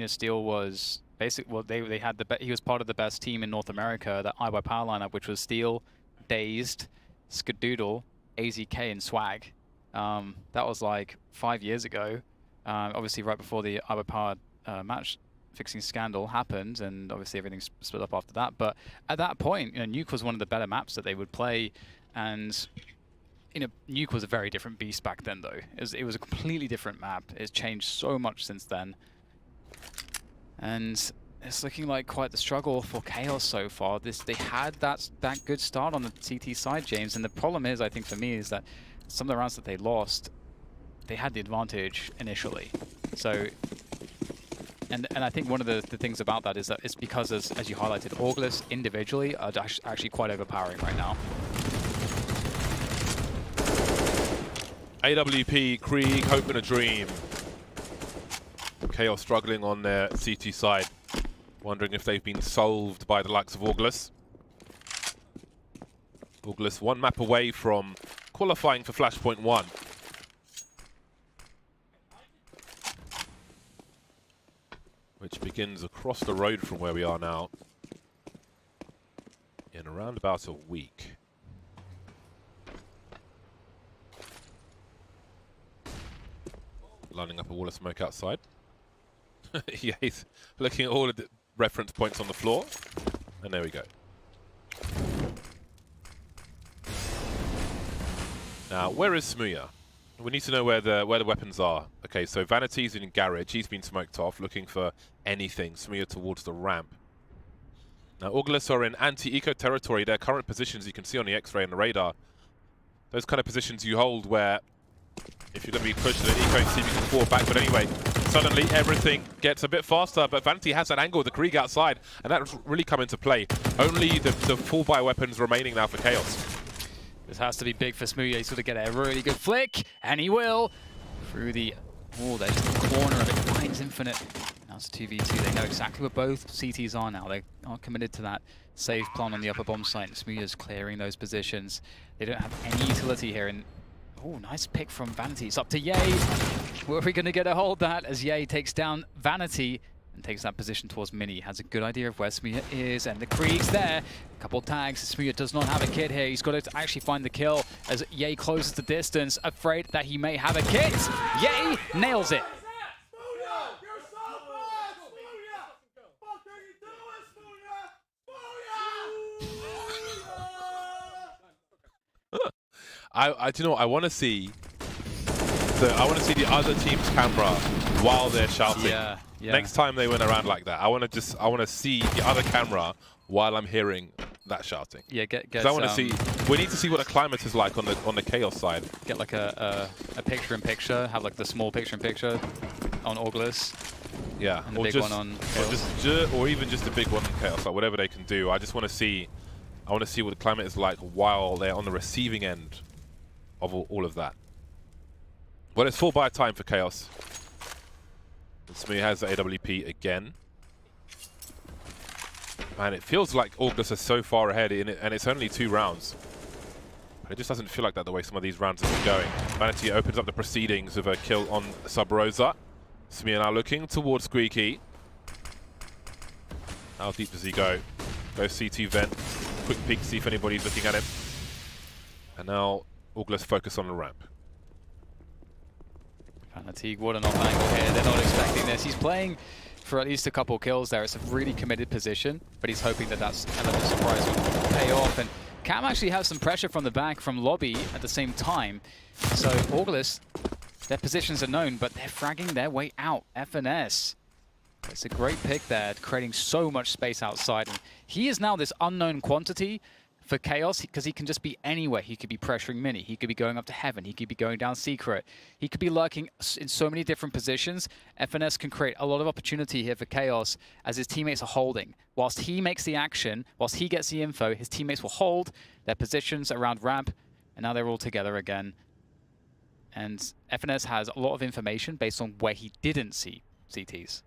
[SPEAKER 5] Steel was they had he was part of the best team in North America, that IY Power lineup, which was Steel, Dazed, Skadoodle, AZK, and Swag. That was like 5 years ago. Obviously, right before the IY Power match fixing scandal happened, and obviously everything split up after that. But at that point, Nuke was one of the better maps that they would play, and Nuke was a very different beast back then, though. It was a completely different map. It's changed so much since then. And it's looking like quite the struggle for Chaos so far. They had that good start on the CT side, James, and the problem is, I think for me, is that some of the rounds that they lost, they had the advantage initially. So, and I think one of the things about that is that it's because, as you highlighted, Auglis individually are actually quite overpowering right now.
[SPEAKER 4] AWP, Krieg, Hope and a Dream. Chaos struggling on their CT side. Wondering if they've been solved by the likes of Auglis. Auglis 1 map away from qualifying for Flashpoint 1. Which begins across the road from where we are now. In around about a week. Lining up a wall of smoke outside. Yeah, he's looking at all of the reference points on the floor. And there we go. Now, where is Smuya? We need to know where the weapons are. Okay, so Vanity's in garage. He's been smoked off, looking for anything. Smuya towards the ramp. Now, Auglis are in anti-eco territory. Their current positions you can see on the X-ray and the radar. Those kind of positions you hold where if you're going to be pushed to the eco, see if you can fall back. But anyway, suddenly everything gets a bit faster. But Vanity has that angle with the Krieg outside, and that's really come into play. Only the full-buy weapons remaining now for Chaos.
[SPEAKER 5] This has to be big for Smuya. He's going to get a really good flick, and he will. Through the wall there, just the corner of it, finds Infinite. Now it's a 2v2. They know exactly where both CTs are now. They are committed to that save plan on the upper bomb site. Smuya's clearing those positions. They don't have any utility here. And oh, nice pick from Vanity. It's up to Ye. Were we going to get a hold of that as Ye takes down Vanity and takes that position towards Mini? Has a good idea of where Smuya is, and the Krieg's there. A couple tags. Smuya does not have a kit here. He's got to actually find the kill as Ye closes the distance, afraid that he may have a kit. Ye nails it.
[SPEAKER 4] Do you know what? I want to see the other team's camera while they're shouting.
[SPEAKER 5] Yeah.
[SPEAKER 4] Next time they went around like that, I want to see the other camera while I'm hearing that shouting.
[SPEAKER 5] Yeah, get.
[SPEAKER 4] I want to see. We need to see what the climate is like on the Chaos side.
[SPEAKER 5] Get like a picture-in-picture. Have like the small picture-in-picture on Auglis.
[SPEAKER 4] Yeah,
[SPEAKER 5] And the big one on Chaos.
[SPEAKER 4] or even just a big one on Chaos, like whatever they can do. I just want to see. I want to see what the climate is like while they're on the receiving end. of all of that. Well, it's full buy time for Chaos. Smee has the AWP again. Man, it feels like August is so far ahead in it, and it's only 2 rounds. But it just doesn't feel like that the way some of these rounds have been going. Vanity opens up the proceedings with a kill on Sub Rosa. Smee now looking towards Squeaky. How deep does he go? Goes CT vent. Quick peek, see if anybody's looking at him. And now August focus on the ramp.
[SPEAKER 5] Vanity, what an off angle here. They're not expecting this. He's playing for at least a couple kills there. It's a really committed position, but he's hoping that that's element of surprise will pay off. And Cam actually has some pressure from the back from Lobby at the same time. So August, their positions are known, but they're fragging their way out. FNS. It's a great pick there, creating so much space outside. And he is now this unknown quantity for Chaos because he can just be anywhere. He could be pressuring Mini. He could be going up to Heaven. He could be going down Secret. He could be lurking in so many different positions. FNS can create a lot of opportunity here for Chaos as his teammates are holding. Whilst he makes the action, whilst he gets the info, his teammates will hold their positions around ramp, and now they're all together again. And FNS has a lot of information based on where he didn't see CTs.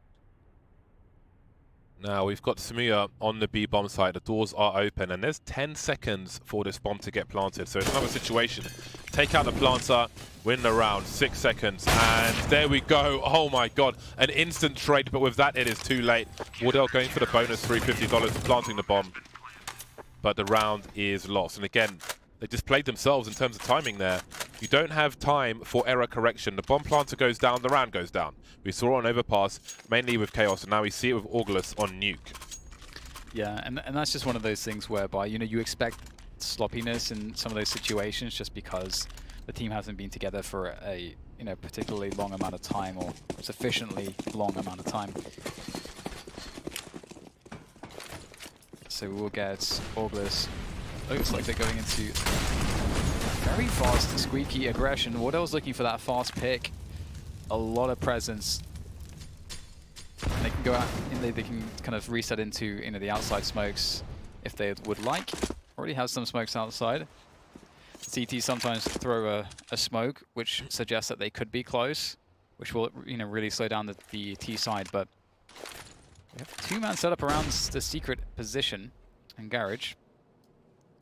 [SPEAKER 4] Now we've got Samuya on the B bomb site. The doors are open, and there's 10 seconds for this bomb to get planted. So it's another situation. Take out the planter, win the round. 6 seconds, and there we go. Oh my god, an instant trade, but with that it is too late. Wardell going for the bonus $350 for planting the bomb, but the round is lost. And again, they just played themselves in terms of timing there. You don't have time for error correction. The bomb planter goes down, the round goes down. We saw it on Overpass, mainly with Chaos, and now we see it with Augulus on Nuke.
[SPEAKER 5] Yeah, and that's just one of those things whereby, you know, you expect sloppiness in some of those situations just because the team hasn't been together for a, you know, particularly long amount of time or sufficiently long amount of time. So we'll get Augulus. Looks like they're going into very fast, squeaky aggression. Wardell's looking for that fast pick. A lot of presence. And they can go out and they can kind of reset into, you know, the outside smokes if they would like. Already has some smokes outside. CT sometimes throw a smoke, which suggests that they could be close, which will, you know, really slow down the T side. But we have 2-man setup around the secret position and garage.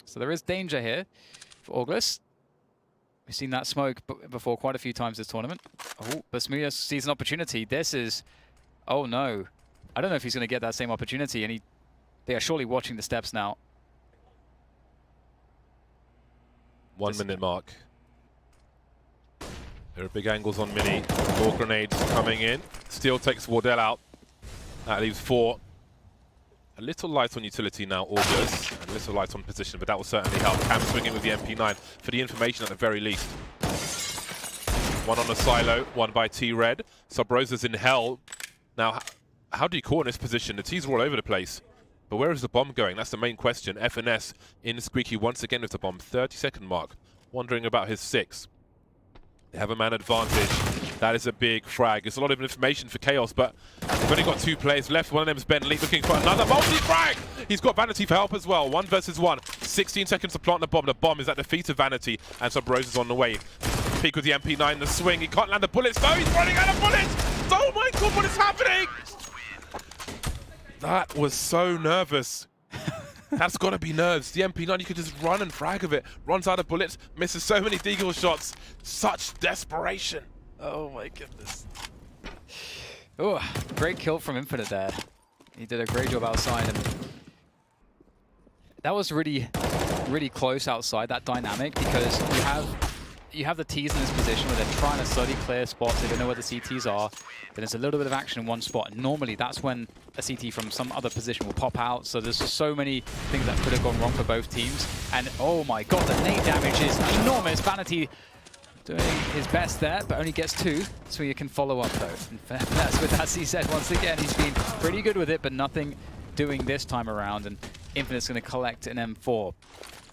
[SPEAKER 5] So there is danger here for August. We've seen that smoke before quite a few times this tournament. Oh, but Smuya sees an opportunity. This is... Oh no. I don't know if he's going to get that same opportunity, and they are surely watching the steps now.
[SPEAKER 4] 1 minute mark. There are big angles on Mini. More grenades coming in. Steel takes Wardell out. That leaves 4. A little light on utility now, August, and a little light on position, but that will certainly help. Cam swinging with the MP9 for the information at the very least. 1 on the silo, 1 by T-Red. Sub Rosa's in hell. Now, how do you call in this position? The T's are all over the place. But where is the bomb going? That's the main question. FNS in Squeaky once again with the bomb. 30-second mark. Wondering about his 6. They have a man advantage. That is a big frag. It's a lot of information for Chaos, but they've only got 2 players left. One of them is Bentley looking for another multi-frag. He's got Vanity for help as well. 1 versus 1. 16 seconds to plant the bomb. The bomb is at the feet of Vanity, and Sub Rosa's on the way. Peek with the MP9, the swing. He can't land the bullets. No, he's running out of bullets. Oh my god, what is happening? That was so nervous. That's got to be nerves. The MP9, you could just run and frag of it. Runs out of bullets, misses so many deagle shots. Such desperation.
[SPEAKER 5] Oh my goodness. Oh, great kill from Infinite there. He did a great job outside, and that was really, really close outside, that dynamic, because you have the T's in this position where they're trying to slowly clear spots. They don't know where the CTs are. Then there's a little bit of action in one spot. And normally that's when a CT from some other position will pop out. So there's just so many things that could have gone wrong for both teams. And oh my god, the nade damage is enormous. Vanity doing his best there, but only gets 2. So he can follow up though. And that's with that CZ once again. He's been pretty good with it, but nothing doing this time around. And Infinite's going to collect an M4.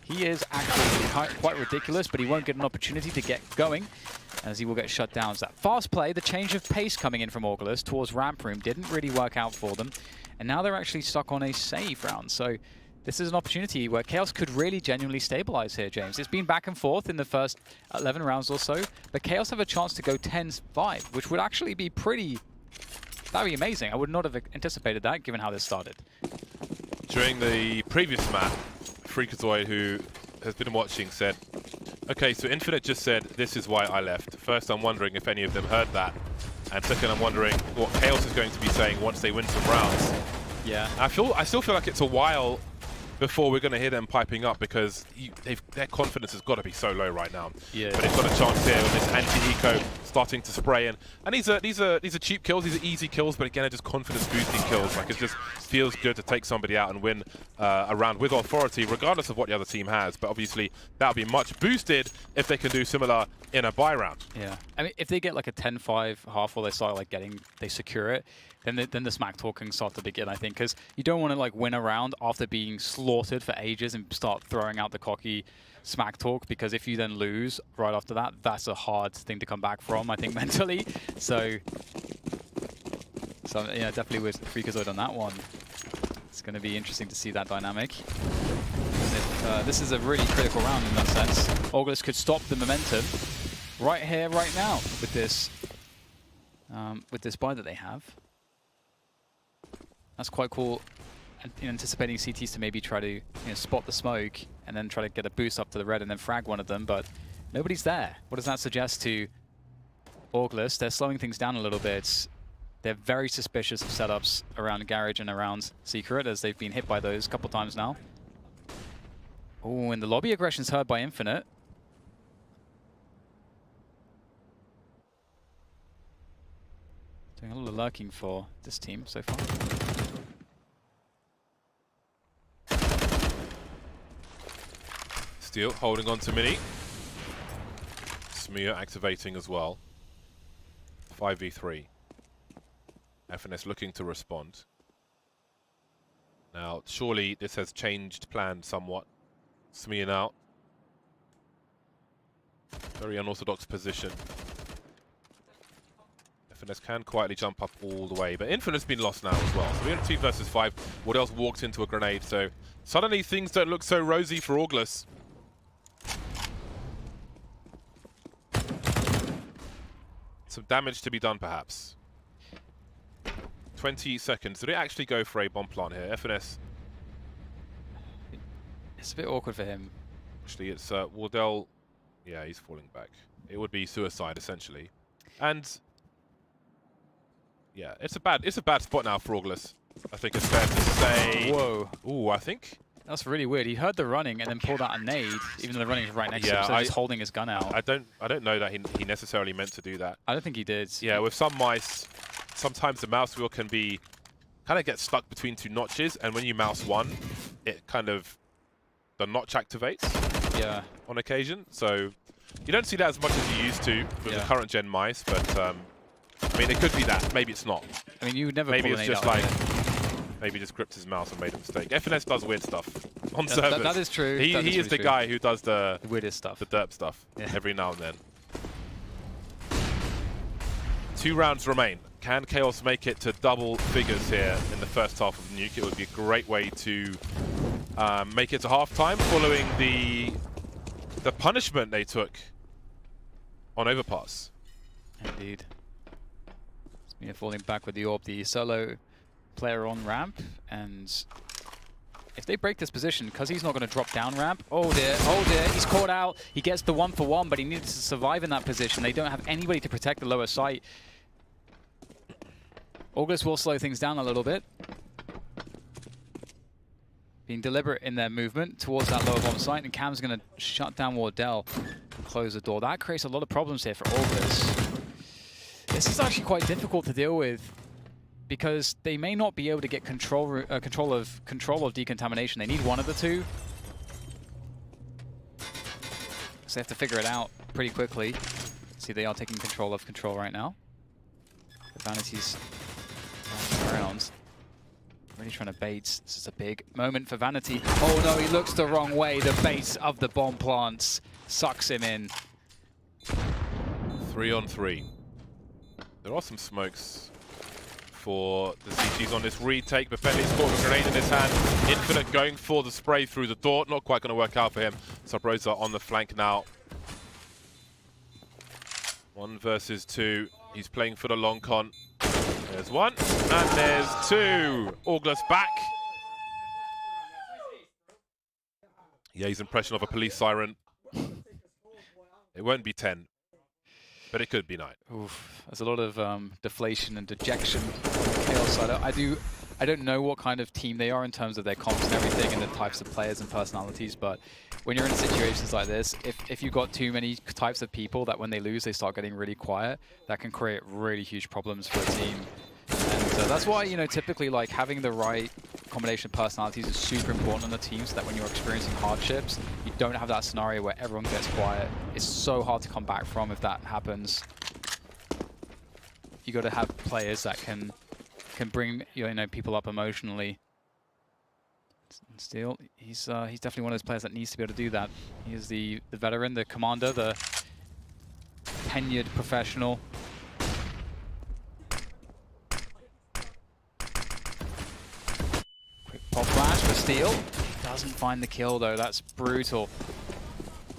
[SPEAKER 5] He is actually quite ridiculous, but he won't get an opportunity to get going, as he will get shut down. So that fast play, the change of pace coming in from Augulus towards ramp room didn't really work out for them. And now they're actually stuck on a save round. So this is an opportunity where Chaos could really genuinely stabilize here, James. It's been back and forth in the first 11 rounds or so, but Chaos have a chance to go 10-5, which would actually be pretty That'd be amazing. I would not have anticipated that, given how this started.
[SPEAKER 4] During the previous map, Freakazoid, who has been watching, said, okay, so Infinite just said, this is why I left. First, I'm wondering if any of them heard that. And second, I'm wondering what Chaos is going to be saying once they win some rounds.
[SPEAKER 5] Yeah.
[SPEAKER 4] I still feel like it's a while before we're going to hear them piping up, because their confidence has got to be so low right now.
[SPEAKER 5] Yeah.
[SPEAKER 4] But they've got a chance here with this anti-eco starting to spray in. And these are cheap kills, these are easy kills, but again, they're just confidence boosting kills. Like, it just feels good to take somebody out and win a round with authority, regardless of what the other team has. But obviously, that'll be much boosted if they can do similar in a buy round.
[SPEAKER 5] Yeah. I mean, if they get like a 10-5 half, or they start like they secure it, then the smack talk can start to begin, I think, because you don't want to like win a round after being slaughtered for ages and start throwing out the cocky smack talk, because if you then lose right after that, that's a hard thing to come back from, I think, mentally. So yeah, definitely with Freakazoid on that one. It's going to be interesting to see that dynamic. This is a really critical round in that sense. August could stop the momentum right here, right now, with this buy that they have. That's quite cool. Anticipating CTs to maybe try to spot the smoke and then try to get a boost up to the red and then frag one of them, but nobody's there. What does that suggest to August? They're slowing things down a little bit. They're very suspicious of setups around Garage and around Secret, as they've been hit by those a couple times now. Oh, and the lobby aggression's heard by Infinite. Doing a lot of lurking for this team so far.
[SPEAKER 4] Steel holding on to Mini. Smear activating as well. 5v3. FNS looking to respond. Now, surely this has changed plan somewhat. Smear out. Very unorthodox position. FNS can quietly jump up all the way, but Infinite's been lost now as well. So we're in 2 versus 5. Wardell's walked into a grenade, so suddenly things don't look so rosy for August. Some damage to be done, perhaps. 20 seconds. Did it actually go for a bomb plant here? FNS.
[SPEAKER 5] It's a bit awkward for him.
[SPEAKER 4] Actually, it's Wardell. Yeah, he's falling back. It would be suicide, essentially. And yeah, it's a bad spot now for August. I think it's fair to say.
[SPEAKER 5] Whoa.
[SPEAKER 4] Ooh, I think.
[SPEAKER 5] That's really weird. He heard the running and then pulled out a nade, even though the running is right next to him, so he's holding his gun out.
[SPEAKER 4] I don't know that he necessarily meant to do that.
[SPEAKER 5] I don't think he did.
[SPEAKER 4] Yeah, with some mice, sometimes the mouse wheel can be kind of get stuck between 2 notches, and when you mouse one, it kind of the notch activates.
[SPEAKER 5] Yeah.
[SPEAKER 4] On occasion, so you don't see that as much as you used to with the current gen mice, but I mean, it could be that. Maybe it's not.
[SPEAKER 5] I mean, you would never.
[SPEAKER 4] Maybe
[SPEAKER 5] pull
[SPEAKER 4] it's
[SPEAKER 5] an
[SPEAKER 4] just
[SPEAKER 5] out
[SPEAKER 4] like. Maybe just gripped his mouse and made a mistake. FNS does weird stuff on servers.
[SPEAKER 5] That is true.
[SPEAKER 4] He is the guy who does the
[SPEAKER 5] weirdest stuff,
[SPEAKER 4] the derp stuff every now and then. 2 rounds remain. Can Chaos make it to double figures here in the first half of the nuke? It would be a great way to make it to halftime, following the punishment they took on overpass.
[SPEAKER 5] Indeed. Smear falling back with the orb, the solo player on ramp, and if they break this position, because he's not going to drop down ramp, oh dear, he's caught out. He gets the 1-for-1, but he needs to survive in that position. They don't have anybody to protect the lower site. August will slow things down a little bit, being deliberate in their movement towards that lower bomb site, and Cam's going to shut down Wardell and close the door. That creates a lot of problems here for August. This is actually quite difficult to deal with, because they may not be able to get control of decontamination. They need one of the two, so they have to figure it out pretty quickly. See, they are taking control of control right now. The Vanity's around, really trying to bait. This is a big moment for Vanity. Oh no, he looks the wrong way. The bait of the bomb plants sucks him in.
[SPEAKER 4] 3 on 3. There are some smokes for the CTs on this retake, but Bentley's got a grenade in his hand. Infinite going for the spray through the door. Not quite going to work out for him. Subrosa on the flank now. 1 versus 2. He's playing for the long con. There's one, and there's two. August back. Yeah, his impression of a police siren. It won't be 10, but it could be 9.
[SPEAKER 5] Oof, there's a lot of deflation and dejection on the Chaos side. I don't know what kind of team they are in terms of their comps and everything and the types of players and personalities, but when you're in situations like this, if you've got too many types of people that when they lose, they start getting really quiet, that can create really huge problems for a team. And that's why, you know, typically like having the right combination of personalities is super important on the team so that when you're experiencing hardships, you don't have that scenario where everyone gets quiet. It's so hard to come back from if that happens. You got to have players that can bring people up emotionally. Steel, he's definitely one of those players that needs to be able to do that. He is the veteran, the commander, the tenured professional. Quick pop flash for Steel. Doesn't find the kill though. That's brutal.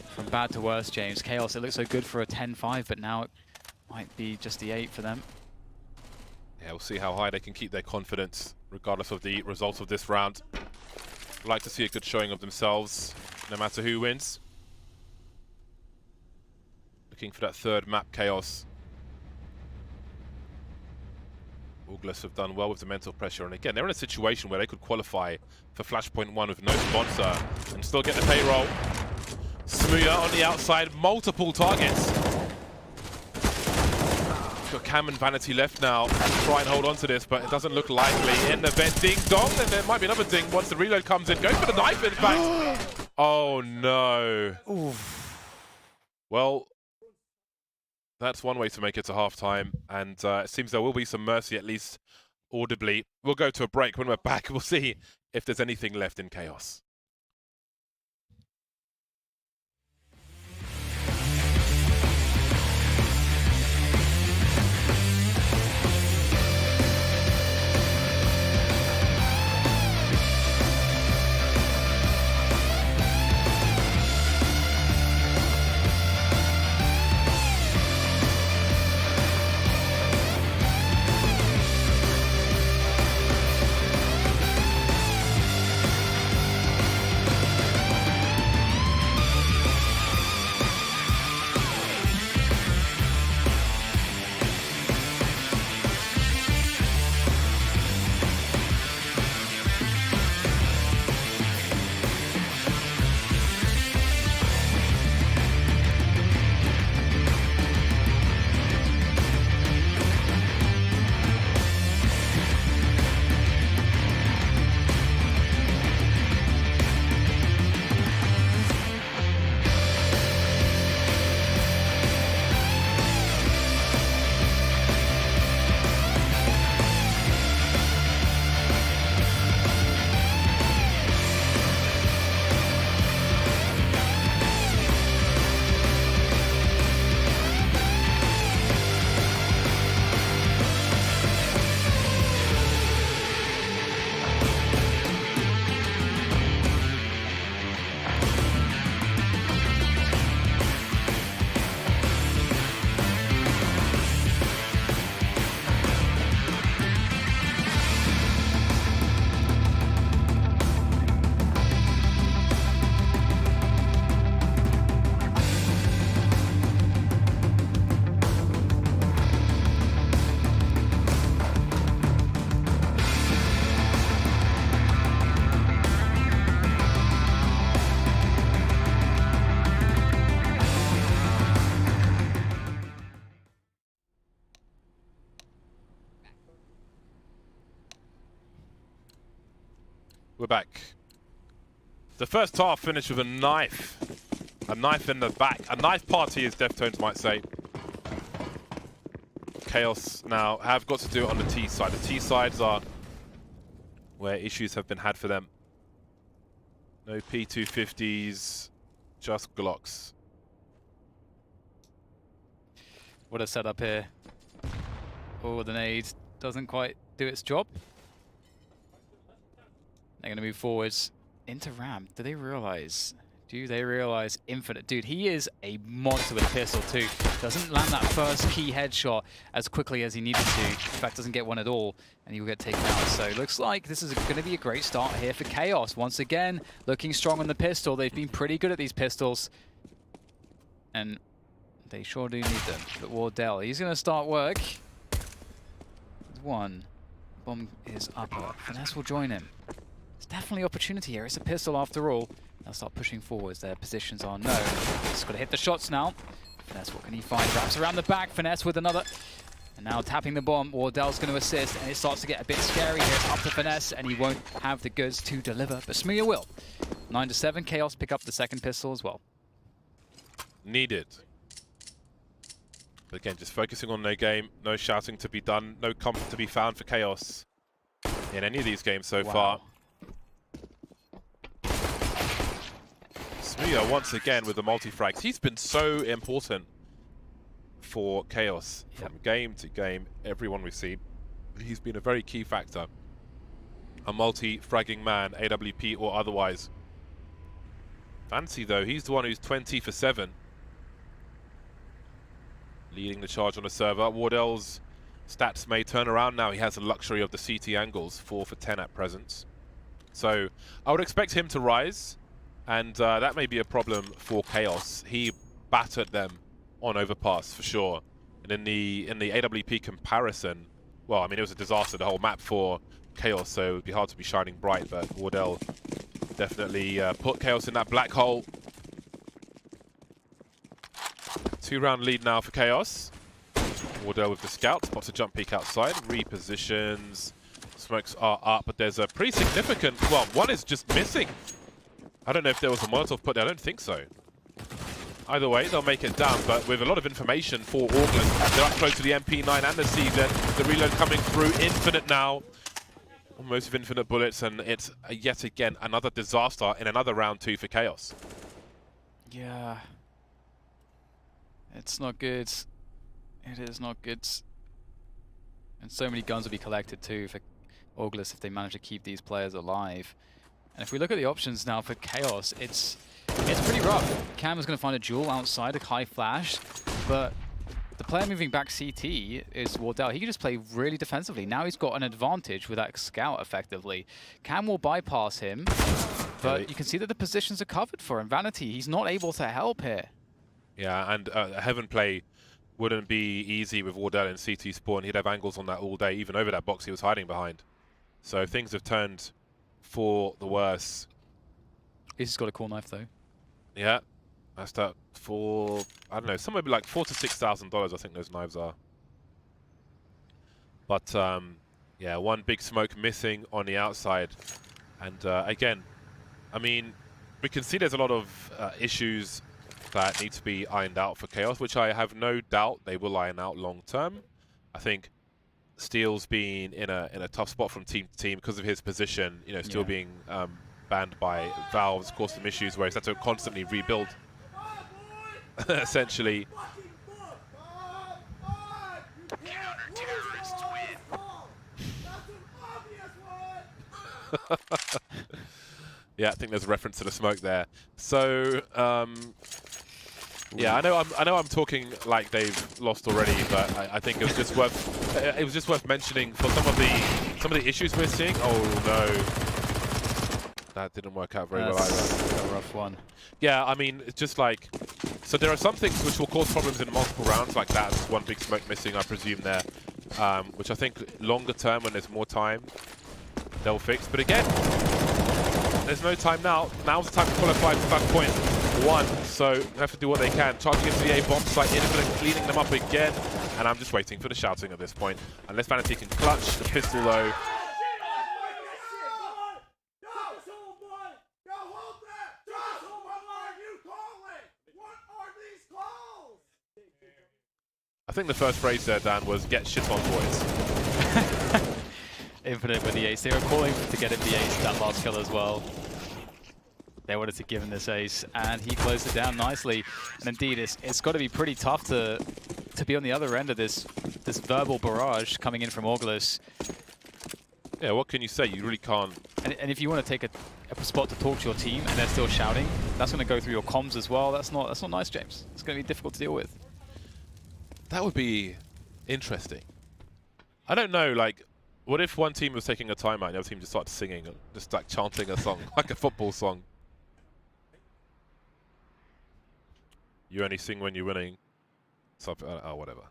[SPEAKER 5] From bad to worse, James. Chaos, it looks so good for a 10-5, but now it might be just the 8 for them.
[SPEAKER 4] Yeah, we'll see how high they can keep their confidence, regardless of the results of this round. I'd like to see a good showing of themselves, no matter who wins. Looking for that third map, Chaos. August have done well with the mental pressure, and again, they're in a situation where they could qualify for Flashpoint 1 with no sponsor and still get the payroll. Smuya on the outside, multiple targets. Got Cam and Vanity left now. Try and hold on to this, but it doesn't look likely. In the vent, ding dong, and there might be another ding once the reload comes in. Going for the knife, in fact. Oh no. Oof. Well, that's one way to make it to halftime, and it seems there will be some mercy, at least audibly. We'll go to a break. When we're back, we'll see if there's anything left in Chaos. We're back. The first half finished with a knife. A knife in the back. A knife party, as Deftones might say. Chaos now have got to do it on the T side. The T sides are where issues have been had for them. No P250s, just Glocks.
[SPEAKER 5] What a setup here. Oh, the nade doesn't quite do its job. They're going to move forwards into ramp. Do they realize Do they realize Infinite? Dude, he is a monster with pistol too. Doesn't land that first key headshot as quickly as he needed to. In fact, doesn't get one at all, and he will get taken out. So looks like this is going to be a great start here for Chaos. Once again, looking strong on the pistol. They've been pretty good at these pistols. And they sure do need them. But Wardell, he's going to start work. One. Bomb is upper. Finesse will join him. There's definitely opportunity here. It's a pistol after all. They'll start pushing forwards. Their positions are known. Just got to hit the shots now. Finesse, what can he find? Wraps around the back. Finesse with another. And now tapping the bomb. Wardell's going to assist. And it starts to get a bit scary here. It's up to Finesse. And he won't have the goods to deliver. But Smooya will. 9-7. Chaos pick up the second pistol as well.
[SPEAKER 4] Needed. But again, just focusing on no game. No shouting to be done. No comfort to be found for Chaos in any of these games so far. Smooya once again with the multi-frags. He's been so important for Chaos from game to game. Everyone we see, he's been a very key factor. A multi-fragging man, AWP or otherwise. Fancy though, he's the one who's 20 for 7. Leading the charge on the server. Wardell's stats may turn around now. He has the luxury of the CT angles, 4 for 10 at present. So I would expect him to rise. And that may be a problem for Chaos. He battered them on overpass for sure. And in the AWP comparison, well, I mean, it was a disaster, the whole map for Chaos, so it would be hard to be shining bright, but Wardell definitely put Chaos in that black hole. 2-round lead now for Chaos. Wardell with the scout, spots a jump peek outside, repositions. Smokes are up, but there's a pretty significant, well, one is just missing. I don't know if there was a Molotov put there. I don't think so. Either way, they'll make it down, but with a lot of information for Auckland. They're up close to the MP9 and the CZ. The reload coming through. Infinite now. Almost with infinite bullets, and it's yet again another disaster in another round 2 for Chaos.
[SPEAKER 5] Yeah. It's not good. It is not good. And so many guns will be collected too for August if they manage to keep these players alive. And if we look at the options now for Chaos, it's pretty rough. Cam is going to find a jewel outside, a high flash, but the player moving back CT is Wardell. He can just play really defensively. Now he's got an advantage with that scout, effectively. Cam will bypass him, but you can see that the positions are covered for him. Vanity, he's not able to help here.
[SPEAKER 4] Yeah, and Heaven play wouldn't be easy with Wardell in CT spawn. He'd have angles on that all day, even over that box he was hiding behind. So things have turned for the worse.
[SPEAKER 5] He's got a cool knife though.
[SPEAKER 4] Yeah, that's that for, I don't know, somewhere like $4,000 to $6,000 I think those knives are. But yeah, one big smoke missing on the outside. And again, I mean, we can see there's a lot of issues that need to be ironed out for Chaos, which I have no doubt they will iron out long term. I think Steel's been in a tough spot from team to team because of his position, you know, still being banned by Valve's caused some issues where he's had to constantly rebuild, essentially. Yeah, I think there's a reference to the smoke there. So, yeah, I know I'm talking like they've lost already, but I think it was just worth mentioning for some of the issues we're seeing. Oh no, that didn't work out very well either.
[SPEAKER 5] A rough one.
[SPEAKER 4] Yeah, I mean, it's just like, so there are some things which will cause problems in multiple rounds, like that. One big smoke missing, I presume there, which I think longer term when there's more time, they'll fix. But again, there's no time now. Now's the time to qualify for that point 1, so they have to do what they can. Charging into the A bomb site, Infinite cleaning them up again, and I'm just waiting for the shouting at this point. Unless Vanity can clutch the pistol though. I think the first phrase there, Dan, was "get shit on, boys."
[SPEAKER 5] Infinite with the ace. They were calling to get him the ace that last kill as well. They wanted to give him this ace, and he closed it down nicely. And indeed, it's got to be pretty tough to be on the other end of this verbal barrage coming in from August.
[SPEAKER 4] Yeah, what can you say? You really can't.
[SPEAKER 5] And if you want to take a spot to talk to your team and they're still shouting, that's going to go through your comms as well. That's not nice, James. It's going to be difficult to deal with.
[SPEAKER 4] That would be interesting. I don't know, like, what if one team was taking a timeout and the other team just started singing, just like chanting a song, like a football song? You only sing when you're winning. Oh, whatever.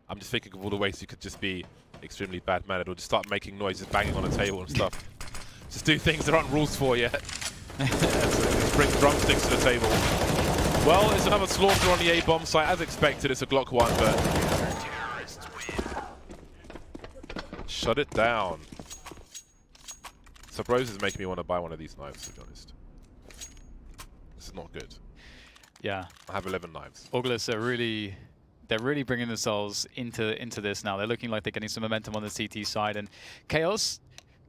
[SPEAKER 4] I'm just thinking of all the ways you could just be extremely bad-mannered or just start making noises, banging on a table and stuff. Just do things there aren't rules for yet. Just bring drumsticks to the table. Well, it's another slaughter on the A bomb site. As expected, it's a Glock 1, but shut it down. Sub Rose is making me want to buy one of these knives, to be honest. This is not good.
[SPEAKER 5] Yeah.
[SPEAKER 4] I have 11 knives.
[SPEAKER 5] Augulus are really... They're really bringing themselves into this now. They're looking like they're getting some momentum on the CT side. And Chaos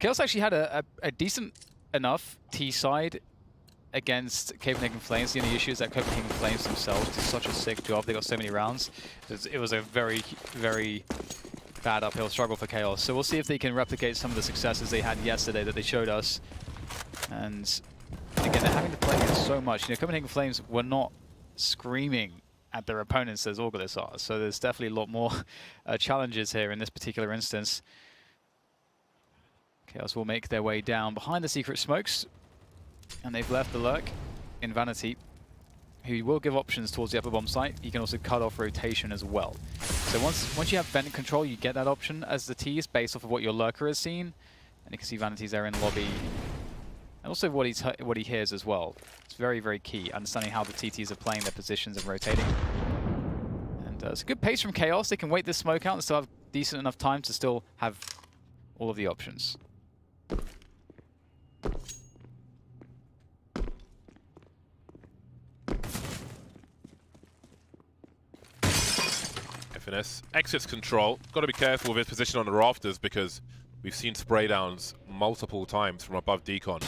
[SPEAKER 5] actually had a decent enough T side against Copenhagen Flames. The only issue is that Copenhagen Flames themselves did such a sick job. They got so many rounds. It was a very, very bad uphill struggle for Chaos. So we'll see if they can replicate some of the successes they had yesterday that they showed us. And again, they're having to play against so much. You know, Copenhagen Flames were not screaming at their opponents as Augulus are. So there's definitely a lot more challenges here in this particular instance. Chaos will make their way down behind the secret smokes. And they've left the lurk in Vanity, who will give options towards the upper bomb site. You can also cut off rotation as well. So once you have vent control, you get that option as the T's based off of what your lurker has seen. And you can see Vanity's there in lobby. And also what he hears as well. It's very, very key, understanding how the TTs are playing their positions and rotating. And it's a good pace from Chaos. They can wait this smoke out and still have decent enough time to still have all of the options.
[SPEAKER 4] FNS exits control. Got to be careful with his position on the rafters because we've seen spray downs multiple times from above Decon.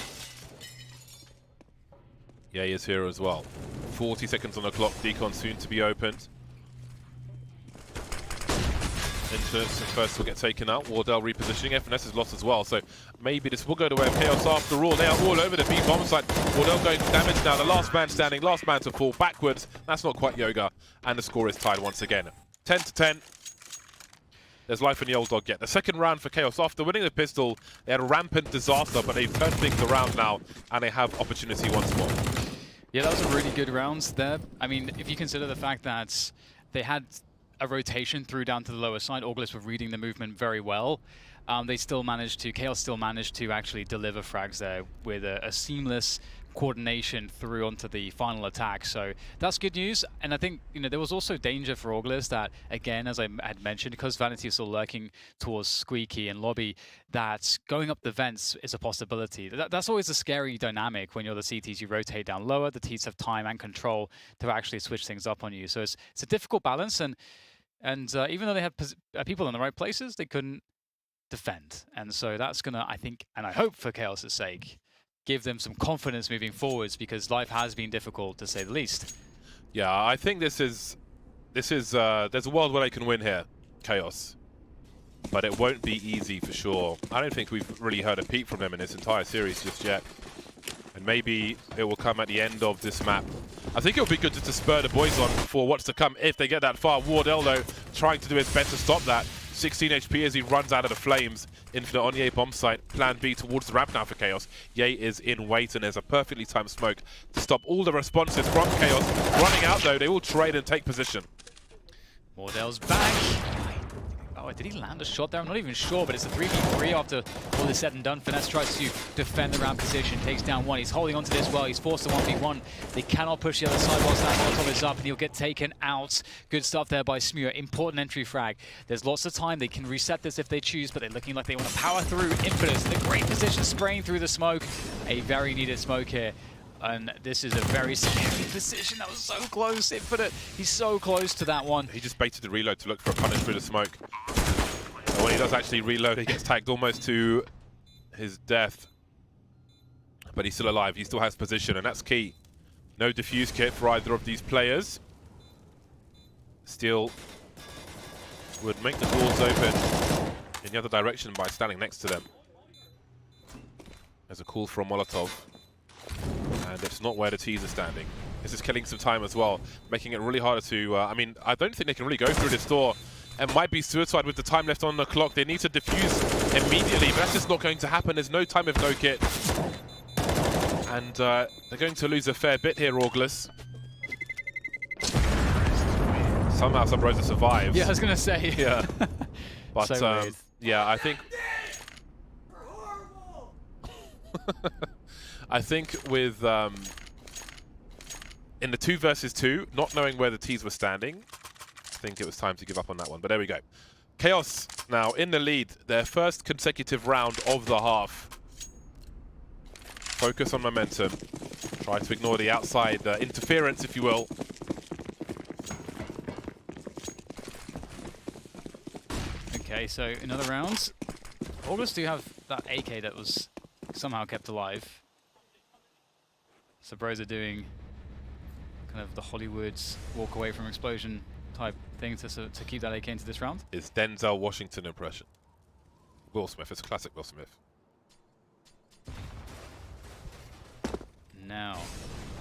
[SPEAKER 4] Yeah, he is here as well. 40 seconds on the clock. Decon soon to be opened. Influence first will get taken out. Wardell repositioning. FNS is lost as well. So maybe this will go the way of Chaos after all. They are all over the B bomb site. Wardell going for damage now. The last man standing. Last man to fall backwards. That's not quite Yoga. And the score is tied once again. 10-10. There's life in the old dog yet. The second round for Chaos. After winning the pistol, they had a rampant disaster, but they've turned things around now, and they have opportunity once more.
[SPEAKER 5] Yeah, that was a really good round there. I mean, if you consider the fact that they had a rotation through down to the lower side, Augulus were reading the movement very well. Chaos still managed to actually deliver frags there with a seamless coordination through onto the final attack. So that's good news. And I think, you know, there was also danger for Augulus that, again, as I had mentioned, because Vanity is still lurking towards Squeaky and Lobby, that going up the vents is a possibility. That's always a scary dynamic when you're the CTs. You rotate down lower, the Ts have time and control to actually switch things up on you. So it's a difficult balance. And even though they had people in the right places, they couldn't defend. And so that's going to, I think, and I hope for Chaos' sake, give them some confidence moving forwards, because life has been difficult to say the least.
[SPEAKER 4] Yeah, I think there's a world where they can win here, Chaos. But it won't be easy for sure. I don't think we've really heard a peep from them in this entire series just yet. And maybe it will come at the end of this map. I think it'll be good just to spur the boys on for what's to come if they get that far. Wardell, though, trying to do his best to stop that. 16 HP as he runs out of the flames. Infinite on Ye bomb site. Plan B towards the ramp now for Chaos. Ye is in wait, and there's a perfectly timed smoke to stop all the responses from Chaos. Running out, though, they will trade and take position.
[SPEAKER 5] Wardell's back. Oh, did he land a shot there? I'm not even sure, but it's a 3v3 after all is said and done. Finesse tries to defend the ramp position, takes down one. He's holding on to this well. He's forced to 1v1. They cannot push the other side whilst that Molotov is up, and he'll get taken out. Good stuff there by Smuir. Important entry frag. There's lots of time. They can reset this if they choose, but they're looking like they want to power through. Infamous, the great position, spraying through the smoke. A very needed smoke here. And this is a very scary position. That was so close. Infinite, he's so close to that one.
[SPEAKER 4] He just baited the reload to look for a punish through the smoke. And when he does actually reload, he gets tagged almost to his death. But he's still alive. He still has position, and that's key. No defuse kit for either of these players. Steel would make the doors open in the other direction by standing next to them. There's a call from Molotov. And it's not where the T's are standing. This is killing some time as well, making it really harder to... I mean, I don't think they can really go through this door. It might be suicide with the time left on the clock. They need to defuse immediately, but that's just not going to happen. There's no time with no kit. And they're going to lose a fair bit here, Auglis. Somehow Sub Rosa survives.
[SPEAKER 5] Yeah, I was going to say.
[SPEAKER 4] Yeah. But,
[SPEAKER 5] So weird.
[SPEAKER 4] yeah, I think... I think with... in the 2 versus 2, not knowing where the T's were standing, I think it was time to give up on that one. But there we go. Chaos now in the lead. Their first consecutive round of the half. Focus on momentum. Try to ignore the outside interference, if you will.
[SPEAKER 5] Okay, so another round. August do have that AK that was somehow kept alive. Sabrosa doing kind of the Hollywood's walk away from explosion type thing to keep that AK into this round.
[SPEAKER 4] It's Denzel Washington impression. Will Smith. It's a classic Will Smith.
[SPEAKER 5] Now,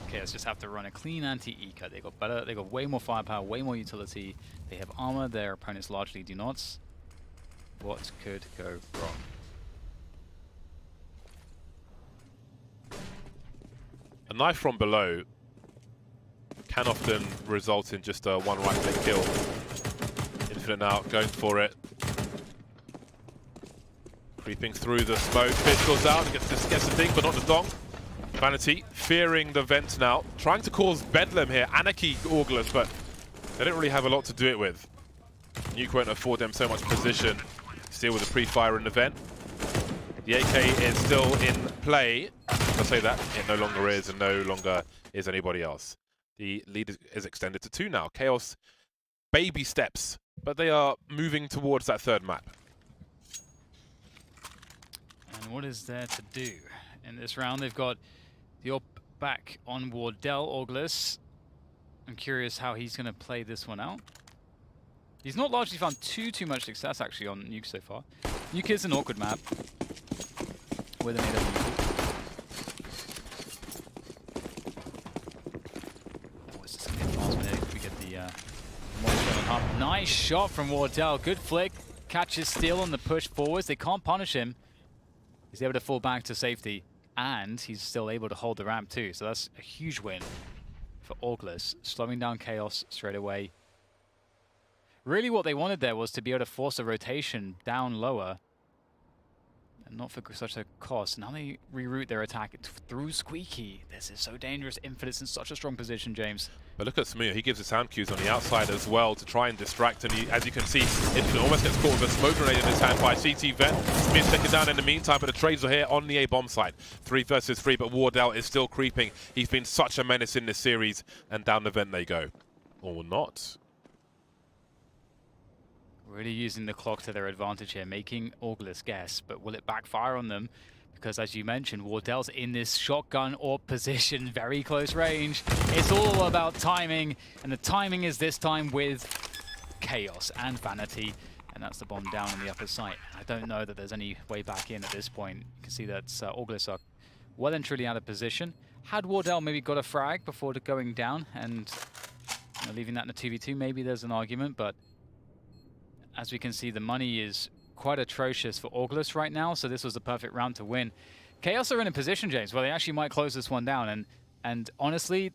[SPEAKER 5] okay, let's just have to run a clean anti-eco. They got better. They got way more firepower, way more utility. They have armor. Their opponents largely do not. What could go wrong?
[SPEAKER 4] A knife from below can often result in just a one right-click kill. Infinite now going for it. Creeping through the smoke. Fish goes out and gets the ding, but not the dong. Vanity fearing the vent now. Trying to cause bedlam here. Anarchy Auglis, but they don't really have a lot to do it with. Nuke won't afford them so much position. Still with a pre-fire in the vent. The AK is still in play. I'll say that. It no longer is, and no longer is anybody else. The lead is extended to 2 now. Chaos, baby steps, but they are moving towards that 3rd map.
[SPEAKER 5] And what is there to do in this round? They've got the up back on Wardell Auglis. I'm curious how he's going to play this one out. He's not largely found too much success actually on Nuke so far. Nuke is an awkward map with an AW. Oh, it's just going to be last minute if we get the one up. Nice shot from Wardell. Good flick. Catches Steel on the push forwards. They can't punish him. He's able to fall back to safety, and he's still able to hold the ramp too. So that's a huge win for Auglis, slowing down Chaos straight away. Really what they wanted there was to be able to force a rotation down lower, and not for such a cost. Now they reroute their attack through Squeaky. This is so dangerous. Infinite's in such a strong position, James.
[SPEAKER 4] But look at Smooth. He gives the sound cues on the outside as well to try and distract. And he, as you can see, Infinite almost gets caught with a smoke grenade in his hand by CT Vent. Smith's taken down in the meantime, but the trades are here on the A-bomb side. 3 versus 3, but Wardell is still creeping. He's been such a menace in this series, and down the vent they go. Or not.
[SPEAKER 5] Really using the clock to their advantage here, making Auglis guess, but will it backfire on them? Because as you mentioned, Wardell's in this shotgun or position, very close range. It's all about timing, and the timing is this time with Chaos and Vanity, and that's the bomb down on the upper site. I don't know that there's any way back in at this point. You can see that Auglis are well and truly out of position. Had Wardell maybe got a frag before going down and leaving that in a 2v2, maybe there's an argument, but as we can see, the money is quite atrocious for Auglis right now, so this was the perfect round to win. Chaos are in a position, James, where they actually might close this one down, and honestly,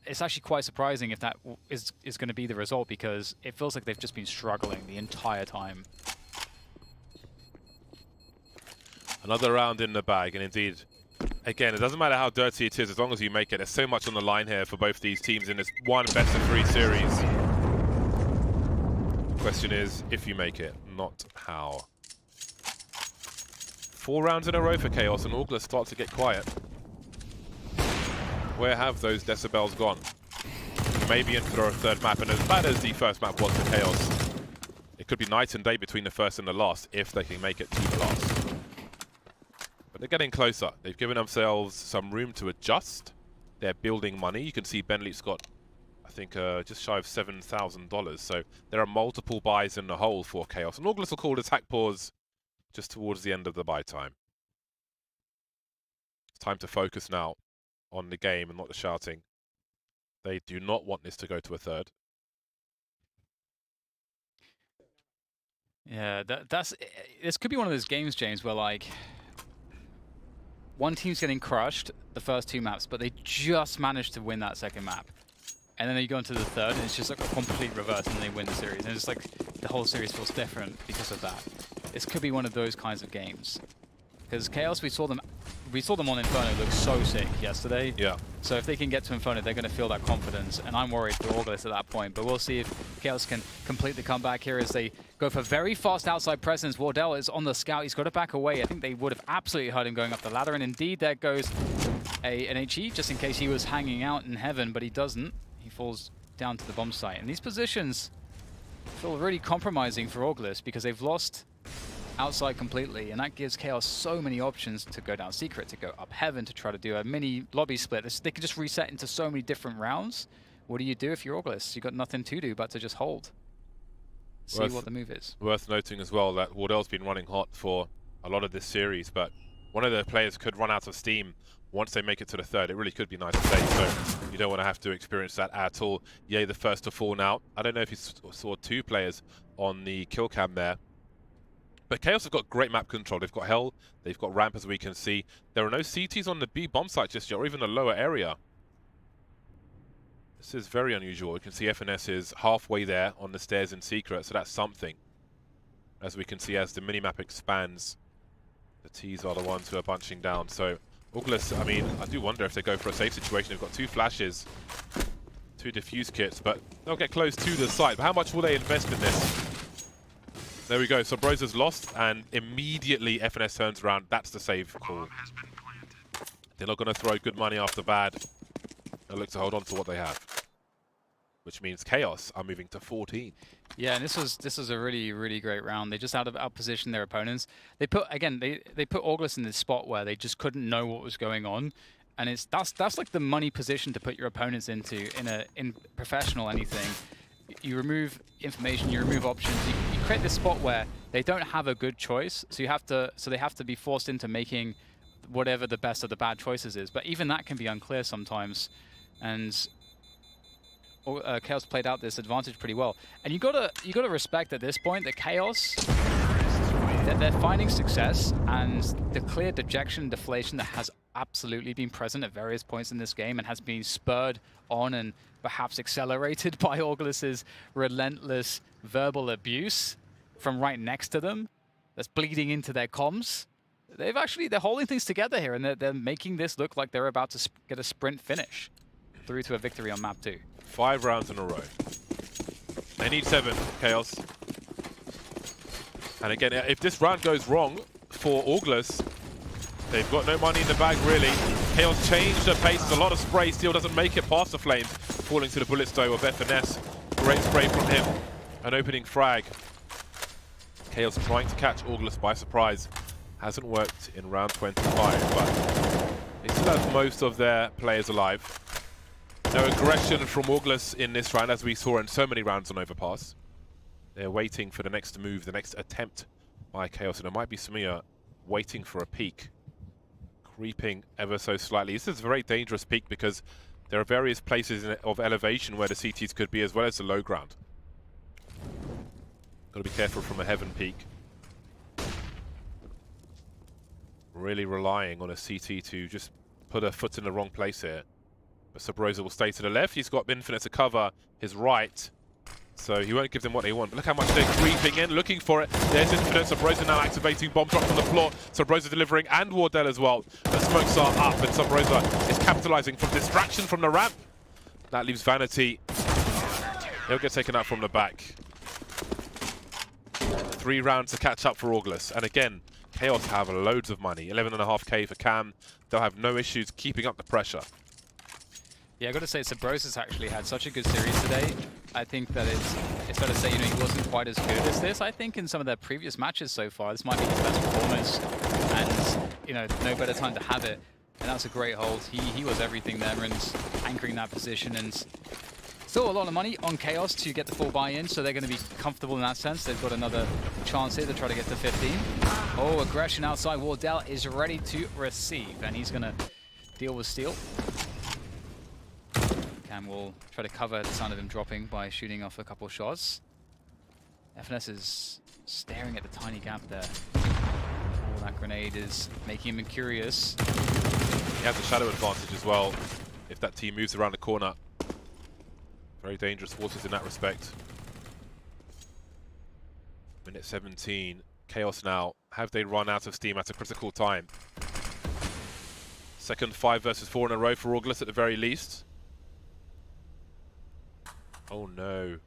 [SPEAKER 5] it's actually quite surprising if that is going to be the result, because it feels like they've just been struggling the entire time.
[SPEAKER 4] Another round in the bag, and indeed, again, it doesn't matter how dirty it is, as long as you make it. There's so much on the line here for both these teams in this one best-of-3 series. Question is if you make it, not how. 4 rounds in a row for Chaos, and Auglis start to get quiet. Where have those decibels gone? Maybe in for a 3rd map, and as bad as the 1st map was for Chaos, it could be night and day between the 1st and the last if they can make it to the last. But they're getting closer. They've given themselves some room to adjust. They're building money. You can see Bentley's got, I think, just shy of $7,000. So there are multiple buys in the hole for Chaos. And Auglis will call attack pause just towards the end of the buy time. It's time to focus now on the game and not the shouting. They do not want this to go to a third.
[SPEAKER 5] Yeah, this could be one of those games, James, where like one team's getting crushed the first 2 maps, but they just managed to win that second map. And then they go into the third, and it's just like a complete reverse, and they win the series. And it's like the whole series feels different because of that. This could be one of those kinds of games. Because Chaos, we saw them on Inferno look so sick yesterday.
[SPEAKER 4] Yeah.
[SPEAKER 5] So if they can get to Inferno, they're going to feel that confidence. And I'm worried for August at that point. But we'll see if Chaos can complete the comeback here as they go for very fast outside presence. Wardell is on the scout. He's got to back away. I think they would have absolutely heard him going up the ladder. And indeed, there goes an HE, just in case he was hanging out in heaven. But he doesn't. He falls down to the bomb site. And these positions feel really compromising for August because they've lost outside completely, and that gives Chaos so many options to go down secret, to go up heaven, to try to do a mini lobby split. They could just reset into so many different rounds. What do you do if you're August? You've got nothing to do but to just hold. See what the move is.
[SPEAKER 4] Worth noting as well that Wardell's been running hot for a lot of this series, but one of the players could run out of steam once they make it to the third. It really could be nice to say, so you don't want to have to experience that at all. Yay, the first to fall now. I don't know if you saw 2 players on the kill cam there. But Chaos have got great map control. They've got Hell, they've got Ramp, as we can see. There are no CTs on the B bomb site just yet, or even the lower area. This is very unusual. You can see FNS is halfway there on the stairs in secret, so that's something. As we can see, as the minimap expands, the Ts are the ones who are bunching down. So, August, I mean, I do wonder if they go for a safe situation. They've got 2 flashes, 2 defuse kits, but they'll get close to the site. But how much will they invest in this? There we go. So Broza's lost, and immediately FNS turns around. That's the save call. They're not going to throw good money after bad. They'll look to hold on to what they have, which means Chaos are moving to 14.
[SPEAKER 5] Yeah, and this was a really great round. They just outpositioned their opponents. They put they put August in this spot where they just couldn't know what was going on, and that's like the money position to put your opponents into in professional anything. You remove information, you remove options, you create this spot where they don't have a good choice, so they have to be forced into making whatever the best of the bad choices is. But even that can be unclear sometimes, and Chaos played out this advantage pretty well. And you gotta respect at this point that Chaos, they're finding success, and the clear dejection and deflation that has absolutely been present at various points in this game and has been spurred on and perhaps accelerated by Augus's relentless verbal abuse from right next to them that's bleeding into their comms. They're holding things together here, and they're making this look like they're about to get a sprint finish through to a victory on map 2.
[SPEAKER 4] 5 rounds in a row. They need 7, Chaos. And again, if this round goes wrong for August, they've got no money in the bag, really. Chaos changed the pace. There's a lot of spray. Steel doesn't make it past the flames, falling to the bullet stow of FNS. Great spray from him. An opening frag. Chaos trying to catch August by surprise. Hasn't worked in round 25, but they still have most of their players alive. No aggression from August in this round, as we saw in so many rounds on Overpass. They're waiting for the next move, the next attempt by Chaos, and it might be Samir waiting for a peek. Creeping ever so slightly. This is a very dangerous peak because there are various places of elevation where the CTs could be, as well as the low ground. Got to be careful from a heaven peak. Really relying on a CT to just put a foot in the wrong place here. But Sabrosa will stay to the left. He's got Infinite to cover his right, so he won't give them what they want. But look how much they're creeping in, looking for it. There's Infinite. Sabrosa now activating bomb drop on the floor. Sabrosa delivering, and Wardell as well. The smokes are up, and Sabrosa is capitalizing from distraction from the ramp. That leaves Vanity. He'll get taken out from the back. 3 rounds to catch up for August. And again, Chaos have loads of money. 11.5k for Cam. They'll have no issues keeping up the pressure.
[SPEAKER 5] Yeah, I got to say, Sabrosa's actually had such a good series today. I think that it's fair to say, he wasn't quite as good as this. I think in some of their previous matches so far, this might be his best performance, and no better time to have it. And that's a great hold. He was everything there and anchoring that position and Still a lot of money on Chaos to get the full buy-in, so they're going to be comfortable in that sense. They've got another chance here to try to get to 15. Oh, aggression outside. Wardell is ready to receive, and he's going to deal with steal. Cam will try to cover the sound of him dropping by shooting off a couple shots. FNS is staring at the tiny gap there. Oh, that grenade is making him curious.
[SPEAKER 4] He has the shadow advantage as well if that team moves around the corner. Very dangerous waters in that respect. Minute 17. Chaos now. Have they run out of steam at a critical time? Second 5 versus 4 in a row for August at the very least. Oh no.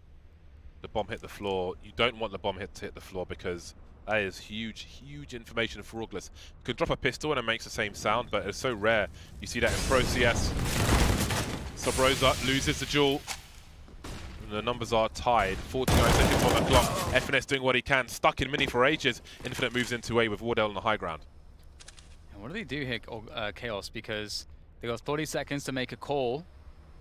[SPEAKER 4] The bomb hit the floor. You don't want the bomb to hit the floor because that is huge, huge information for August. You can drop a pistol and it makes the same sound, but it's so rare. You see that in Pro CS. Sabrosa loses the duel. And the numbers are tied. 49 seconds on the clock. FNS doing what he can. Stuck in mini for ages. Infinite moves into A with Wardell on the high ground.
[SPEAKER 5] And what do they do here, Chaos? Because they got 40 seconds to make a call.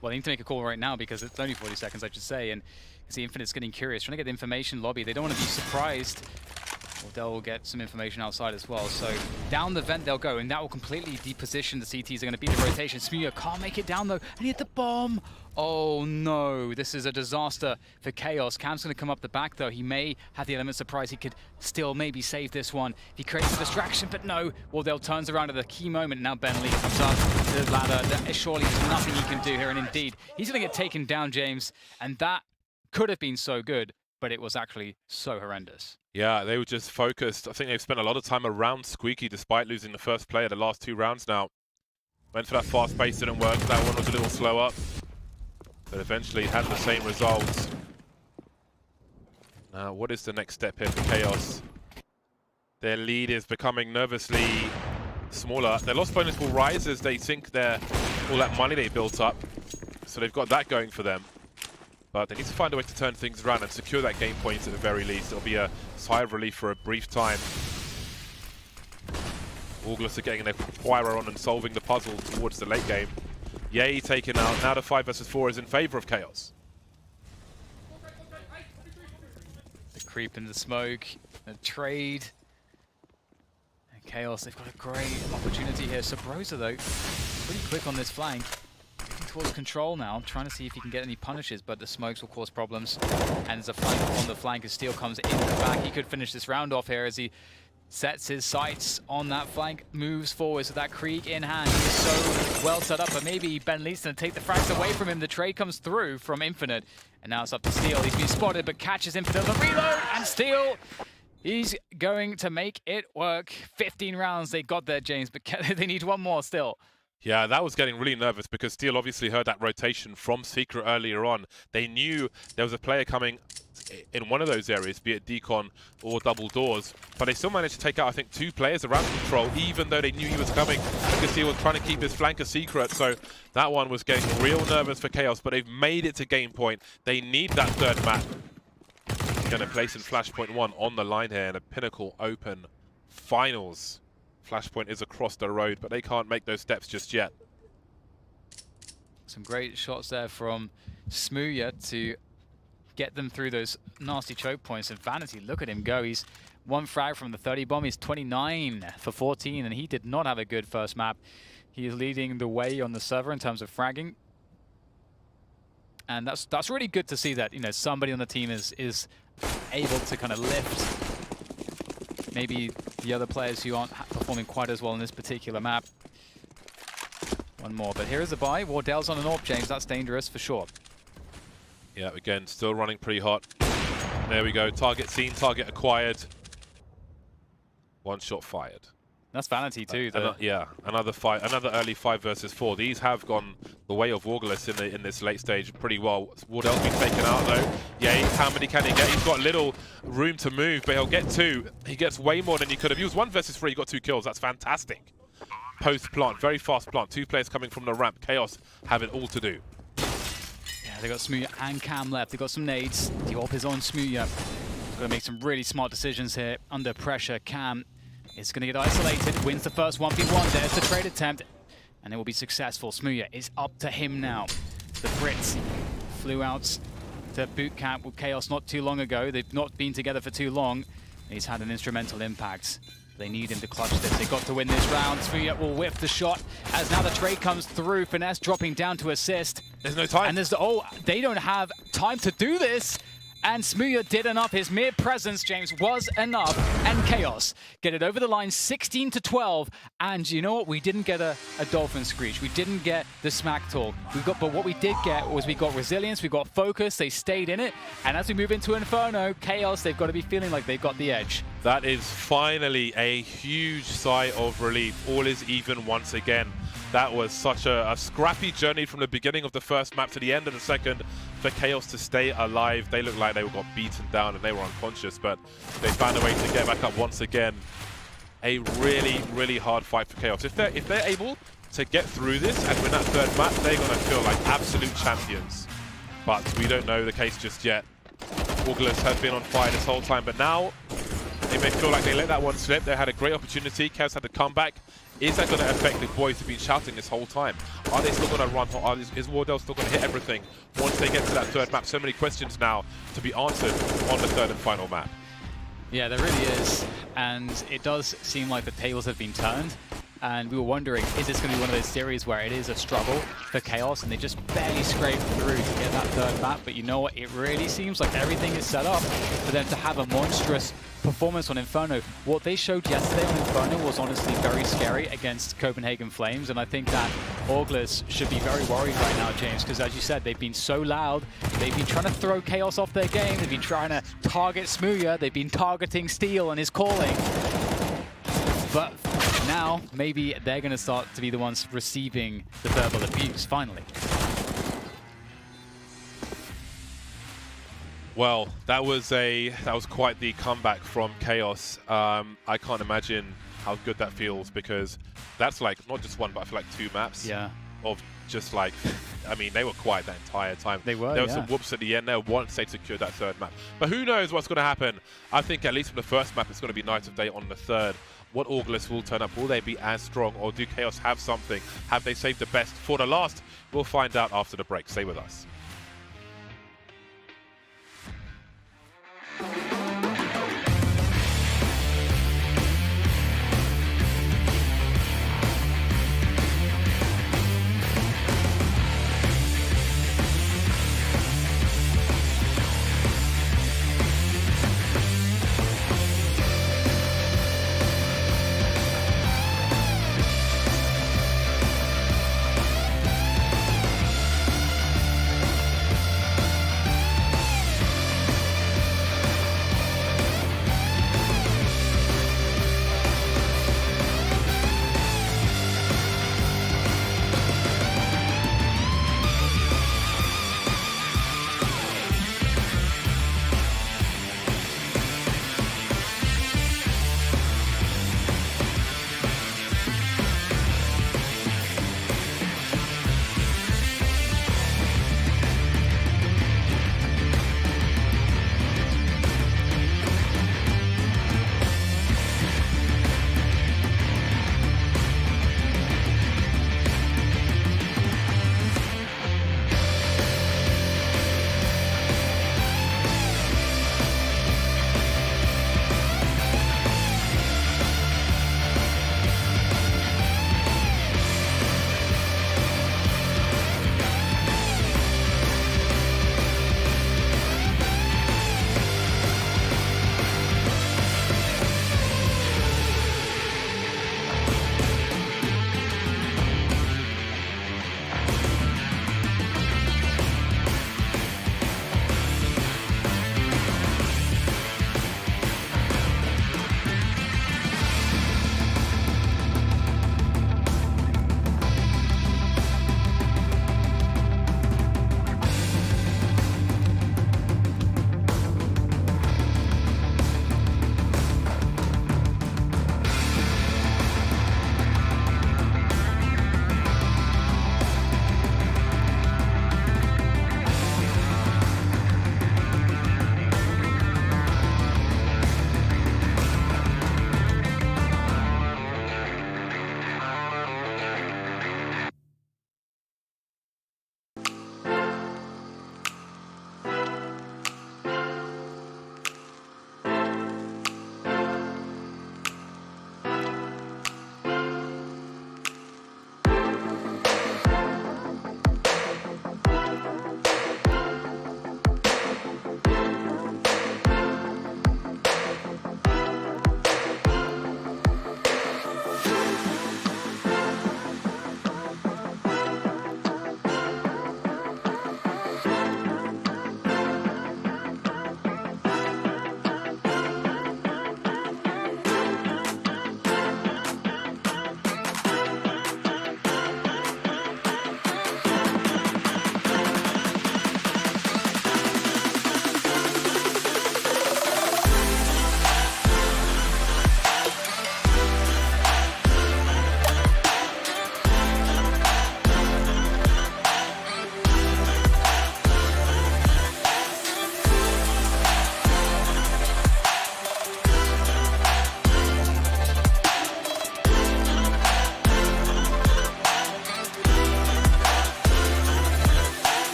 [SPEAKER 5] Well, they need to make a call right now because it's only 40 seconds, I should say. And you see Infinite's getting curious, trying to get the information lobby. They don't want to be surprised. Wardell will get some information outside as well. So down the vent they'll go, and that will completely deposition the CTs. Are going to beat the rotation. Smooya can't make it down though, and he hit the bomb. Oh no, this is a disaster for Chaos. Cam's going to come up the back though. He may have the element of surprise. He could still maybe save this one. He creates a distraction, but no. Wardell turns around at the key moment. Now Ben Lee comes up to the ladder. Surely there's nothing he can do here, and indeed, he's going to get taken down, James. And that could have been so good, but it was actually so horrendous.
[SPEAKER 4] Yeah, they were just focused. I think they've spent a lot of time around Squeaky despite losing the first play of the last 2 rounds now. Went for that fast pace, didn't work. That one was a little slower. But eventually had the same results. Now, what is the next step here for Chaos? Their lead is becoming nervously smaller. Their loss bonus will rise as they sink all that money they built up. So they've got that going for them. But they need to find a way to turn things around and secure that game point at the very least. It'll be a sigh of relief for a brief time. August are getting their Qualifier on and solving the puzzle towards the late game. Yay taken out. Now the 5 versus 4 is in favor of Chaos.
[SPEAKER 5] The creep in the smoke, the trade. And Chaos, they've got a great opportunity here. Sabrosa though, pretty quick on this flank. Towards control now, trying to see if he can get any punishes, but the smokes will cause problems. And there's a flank on the flank as Steel comes into the back. He could finish this round off here as he sets his sights on that flank, moves forward. So that Krieg in hand, he's so well set up, but maybe Ben Lee's going to take the frags away from him. The trade comes through from Infinite, and now it's up to Steel. He's been spotted, but catches Infinite on the reload, and Steel, he's going to make it work. 15 rounds they got there, James, but they need one more still.
[SPEAKER 4] Yeah, that was getting really nervous because Steel obviously heard that rotation from Secret earlier on. They knew there was a player coming in one of those areas, be it Decon or Double Doors, but they still managed to take out, I think, 2 players around Control, even though they knew he was coming, because Steel was trying to keep his flank a secret. So that one was getting real nervous for Chaos, but they've made it to game point. They need that 3rd map. Going to place in Flashpoint 1 on the line here in a Pinnacle Open Finals. Flashpoint is across the road, but they can't make those steps just yet.
[SPEAKER 5] Some great shots there from Smooya to get them through those nasty choke points. And Vanity, look at him go. He's 1 frag from the 30 bomb. He's 29 for 14, and he did not have a good first map. He is leading the way on the server in terms of fragging. And that's really good to see that, you know, somebody on the team is able to kind of lift maybe the other players who aren't performing quite as well in this particular map. One more, but here is a buy. Wardell's on an AWP, James. That's dangerous for sure.
[SPEAKER 4] Yeah, again, still running pretty hot. There we go. Target seen, target acquired. 1 shot fired.
[SPEAKER 5] That's Vanity too.
[SPEAKER 4] Yeah, another early 5 versus 4. These have gone the way of Wargulus in this late stage pretty well. Wardell's been taken out though. Yay, how many can he get? He's got little room to move, but he'll get 2. He gets way more than he could have. He was 1 versus 3, he got 2 kills. That's fantastic. Post plant, very fast plant. 2 players coming from the ramp. Chaos have it all to do.
[SPEAKER 5] Yeah, they got Smooya and Cam left. They got some nades. The AWP is on Smooya. Got to make some really smart decisions here under pressure. Cam is going to get isolated, wins the first 1v1. There's the trade attempt, and it will be successful. Smooya is up to him now. The Brits flew out to boot camp with Chaos not too long ago. They've not been together for too long. He's had an instrumental impact. They need him to clutch this. They got to win this round. Smooya will whiff the shot as now the trade comes through. Finesse dropping down to assist.
[SPEAKER 4] There's no time.
[SPEAKER 5] And there's they don't have time to do this. And Smooya did enough. His mere presence, James, was enough. And Chaos get it over the line, 16-12. And you know what? We didn't get a Dolphin Screech. We didn't get the smack talk. But what we did get was we got resilience, we got focus. They stayed in it. And as we move into Inferno, Chaos, they've got to be feeling like they've got the edge.
[SPEAKER 4] That is finally a huge sigh of relief. All is even once again. That was such a scrappy journey from the beginning of the first map to the end of the second for Chaos to stay alive. They looked like they got beaten down and they were unconscious, but they found a way to get back up once again. A really, really hard fight for Chaos. If they're able to get through this and win that third map, they're going to feel like absolute champions. But we don't know the case just yet. Augulus has been on fire this whole time, but now they may feel like they let that one slip. They had a great opportunity. Chaos had to come back. Is that going to affect the boys who've been shouting this whole time? Are they still going to run? Is Wardell still going to hit everything once they get to that third map? So many questions now to be answered on the third and final map.
[SPEAKER 5] Yeah, there really is. And it does seem like the tables have been turned. And we were wondering, is this going to be one of those series where it is a struggle for Chaos and they just barely scrape through to get that third map? But you know what? It really seems like everything is set up for them to have a monstrous performance on Inferno. What they showed yesterday on Inferno was honestly very scary against Copenhagen Flames, and I think that Augulus should be very worried right now, James, because as you said, they've been so loud. They've been trying to throw Chaos off their game. They've been trying to target Smooya. They've been targeting Steel and his calling. But now, maybe they're going to start to be the ones receiving the verbal abuse, finally.
[SPEAKER 4] Well, that was quite the comeback from Chaos. I can't imagine how good that feels, because that's like not just one, but I feel like 2 maps.
[SPEAKER 5] Yeah.
[SPEAKER 4] Of just like, I mean, they were quiet that entire time.
[SPEAKER 5] They were.
[SPEAKER 4] There were some whoops at the end there once they secured that third map. But who knows what's going to happen? I think at least from the first map, it's going to be Night of Day on the third. What Augulus will turn up? Will they be as strong, or do Chaos have something? Have they saved the best for the last? We'll find out after the break. Stay with us.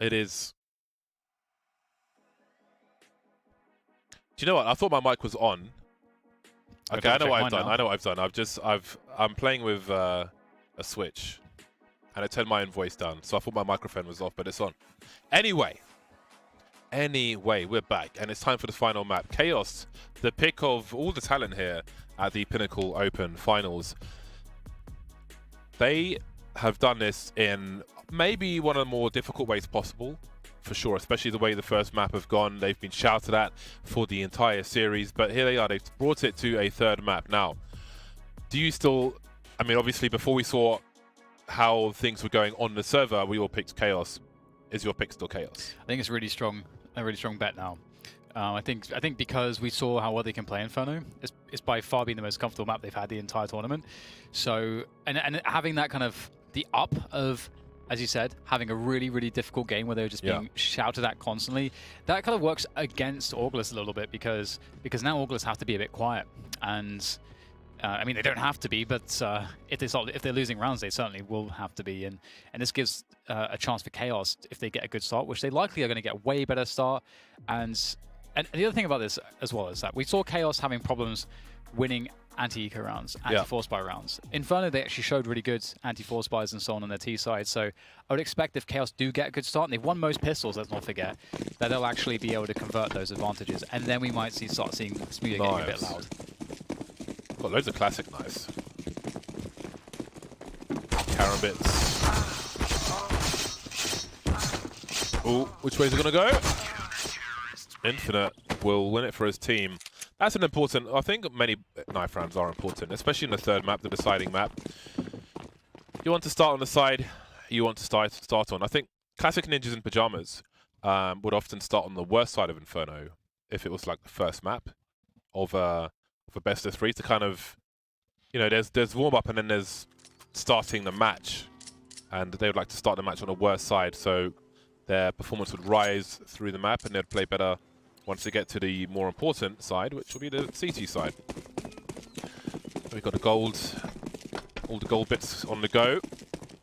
[SPEAKER 4] It is. Do you know what? I thought my mic was on. Okay, I know what I've done. I know what I've done. I'm playing with a Switch, and I turned my own voice down, so I thought my microphone was off, but it's on. Anyway, we're back, and it's time for the final map. Chaos, the pick of all the talent here at the Pinnacle Open Finals. They have done this in maybe one of the more difficult ways possible, for sure, especially the way the first map have gone. They've been shouted at for the entire series, but here they are. They've brought it to a third map. Now, do you still... I mean, obviously, before we saw how things were going on the server, we all picked Chaos. Is your pick still Chaos?
[SPEAKER 5] I think it's a really strong bet now. I think because we saw how well they can play Inferno, it's by far been the most comfortable map they've had the entire tournament. So, and having that kind of the up of, as you said, having a really, really difficult game where they were just being shouted at constantly, that kind of works against Auglis a little bit because now Auglis have to be a bit quiet. And I mean, they don't have to be, but if they're losing rounds, they certainly will have to be. And this gives a chance for Chaos if they get a good start, which they likely are going to get a way better start. And the other thing about this as well is that we saw Chaos having problems winning anti-eco rounds, anti-force buy rounds. Inferno, they actually showed really good anti-force buys and so on their T side. So I would expect if Chaos do get a good start, and they've won most pistols, let's not forget, that they'll actually be able to convert those advantages. And then we might start seeing Smoothie getting a bit loud.
[SPEAKER 4] Got loads of classic knives. Karambits. Oh, which way is it going to go? Infinite will win it for his team. That's an important... I think many knife rounds are important, especially in the third map, the deciding map. You want to start on the side, you want to start on. I think classic ninjas in pajamas would often start on the worst side of Inferno if it was like the first map of a best of three to kind of... You know, there's warm-up and then there's starting the match. And they would like to start the match on the worst side, so their performance would rise through the map and they'd play better once they get to the more important side, which will be the CT side. We've got all the gold bits on the go.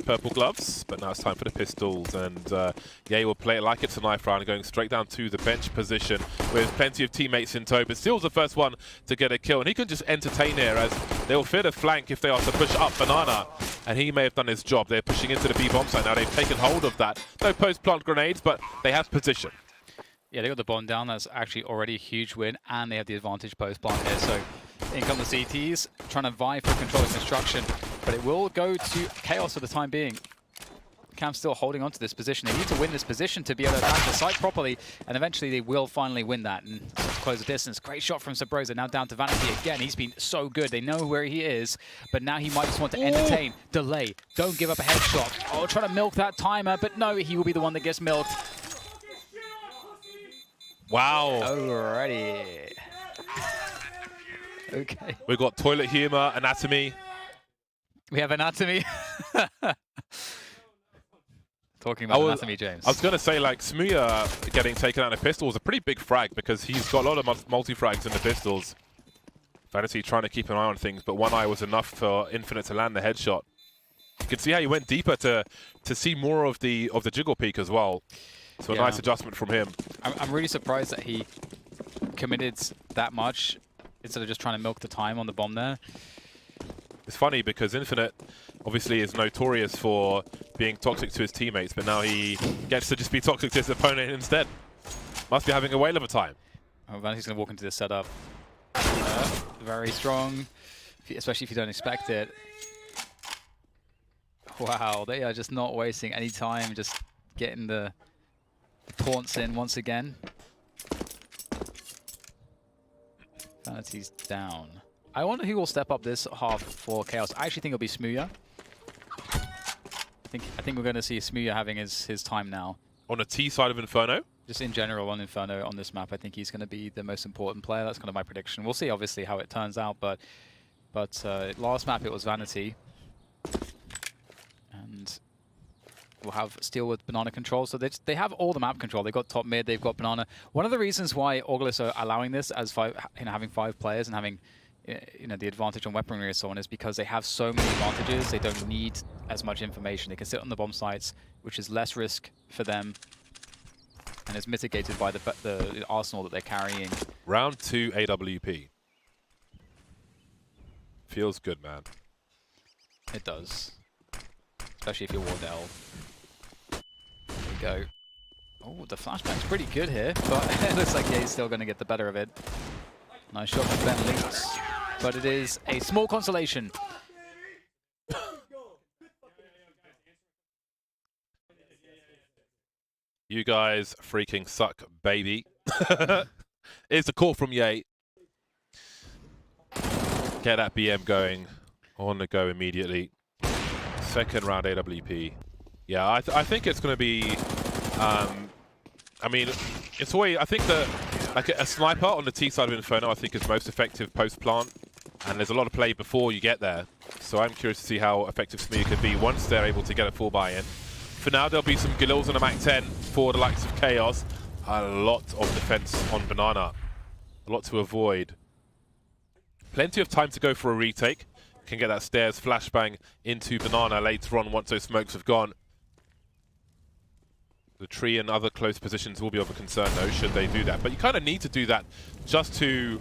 [SPEAKER 4] Purple gloves, but now it's time for the pistols. And Ye will play it like it's a knife round, going straight down to the bench position with plenty of teammates in tow, but Steel's the first one to get a kill. And he can just entertain here as they'll fear the flank if they are to push up Banana. And he may have done his job. They're pushing into the B bomb site now. They've taken hold of that. No post-plant grenades, but they have position.
[SPEAKER 5] Yeah, they got the bomb down. That's actually already a huge win, and they have the advantage post-plant here. So in come the CTs, trying to vie for control of construction, but it will go to Chaos for the time being. Cam's still holding on to this position. They need to win this position to be able to attack the site properly, and eventually they will finally win that and close the distance. Great shot from Sabrosa, now down to Vanity again. He's been so good. They know where he is, but now he might just want to entertain, delay, don't give up a headshot. Oh, try to milk that timer, but no, he will be the one that gets milked.
[SPEAKER 4] Wow.
[SPEAKER 5] Alrighty. Okay.
[SPEAKER 4] We've got toilet humor, anatomy.
[SPEAKER 5] We have anatomy. Talking about anatomy, James.
[SPEAKER 4] I was going to say, like, Smuya getting taken out in a pistol was a pretty big frag because he's got a lot of multi-frags in the pistols. Vanity trying to keep an eye on things, but one eye was enough for Infinite to land the headshot. You can see how he went deeper to see more of the jiggle peak as well. So a nice adjustment from him.
[SPEAKER 5] I'm really surprised that he committed that much instead of just trying to milk the time on the bomb there.
[SPEAKER 4] It's funny because Infinite obviously is notorious for being toxic to his teammates, but now he gets to just be toxic to his opponent instead. Must be having a whale of a time.
[SPEAKER 5] Oh, Vanity's going to walk into this setup. Very strong, especially if you don't expect it. Wow, they are just not wasting any time, just getting the taunts in once again. Vanity's down. I wonder who will step up this half for Chaos. I actually think it'll be Smuya. I think we're going to see Smuya having his time now.
[SPEAKER 4] On the T side of Inferno?
[SPEAKER 5] Just in general on Inferno on this map, I think he's going to be the most important player. That's kind of my prediction. We'll see obviously how it turns out, but last map it was Vanity. And we'll have Steel with Banana control. So they have all the map control. They've got top mid, they've got Banana. One of the reasons why Auglis are allowing this as having 5 players and having the advantage on weaponry and so on is because they have so many advantages. They don't need as much information. They can sit on the bomb sites, which is less risk for them and it's mitigated by the arsenal that they're carrying.
[SPEAKER 4] Round 2 AWP. Feels good, man.
[SPEAKER 5] It does. Especially if you're Wardell. There we go. Oh, the flashbang's pretty good here, but it looks like he's still going to get the better of it. Nice shot from Ben Links, but it is a small consolation.
[SPEAKER 4] You guys freaking suck, baby. It's a call from Ye. Get that BM going. On the go immediately. Second round AWP. Yeah, I think it's going to be... I mean, it's always... I think that like a sniper on the T side of Inferno, I think is most effective post-plant. And there's a lot of play before you get there. So I'm curious to see how effective Smee could be once they're able to get a full buy-in. For now, there'll be some Galils on a MAC-10 for the likes of Chaos. A lot of defense on Banana. A lot to avoid. Plenty of time to go for a retake. Can get that stairs flashbang into Banana later on once those smokes have gone. The tree and other close positions will be of a concern though, should they do that. But you kind of need to do that just so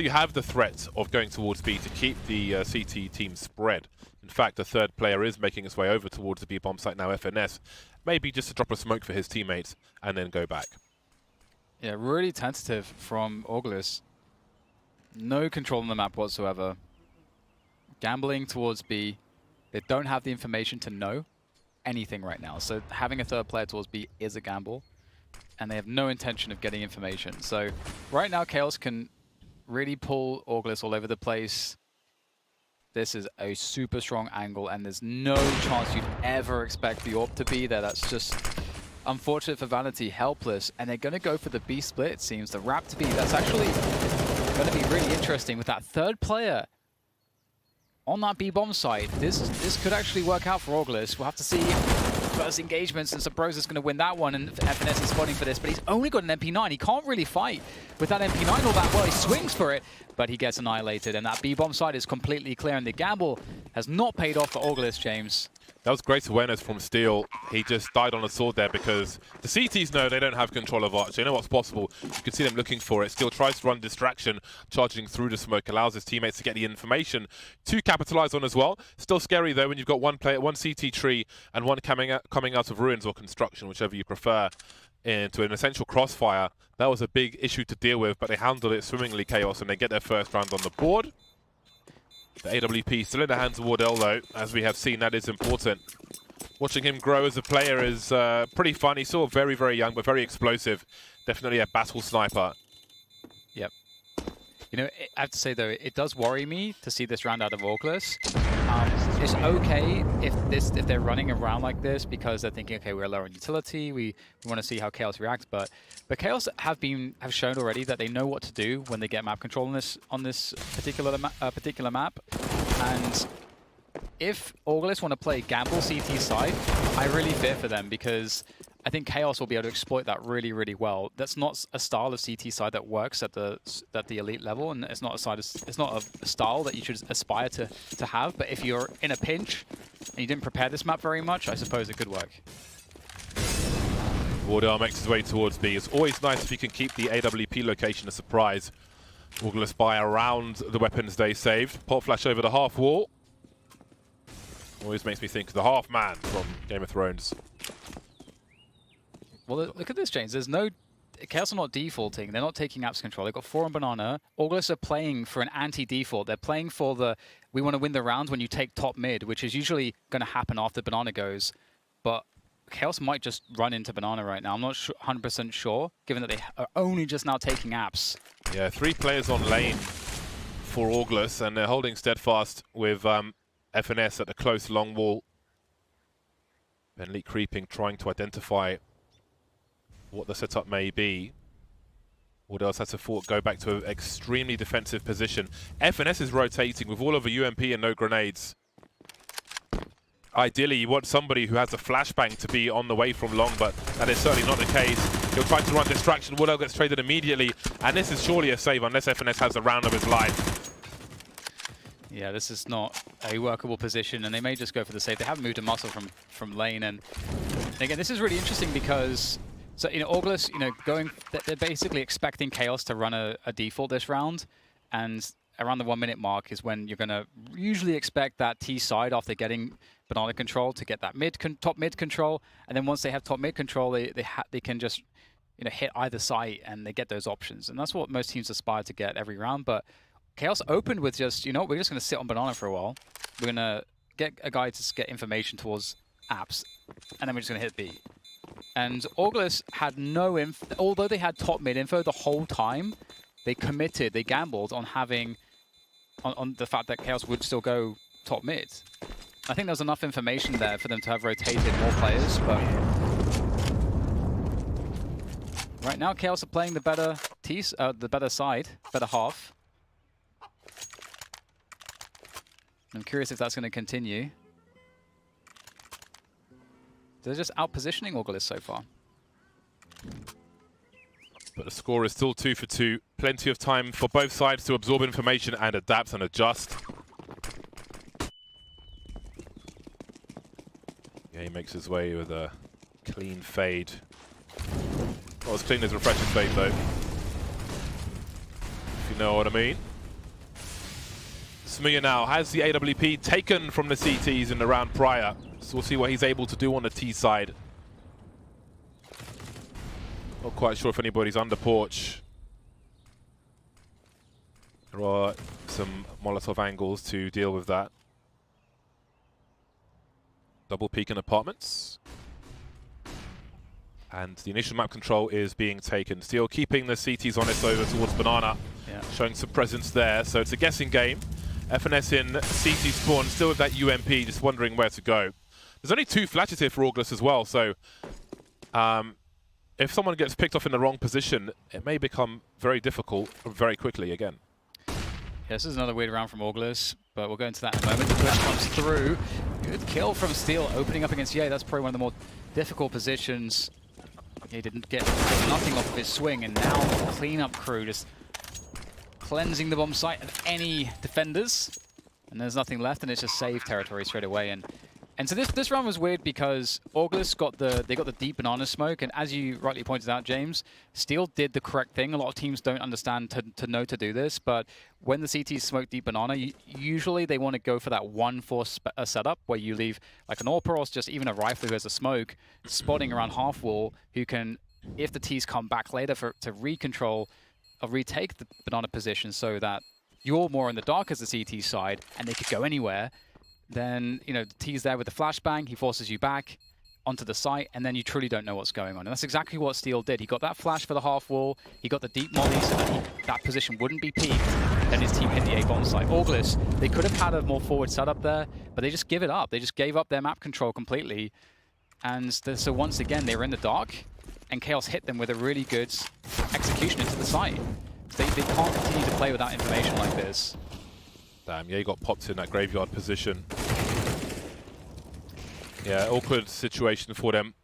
[SPEAKER 4] you have the threat of going towards B to keep the CT team spread. In fact, the third player is making its way over towards the B bomb site now, FNS. Maybe just to drop a smoke for his teammates and then go back.
[SPEAKER 5] Yeah, really tentative from Augulus. No control on the map whatsoever. Gambling towards B. They don't have the information to know anything right now. So having a third player towards B is a gamble. And they have no intention of getting information. So right now, Chaos can really pull Augulus all over the place. This is a super strong angle, and there's no chance you'd ever expect the AWP to be there. That's just unfortunate for Vanity, helpless. And they're going to go for the B split, it seems. The wrap to B. That's actually going to be really interesting with that third player on that B bomb site. This could actually work out for Augulus. We'll have to see first engagements, and Sabrosa is going to win that one, and FNS is spotting for this, but he's only got an MP9. He can't really fight with that MP9 all that well. He swings for it, but he gets annihilated, and that B bomb site is completely clear, and the gamble has not paid off for Augulus, James.
[SPEAKER 4] That was great awareness from Steel. He just died on a sword there because the CTs know they don't have control of Arch. They know what's possible. You can see them looking for it. Steel tries to run distraction, charging through the smoke, allows his teammates to get the information to capitalize on as well. Still scary though when you've got one player, one CT tree, and one coming out of ruins or construction, whichever you prefer, into an essential crossfire. That was a big issue to deal with, but they handled it swimmingly, Chaos, and they get their first round on the board. The AWP still in the hands of Wardell though, as we have seen. That is important. Watching him grow as a player is pretty fun. He's still very, very young, but very explosive. Definitely a battle sniper.
[SPEAKER 5] Yep. You know, I have to say though, it does worry me to see this round out of Augulus. It's okay if they're running around like this because they're thinking, okay, we're low on utility, we want to see how Chaos reacts, but Chaos have shown already that they know what to do when they get map control on this particular map. And if Augulus want to play gamble CT side, I really fear for them because I think Chaos will be able to exploit that really, really well. That's not a style of CT side that works at the elite level, and it's not a style that you should aspire to have. But if you're in a pinch and you didn't prepare this map very much, I suppose it could work.
[SPEAKER 4] Wardell makes his way towards B. It's always nice if you can keep the AWP location a surprise. Augulus buy around the weapons they saved. Pop flash over the half wall. Always makes me think of the half man from Game of Thrones.
[SPEAKER 5] Well, look at this, James. There's no... Chaos are not defaulting. They're not taking apps control. They've got 4 on Banana. Augulus are playing for an anti-default. They're playing for the... We want to win the round when you take top mid, which is usually going to happen after Banana goes. But Chaos might just run into Banana right now. I'm not 100% sure, given that they are only just now taking apps.
[SPEAKER 4] Yeah, 3 players on lane for Augulus, and they're holding steadfast with FNS at the close long wall. Bentley creeping, trying to identify what the setup may be. What else has to go back to an extremely defensive position. FNS is rotating with all of a UMP and no grenades. Ideally, you want somebody who has a flashbang to be on the way from long, but that is certainly not the case. He'll try to run distraction. Woodell gets traded immediately, and this is surely a save unless FNS has a round of his life.
[SPEAKER 5] Yeah, this is not a workable position, and they may just go for the save. They haven't moved a muscle from lane, and again, this is really interesting because So, August, they're basically expecting Chaos to run a default this round, and around the 1 minute mark is when you're going to usually expect that T side after getting banana control to get that top mid control, and then once they have top mid control, they can just hit either site and they get those options, and that's what most teams aspire to get every round. But Chaos opened with just we're just going to sit on banana for a while. We're going to get a guy to get information towards apps, and then we're just going to hit B. And August had no info, although they had top mid info the whole time. They gambled on having, on the fact that Chaos would still go top mid. I think there was enough information there for them to have rotated more players, but right now Chaos are playing the better side, better half. I'm curious if that's going to continue. They're just out-positioning August so far.
[SPEAKER 4] But the score is still 2 for 2. Plenty of time for both sides to absorb information and adapt and adjust. Yeah, he makes his way with a clean fade. Not as clean as refreshing fade, though. If you know what I mean. Smiya now has the AWP taken from the CTs in the round prior. So we'll see what he's able to do on the T side. Not quite sure if anybody's under porch. There are some Molotov angles to deal with that. Double peek in apartments. And the initial map control is being taken. Still keeping the CTs on us over towards Banana.
[SPEAKER 5] Yeah.
[SPEAKER 4] Showing some presence there. So it's a guessing game. FNS in CT spawn, still with that UMP, just wondering where to go. There's only 2 flashes here for August as well, so if someone gets picked off in the wrong position, it may become very difficult very quickly again.
[SPEAKER 5] Yeah, this is another weird round from August, but we'll go into that in a moment. The push comes through. Good kill from Steel, opening up against Ye. That's probably one of the more difficult positions. He didn't get nothing off of his swing, and now the cleanup crew just cleansing the bomb site of any defenders. And there's nothing left, and it's just save territory straight away. And so this round was weird because August got the deep banana smoke, and as you rightly pointed out, James, Steel did the correct thing. A lot of teams don't understand to know to do this, but when the CTs smoke deep banana, usually they want to go for that 1-4 setup where you leave like an AWP or just even a rifle who has a smoke spotting around half wall, who can, if the Ts come back later to recontrol or retake the banana position so that you're more in the dark as the CT side and they could go anywhere. Then, the T's there with the flashbang, he forces you back onto the site, and then you truly don't know what's going on. And that's exactly what Steel did. He got that flash for the half wall, he got the deep molly so that that position wouldn't be peaked, then his team hit the A-bomb site. August, they could have had a more forward setup there, but they just give it up. They just gave up their map control completely. And so once again, they were in the dark, and Chaos hit them with a really good execution into the site. They can't continue to play without information like this.
[SPEAKER 4] Damn, yeah, he got popped in that graveyard position. Yeah, awkward situation for them.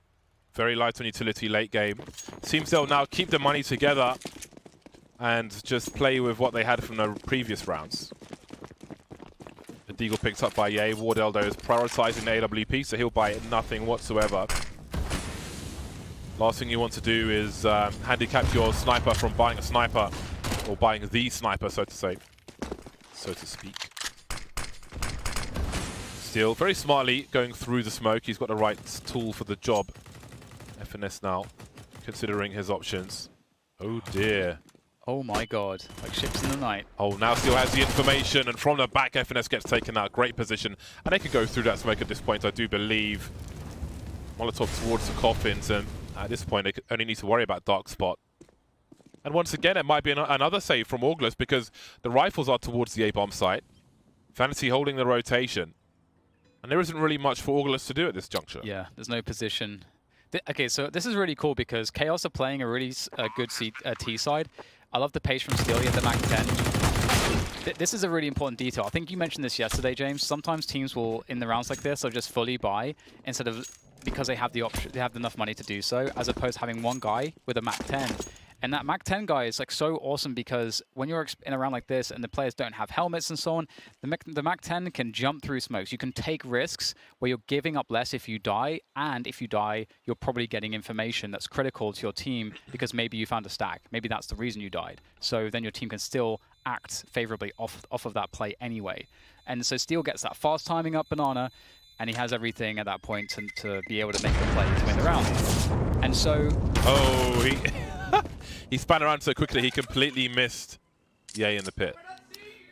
[SPEAKER 4] Very light on utility late game. Seems they'll now keep the money together and just play with what they had from the previous rounds. The Deagle picked up by Ye. Wardell, though, is prioritizing the AWP, so he'll buy nothing whatsoever. Last thing you want to do is handicap your sniper from buying a sniper, or buying the sniper, so to say. So to speak. Still very smartly going through the smoke. He's got the right tool for the job. FNS now considering his options. Oh dear.
[SPEAKER 5] Oh my god, like ships in the night.
[SPEAKER 4] Oh, now Steel has the information, and from the back FNS gets taken out. Great position, and they can go through that smoke at this point, I do believe. Molotov towards the coffins, and at this point they only need to worry about dark spot. And once again, it might be another save from August because the rifles are towards the A-bomb site. Fantasy holding the rotation. And there isn't really much for August to do at this juncture.
[SPEAKER 5] Yeah, there's no position. Okay, so this is really cool because Chaos are playing a really good T side. I love the pace from Steel at the Mac 10. This is a really important detail. I think you mentioned this yesterday, James. Sometimes teams will, in the rounds like this, they'll just fully buy instead of, because they have the option, they have enough money to do so, as opposed to having one guy with a Mac 10. And that Mac 10 guy is like so awesome because when you're in a round like this and the players don't have helmets and so on, the Mac 10 can jump through smokes. You can take risks where you're giving up less if you die, and if you die, you're probably getting information that's critical to your team because maybe you found a stack. Maybe that's the reason you died. So then your team can still act favorably off of that play anyway. And so Steel gets that fast timing up Banana, and he has everything at that point to be able to make the play to win the round. And so...
[SPEAKER 4] Oh, he span around so quickly he completely missed Yay in the pit.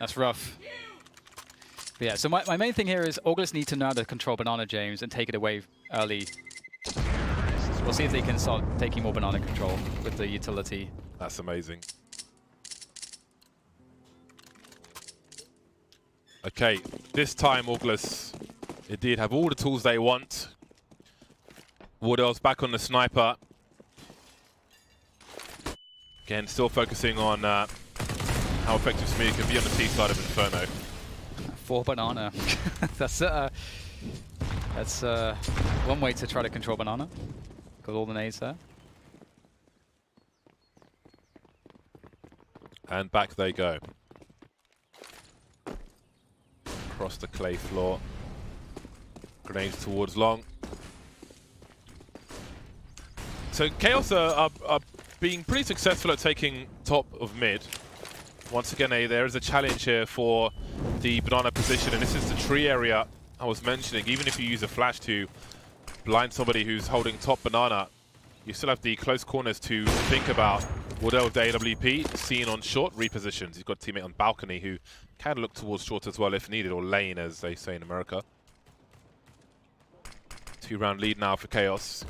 [SPEAKER 5] That's rough. But yeah, so my main thing here is August need to know how to control Banana, James, and take it away early. We'll see if they can start taking more Banana control with the utility.
[SPEAKER 4] That's amazing. Okay, this time August indeed have all the tools they want. Wardell's back on the sniper. Again, still focusing on how effective Smee can be on the T side of Inferno.
[SPEAKER 5] 4 Banana. That's one way to try to control Banana. Got all the nades there.
[SPEAKER 4] And back they go. Across the clay floor. Grenades towards long. So Chaos are being pretty successful at taking top of mid. Once again, there is a challenge here for the Banana position, and this is the tree area I was mentioning. Even if you use a flash to blind somebody who's holding top Banana, you still have the close corners to think about. Wardell with the AWP, seen on short repositions. He's got a teammate on balcony who can look towards short as well if needed, or lane as they say in America. 2-round lead now for Chaos.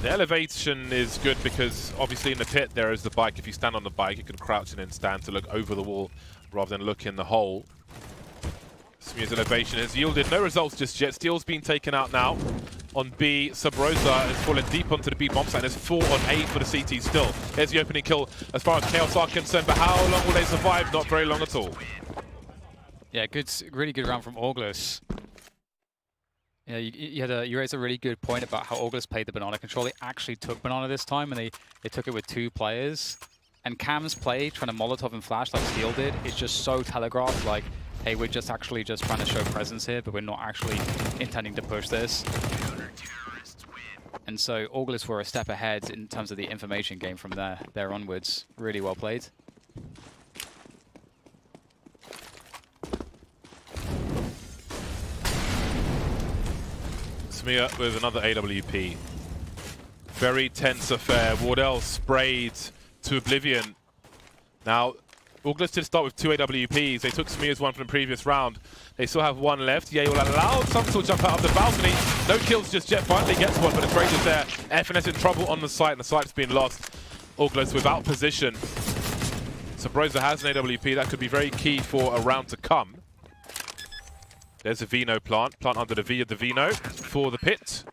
[SPEAKER 4] The elevation is good because obviously in the pit there is the bike. If you stand on the bike, you can crouch and then stand to look over the wall rather than look in the hole. Smear's elevation has yielded no results just yet. Steel's been taken out now. On B, Sub-Rosa has fallen deep onto the B bomb site and there's 4 on A for the CT still. There's the opening kill as far as Chaos are concerned, but how long will they survive? Not very long at all.
[SPEAKER 5] Yeah, really good round from August. Yeah, you raised a really good point about how August played the Banana control. They actually took Banana this time, and they took it with 2 players. And Cam's play, trying to Molotov and flash like Steel did, is just so telegraphed, like, hey, we're just trying to show presence here, but we're not actually intending to push this. And so August were a step ahead in terms of the information game from there onwards. Really well played.
[SPEAKER 4] Smear with another AWP. Very tense affair. Wardell sprayed to oblivion. Now, August did start with 2 AWPs. They took Smear's one from the previous round. They still have 1 left. Yeah, will allow some to jump out of the balcony. No kills just yet. Finally gets one, but the trade is there. FNS in trouble on the site, and the site's been lost. August without position. Sub-Rosa has an AWP. That could be very key for a round to come. There's a Vino plant under the V of the Vino for the pit.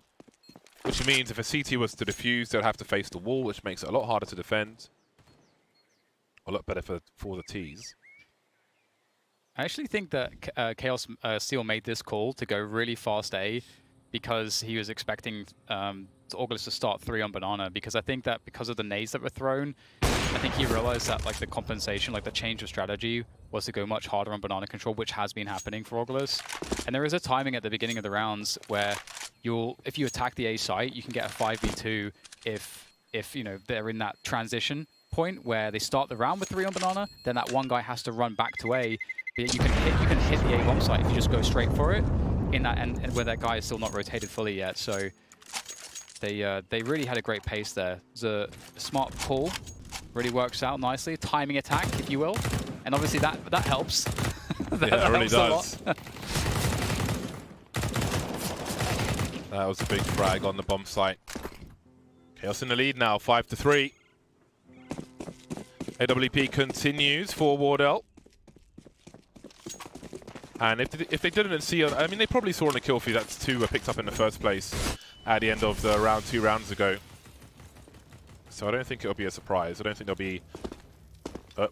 [SPEAKER 4] Which means if a CT was to defuse, they'll have to face the wall, which makes it a lot harder to defend. A lot better for the Ts.
[SPEAKER 5] I actually think that Chaos Steel made this call to go really fast A because he was expecting August to start 3 on Banana, because I think that because of the nades that were thrown, I think he realized that like the compensation, like the change of strategy was to go much harder on Banana control, which has been happening for August. And there is a timing at the beginning of the rounds where if you attack the A site, you can get a 5v2 if you know they're in that transition point where they start the round with 3 on Banana, then that one guy has to run back to A. But you can hit the A bomb site if you just go straight for it in that and where that guy is still not rotated fully yet. So they really had a great pace there. It was a smart call. Really works out nicely. Timing attack, if you will. And obviously that helps.
[SPEAKER 4] That really does. That was a big frag on the bomb site. Chaos in the lead now, 5-3. AWP continues for Wardell. And if they didn't see, I mean, they probably saw on the kill feed that 2 were picked up in the first place at the end of the round 2 rounds ago. So I don't think it'll be a surprise. I don't think there'll be...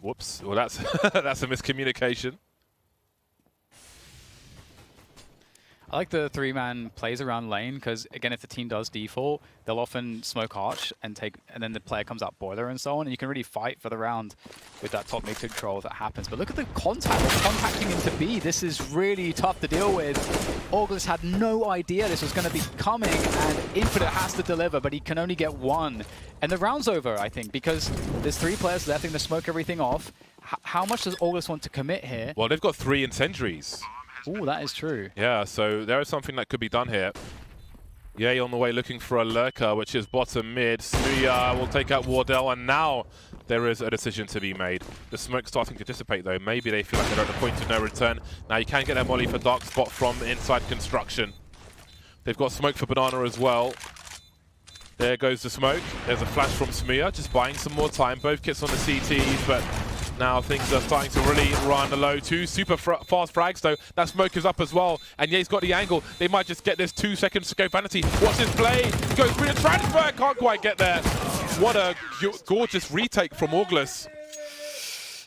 [SPEAKER 4] whoops. Well, that's that's a miscommunication.
[SPEAKER 5] I like the 3-man plays around lane because, again, if the team does default, they'll often smoke arch and then the player comes out boiler and so on, and you can really fight for the round with that top mid control if that happens. But look at the contact. They're contacting into B. This is really tough to deal with. August had no idea this was going to be coming, and Infinite has to deliver, but he can only get one. And the round's over, I think, because there's 3 players left to smoke everything off. How much does August want to commit here?
[SPEAKER 4] Well, they've got 3 incendiaries.
[SPEAKER 5] Oh, that is true.
[SPEAKER 4] Yeah, so there is something that could be done here. Yay on the way looking for a lurker, which is bottom mid. Snuya will take out Wardell, and now there is a decision to be made. The smoke's starting to dissipate, though. Maybe they feel like they're at the point of no return. Now you can get their molly for dark spot from inside construction. They've got smoke for Banana as well. There goes the smoke. There's a flash from Smuya, just buying some more time. Both kits on the CTs, but now things are starting to really run low. 2 super fast frags, though. That smoke is up as well. And Ye's got the angle. They might just get this 2 seconds to go. Vanity, what's his play? Goes through the transfer. Can't quite get there. What a gorgeous retake from August.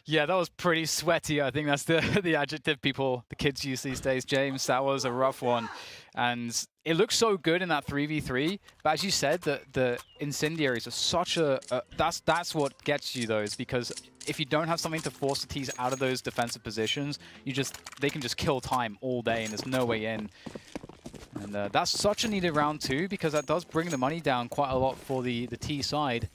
[SPEAKER 5] Yeah, that was pretty sweaty. I think that's the adjective the kids use these days, James. That was a rough one. And it looks so good in that 3v3. But as you said, the incendiaries are such that's what gets you those, because if you don't have something to force the T's out of those defensive positions, they can just kill time all day and there's no way in. And that's such a needed round too, because that does bring the money down quite a lot for the T side.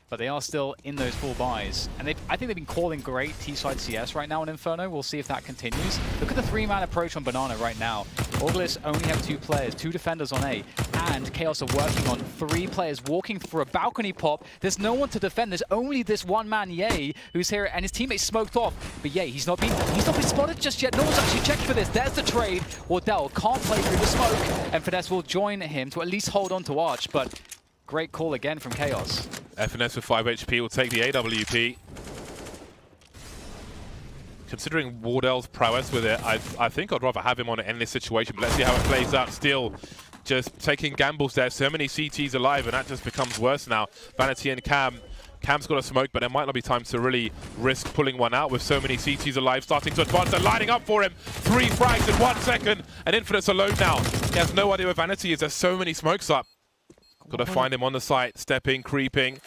[SPEAKER 5] But they are still in those full buys. And I think they've been calling great T-side CS right now in Inferno. We'll see if that continues. Look at the 3-man approach on Banana right now. August only have 2 players, 2 defenders on A. And Chaos are working on 3 players walking for a balcony pop. There's no one to defend. There's only this one man, Ye, who's here, and his teammates smoked off. But Ye, he's not been spotted just yet. No one's actually checked for this. There's the trade. Wardell can't play through the smoke, and Finesse will join him to at least hold on to Arch. But great call again from Chaos.
[SPEAKER 4] FNS with 5 HP will take the AWP. Considering Wardell's prowess with it, I think I'd rather have him on it in this situation, but let's see how it plays out. Still just taking gambles there. So many CTs alive, and that just becomes worse now. Vanity and Cam. Cam's got a smoke, but there might not be time to really risk pulling one out with so many CTs alive, starting to advance. They're lining up for him. 3 frags in 1 second, and Infinite's alone now. He has no idea where Vanity is. There's so many smokes up. Got to find him on the site, stepping, creeping,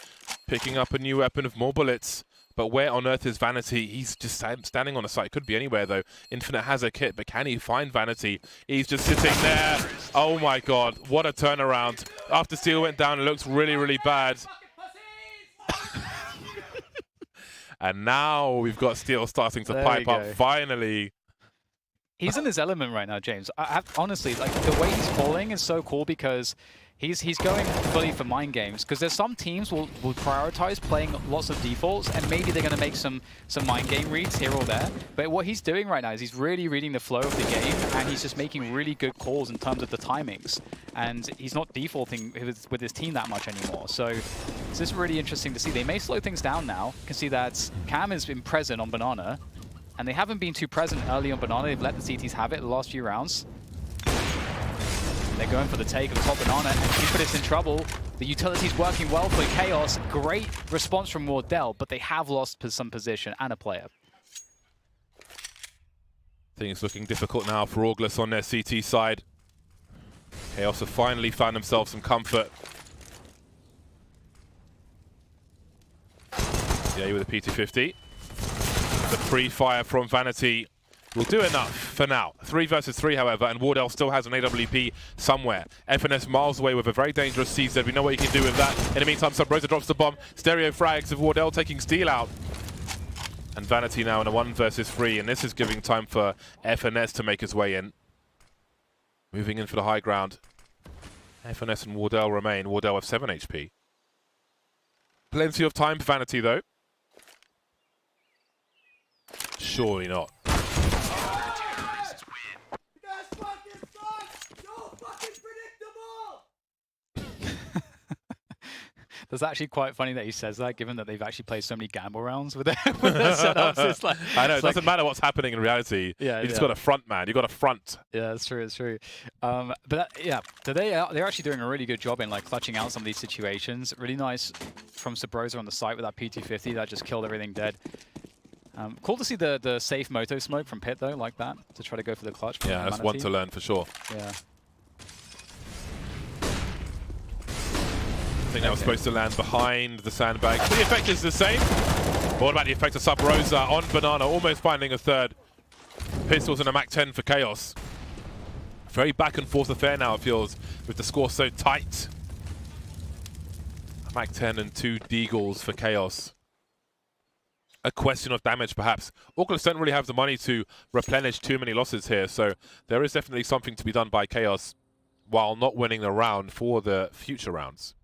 [SPEAKER 4] picking up a new weapon of more bullets. But where on earth is Vanity? He's just standing on the site. Could be anywhere, though. Infinite has a kit, but can he find Vanity? He's just sitting there. Oh, my God. What a turnaround. After Steel went down, it looks really, really bad. And now we've got Steel starting to pipe up, finally.
[SPEAKER 5] He's in his element right now, James. Honestly, like, the way he's calling is so cool because he's going fully for mind games, because there's some teams will prioritize playing lots of defaults, and maybe they're going to make some mind game reads here or there. But what he's doing right now is he's really reading the flow of the game, and he's just making really good calls in terms of the timings. And he's not defaulting with his team that much anymore. So it's just really interesting to see. They may slow things down now. You can see that Cam has been present on Banana, and they haven't been too present early on Banana. They've let the CTs have it the last few rounds. They're going for the take of the top Banana, and Infinite's in trouble. The utility's working well for Chaos. Great response from Wardell, but they have lost some position and a player.
[SPEAKER 4] Things looking difficult now for August on their CT side. Chaos have finally found themselves some comfort. Yeah, with a P250. The pre-fire from Vanity will do enough for now. 3 versus 3, however, and Wardell still has an AWP somewhere. FNS miles away with a very dangerous CZ. We know what he can do with that. In the meantime, Subrosa drops the bomb. Stereo frags of Wardell taking Steel out. And Vanity now in a 1 versus 3, and this is giving time for FNS to make his way in. Moving in for the high ground. FNS and Wardell remain. Wardell with 7 HP. Plenty of time for Vanity, though. Surely not.
[SPEAKER 5] That's actually quite funny that he says that, given that they've actually played so many gamble rounds with their setups. It's like,
[SPEAKER 4] I know, it doesn't matter what's happening in reality.
[SPEAKER 5] Yeah,
[SPEAKER 4] you just got a front, man. You got a front.
[SPEAKER 5] Yeah, that's true. It's true. So they're actually doing a really good job in like clutching out some of these situations. Really nice from Subrosa on the site with that P250 that just killed everything dead. Cool to see the safe moto smoke from Pit though, like that, to try to go for the clutch.
[SPEAKER 4] Yeah, that's one to learn for sure.
[SPEAKER 5] Yeah.
[SPEAKER 4] I think that was supposed to land behind the sandbag. The effect is the same. What about the effect of Sub Rosa on Banana, almost finding a third. Pistols and a Mach 10 for Chaos. Very back and forth affair now, it feels, with the score so tight. A Mach 10 and 2 Deagles for Chaos. A question of damage, perhaps. Oculus don't really have the money to replenish too many losses here, so there is definitely something to be done by Chaos while not winning the round for the future rounds.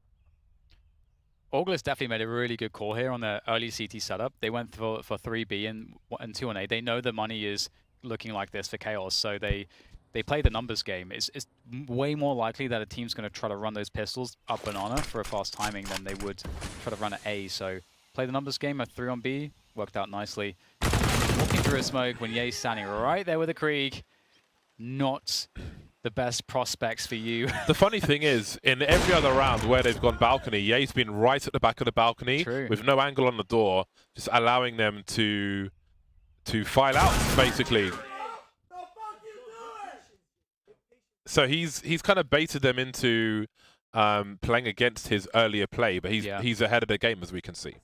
[SPEAKER 5] Oculus definitely made a really good call here on their early CT setup. They went for 3B and 2 on A. They know the money is looking like this for Chaos, so they play the numbers game. It's way more likely that a team's going to try to run those pistols up Banana for a fast timing than they would try to run at A. So play the numbers game at 3 on B. Worked out nicely. Walking through a smoke when Ye's standing right there with a Krieg. Not the best prospects for you.
[SPEAKER 4] The funny thing is, in every other round where they've gone balcony, Ye's been right at the back of the balcony with no angle on the door, just allowing them to file out, basically. So he's kind of baited them into playing against his earlier play, but he's ahead of the game, as we can see.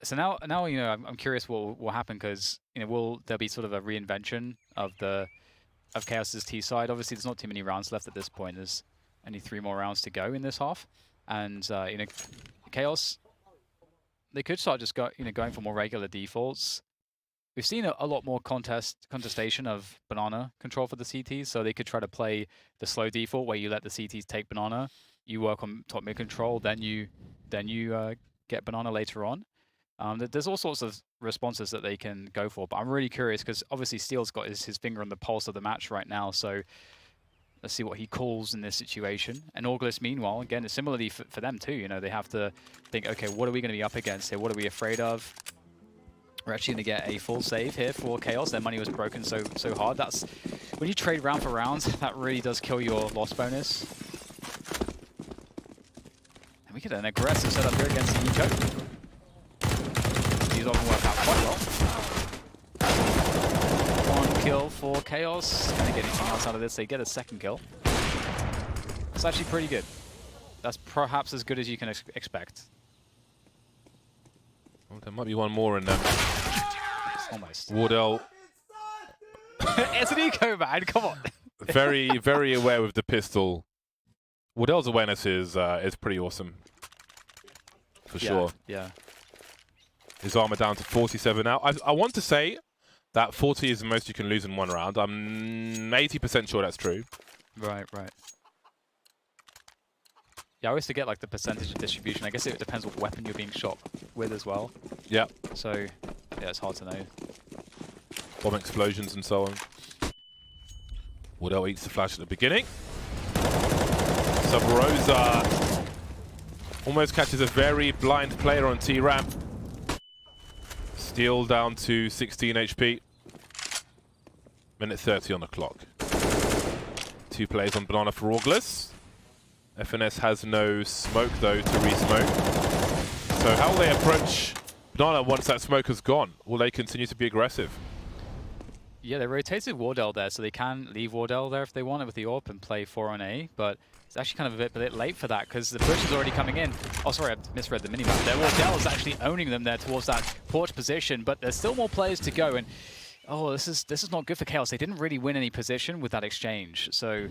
[SPEAKER 5] So now I'm curious what will happen, because will there be sort of a reinvention of Chaos's T side? Obviously, there's not too many rounds left at this point. There's only 3 more rounds to go in this half, and Chaos, they could start just going for more regular defaults. We've seen a lot more contestation of Banana control for the CTs, so they could try to play the slow default where you let the CTs take Banana, you work on top mid control, then you get Banana later on. There's all sorts of responses that they can go for, but I'm really curious because obviously Steel's got his finger on the pulse of the match right now, so let's see what he calls in this situation. And August, meanwhile, again, similarly for them too, they have to think, okay, what are we going to be up against here? What are we afraid of? We're actually going to get a full save here for Chaos. Their money was broken so hard. That's when you trade round for round, that really does kill your loss bonus. And we get an aggressive setup here against Nico. These often work out quite well. 1 kill for Chaos. Can they get anything else out of this? They get a 2nd kill. That's actually pretty good. That's perhaps as good as you can expect.
[SPEAKER 4] Well, there might be one more in there.
[SPEAKER 5] Almost.
[SPEAKER 4] Wardell.
[SPEAKER 5] It's an eco, man. Come on.
[SPEAKER 4] Very, very aware with the pistol. Wardell's awareness is pretty awesome. For sure.
[SPEAKER 5] Yeah.
[SPEAKER 4] His armor down to 47 now. I want to say that 40 is the most you can lose in 1 round. I'm 80% sure that's true.
[SPEAKER 5] Right. Yeah, I always forget like the percentage of distribution. I guess it depends what weapon you're being shot with as well.
[SPEAKER 4] Yeah.
[SPEAKER 5] So, yeah, it's hard to know.
[SPEAKER 4] Bomb explosions and so on. Wardell eats the flash at the beginning. Sub Rosa almost catches a very blind player on T-Ramp. Steel down to 16 HP. Minute 30 on the clock. 2 players on Banana for Auglis. FNS has no smoke, though, to re-smoke. So how will they approach Banana once that smoke has gone? Will they continue to be aggressive?
[SPEAKER 5] Yeah, they rotated Wardell there, so they can leave Wardell there if they want it with the AWP and play 4 on A, but it's actually kind of a bit late for that because the push is already coming in. Oh, sorry, I misread the minimap there. Wardell is actually owning them there towards that porch position, but there's still more players to go, and oh, this is not good for Chaos. They didn't really win any position with that exchange, so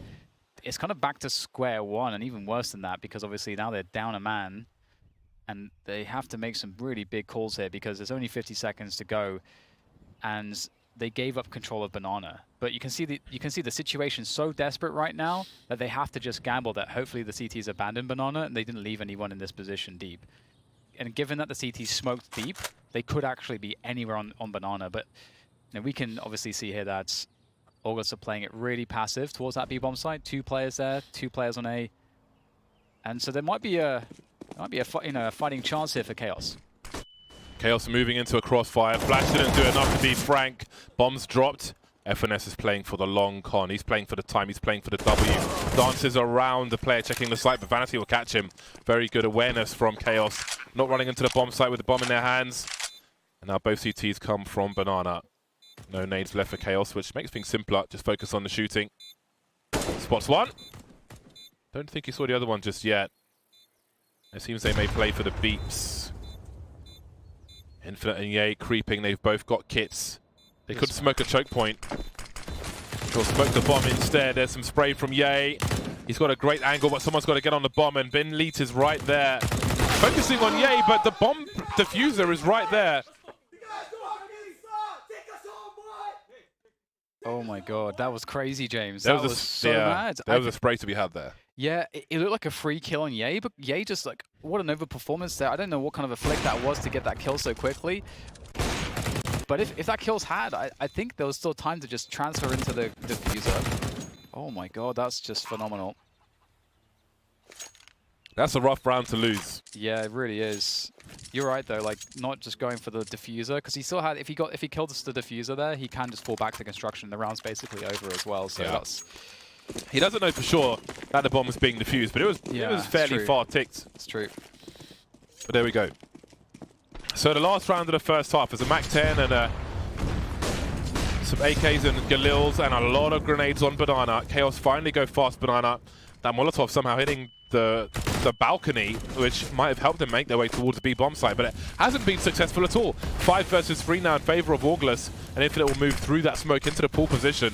[SPEAKER 5] it's kind of back to square one, and even worse than that, because obviously now they're down a man, and they have to make some really big calls here because there's only 50 seconds to go, and they gave up control of Banana. But you can see the situation so desperate right now that they have to just gamble that hopefully the CTs abandon Banana and they didn't leave anyone in this position deep. And given that the CTs smoked deep, they could actually be anywhere on Banana. But we can obviously see here that August are playing it really passive towards that B-bomb site. 2 players there, 2 players on A, and so there might be a fighting chance here for Chaos.
[SPEAKER 4] Chaos moving into a crossfire. Flash didn't do enough to beat Frank. Bombs dropped. FNS is playing for the long con. He's playing for the time. He's playing for the W. Dances around the player, checking the site, but Vanity will catch him. Very good awareness from Chaos. Not running into the bomb site with the bomb in their hands. And now both CTs come from Banana. No nades left for Chaos, which makes things simpler. Just focus on the shooting. Spots one. Don't think he saw the other one just yet. It seems they may play for the beeps. Infinite and Ye creeping. They've both got kits. They could smoke a choke point. They'll smoke the bomb instead. There's some spray from Ye. He's got a great angle, but someone's got to get on the bomb, and Ben Leet is right there. Focusing on Ye, but the bomb diffuser is right there.
[SPEAKER 5] Oh my god, that was crazy, James. That was so mad.
[SPEAKER 4] There was a spray to be had there.
[SPEAKER 5] Yeah, it looked like a free kill on Ye, but Ye just like, what an overperformance there. I don't know what kind of a flick that was to get that kill so quickly. But if that kill's had, I think there was still time to just transfer into the diffuser. Oh my god, that's just phenomenal.
[SPEAKER 4] That's a rough round to lose.
[SPEAKER 5] Yeah, it really is. You're right though, like not just going for the diffuser, because he still had, if he killed the diffuser there, he can just fall back to construction. The round's basically over as well. So that's.
[SPEAKER 4] He doesn't know for sure that the bomb was being defused, but it was fairly far ticked.
[SPEAKER 5] It's true.
[SPEAKER 4] But there we go. So the last round of the first half is a MAC-10 and some AKs and Galils and a lot of grenades on Banana. Chaos finally go fast Banana. That Molotov somehow hitting the balcony, which might have helped them make their way towards the B bomb site, but it hasn't been successful at all. 5 versus 3 now in favor of Augulus, and Infinite will move through that smoke into the pool position,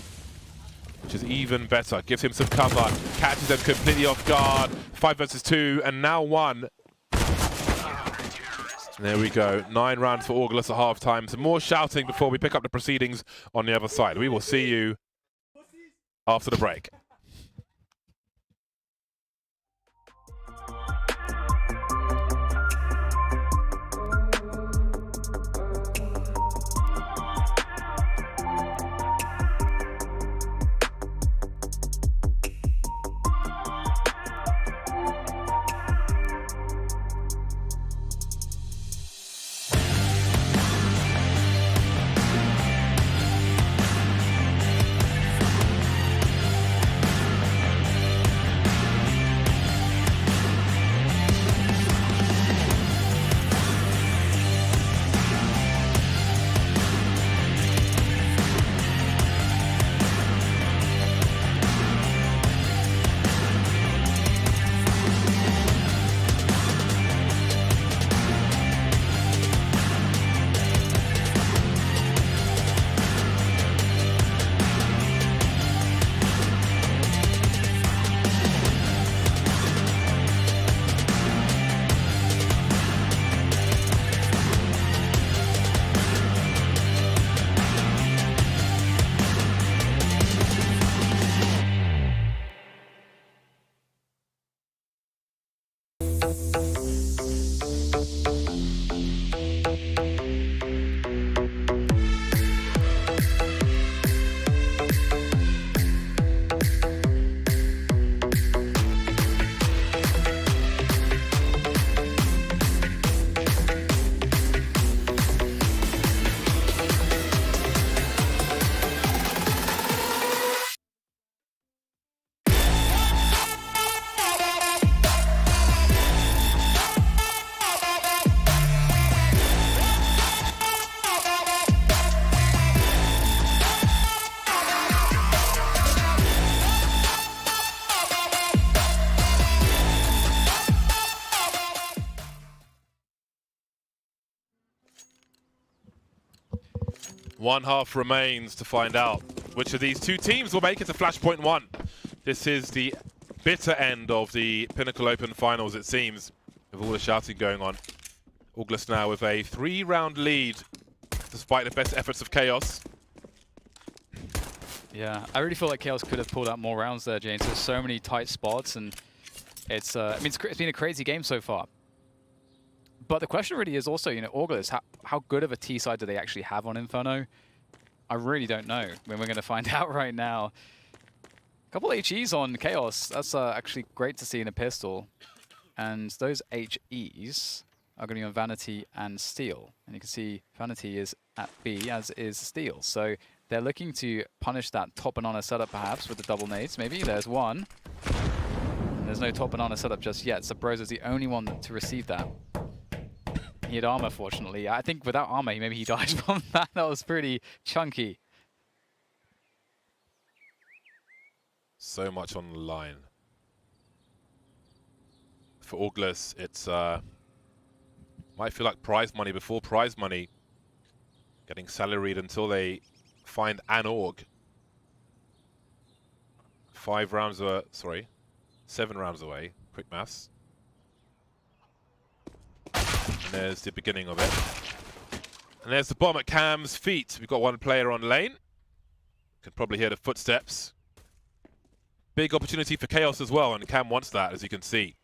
[SPEAKER 4] which is even better. Gives him some cover, catches them completely off guard. 5 versus 2, and now 1. There we go. 9 rounds for Augulus at halftime. Some more shouting before we pick up the proceedings on the other side. We will see you after the break. One half remains to find out which of these two teams will make it to Flashpoint 1. This is the bitter end of the Pinnacle Open Finals, it seems, with all the shouting going on. Augulus now with a 3-round lead, despite the best efforts of Chaos.
[SPEAKER 5] Yeah, I really feel like Chaos could have pulled out more rounds there, James. There's so many tight spots, and it's I mean, it's been a crazy game so far. But the question really is also, you know, Augulus, how good of a T side do they actually have on Inferno? I really don't know. When we're going to find out right now. A couple HEs on Chaos. That's actually great to see in a pistol. And those HEs are going to be on Vanity and Steel. And you can see Vanity is at B, as is Steel. So they're looking to punish that top banana setup perhaps with the double nades. Maybe there's one. And there's no top banana setup just yet. So Bros is the only one to receive that. He had armor, fortunately. I think without armor, maybe he died from that. That was pretty chunky.
[SPEAKER 4] So much on the line. For Auglis, it's might feel like prize money before prize money. Getting salaried until they find an org. 7 rounds away. Quick maths. And there's the beginning of it. And there's the bomb at Cam's feet. We've got one player on lane. Can probably hear the footsteps. Big opportunity for Chaos as well, and Cam wants that, as you can see.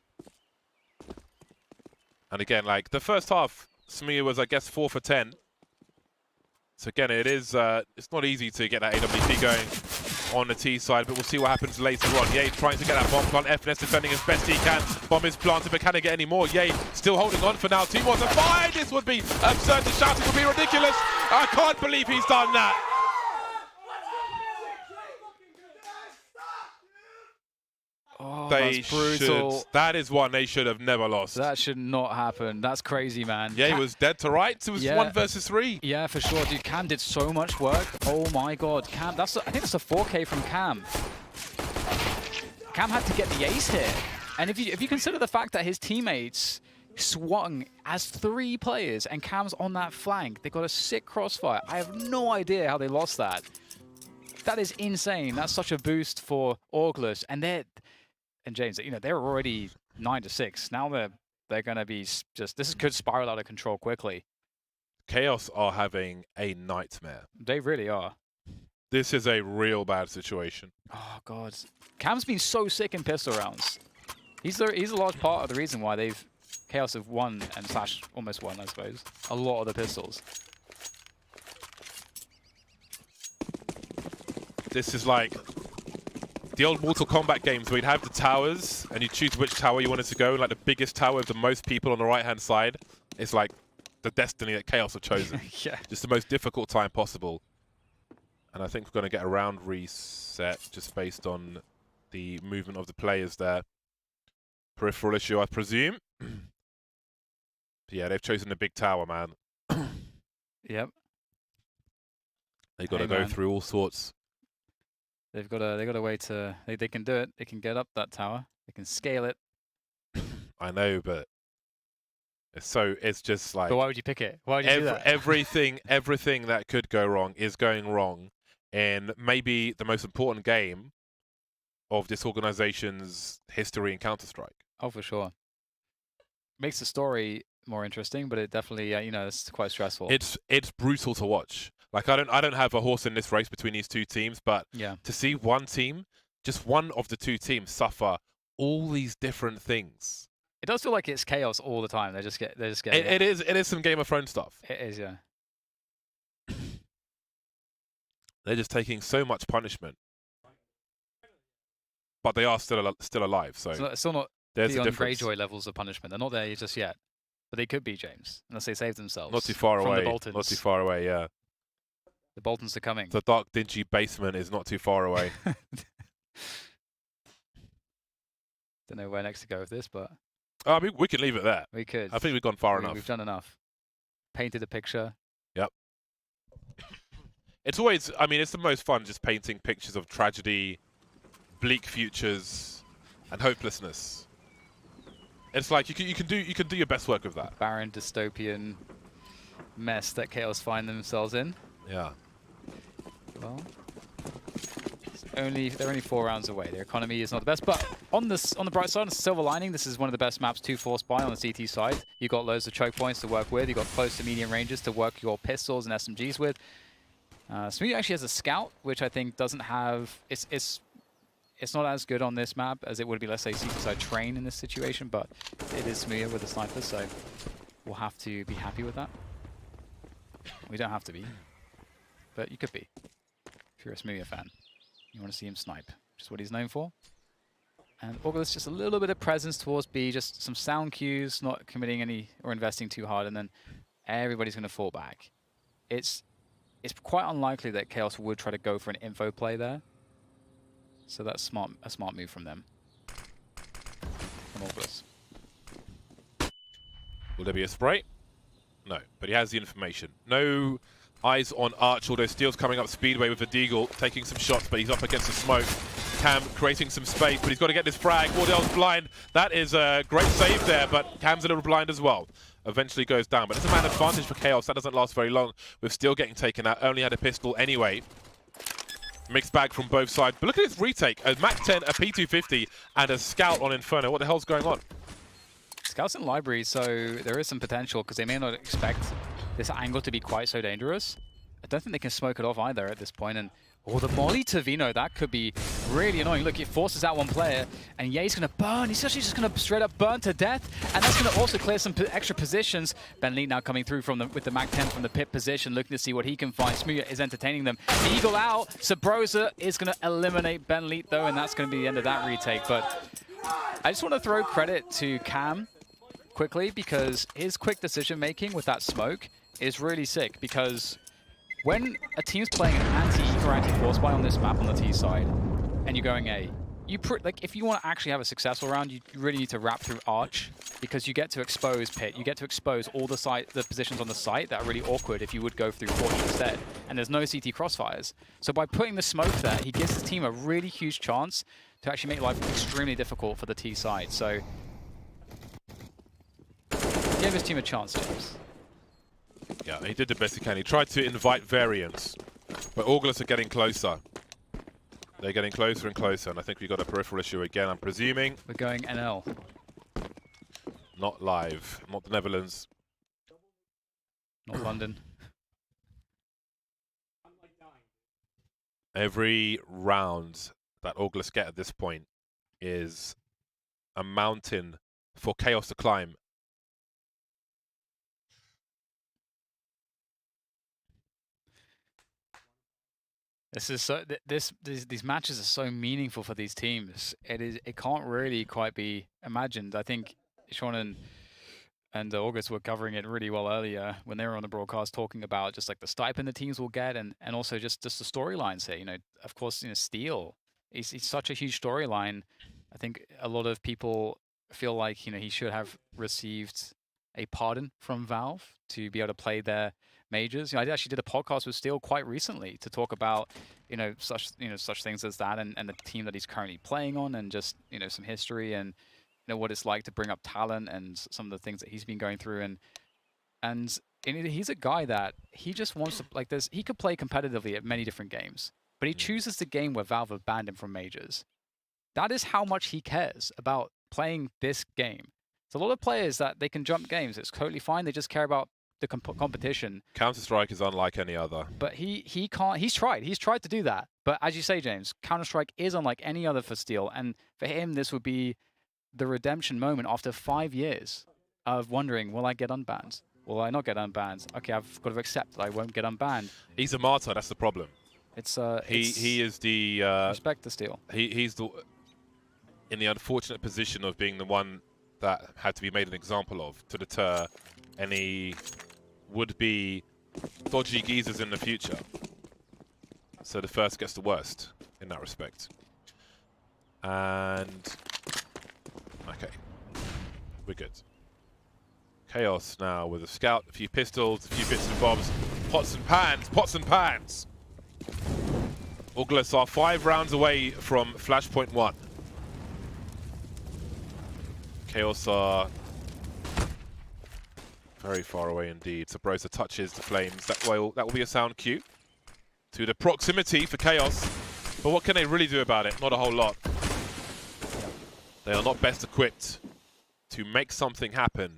[SPEAKER 4] And again, like, the first half, Smia was, I guess, 4 for 10. So again, it is, it's not easy to get that AWP going on the T side, but we'll see what happens later on. Ye trying to get that bomb plant. FNS defending as best he can. Bomb is planted, but can it get any more? Ye still holding on for now. 2 more to 5. This would be absurd. The shouting would be ridiculous. I can't believe he's done that.
[SPEAKER 5] Oh,
[SPEAKER 4] They
[SPEAKER 5] that's brutal.
[SPEAKER 4] should. That is one they should have never lost.
[SPEAKER 5] That should not happen. That's crazy, man.
[SPEAKER 4] Yeah, he was dead to rights. It was 1 versus 3.
[SPEAKER 5] Yeah, for sure, dude. Cam did so much work. Oh my God, Cam. I think that's a 4K from Cam. Cam had to get the ace here, and if you consider the fact that his teammates swung as 3 players and Cam's on that flank, they got a sick crossfire. I have no idea how they lost that. That is insane. That's such a boost for Auglis, and James, you know, they're already 9-6. Now they're going to be just, this could spiral out of control quickly.
[SPEAKER 4] Chaos are having a nightmare.
[SPEAKER 5] They really are.
[SPEAKER 4] This is a real bad situation.
[SPEAKER 5] Oh God, Cam's been so sick in pistol rounds. He's a large part of the reason why Chaos have won and / almost won, I suppose, a lot of the pistols.
[SPEAKER 4] This is like the old Mortal Kombat games where you'd have the towers and you choose which tower you wanted to go. Like the biggest tower with the most people on the right-hand side is like the destiny that Chaos have chosen.
[SPEAKER 5] Yeah.
[SPEAKER 4] Just the most difficult time possible. And I think we're going to get a round reset just based on the movement of the players there. Peripheral issue, I presume. Yeah, they've chosen the big tower, man.
[SPEAKER 5] Yep.
[SPEAKER 4] They've got to go through all sorts.
[SPEAKER 5] They've got a way to, they can do it. They can get up that tower. They can scale it.
[SPEAKER 4] I know, but it's just like.
[SPEAKER 5] But why would you pick it? Why would you do that?
[SPEAKER 4] everything that could go wrong is going wrong in maybe the most important game of this organization's history in Counter-Strike.
[SPEAKER 5] Oh, for sure. Makes the story more interesting, but it definitely, you know, it's quite stressful.
[SPEAKER 4] It's brutal to watch. Like I don't have a horse in this race between these 2 teams, but
[SPEAKER 5] yeah,
[SPEAKER 4] to see one team, just one of the 2 teams suffer all these different things.
[SPEAKER 5] it does feel like it's chaos all the time. They just get
[SPEAKER 4] It is some Game of Thrones stuff.
[SPEAKER 5] It is, yeah.
[SPEAKER 4] They're just taking so much punishment, but they are still alive. So
[SPEAKER 5] It's still not
[SPEAKER 4] there's a
[SPEAKER 5] beyond
[SPEAKER 4] difference.
[SPEAKER 5] Greyjoy levels of punishment. They're not there just yet, but they could be, James, unless they save themselves.
[SPEAKER 4] Not too far
[SPEAKER 5] from
[SPEAKER 4] away.
[SPEAKER 5] The Boltons.
[SPEAKER 4] Not too far away. Yeah.
[SPEAKER 5] The Boltons are coming.
[SPEAKER 4] The dark, dingy basement is not too far away.
[SPEAKER 5] Don't know where next to go with this, but
[SPEAKER 4] I mean, we can leave it there.
[SPEAKER 5] we could.
[SPEAKER 4] I think we've gone far enough.
[SPEAKER 5] We've done enough. Painted a picture.
[SPEAKER 4] Yep. It's always, I mean, it's the most fun just painting pictures of tragedy, bleak futures, and hopelessness. It's like you can do your best work with that.
[SPEAKER 5] Barren dystopian mess that Chaos find themselves in.
[SPEAKER 4] Yeah.
[SPEAKER 5] Well, they're only 4 rounds away. Their economy is not the best, but on the bright side, on the silver lining, this is one of the best maps to force buy on the CT side. You've got loads of choke points to work with. You've got close to medium ranges to work your pistols and SMGs with. Smoothie actually has a scout, which I think doesn't have. It's not as good on this map as it would be, let's say, CT side train in this situation, but it is Smoothie with a sniper, so we'll have to be happy with that. We don't have to be, but you could be if you're a Smoothie fan. You want to see him snipe, which is what he's known for. And Auglis just a little bit of presence towards B, just some sound cues, not committing any or investing too hard, and then everybody's going to fall back. It's quite unlikely that Chaos would try to go for an info play there. So that's a smart move from them. From Auglis.
[SPEAKER 4] Will there be a spray? No, but he has the information. No eyes on Arch, although Steel's coming up Speedway with a Deagle, taking some shots, but he's up against the smoke. Cam creating some space, but he's got to get this frag. Wardell's blind. That is a great save there, but Cam's a little blind as well. Eventually goes down, but it's a man advantage for Chaos. That doesn't last very long, with Steel getting taken out. Only had a pistol anyway. Mixed bag from both sides. But look at this retake. A Mac-10, a P250, and a Scout on Inferno. What the hell's going on?
[SPEAKER 5] Scout's in library, so there is some potential because they may not expect this angle to be quite so dangerous. I don't think they can smoke it off either at this point. And oh, the molly to Vino, that could be really annoying. Look, it forces out one player, and Ye's going to burn. He's actually just going to straight up burn to death, and that's going to also clear some extra positions. Benleet now coming through from with the Mac-10 from the pit position, looking to see what he can find. Smooya is entertaining them. Eagle out. Sabrosa is going to eliminate Benleet, though, and that's going to be the end of that retake. But I just want to throw credit to Cam quickly, because his quick decision-making with that smoke is really sick, because when a team's playing an anti-eco or anti-force buy on this map on the T side, and you're going A, like if you want to actually have a successful round, you really need to wrap through Arch, because you get to expose Pit, you get to expose all the positions on the site that are really awkward if you would go through Forge instead, and there's no CT crossfires. So by putting the smoke there, he gives his team a really huge chance to actually make life extremely difficult for the T side. So give his team a chance, James.
[SPEAKER 4] Yeah, he did the best he can. He tried to invite variance, but Augulus are getting closer. They're getting closer and closer, and I think we've got a peripheral issue again, I'm presuming.
[SPEAKER 5] We're going NL.
[SPEAKER 4] Not live. Not the Netherlands.
[SPEAKER 5] Not London.
[SPEAKER 4] Every round that Augulus get at this point is a mountain for Chaos to climb.
[SPEAKER 5] This is so. These matches are so meaningful for these teams. It can't really quite be imagined. I think Sean and August were covering it really well earlier when they were on the broadcast, talking about just like the stipend the teams will get, and also just the storylines here. You know, of course, Steel. He's such a huge storyline. I think a lot of people feel like he should have received a pardon from Valve to be able to play their majors. I actually did a podcast with Steel quite recently to talk about such things as that, and the team that he's currently playing on, and just some history, and what it's like to bring up talent, and some of the things that he's been going through, and he's a guy that he just wants to he could play competitively at many different games, but he chooses the game where Valve have banned him from majors. That is how much he cares about playing this game. It's a lot of players that they can jump games. It's totally fine. They just care about the competition.
[SPEAKER 4] Counter-Strike is unlike any other.
[SPEAKER 5] But he can't. He's tried to do that. But as you say, James, Counter-Strike is unlike any other for Steel. And for him, this would be the redemption moment after 5 years of wondering, will I get unbanned? Will I not get unbanned? Okay, I've got to accept that I won't get unbanned.
[SPEAKER 4] He's a martyr. That's the problem.
[SPEAKER 5] He
[SPEAKER 4] is the
[SPEAKER 5] respect the Steel.
[SPEAKER 4] He's in the unfortunate position of being the one that had to be made an example of to deter any would-be dodgy geezers in the future. So the first gets the worst in that respect. And okay, we're good. Chaos now with a scout, a few pistols, a few bits and bobs, pots and pans. Augulus are 5 rounds away from Flashpoint 1. Chaos are very far away indeed. Sabrosa touches the flames. That will be a sound cue to the proximity for Chaos. But what can they really do about it? Not a whole lot. They are not best equipped to make something happen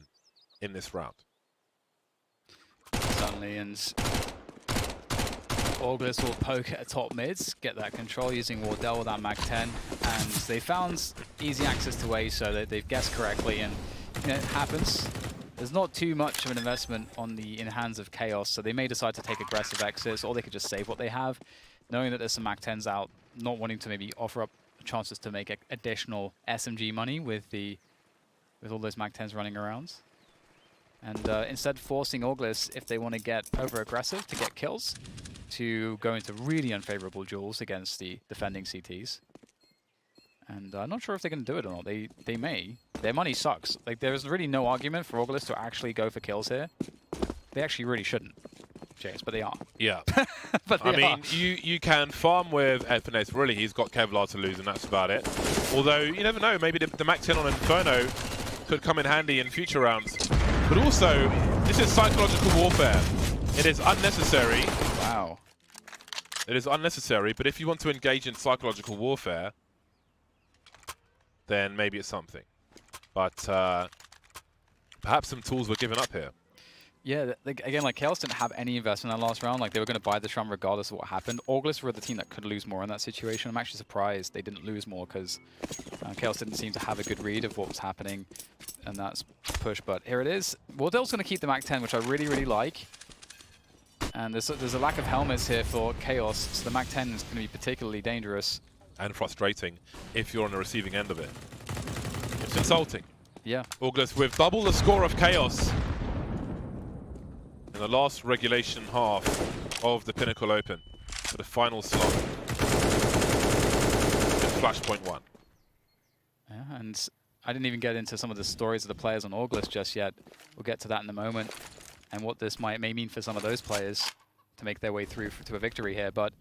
[SPEAKER 4] in this round.
[SPEAKER 5] Certainly, and August will poke at top mids, get that control using Wardell with that Mag-10, and they found easy access to A, so they've guessed correctly, and it happens. There's not too much of an investment in hands of Chaos, so they may decide to take aggressive exits, or they could just save what they have, knowing that there's some Mag-10s out, not wanting to maybe offer up chances to make additional SMG money with all those Mag-10s running around. And instead forcing August, if they want to get over-aggressive to get kills, to go into really unfavorable duels against the defending CTs. And I'm not sure if they're going to do it or not. They may. Their money sucks. Like, there's really no argument for August to actually go for kills here. They actually really shouldn't, James, but they are.
[SPEAKER 4] Yeah.
[SPEAKER 5] But
[SPEAKER 4] I
[SPEAKER 5] they
[SPEAKER 4] mean,
[SPEAKER 5] are.
[SPEAKER 4] you can farm with Finesse. Really, he's got Kevlar to lose, and that's about it. Although, you never know. Maybe the Mac 10 on Inferno could come in handy in future rounds. But also, this is psychological warfare. It is unnecessary.
[SPEAKER 5] Wow.
[SPEAKER 4] It is unnecessary, but if you want to engage in psychological warfare, then maybe it's something. But perhaps some tools were given up here.
[SPEAKER 5] Yeah, again, like Chaos didn't have any investment in that last round. Like they were going to buy this round regardless of what happened. Auglis were the team that could lose more in that situation. I'm actually surprised they didn't lose more because Chaos didn't seem to have a good read of what was happening, and that's push. But here it is. Wardell's going to keep the Mac 10, which I really, really like. And there's a lack of helmets here for Chaos, so the Mac 10 is going to be particularly dangerous.
[SPEAKER 4] And frustrating if you're on the receiving end of it. It's insulting.
[SPEAKER 5] Yeah.
[SPEAKER 4] Auglis with double the score of Chaos in the last regulation half of the Pinnacle Open for the final slot in Flashpoint 1.
[SPEAKER 5] Yeah, and I didn't even get into some of the stories of the players on Auglis just yet. We'll get to that in a moment, and what this may mean for some of those players to make their way through to a victory here. But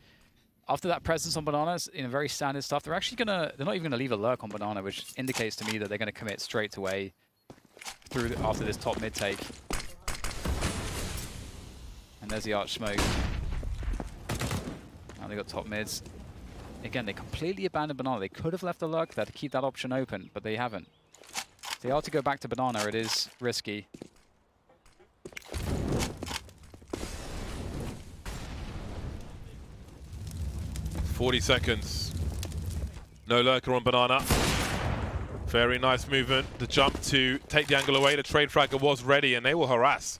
[SPEAKER 5] after that presence on Bananas, very standard stuff, they're not even gonna leave a lurk on Banana, which indicates to me that they're gonna commit straight away through after this top mid take. And there's the arch smoke. Now they got top mids. Again, they completely abandoned Banana. They could have left the lurk there to keep that option open, but they haven't. If they are to go back to Banana, it is risky.
[SPEAKER 4] .40 seconds. No lurker on Banana. Very nice movement. The jump to take the angle away. The trade fragger was ready, and they will harass.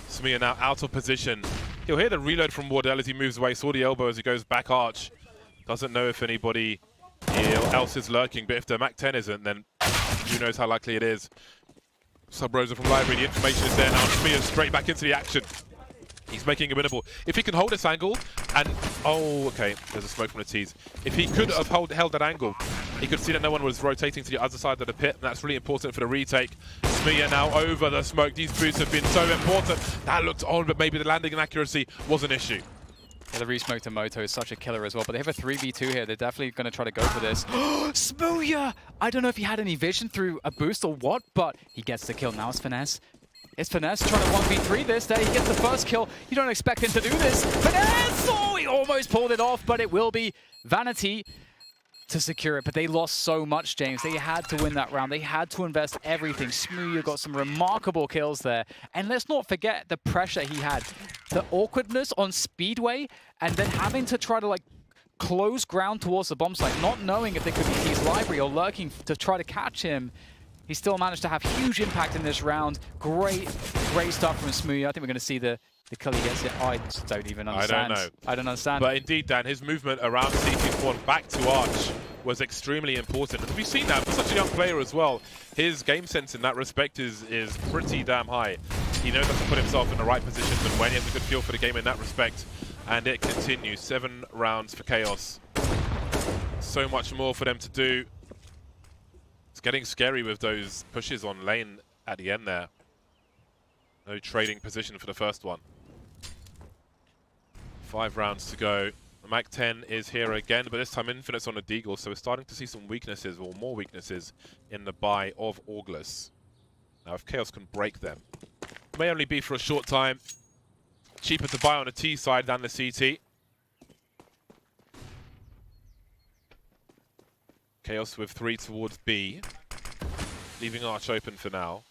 [SPEAKER 4] Smia now out of position. He'll hear the reload from Wardell as he moves away. Saw the elbow as he goes back arch. Doesn't know if anybody else is lurking, but if the Mac 10 isn't, then who knows how likely it is. Sub-Rosa from Library, the information is there now. Smia straight back into the action. He's making a winnable. If he can hold this angle, and oh, okay, there's a smoke from the tees. If he could have held that angle, he could see that no one was rotating to the other side of the pit, and that's really important for the retake. Smia now over the smoke. These boosts have been so important. That looked on, but maybe the landing and accuracy was an issue.
[SPEAKER 5] Yeah, the re-smoke to Moto is such a killer as well, but they have a 3v2 here. They're definitely going to try to go for this. Smooya! I don't know if he had any vision through a boost or what, but he gets the kill. Now it's Finesse. It's Finesse trying to 1v3 this. There he gets the first kill. You don't expect him to do this. Finesse! Oh, he almost pulled it off, but it will be Vanity to secure it. But they lost so much, James. They had to win that round. They had to invest everything. Smooya got some remarkable kills there. And let's not forget the pressure he had. The awkwardness on Speedway, and then having to try to close ground towards the bomb site, not knowing if they could be T's Library or lurking to try to catch him. He still managed to have huge impact in this round. Great stuff from Smooya. I think we're going to see the kill he gets it. I just don't even understand.
[SPEAKER 4] I don't know.
[SPEAKER 5] I don't understand.
[SPEAKER 4] But indeed, Dan, his movement around CT spawn back to Arch was extremely important. And we've seen that for such a young player as well. His game sense in that respect is pretty damn high. He knows how to put himself in the right positions and when. He has a good feel for the game in that respect. And it continues. 7 rounds for Chaos. So much more for them to do. It's getting scary with those pushes on lane at the end there. No trading position for the first one. 5 rounds to go. The Mac 10 is here again, but this time Infinite's on the Deagle, so we're starting to see some weaknesses, or more weaknesses, in the buy of Auglis. Now, if Chaos can break them, it may only be for a short time. Cheaper to buy on the T side than the CT. Chaos with 3 towards B, leaving Arch open for now.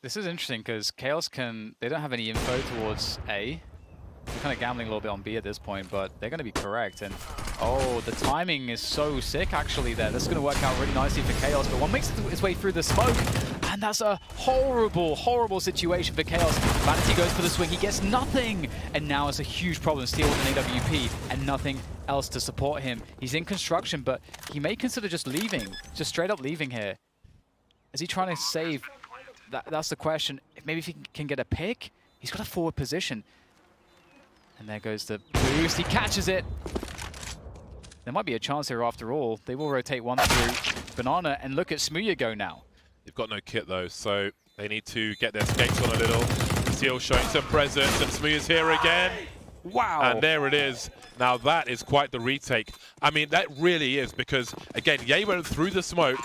[SPEAKER 5] This is interesting because Chaos they don't have any info towards A. They're kind of gambling a little bit on B at this point, but they're going to be correct. And oh, the timing is so sick actually there. This is going to work out really nicely for Chaos, but one makes its way through the smoke. And that's a horrible, horrible situation for Chaos. Vanity goes for the swing, he gets nothing! And now it's a huge problem, Steel with an AWP, and nothing else to support him. He's in construction, but he may consider just leaving, just straight up leaving here. Is he trying to save? That's the question. Maybe if he can get a pick? He's got a forward position. And there goes the boost, he catches it! There might be a chance here after all. They will rotate one through Banana, and look at Smooya go now.
[SPEAKER 4] They've got no kit though, so They need to get their skates on a little. Steel showing some presence, and Smooth's here again.
[SPEAKER 1] Wow.
[SPEAKER 4] And there it is. Now that is quite the retake. I mean, that really is, because, again, Ye went through the smoke,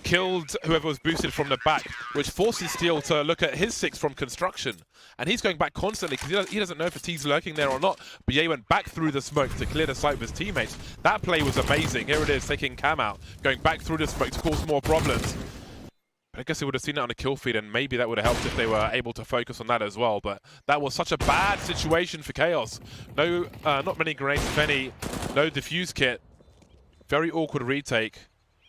[SPEAKER 4] killed whoever was boosted from the back, which forces Steel to look at his 6 from construction. And he's going back constantly because he doesn't know if T's lurking there or not. But Ye went back through the smoke to clear the sight of his teammates. That play was amazing. Here it is, taking Cam out, going back through the smoke to cause more problems. I guess they would have seen that on a kill feed, and maybe that would have helped if they were able to focus on that as well. But that was such a bad situation for Chaos. No, not many grenades, if any. No defuse kit. Very awkward retake.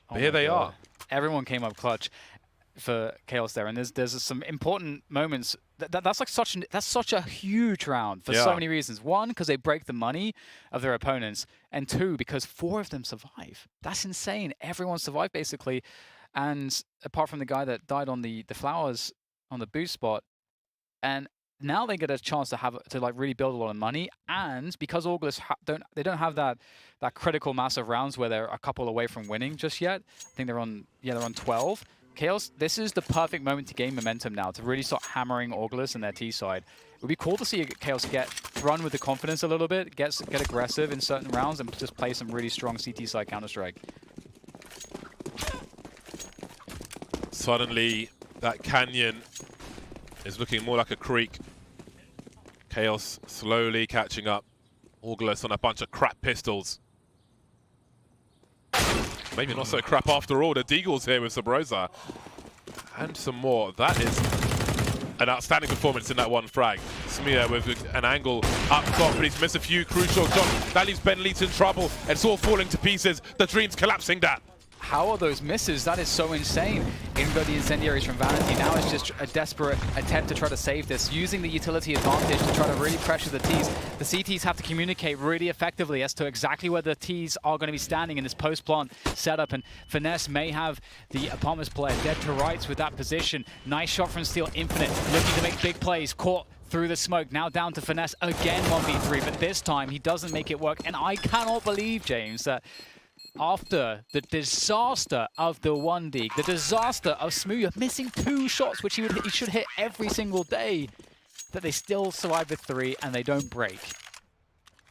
[SPEAKER 4] But here they are.
[SPEAKER 5] Everyone came up clutch for Chaos there, and there's some important moments. That's like such a huge round for so many reasons. One, because they break the money of their opponents, and 2, because 4 of them survive. That's insane. Everyone survived basically. And apart from the guy that died on the flowers on the boost spot, and now they get a chance to like really build a lot of money. And because August don't have that critical mass of rounds where they're a couple away from winning just yet. I think they're on 12. Chaos, this is the perfect moment to gain momentum now, to really start hammering August and their T side. It would be cool to see Chaos run with the confidence a little bit, get aggressive in certain rounds, and just play some really strong CT side Counter-Strike.
[SPEAKER 4] Suddenly, that canyon is looking more like a creek. Chaos slowly catching up. August on a bunch of crap pistols. Maybe not so crap after all. The Deagle's here with Sabrosa. And some more. That is an outstanding performance in that one frag. Smear with an angle up top, but he's missed a few crucial shots. That leaves Ben Leeds in trouble. It's all falling to pieces. The dream's collapsing down.
[SPEAKER 5] How are those misses? That is so insane. In go the incendiaries from Vanity. Now it's just a desperate attempt to try to save this, using the utility advantage to try to really pressure the Ts. The CTs have to communicate really effectively as to exactly where the Ts are going to be standing in this post-plant setup, and Finesse may have the Apartments player dead to rights with that position. Nice shot from Steel Infinite, looking to make big plays, caught through the smoke. Now down to Finesse again, 1v3, but this time he doesn't make it work. And I cannot believe, James, that after the disaster of the 1D, the disaster of Smooth missing 2 shots, which he should hit every single day, that they still survive with 3 and they don't break.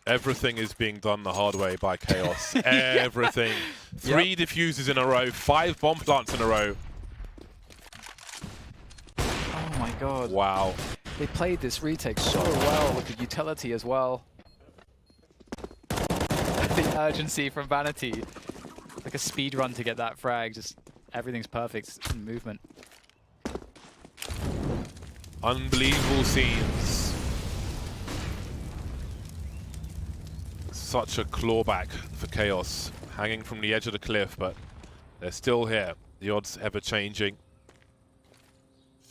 [SPEAKER 4] Everything is being done the hard way by Chaos. Everything. 3 diffuses in a row, 5 bomb plants in a row.
[SPEAKER 5] Oh my god.
[SPEAKER 4] Wow.
[SPEAKER 5] They played this retake so well with the utility as well. The urgency from Vanity. Like a speed run to get that frag. Just everything's perfect in movement.
[SPEAKER 4] Unbelievable scenes. Such a clawback for Chaos. Hanging from the edge of the cliff, but they're still here. The odds ever changing.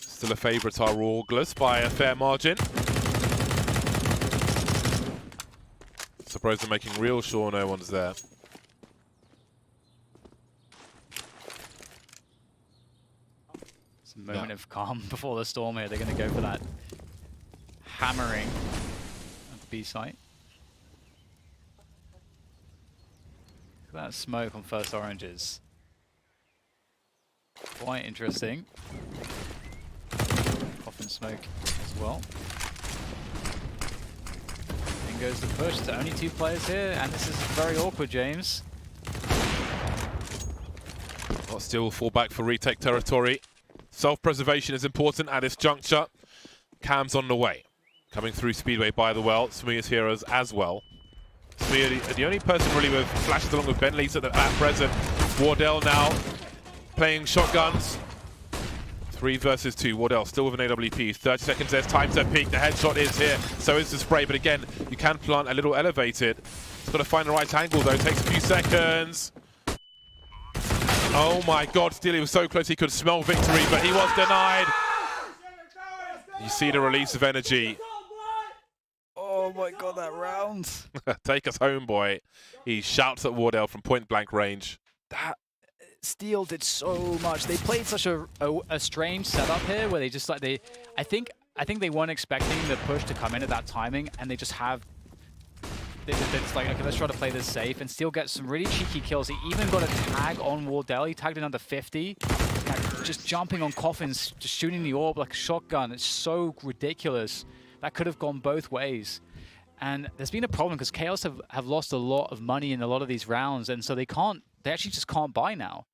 [SPEAKER 4] Still a favourite are August by a fair margin. Surprised they're making real sure no one's there.
[SPEAKER 5] It's a moment of calm before the storm here. They're going to go for that hammering of the B site. Look at that smoke on first oranges. Quite interesting. Coffin smoke as well. Goes the push. There's only 2 players here, and this is very awkward, James.
[SPEAKER 4] Well, still fall back for retake territory. Self-preservation is important at this juncture. Cam's on the way. Coming through Speedway by the well. Smear's heroes as well. Smear, the only person really with flashes along with Ben Leeds at present. Wardell now playing shotguns. 3 versus 2. Wardell still with an AWP. 30 seconds, there's time to peak. The headshot is here. So is the spray. But again, you can plant a little elevated. It's got to find the right angle though. It takes a few seconds. Oh my god, Steely was so close he could smell victory, but he was denied. You see the release of energy.
[SPEAKER 5] Oh my god, that round.
[SPEAKER 4] Take us home, boy. He shouts at Wardell from point blank range.
[SPEAKER 5] That Steel did so much. They played such a strange setup here where they just like I think they weren't expecting the push to come in at that timing, and they just have they're just like, okay, let's try to play this safe, and Steel gets some really cheeky kills. He even got a tag on Wardell. He tagged in under 50. just jumping on coffins, just shooting the orb like a shotgun. It's so ridiculous. That could have gone both ways. And there's been a problem because Chaos have lost a lot of money in a lot of these rounds, and so they actually just can't buy now.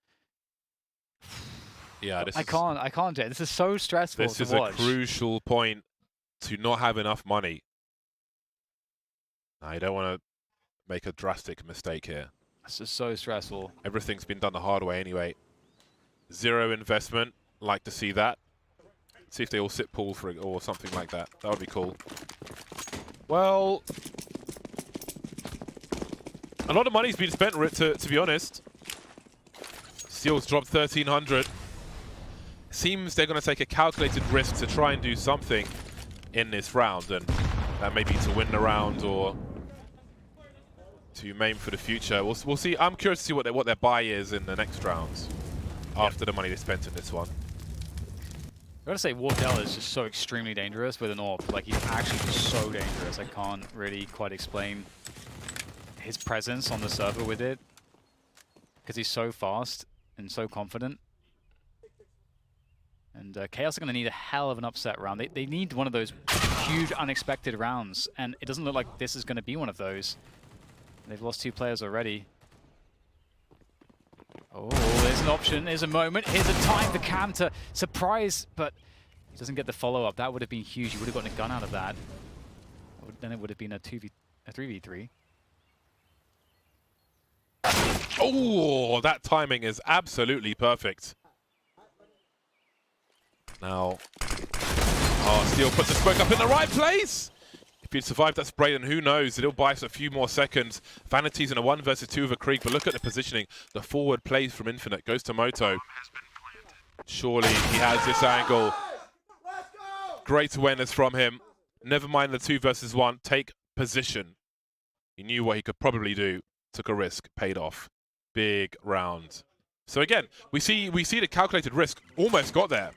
[SPEAKER 4] Yeah,
[SPEAKER 5] I can't, Jay. This is so stressful
[SPEAKER 4] This
[SPEAKER 5] to
[SPEAKER 4] is
[SPEAKER 5] watch.
[SPEAKER 4] a crucial point to not have enough money. Now, you don't want to make a drastic mistake here.
[SPEAKER 5] This is so stressful.
[SPEAKER 4] Everything's been done the hard way anyway. 0 investment. Like to see that. See if they all sit pool for it or something like that. That would be cool. Well, a lot of money's been spent, to be honest. Steel's dropped 1,300. Seems they're going to take a calculated risk to try and do something in this round, and that may be to win the round or to maim for the future. We'll see. I'm curious to see what their buy is in the next rounds after the money they spent in this one.
[SPEAKER 5] I gotta say, Wardell is just so extremely dangerous with an orb. Like, he's actually just so dangerous. I can't really quite explain his presence on the server with it because he's so fast and so confident. And Chaos are going to need a hell of an upset round. They need one of those huge unexpected rounds, and it doesn't look like this is going to be one of those. They've lost 2 players already. Oh, there's an option, there's a moment. Here's a time for Cam to surprise, but he doesn't get the follow-up. That would have been huge. He would have gotten a gun out of that. Then it would have been a 3v3.
[SPEAKER 4] Oh, that timing is absolutely perfect. Now, Steel puts the smoke up in the right place. If he'd survived that spray, then who knows? It'll buy us a few more seconds. Vanity's in a 1 versus 2 of a Krieg, but look at the positioning. The forward plays from Infinite goes to Moto. Surely he has this angle. Great awareness from him. Never mind the 2 versus 1. Take position. He knew what he could probably do. Took a risk. Paid off. Big round. So again, we see the calculated risk almost got there.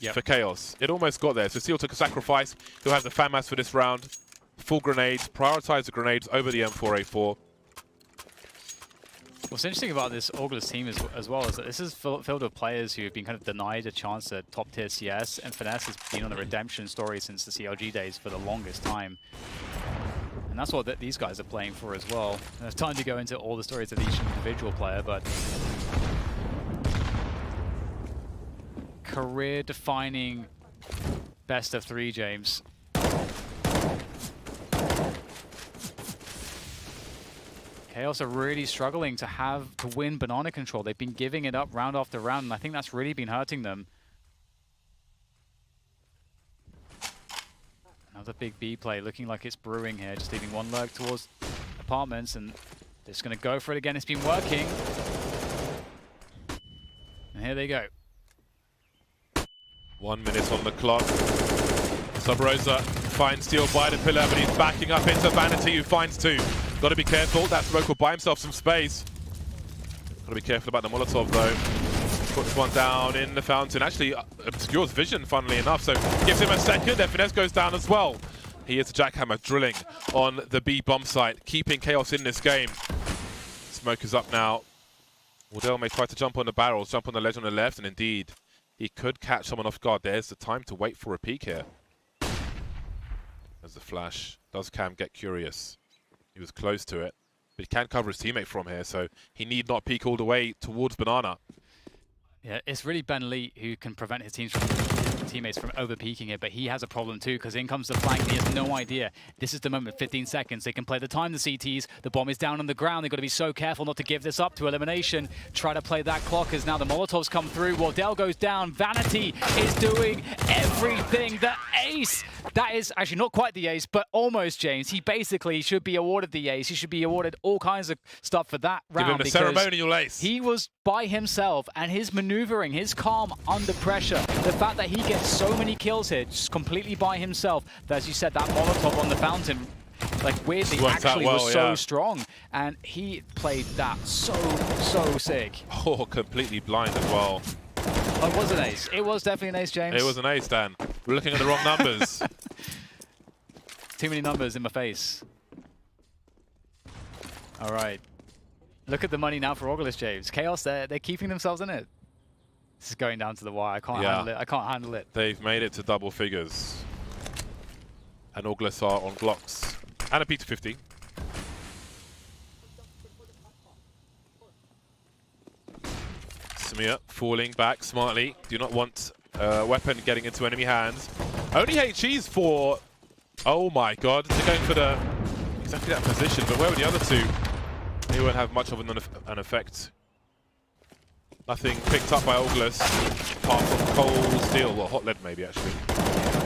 [SPEAKER 4] Yep. For Chaos. It almost got there. So Seal took a sacrifice. He'll have the FAMAS for this round. Full grenades. Prioritize the grenades over the M4A4.
[SPEAKER 5] What's interesting about this August team as well is that this is filled with players who have been kind of denied a chance at top-tier CS, and Finesse has been on a redemption story since the CLG days for the longest time. And that's what these guys are playing for as well. And there's time to go into all the stories of each individual player, but career-defining best of 3, James. Chaos are really struggling to win banana control. They've been giving it up round after round, and I think that's really been hurting them. Another big B play, looking like it's brewing here, just leaving one lurk towards apartments, and they're just going to go for it again. It's been working. And here they go.
[SPEAKER 4] 1 minute on the clock. Sub Rosa finds Steel by the pillar, but he's backing up into Vanity, who finds 2. Got to be careful. That smoke will buy himself some space. Got to be careful about the Molotov, though. Puts one down in the fountain. Actually, obscures vision, funnily enough, so gives him a second. Then Finesse goes down as well. He is a jackhammer drilling on the B bomb site, keeping Chaos in this game. Smoke is up now. Wardell may try to jump on the barrels, jump on the ledge on the left, and indeed, he could catch someone off guard. There's the time to wait for a peek here. There's the flash. Does Cam get curious? He was close to it, but he can cover his teammate from here, so he need not peek all the way towards Banana.
[SPEAKER 5] Yeah, it's really Ben Lee who can prevent his teammates from over-peaking it, but he has a problem too, because in comes the flank, he has no idea. This is the moment, 15 seconds. They can play the time, the CTs. The bomb is down on the ground. They've got to be so careful not to give this up to elimination. Try to play that clock as now the Molotovs come through. Wardell goes down. Vanity is doing everything. The ace! That is actually not quite the ace, but almost, James. He basically should be awarded the ace. He should be awarded all kinds of stuff for that round.
[SPEAKER 4] Give him the ceremonial ace.
[SPEAKER 5] He was by himself, and his maneuvering, his calm under pressure, the fact that he gets so many kills here, just completely by himself, that, as you said, that Molotov on the fountain, like weirdly, actually was so strong, and he played that so sick.
[SPEAKER 4] Oh, completely blind as well.
[SPEAKER 5] Oh, it was an ace. It was definitely an ace, James.
[SPEAKER 4] It was an ace, Dan. We're looking at the wrong numbers.
[SPEAKER 5] Too many numbers in my face. All right. Look at the money now for August, James. Chaos, they're keeping themselves in it. This is going down to the wire. I can't
[SPEAKER 4] Yeah.
[SPEAKER 5] handle it. I can't handle it.
[SPEAKER 4] They've made it to double figures. And Auglis are on blocks. And a P250. Samir falling back smartly. Do not want a weapon getting into enemy hands. Only HEs for... Oh my god. They're going for the exactly that position. But where were the other two? They won't have much of an effect. Nothing picked up by Auglis, apart from cold steel, well, hot lead maybe actually.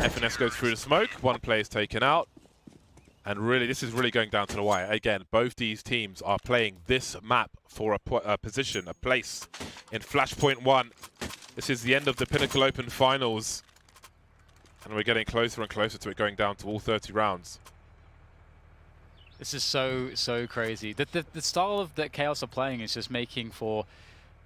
[SPEAKER 4] FNS goes through the smoke, one player is taken out. And really, this is really going down to the wire. Again, both these teams are playing this map for a position, a place in Flashpoint 1. This is the end of the Pinnacle Open Finals. And we're getting closer and closer to it going down to all 30 rounds.
[SPEAKER 5] This is so crazy. The style that Chaos are playing is just making for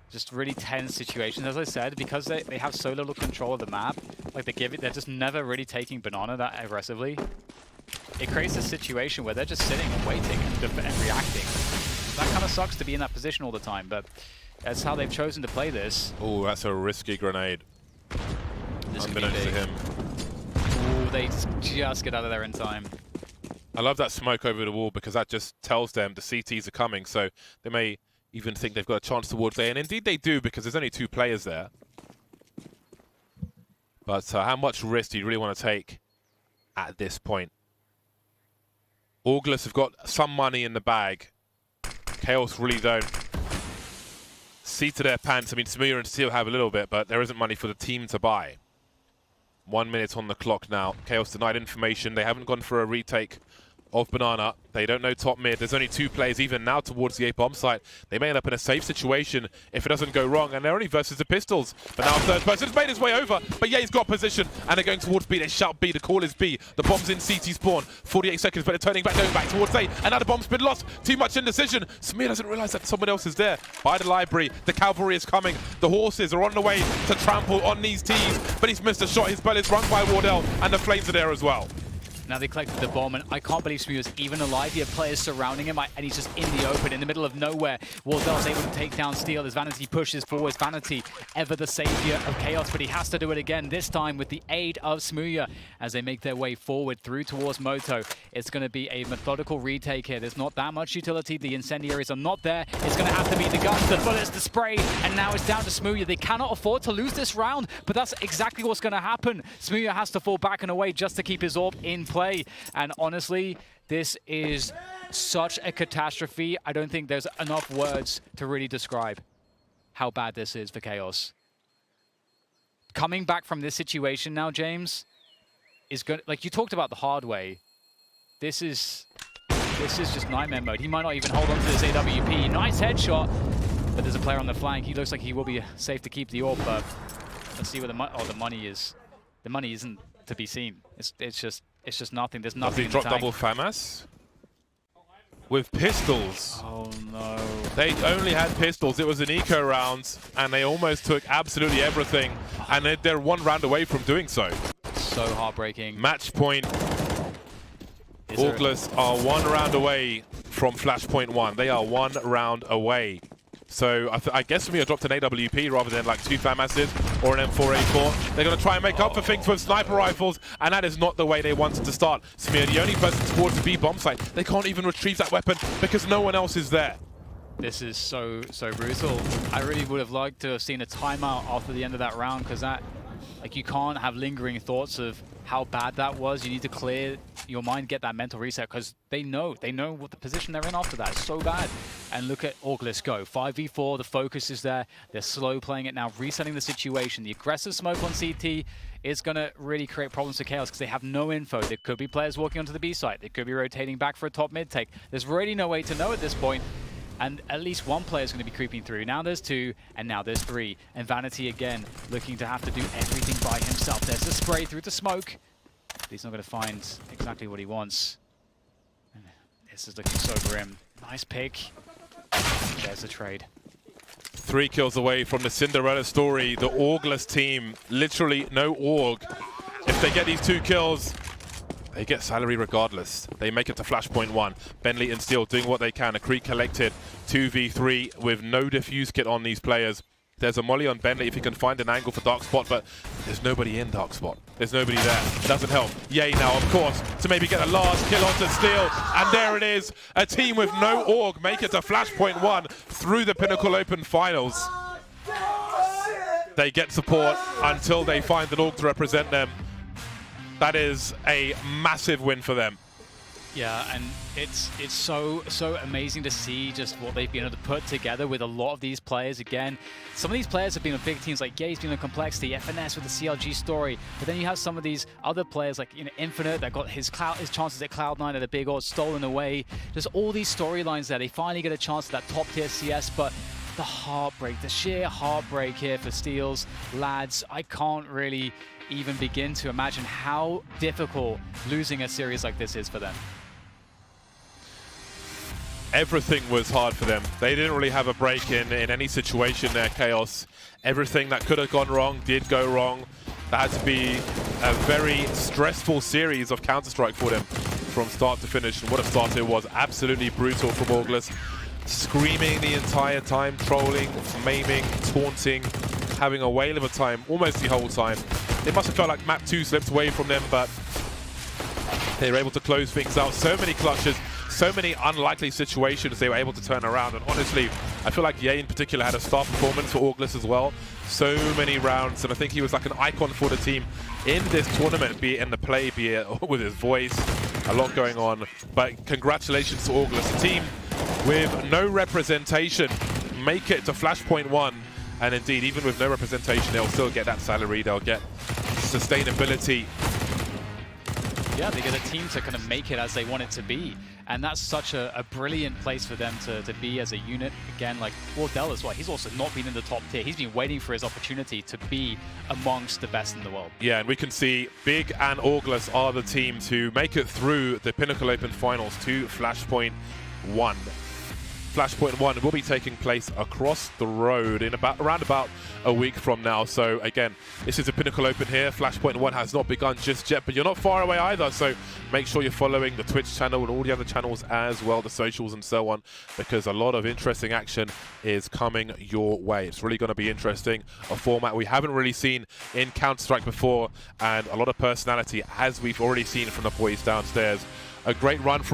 [SPEAKER 5] just really tense situations. As I said, because they have so little control of the map, like they're just never really taking Banana that aggressively. It creates a situation where they're just sitting and waiting and reacting. That kind of sucks to be in that position all the time, but that's how they've chosen to play this.
[SPEAKER 4] Oh, that's a risky grenade.
[SPEAKER 5] This could be
[SPEAKER 4] Unbeknownst to
[SPEAKER 5] big.
[SPEAKER 4] him.
[SPEAKER 5] Ooh, they just get out of there in time.
[SPEAKER 4] I love that smoke over the wall because that just tells them the CTs are coming, so they may even think they've got a chance towards A, and indeed they do because there's only 2 players there. But how much risk do you really want to take at this point? Auglis have got some money in the bag. Chaos really don't. See to their pants. I mean, Samir and Steel have a little bit, but there isn't money for the team to buy. 1 minute on the clock now. Chaos denied information. They haven't gone for a retake of Banana. They don't know top mid. There's only 2 players even now towards the A bomb site. They may end up in a safe situation if it doesn't go wrong, and they're only versus the pistols. But now third person's made his way over, but yeah, he's got position, and they're going towards B. They shout B. The call is B. The bomb's in CT spawn. 48 seconds, but they're turning back, going back towards A, and now the bomb's been lost. Too much indecision. Samir doesn't realize that someone else is there. By the library, the cavalry is coming. The horses are on the way to trample on these T's, but he's missed a shot. His bell is rung by Wardell, and the flames are there as well.
[SPEAKER 5] Now they collected the bomb, and I can't believe Smooth's even alive. You have players surrounding him, and he's just in the open, in the middle of nowhere. Wardell's able to take down Steel as Vanity pushes forwards. Vanity, ever the savior of Chaos, but he has to do it again, this time with the aid of Smooya as they make their way forward through towards Moto. It's going to be a methodical retake here. There's not that much utility. The incendiaries are not there. It's going to have to be the guns, the bullets, the spray, and now it's down to Smooya. They cannot afford to lose this round, but that's exactly what's going to happen. Smooya has to fall back and away just to keep his orb in play. And honestly, this is such a catastrophe. I don't think there's enough words to really describe how bad this is for Chaos. Coming back from this situation now, James, is good. Like you talked about the hard way. This is just nightmare mode. He might not even hold on to this AWP. Nice headshot, but there's a player on the flank. He looks like he will be safe to keep the orb, but let's see where the money is. The money isn't to be seen. It's just nothing. There's nothing.
[SPEAKER 4] Does he drop double FAMAS? With pistols.
[SPEAKER 5] Oh no.
[SPEAKER 4] They only had pistols. It was an eco round, and they almost took absolutely everything, and they're 1 round away from doing so.
[SPEAKER 5] So heartbreaking.
[SPEAKER 4] Match point. Auglis are 1 round away from Flashpoint 1. They are 1 round away. So I guess we have dropped an AWP rather than like 2 FAMASs or an M4A4. They're going to try and make up for things with sniper rifles, and that is not the way they wanted to start. Samir, the only person towards the B bomb site, they can't even retrieve that weapon because no one else is there.
[SPEAKER 5] This is so brutal. I really would have liked to have seen a timeout after the end of that round, because that, like, you can't have lingering thoughts of how bad that was. You need to clear your mind, get that mental reset, because they know what the position they're in after that. It's so bad. And look at Auglis go. 5v4, the focus is there. They're slow playing it now, resetting the situation. The aggressive smoke on CT is going to really create problems for Chaos because they have no info. There could be players walking onto the B site. They could be rotating back for a top mid take. There's really no way to know at this point. And at least 1 player is going to be creeping through. Now there's 2, and now there's 3. And Vanity again, looking to have to do everything by himself. There's the spray through the smoke. But he's not going to find exactly what he wants. And this is looking so grim. Nice pick. There's the trade.
[SPEAKER 4] 3 kills away from the Cinderella story. The Auglis team, literally no Aug. If they get these 2 kills, they get salary regardless. They make it to Flashpoint 1. Bentley and Steel doing what they can. A Creek collected 2v3 with no defuse kit on these players. There's a molly on Bentley if he can find an angle for Dark Spot, but there's nobody in Dark Spot. There's nobody there. Doesn't help. Yay now, of course, to maybe get a last kill onto Steel. And there it is. A team with no org make it to Flashpoint 1 through the Pinnacle Open Finals. They get support until they find an org to represent them. That is a massive win for them.
[SPEAKER 5] Yeah, and it's so amazing to see just what they've been able to put together with a lot of these players. Again, some of these players have been on big teams, like Ye's been on Complexity, FNS with the CLG story, but then you have some of these other players like Infinite that got his chances at Cloud9 at a big odds stolen away. There's all these storylines there. They finally get a chance at that top tier CS, but the heartbreak, the sheer heartbreak here for Steel's lads, I can't really even begin to imagine how difficult losing a series like this is for them.
[SPEAKER 4] Everything was hard for them. They didn't really have a break in any situation there, Chaos. Everything that could have gone wrong did go wrong. That had to be a very stressful series of Counter-Strike for them from start to finish. And what a start it was. Absolutely brutal from August. Screaming the entire time, trolling, maiming, taunting, having a whale of a time almost the whole time. It must have felt like map 2 slipped away from them, but they were able to close things out. So many clutches, so many unlikely situations they were able to turn around. And honestly, I feel like Ye in particular had a star performance for August as well. So many rounds, and I think he was like an icon for the team in this tournament, be it in the play, be it with his voice. A lot going on, but congratulations to August. A team with no representation make it to Flashpoint 1. And indeed, even with no representation, they'll still get that salary, they'll get sustainability.
[SPEAKER 5] Yeah, they get a team to kind of make it as they want it to be. And that's such a brilliant place for them to be as a unit. Again, like Wardell as well, he's also not been in the top tier. He's been waiting for his opportunity to be amongst the best in the world.
[SPEAKER 4] Yeah, and we can see Big and August are the teams who make it through the Pinnacle Open Finals to Flashpoint 1. Flashpoint 1 will be taking place across the road in around about a week from now. So again, this is a Pinnacle Open here. Flashpoint 1 has not begun just yet, but you're not far away either. So make sure you're following the Twitch channel and all the other channels as well, the socials and so on, because a lot of interesting action is coming your way. It's really going to be interesting. A format we haven't really seen in Counter-Strike before, and a lot of personality, as we've already seen from the boys downstairs. A great run from